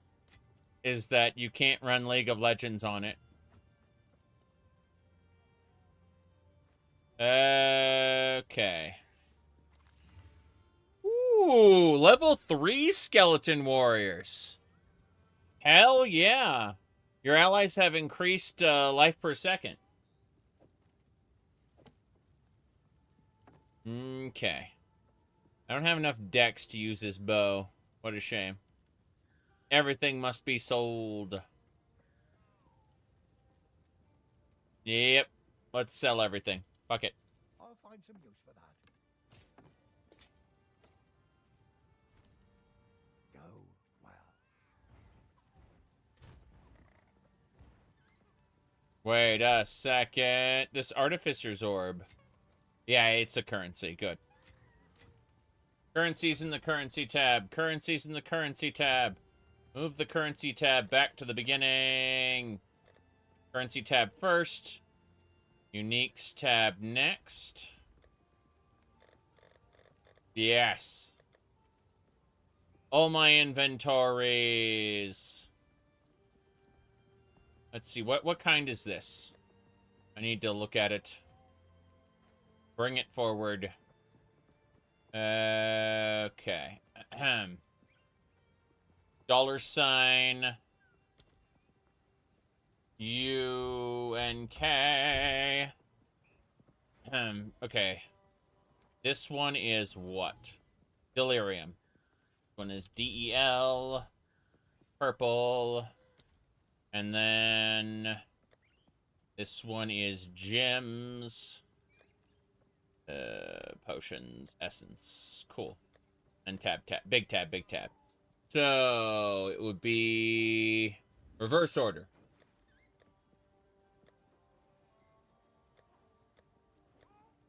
is that you can't run League of Legends on it. Okay. Ooh, level 3 skeleton warriors. Hell yeah. Your allies have increased life per second. Okay. I don't have enough dex to use this bow. What a shame. Everything must be sold. Yep. Let's sell everything. Fuck it. I'll find some use for that. Go well. Wait a second. This Artificer's Orb. Yeah, it's a currency. Good. Currencies in the currency tab. Currencies in the currency tab. Move the currency tab back to the beginning. Currency tab first. Uniques tab next. Yes. All my inventories. Let's see, what kind is this? I need to look at it. Bring it forward. Okay. Ahem. $sign. UNK. Okay. This one is what? Delirium. This one is DEL. Purple. And then this one is gems. Potions, essence. Cool. And tab. Big tab. So it would be reverse order.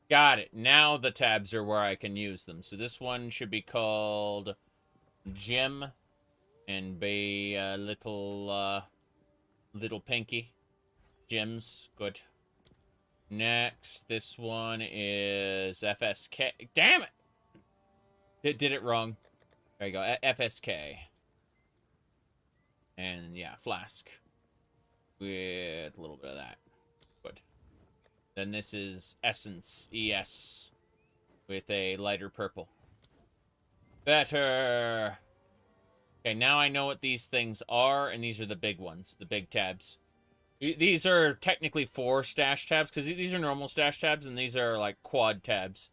Got it. Now the tabs are where I can use them. So this one should be called Gem and be a little pinky. Gems. Good. Next, this one is FSK. Damn it! Did it wrong. There you go. FSK. And yeah, flask. With a little bit of that. Good. Then this is Essence ES. With a lighter purple. Better! Okay, now I know what these things are, and these are the big ones. The big tabs. These are technically 4 stash tabs, because these are normal stash tabs, and these are, like, quad tabs.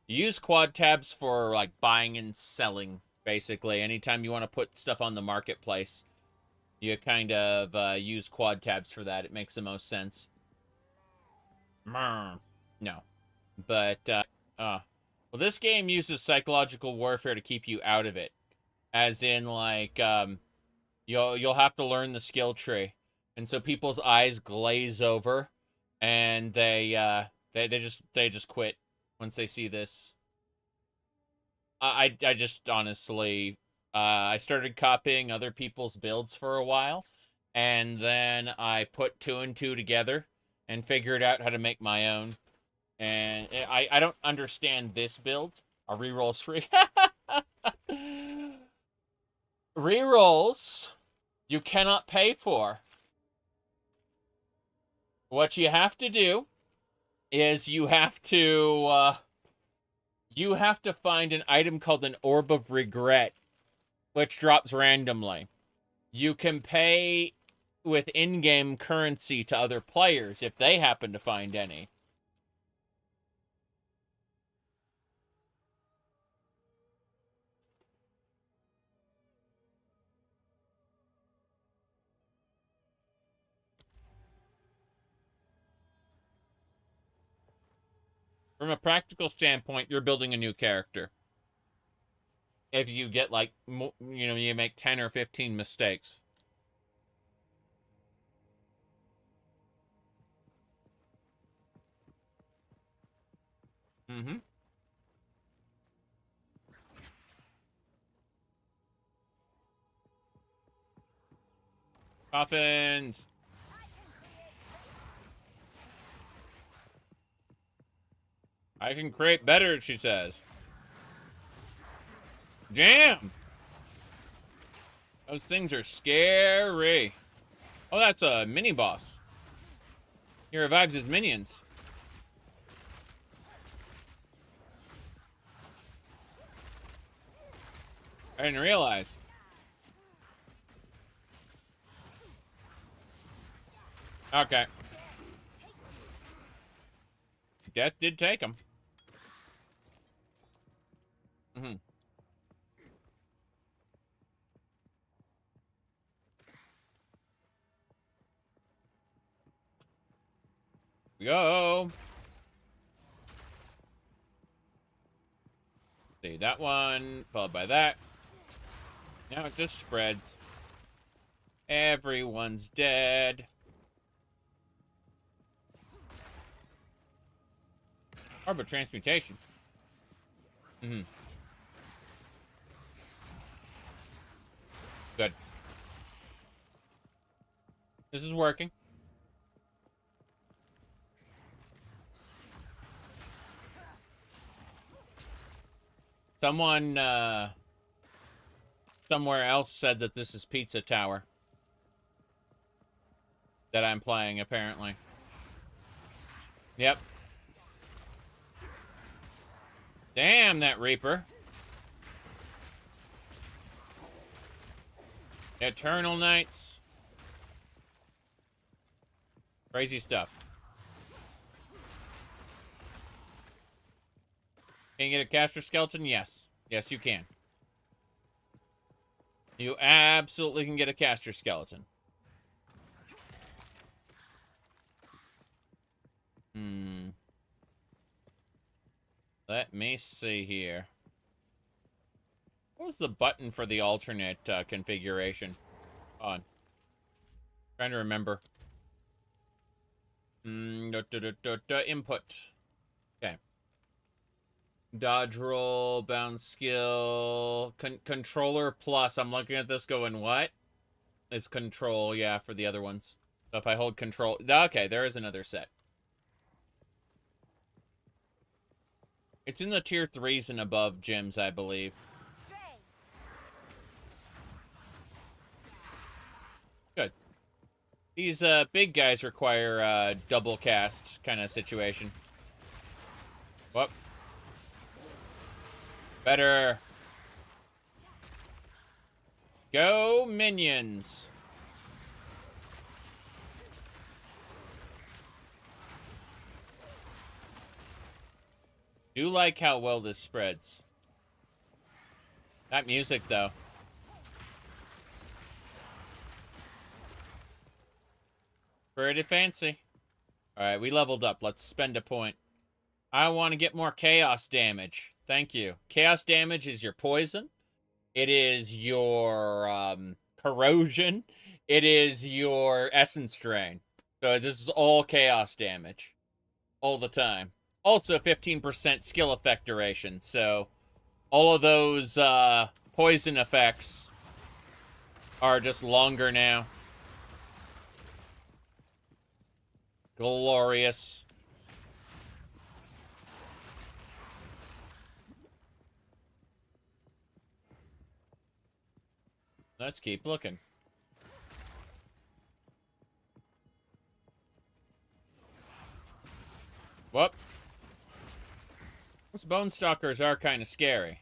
You use quad tabs for, like, buying and selling, basically. Anytime you want to put stuff on the marketplace, you kind of use quad tabs for that. It makes the most sense. No. But, well, this game uses psychological warfare to keep you out of it. As in, like, you'll have to learn the skill tree. And so people's eyes glaze over, and they just quit once they see this. I just honestly, I started copying other people's builds for a while, and then I put 2 and 2 together and figured out how to make my own. And I don't understand this build. A reroll's free. Rerolls you cannot pay for. What you have to do is you have to find an item called an Orb of Regret, which drops randomly. You can pay with in-game currency to other players if they happen to find any. From a practical standpoint, you're building a new character. if you get, like, you know, you make 10 or 15 mistakes. Mm-hmm. Coffins. I can create better, she says. Jam! Those things are scary. Oh, that's a mini-boss. He revives his minions. I didn't realize. Okay. Death did take him. Mm-hmm. Go. See, that one, followed by that. Now it just spreads. Everyone's dead. Orb of transmutation. Mm-hmm. Good. This is working. Someone, somewhere else said that this is Pizza Tower. That I'm playing, apparently. Yep. Damn, that Reaper. Eternal Knights. Crazy stuff. Can you get a caster skeleton? Yes. Yes, you can. You absolutely can get a caster skeleton. Let me see here. What was the button for the alternate configuration? Hold on. Trying to remember. Input. Okay. Dodge roll, bounce skill, controller plus. I'm looking at this going, what? It's control, yeah, for the other ones. So if I hold control, okay, there is another set. It's in the tier 3s and above gyms, I believe. Good. These big guys require double cast kind of situation. Whoop. Better. Go, minions. Do like how well this spreads. That music, though. Pretty fancy. Alright, we leveled up. Let's spend a point. I want to get more chaos damage. Thank you. Chaos damage is your poison. It is your corrosion. It is your essence drain. So this is all chaos damage. All the time. Also 15% skill effect duration. So all of those poison effects are just longer now. Glorious. Let's keep looking. Whoop. Those bone stalkers are kind of scary.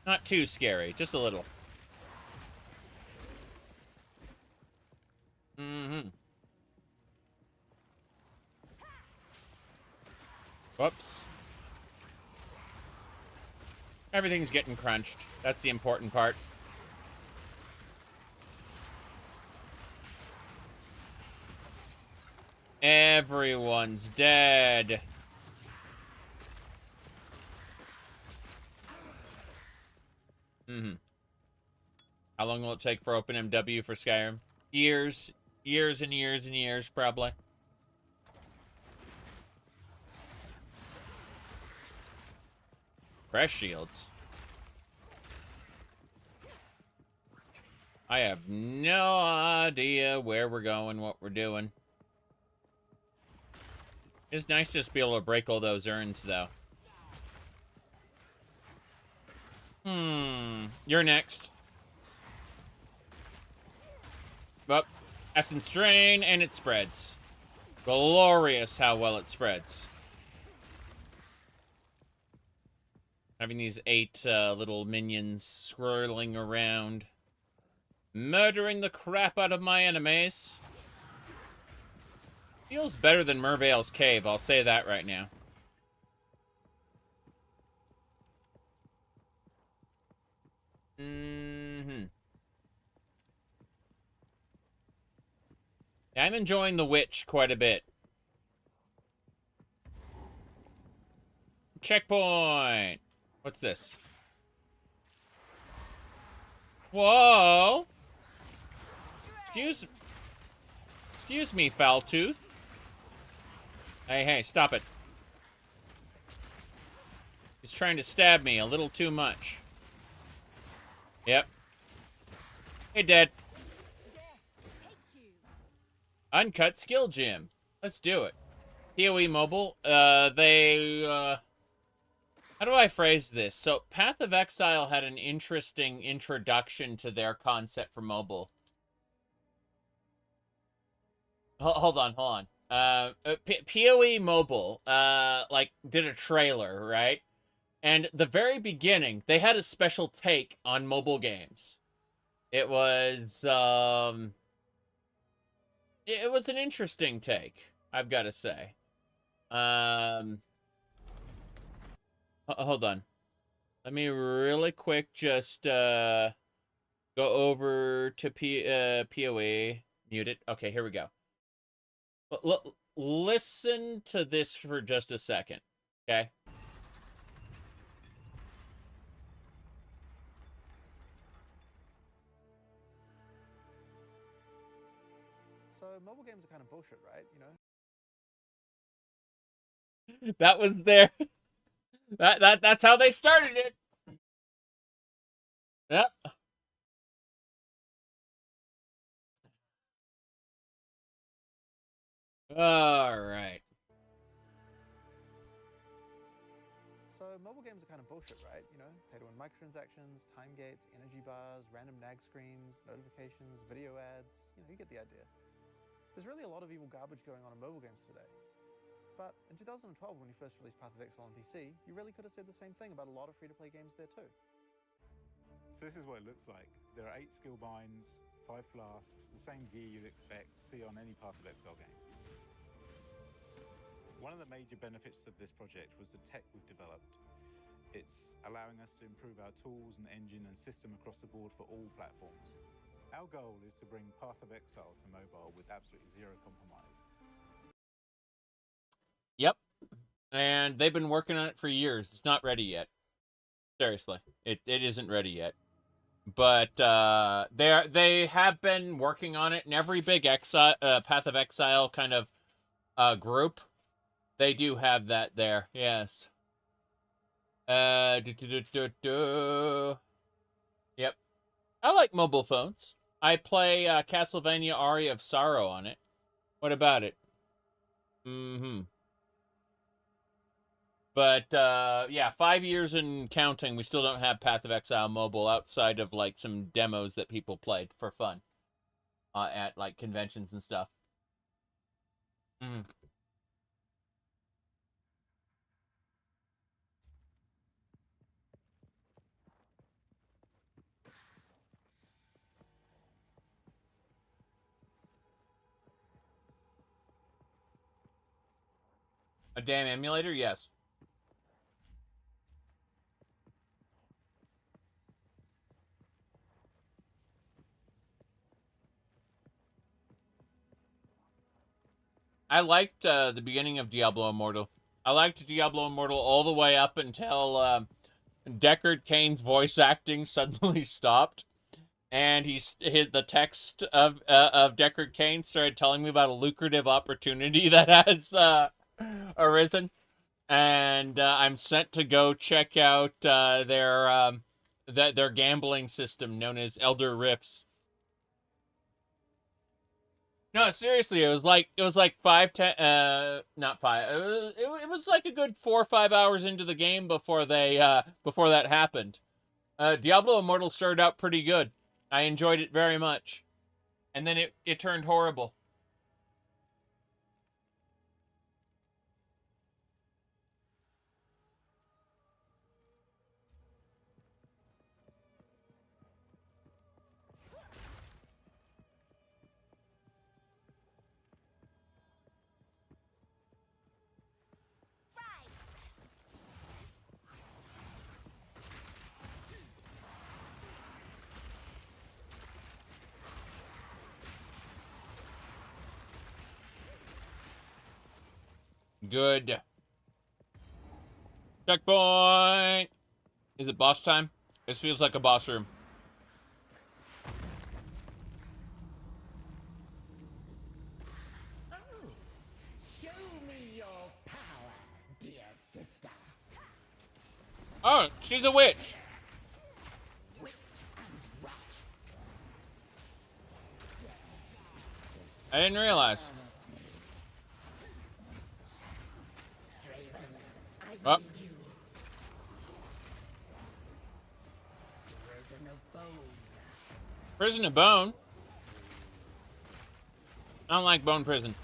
Not too scary, just a little. Mm-hmm. Whoops. Everything's getting crunched. That's the important part. Everyone's dead. Mm-hmm. How long will it take for OpenMW for Skyrim? Years. Years and years and years, probably. Fresh shields. I have no idea where we're going, what we're doing. It's nice just to be able to break all those urns, though. You're next. Up. Essence Drain, and it spreads. Glorious how well it spreads. Having these 8 little minions swirling around. Murdering the crap out of my enemies. Feels better than Mervale's Cave, I'll say that right now. Yeah, I'm enjoying the Witch quite a bit. Checkpoint! What's this? Whoa! Excuse me, foul tooth. Hey, stop it. He's trying to stab me a little too much. Yep. Hey, dead. Uncut skill gym. Let's do it. PoE Mobile. How do I phrase this? So, Path of Exile had an interesting introduction to their concept for mobile. Hold on. PoE Mobile, did a trailer, right? And the very beginning, they had a special take on mobile games. It was an interesting take, I've got to say. Hold on. Let me really quick just go over to PoE. Mute it. Okay, here we go. Listen to this for just a second, okay? So mobile games are kind of bullshit, right? You know? That was their... That's how they started it. Yep. All right. So mobile games are kind of bullshit, right? You know, pay to win microtransactions, time gates, energy bars, random nag screens, notifications, video ads. You get the idea. There's really a lot of evil garbage going on in mobile games today. But in 2012, when you first released Path of Exile on PC, you really could have said the same thing about a lot of free-to-play games there too. So this is what it looks like. There are 8 skill binds, 5 flasks, the same gear you'd expect to see on any Path of Exile game. One of the major benefits of this project was the tech we've developed. It's allowing us to improve our tools and engine and system across the board for all platforms. Our goal is to bring Path of Exile to mobile with absolutely zero compromise. Yep. And they've been working on it for years. It's not ready yet. Seriously. It isn't ready yet. But they have been working on it, and every big Path of Exile kind of group, they do have that there. Yes. Yep. I like mobile phones. I play Castlevania Aria of Sorrow on it. What about it? But, yeah, 5 years and counting, we still don't have Path of Exile mobile outside of, like, some demos that people played for fun at, like, conventions and stuff. A damn emulator? Yes. I liked the beginning of Diablo Immortal. I liked Diablo Immortal all the way up until Deckard Cain's voice acting suddenly stopped, and the text of Deckard Cain started telling me about a lucrative opportunity that has arisen, and I'm sent to go check out their gambling system known as Elder Rifts. No, seriously, it was like 5, 10, not 5. It was like a good 4 or 5 hours into the game before before that happened. Diablo Immortal started out pretty good. I enjoyed it very much, and then it turned horrible. Good. Checkpoint! Is it boss time? This feels like a boss room. Show me your power, dear sister. Oh, she's a witch. Wit and rot. I didn't realize. Oh. Prison of bone. Prison of Bone? I don't like Bone Prison.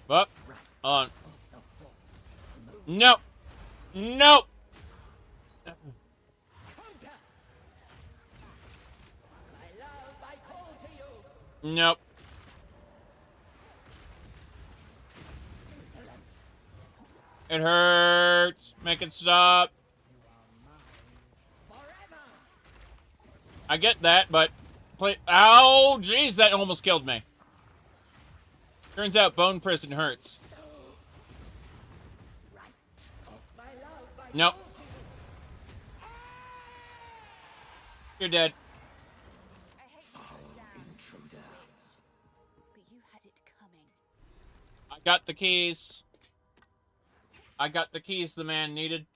But, hold on. Nope. Nope. Nope. It hurts. Make it stop. I get that, but... Ow! Jeez, that almost killed me. Turns out Bone Prison hurts. Nope. You're dead. I got the keys. I got the keys the man needed.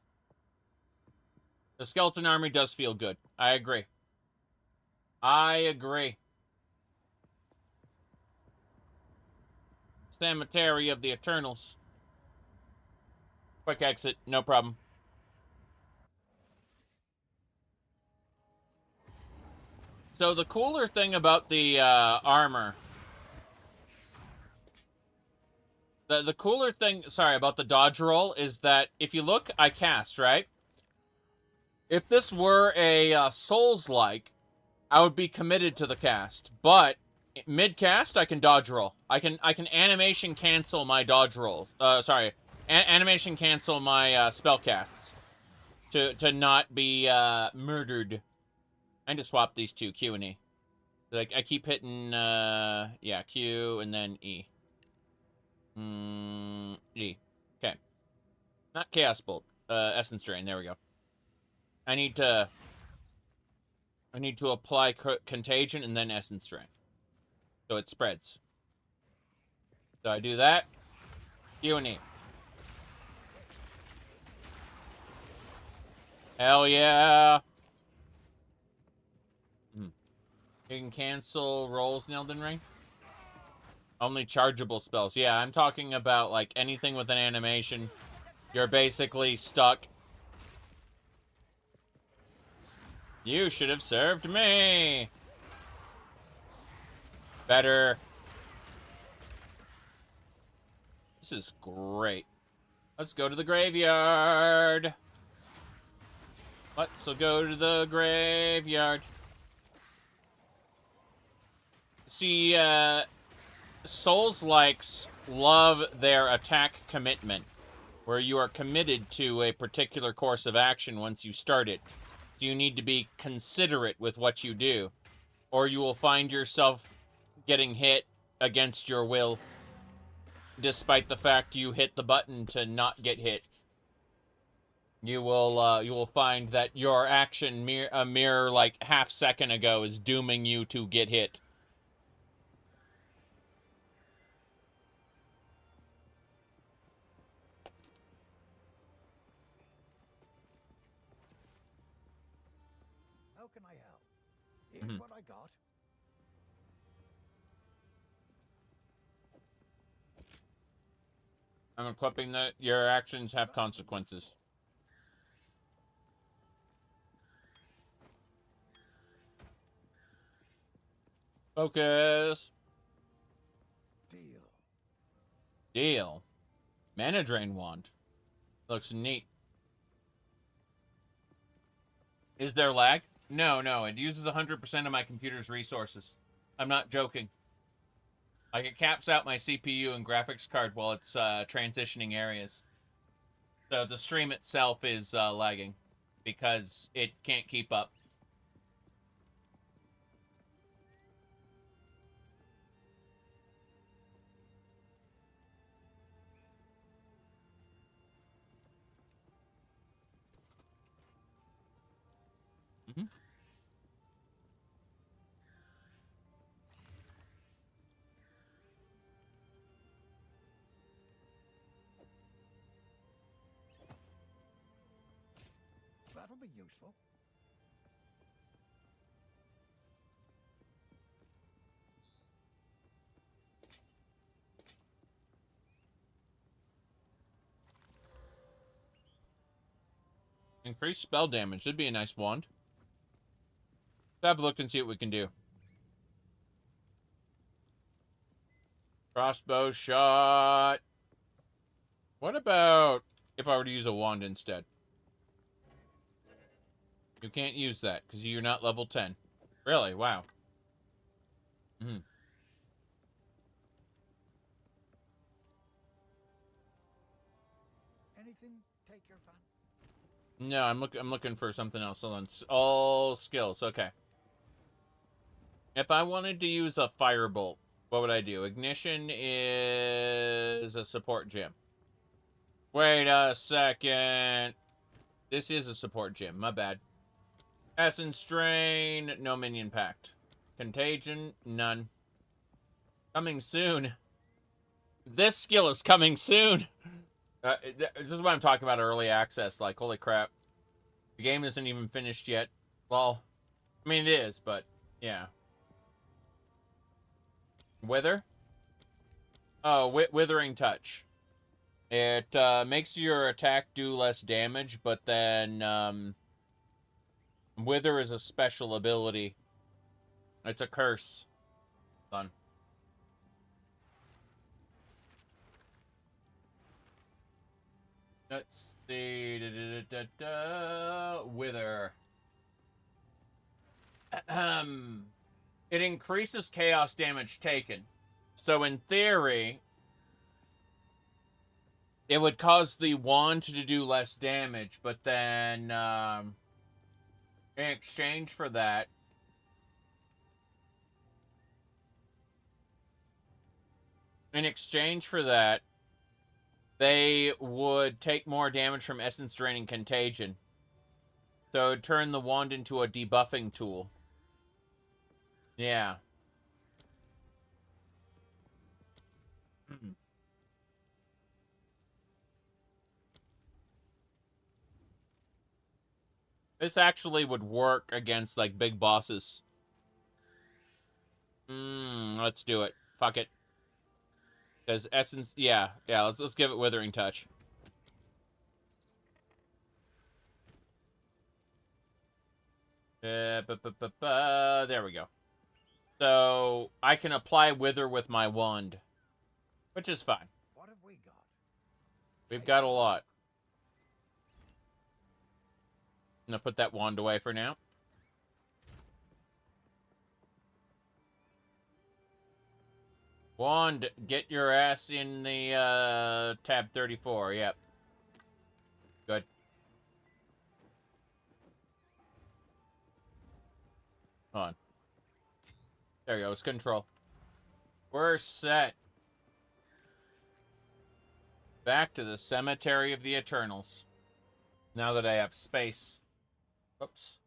The skeleton army does feel good. I agree. I agree. Cemetery of the Eternals. Quick exit, no problem. So the cooler thing about the armor... The cooler thing, sorry, about the dodge roll is that if you look, I cast, right? If this were a Souls-like, I would be committed to the cast. But mid-cast, I can dodge roll. I can animation cancel my dodge rolls. Animation cancel my spell casts to not be murdered. I need to swap these two, Q and E. Like I keep hitting yeah, Q and then E. E. Okay. Not Chaos Bolt. Essence Drain. There we go. I need to apply Contagion and then Essence Drain. So it spreads. So I do that. Q and E. Hell yeah. You can cancel rolls in Elden Ring. Only chargeable spells. Yeah, I'm talking about, like, anything with an animation. You're basically stuck. You should have served me. Better. This is great. Let's go to the graveyard. Let's go to the graveyard. See, Souls-likes love their attack commitment, where you are committed to a particular course of action once you start it. So you need to be considerate with what you do, or you will find yourself getting hit against your will, despite the fact you hit the button to not get hit. you will find that your action a mere like half second ago is dooming you to get hit. How can I help? Here's what I got. I'm equipping that your actions have consequences. Focus. Deal. Mana drain wand. Looks neat. Is there lag? No, it uses 100% of my computer's resources. I'm not joking. Like, it caps out my CPU and graphics card while it's transitioning areas. So the stream itself is lagging because it can't keep up. That'll be useful. Increased spell damage. Should be a nice wand. Let's have a look and see what we can do. Crossbow shot. What about if I were to use a wand instead? You can't use that because you're not level 10. Really? Wow. Anything take your fancy? No, I'm looking for something else. Hold on. All skills. Okay. If I wanted to use a firebolt, what would I do? Ignition is a support gem. Wait a second. This is a support gem. My bad. Essence Drain, no minion pact. Contagion, none. Coming soon. This skill is coming soon. This is what I'm talking about, early access. Like, holy crap. The game isn't even finished yet. Well, I mean, it is, but yeah. Wither? Oh, Withering Touch. It makes your attack do less damage, but then Wither is a special ability. It's a curse. Fun. Let's see. Wither. It increases chaos damage taken. So in theory, it would cause the wand to do less damage, but then in exchange for that, they would take more damage from Essence Drain and Contagion. So it would turn the wand into a debuffing tool. Yeah. This actually would work against, like, big bosses. Let's do it. Fuck it. Because Essence... Yeah, let's give it Withering Touch. There we go. So, I can apply Wither with my wand. Which is fine. What have we got? We've got a lot. I'm gonna put that wand away for now. Wand, get your ass in the tab 34. Yep. Good. Hold on. There we go. It's control. We're set. Back to the Cemetery of the Eternals. Now that I have space. Oops.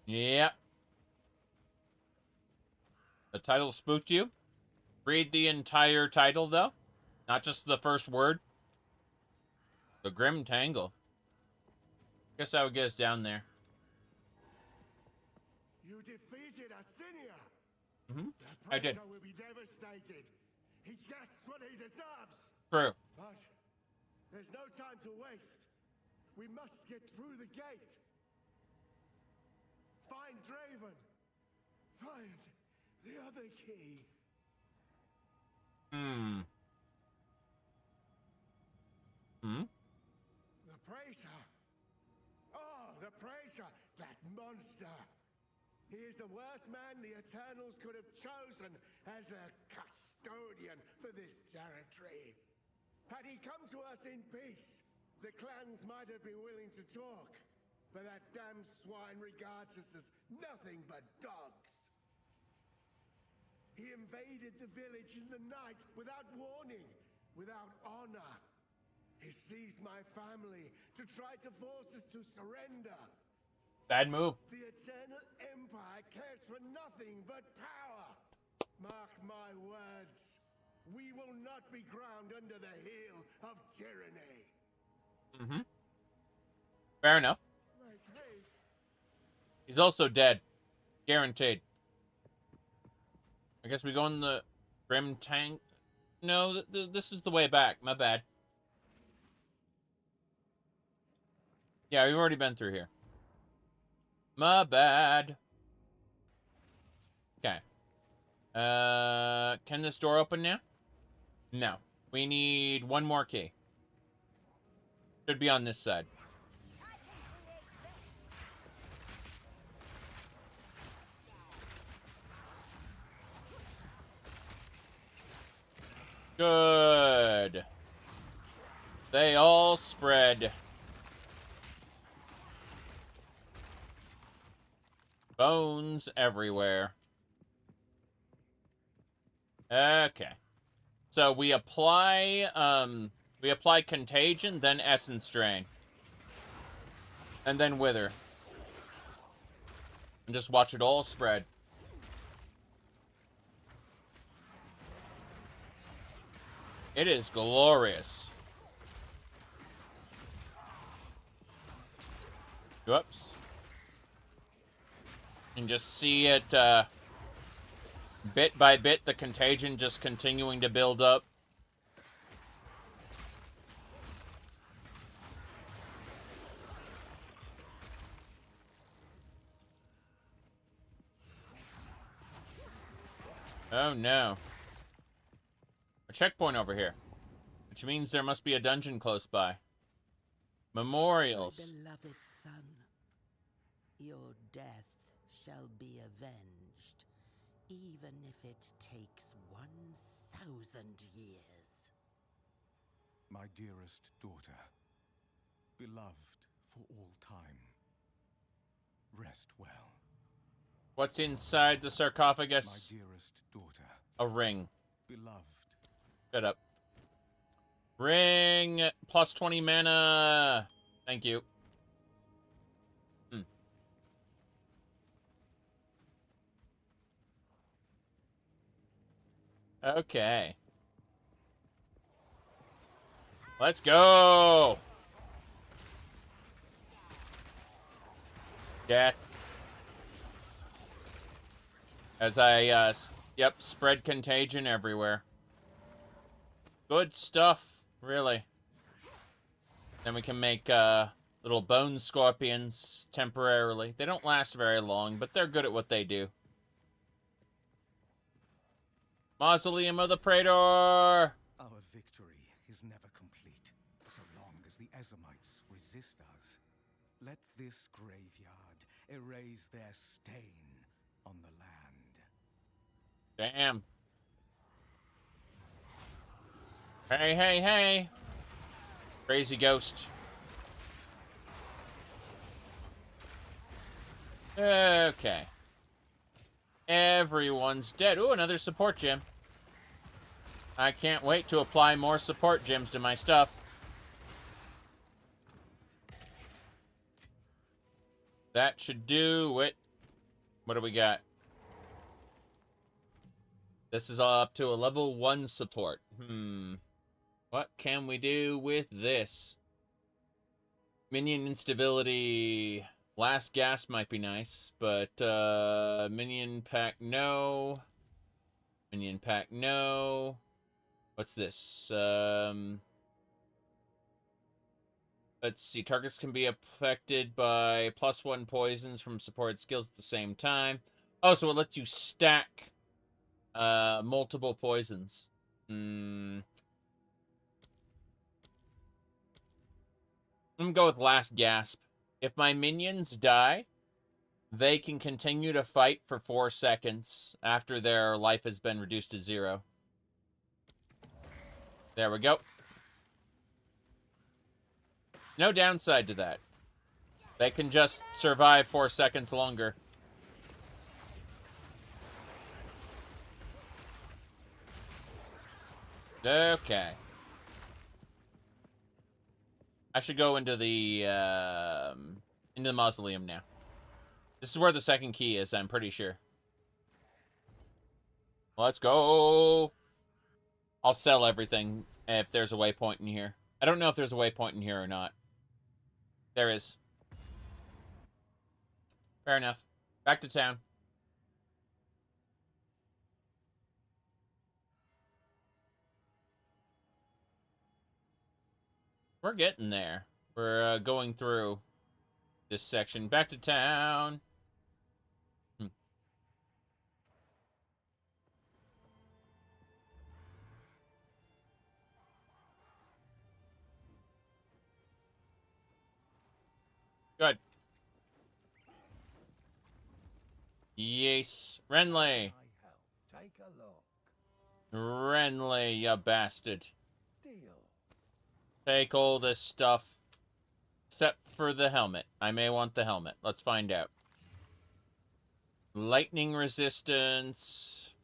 Yep. The title spooked you? Read the entire title, though. Not just the first word. The Grim Tangle. Guess I would get us down there. You defeated Assinia. I did. Will be devastated. He gets what he deserves. True. But there's no time to waste. We must get through the gate. Find Draven. Find the other key. The Praetor. Oh, the Praetor. That monster. He is the worst man the Eternals could have chosen as a custodian for this territory. Had he come to us in peace, the clans might have been willing to talk. But that damn swine regards us as nothing but dogs. He invaded the village in the night without warning, without honor. He seized my family to try to force us to surrender. Bad move. The Eternal Empire cares for nothing but power. Mark my words. We will not be ground under the heel of tyranny. Fair enough. He's also dead. Guaranteed. I guess we go in the Grim Tank. No, this is the way back. My bad. Yeah, we've already been through here. My bad. Okay. Can this door open now? No. We need one more key. Should be on this side. Good. They all spread. Bones everywhere. Okay. So we apply Contagion, then Essence Drain. And then Wither. And just watch it all spread. It is glorious. Whoops. And just see it, bit by bit, the contagion just continuing to build up. Oh no. A checkpoint over here. Which means there must be a dungeon close by. Memorials. My beloved son, your death shall be avenged, even if it takes 1,000 years. My dearest daughter, beloved for all time, rest well. What's inside the sarcophagus? My dearest daughter. A ring. Beloved. Shut up. Ring plus 20 mana. Thank you. Okay. Let's go. Death. As I, spread contagion everywhere. Good stuff, really. Then we can make, little bone scorpions temporarily. They don't last very long, but they're good at what they do. Mausoleum of the Praetor! Our victory is never complete, so long as the Ezamites resist us. Let this graveyard erase their stain on the land. Damn. Hey, hey, hey! Crazy ghost. Okay. Everyone's dead. Ooh, another support gem. I can't wait to apply more support gems to my stuff. That should do it. What do we got? This is all up to a level 1 support. What can we do with this? Minion instability. Last gas might be nice, but minion pack, no. Minion pack, no. What's this? Let's see. Targets can be affected by +1 poisons from supported skills at the same time. Oh, so it lets you stack multiple poisons. I'm gonna go with Last Gasp. If my minions die, they can continue to fight for 4 seconds after their life has been reduced to 0. There we go. No downside to that. They can just survive 4 seconds longer. Okay. I should go into the mausoleum now. This is where the second key is, I'm pretty sure. Let's go. I'll sell everything if there's a waypoint in here. I don't know if there's a waypoint in here or not. There is. Fair enough. Back to town. We're getting there. We're going through this section. Back to town. Good. Yes. Renly. Take a look. Renly, you bastard. Deal. Take all this stuff. Except for the helmet. I may want the helmet. Let's find out. Lightning resistance.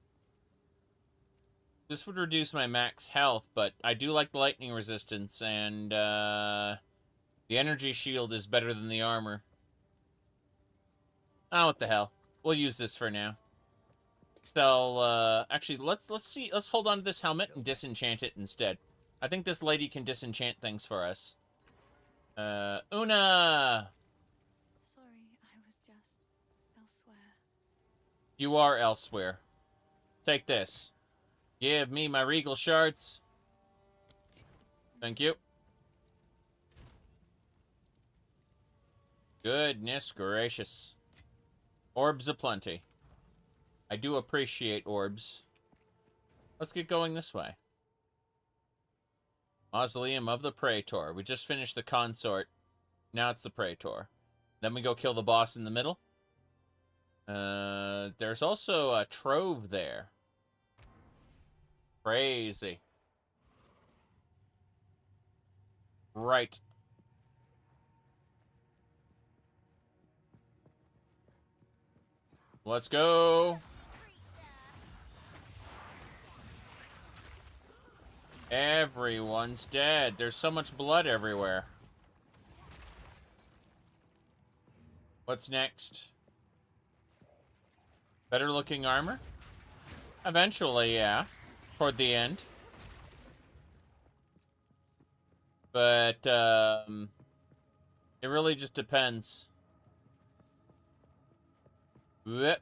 This would reduce my max health, but I do like the lightning resistance, and the energy shield is better than the armor. Oh, what the hell. We'll use this for now. So, actually, let's see. Let's hold on to this helmet and disenchant it instead. I think this lady can disenchant things for us. Una! Sorry, I was just elsewhere. You are elsewhere. Take this. Give me my regal shards. Thank you. Goodness gracious. Orbs aplenty. I do appreciate orbs. Let's get going this way. Mausoleum of the Praetor. We just finished the Consort. Now it's the Praetor. Then we go kill the boss in the middle. There's also a trove there. Crazy. Right. Let's go. Everyone's dead. There's so much blood everywhere. What's next? Better looking armor? Eventually, yeah. Toward the end. But, it really just depends. Blech.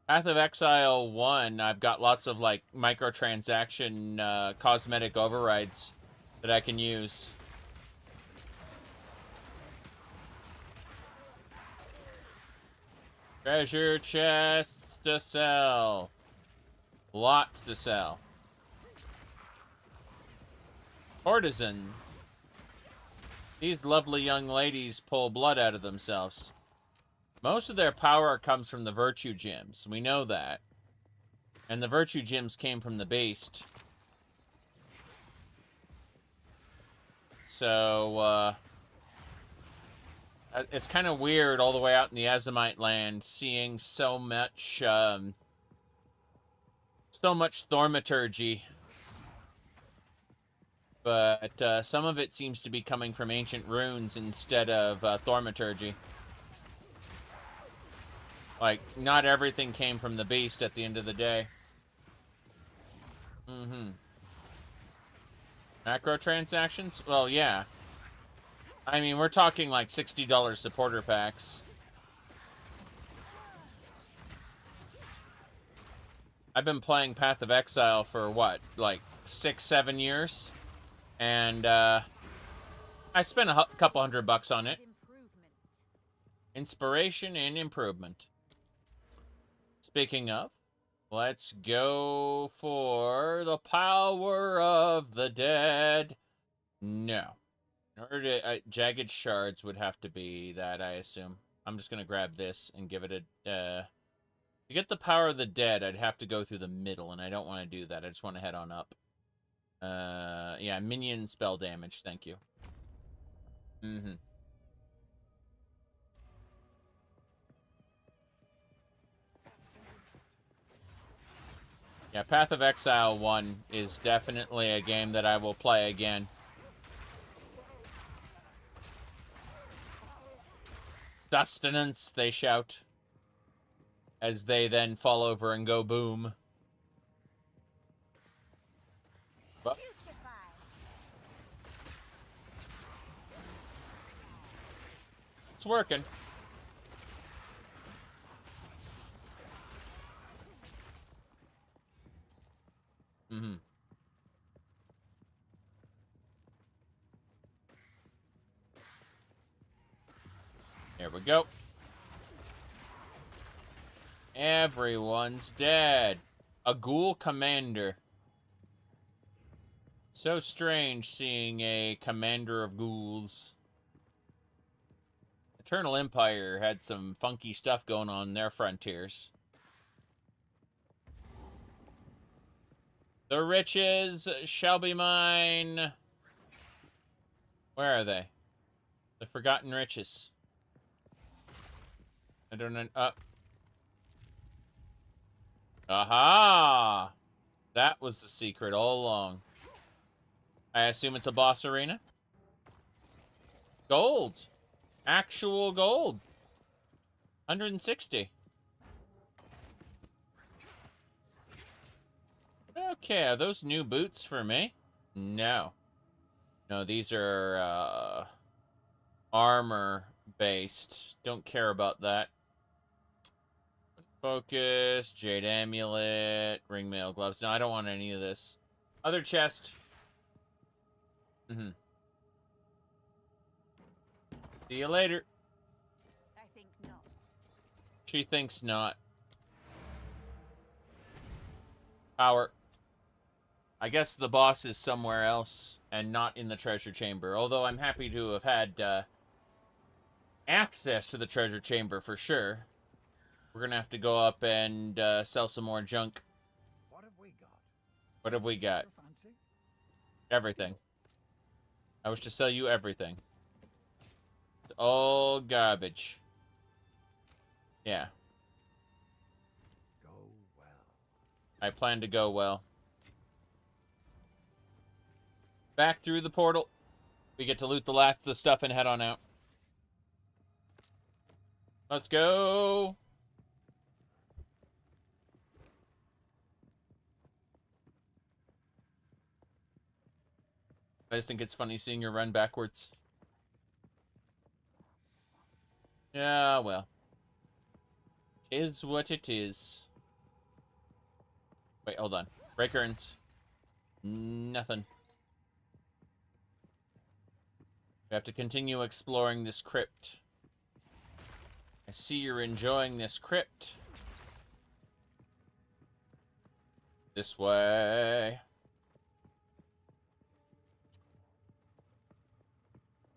Path of Exile 1, I've got lots of, like, microtransaction, cosmetic overrides that I can use. Treasure chests to sell. Lots to sell. Courtesan. These lovely young ladies pull blood out of themselves. Most of their power comes from the virtue gems. We know that. And the virtue gems came from the beast. So, It's kind of weird all the way out in the Azamite land, seeing so much thaumaturgy. But some of it seems to be coming from ancient runes instead of thaumaturgy. Like, not everything came from the beast at the end of the day. Macro transactions? Well, yeah. I mean, we're talking like $60 supporter packs. I've been playing Path of Exile for what, like 6-7 years? And I spent a couple $100 on it. Inspiration and improvement. Speaking of, let's go for the power of the dead. No. In order to, jagged shards would have to be that, I assume. I'm just going to grab this and give it a... to get the power of the dead, I'd have to go through the middle, and I don't want to do that. I just want to head on up. Yeah, minion spell damage, thank you. Yeah, Path of Exile 1 is definitely a game that I will play again. Sustenance, they shout. As they then fall over and go boom. But it's working. There we go. Everyone's dead. A ghoul commander. So strange seeing a commander of ghouls. Eternal Empire had some funky stuff going on in their frontiers. The riches shall be mine. Where are they? The forgotten riches. I don't know. Aha! That was the secret all along. I assume it's a boss arena. Gold. Actual gold. 160. Okay, are those new boots for me? No. No, these are armor-based. Don't care about that. Focus, Jade Amulet, Ringmail Gloves. No, I don't want any of this. Other chest. See you later. I think not. She thinks not. Power. I guess the boss is somewhere else and not in the treasure chamber. Although I'm happy to have had access to the treasure chamber for sure. We're gonna have to go up and sell some more junk. What have we got? What have we got? Everything. I wish to sell you everything. It's all garbage. Yeah. Go well. I plan to go well. Back through the portal. We get to loot the last of the stuff and head on out. Let's go. I just think it's funny seeing her run backwards. Yeah, well. Tis what it is. Wait, hold on. Break urns. Nothing. We have to continue exploring this crypt. I see you're enjoying this crypt. This way.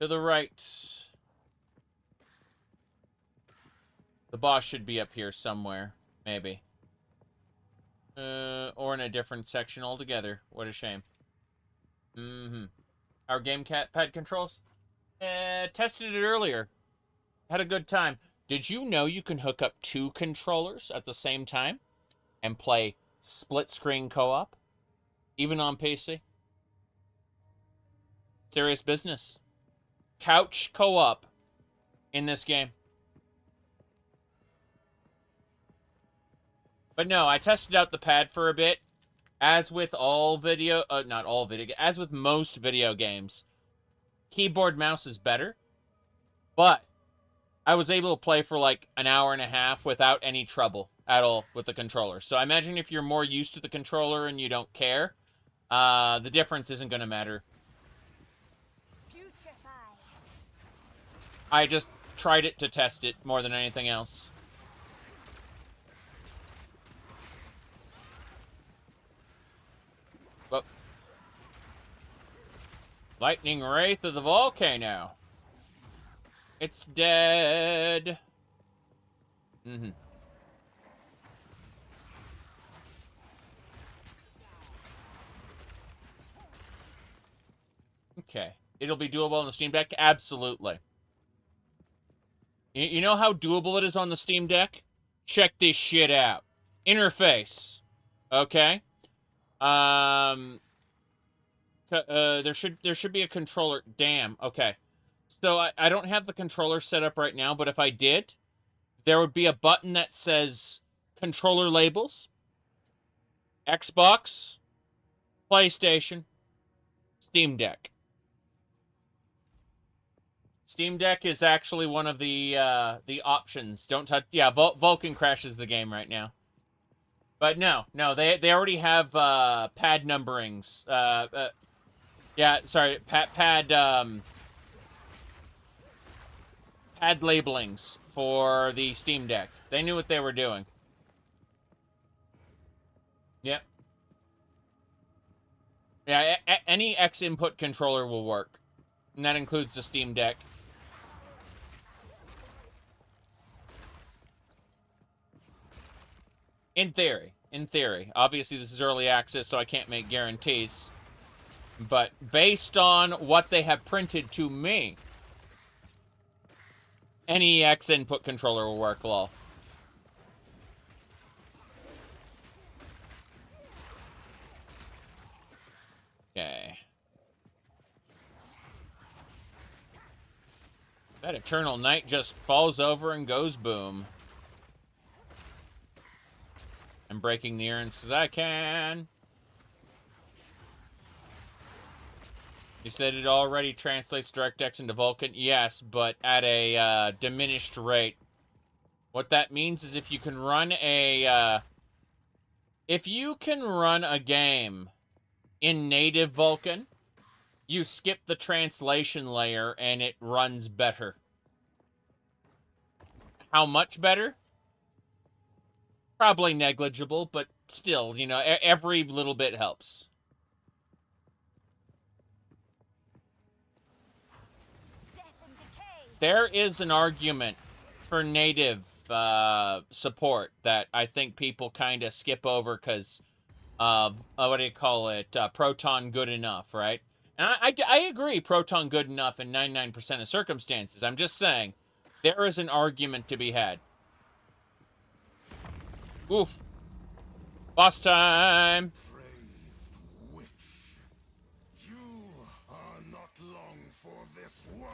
To the right. The boss should be up here somewhere. Maybe. Or in a different section altogether. What a shame. Our gamepad controls? Tested it earlier. Had a good time. Did you know you can hook up 2 controllers at the same time and play split-screen co-op? Even on PC? Serious business. Couch co-op in this game. But no, I tested out the pad for a bit. As with all video, not all video, as with most video games, keyboard mouse is better. But I was able to play for like an hour and a half without any trouble at all with the controller. So I imagine if you're more used to the controller and you don't care, the difference isn't going to matter. I just tried it to test it more than anything else. But lightning wraith of the volcano. It's dead. Mm-hmm. Okay. It'll be doable on the Steam Deck? Absolutely. You know how doable it is on the Steam Deck? Check this shit out. Interface. Okay? There should be a controller. Damn. Okay. So I don't have the controller set up right now, but if I did, there would be a button that says controller labels, Xbox, PlayStation, Steam Deck. Steam Deck is actually one of the options. Don't touch. Yeah, Vulcan crashes the game right now. But no, they already have pad numberings. Yeah, sorry, pad labelings for the Steam Deck. They knew what they were doing. Yep. Yeah, any X input controller will work. And that includes the Steam Deck. In theory. In theory. Obviously, this is early access, so I can't make guarantees. But based on what they have printed to me, any X input controller will work, lol. Okay. That Eternal Night just falls over and goes boom. I'm breaking the urns because I can. You said it already translates DirectX into Vulkan? Yes, but at a diminished rate. What that means is if you can run a game in native Vulkan, you skip the translation layer and it runs better. How much better? Probably negligible, but still, you know, every little bit helps. There is an argument for native support that I think people kind of skip over because of, what do you call it, Proton good enough, right? And I agree Proton good enough in 99% of circumstances. I'm just saying, there is an argument to be had. Oof. Boss time! Witch, you are not long for this world.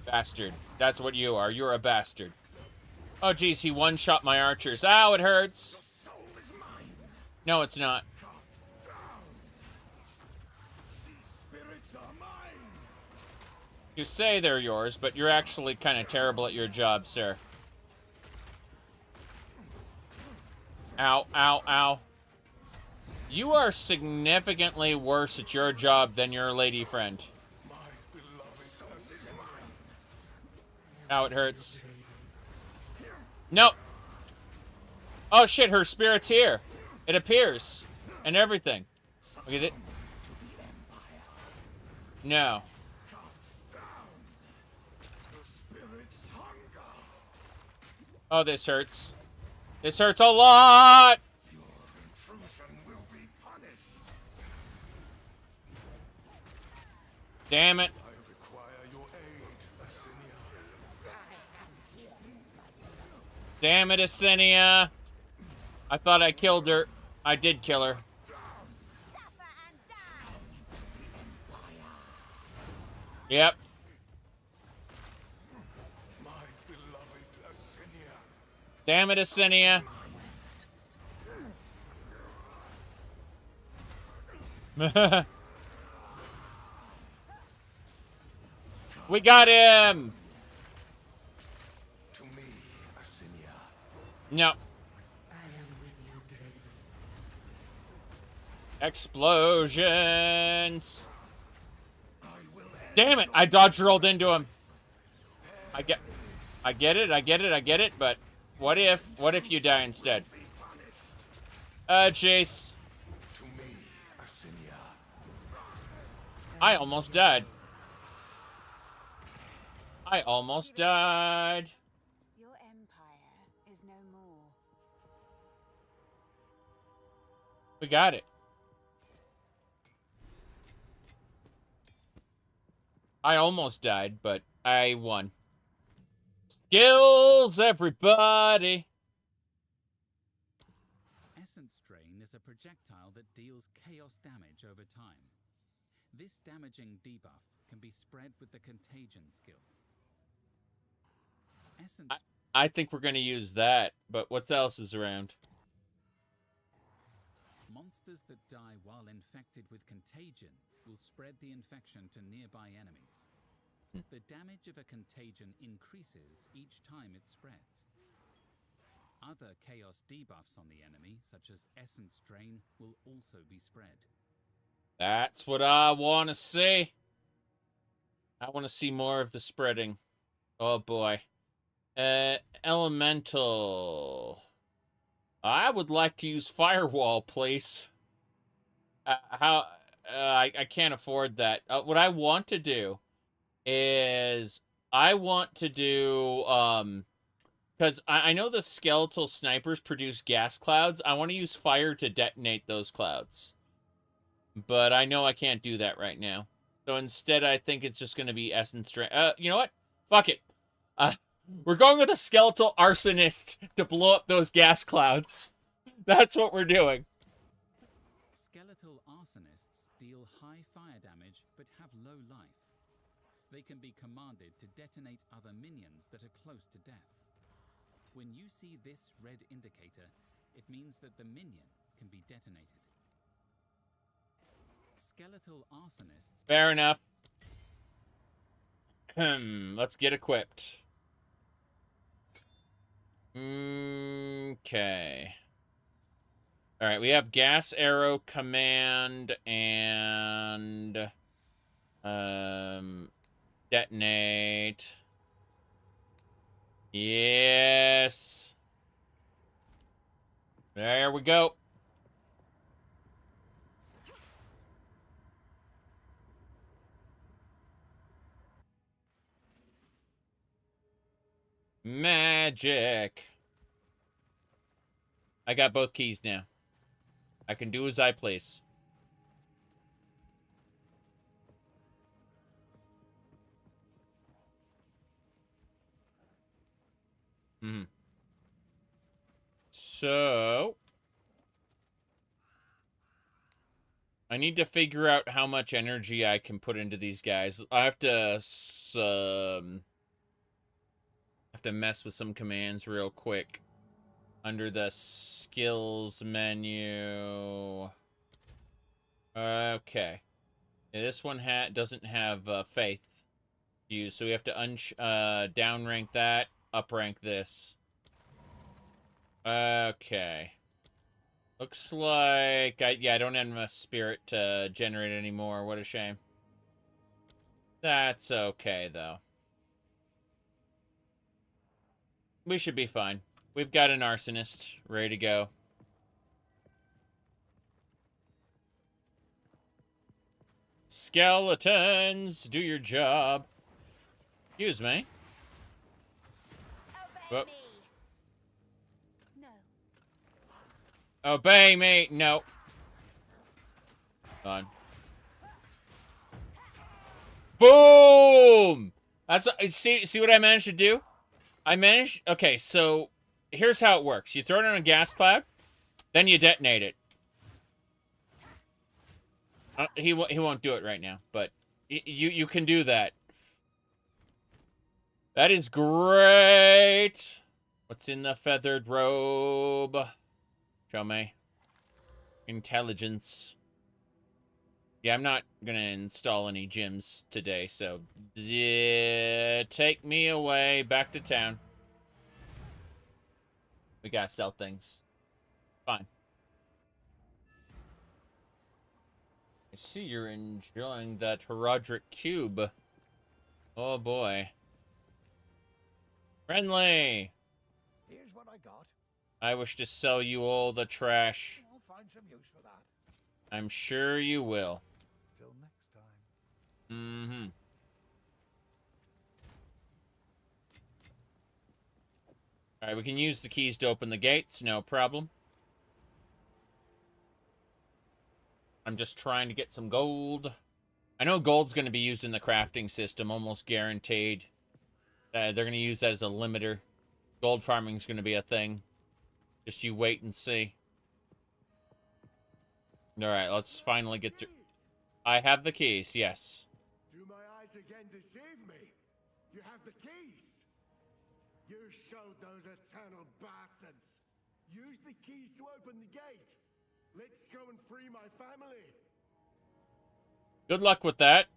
Bastard. That's what you are. You're a bastard. Oh, geez, he one-shot my archers. Ow, it hurts. No, it's not. You say they're yours, but you're actually kind of terrible at your job, sir. Ow, ow, ow. You are significantly worse at your job than your lady friend. Ow, it hurts. Nope. Oh, shit, her spirit's here. It appears. And everything. Look at it. No. Oh, this hurts. This hurts a lot! Damn it. Damn it, Asinia. I thought I killed her. I did kill her. Yep. Damn it, Asinia. We got him! No. Explosions! Damn it! I dodge rolled into him. I get it, but what if you die instead? Chase. I almost died. I almost died. Your empire is no more. We got it. I almost died, but I won. Skills, everybody! Essence Drain is a projectile that deals chaos damage over time. This damaging debuff can be spread with the Contagion skill. I think we're going to use that, but what else is around? Monsters that die while infected with Contagion will spread the infection to nearby enemies. The damage of a contagion increases each time it spreads. Other chaos debuffs on the enemy, such as Essence Drain, will also be spread. That's what I want to see. I want to see more of the spreading. Oh boy. Elemental. I would like to use Firewall, please. I can't afford that. What I want to do is I want to do because I know the skeletal snipers produce gas clouds. I want to use fire to detonate those clouds. But I know I can't do that right now. So instead, I think it's just going to be Essence Drain. You know what? Fuck it. We're going with a skeletal arsonist to blow up those gas clouds. That's what we're doing. Skeletal arsonists deal high fire damage but have low life. They can be commanded to detonate other minions that are close to death. When you see this red indicator, it means that the minion can be detonated. Skeletal arsonists... Fair enough. Let's get equipped. Okay. Alright, we have gas arrow command and detonate. Yes. There we go. Magic. I got both keys now. I can do as I please. So I need to figure out how much energy I can put into these guys. I have to mess with some commands real quick under the skills menu. Okay. Yeah, this one doesn't have faith used, so we have to downrank that, uprank this. Okay. Looks like I don't have enough spirit to generate anymore. What a shame. That's okay though. We should be fine. We've got an arsonist ready to go. Skeletons, do your job. Excuse me. Obey me. No. Obey me. No. Fine. Boom! That's see what I managed to do? I managed... Okay, so here's how it works. You throw it on a gas cloud, then you detonate it. He won't do it right now, but you can do that. That is great. What's in the feathered robe? Show me. Intelligence. Yeah, I'm not gonna install any gyms today, so yeah, take me away back to town. We gotta sell things. Fine. I see you're enjoying that Roderick cube. Oh boy. Friendly! Here's what I got. I wish to sell you all the trash. I'll find some use for that. I'm sure you will. Till next time. Mm-hmm. Alright, we can use the keys to open the gates, no problem. I'm just trying to get some gold. I know gold's going to be used in the crafting system, almost guaranteed. They're going to use that as a limiter. Gold farming's going to be a thing. Just you wait and see. Alright, let's finally get through. I have the keys, yes. Do my eyes again deceive me? You have the keys. You showed those eternal bastards. Use the keys to open the gate. Let's go and free my family. Good luck with that.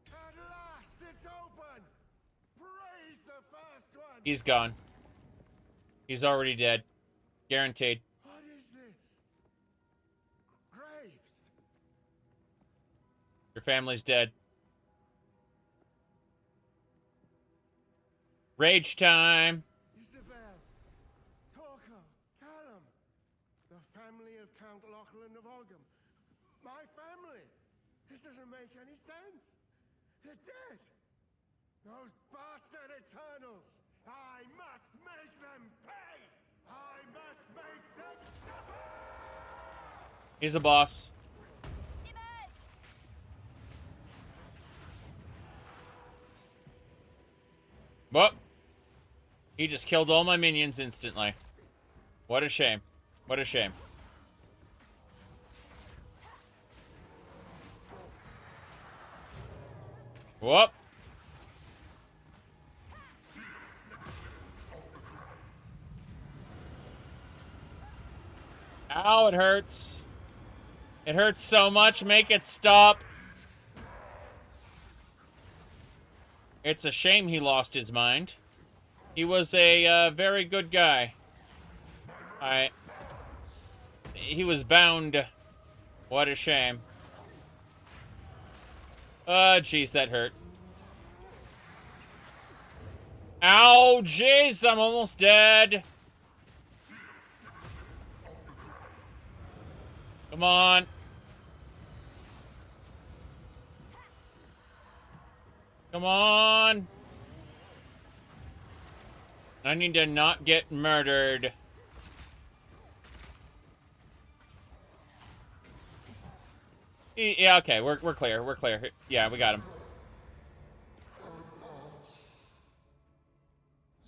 At last, it's open. Praise the first one. He's gone. He's already dead. Guaranteed. What is this? Graves. Your family's dead. Rage time. Isabel. Torko. Callum. The family of Count Lachlan of Ogham. My family. This doesn't make any sense. They're dead. Those bastard Eternals. I must make them pay. I must make them suffer. He's a boss. Well, he just killed all my minions instantly. What a shame. What a shame. Whoop. Ow, it hurts. It hurts so much. Make it stop. It's a shame he lost his mind. He was a very good guy. He was bound. What a shame. Jeez, that hurt. Ow, jeez, I'm almost dead. Come on. Come on. I need to not get murdered. Yeah, okay, we're clear. We're clear. Yeah, we got him.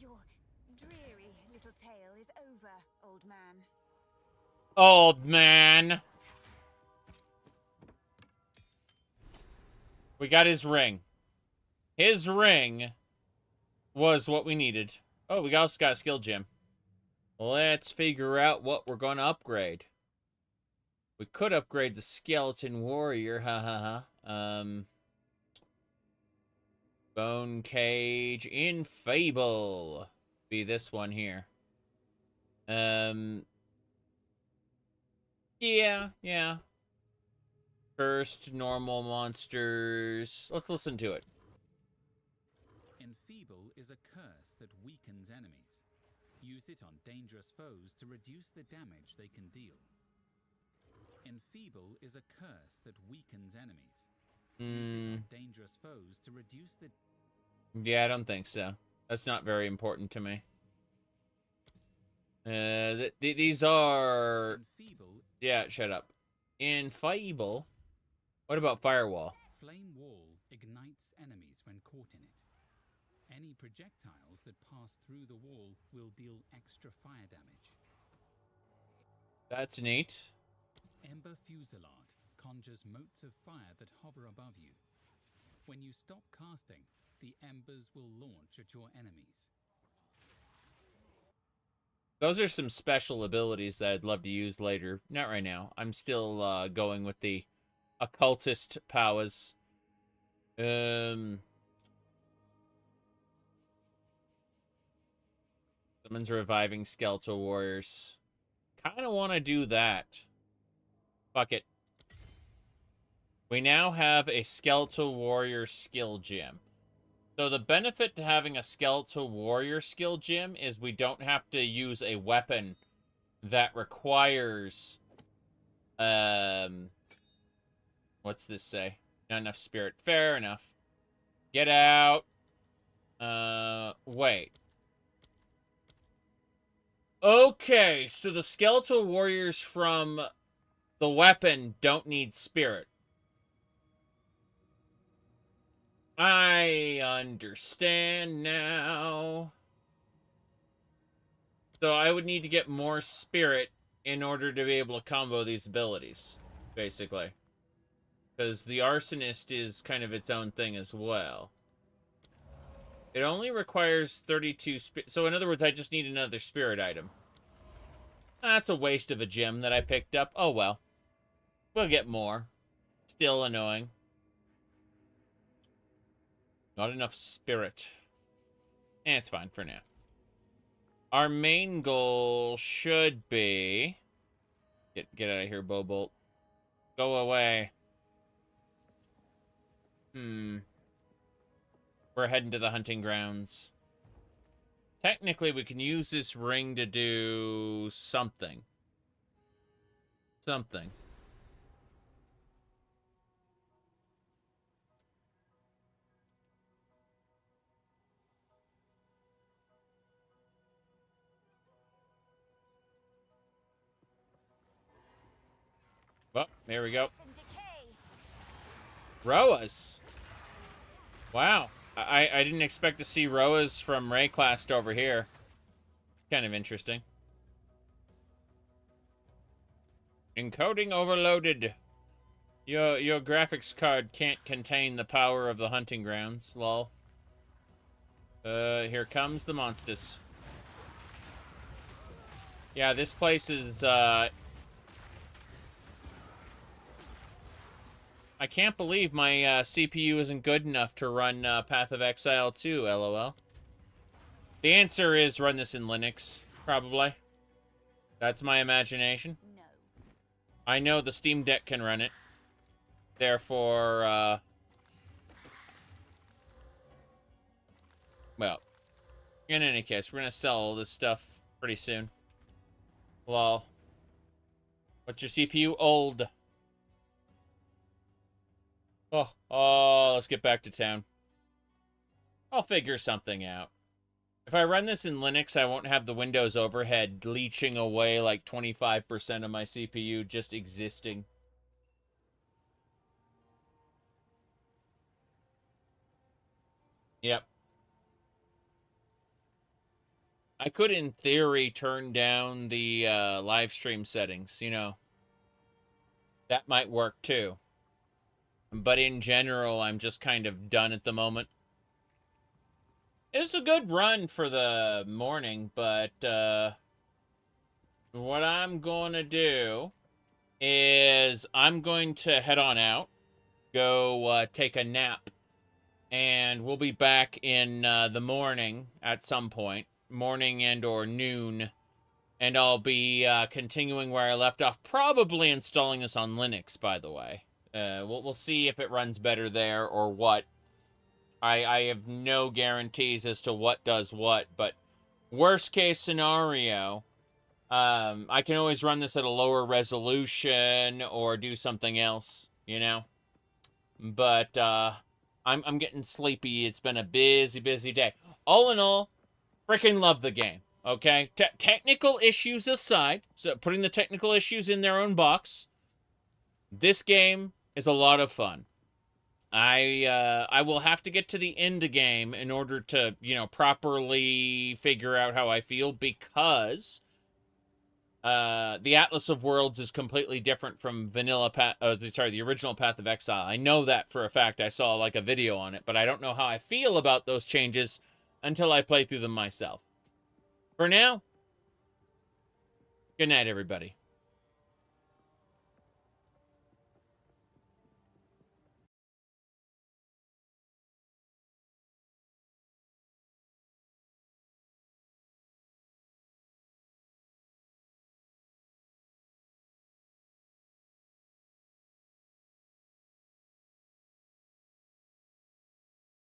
Your dreary little tale is over, old man. Old man. We got his ring. His ring was what we needed. Oh, we also got a skill gem. Let's figure out what we're going to upgrade. We could upgrade the skeleton warrior, Bone cage in Fable. Be this one here. Yeah. First, normal monsters. Let's listen to it. Enfeeble is a curse that weakens enemies. Use it on dangerous foes to reduce the damage they can deal. Enfeeble is a curse that weakens enemies. Use it on dangerous foes to reduce the... Yeah, I don't think so. That's not very important to me. These are... Enfeeble... Yeah, shut up. Enfeeble? What about Firewall? Flame Wall ignites enemies when caught in it. Any projectiles that pass through the wall will deal extra fire damage. That's neat. Ember Fusillade conjures motes of fire that hover above you. When you stop casting, the embers will launch at your enemies. Those are some special abilities that I'd love to use later. Not right now. I'm still going with the occultist powers. Summons reviving skeletal warriors. Kind of want to do that. Fuck it. We now have a skeletal warrior skill gem. So the benefit to having a skeletal warrior skill gem is we don't have to use a weapon that requires what's this say? Not enough spirit. Fair enough. Get out. Wait. Okay, so the skeletal warriors from the weapon don't need spirit. I understand now. So I would need to get more spirit in order to be able to combo these abilities, basically. Because the arsonist is kind of its own thing as well. It only requires 32 spirit. So in other words, I just need another spirit item. That's a waste of a gem that I picked up. Oh well. We'll get more. Still annoying. Not enough spirit. It's fine for now. Our main goal should be... Get out of here, Bobolt. Go away. We're heading to the hunting grounds. Technically, we can use this ring to do something. Something. Oh, there we go. Roas. Wow. I didn't expect to see Roas from Rayclast over here. Kind of interesting. Encoding overloaded. Your graphics card can't contain the power of the hunting grounds, lol. Here comes the monsters. Yeah, this place is, I can't believe my CPU isn't good enough to run Path of Exile 2, lol. The answer is run this in Linux, probably. That's my imagination. No. I know the Steam Deck can run it. Therefore, well, in any case, we're going to sell all this stuff pretty soon. Lol. What's your CPU? Old. Oh, let's get back to town. I'll figure something out. If I run this in Linux, I won't have the Windows overhead leeching away like 25% of my CPU just existing. Yep. I could, in theory, turn down the live stream settings, you know. That might work, too. But in general, I'm just kind of done at the moment. It's a good run for the morning, but what I'm going to do is I'm going to head on out, go take a nap, and we'll be back in the morning at some point, morning and or noon, and I'll be continuing where I left off, probably installing this on Linux, by the way. We'll see if it runs better there or what. I have no guarantees as to what does what, but worst case scenario, I can always run this at a lower resolution or do something else, you know? But I'm getting sleepy. It's been a busy day. All in all, freaking love the game, okay? Technical issues aside, so putting the technical issues in their own box, this game is a lot of fun. I will have to get to the end game in order to, you know, properly figure out how I feel, because the Atlas of Worlds is completely different from the original Path of Exile. I know that for a fact. I saw like a video on it, but I don't know how I feel about those changes until I play through them myself. For now, good night, everybody.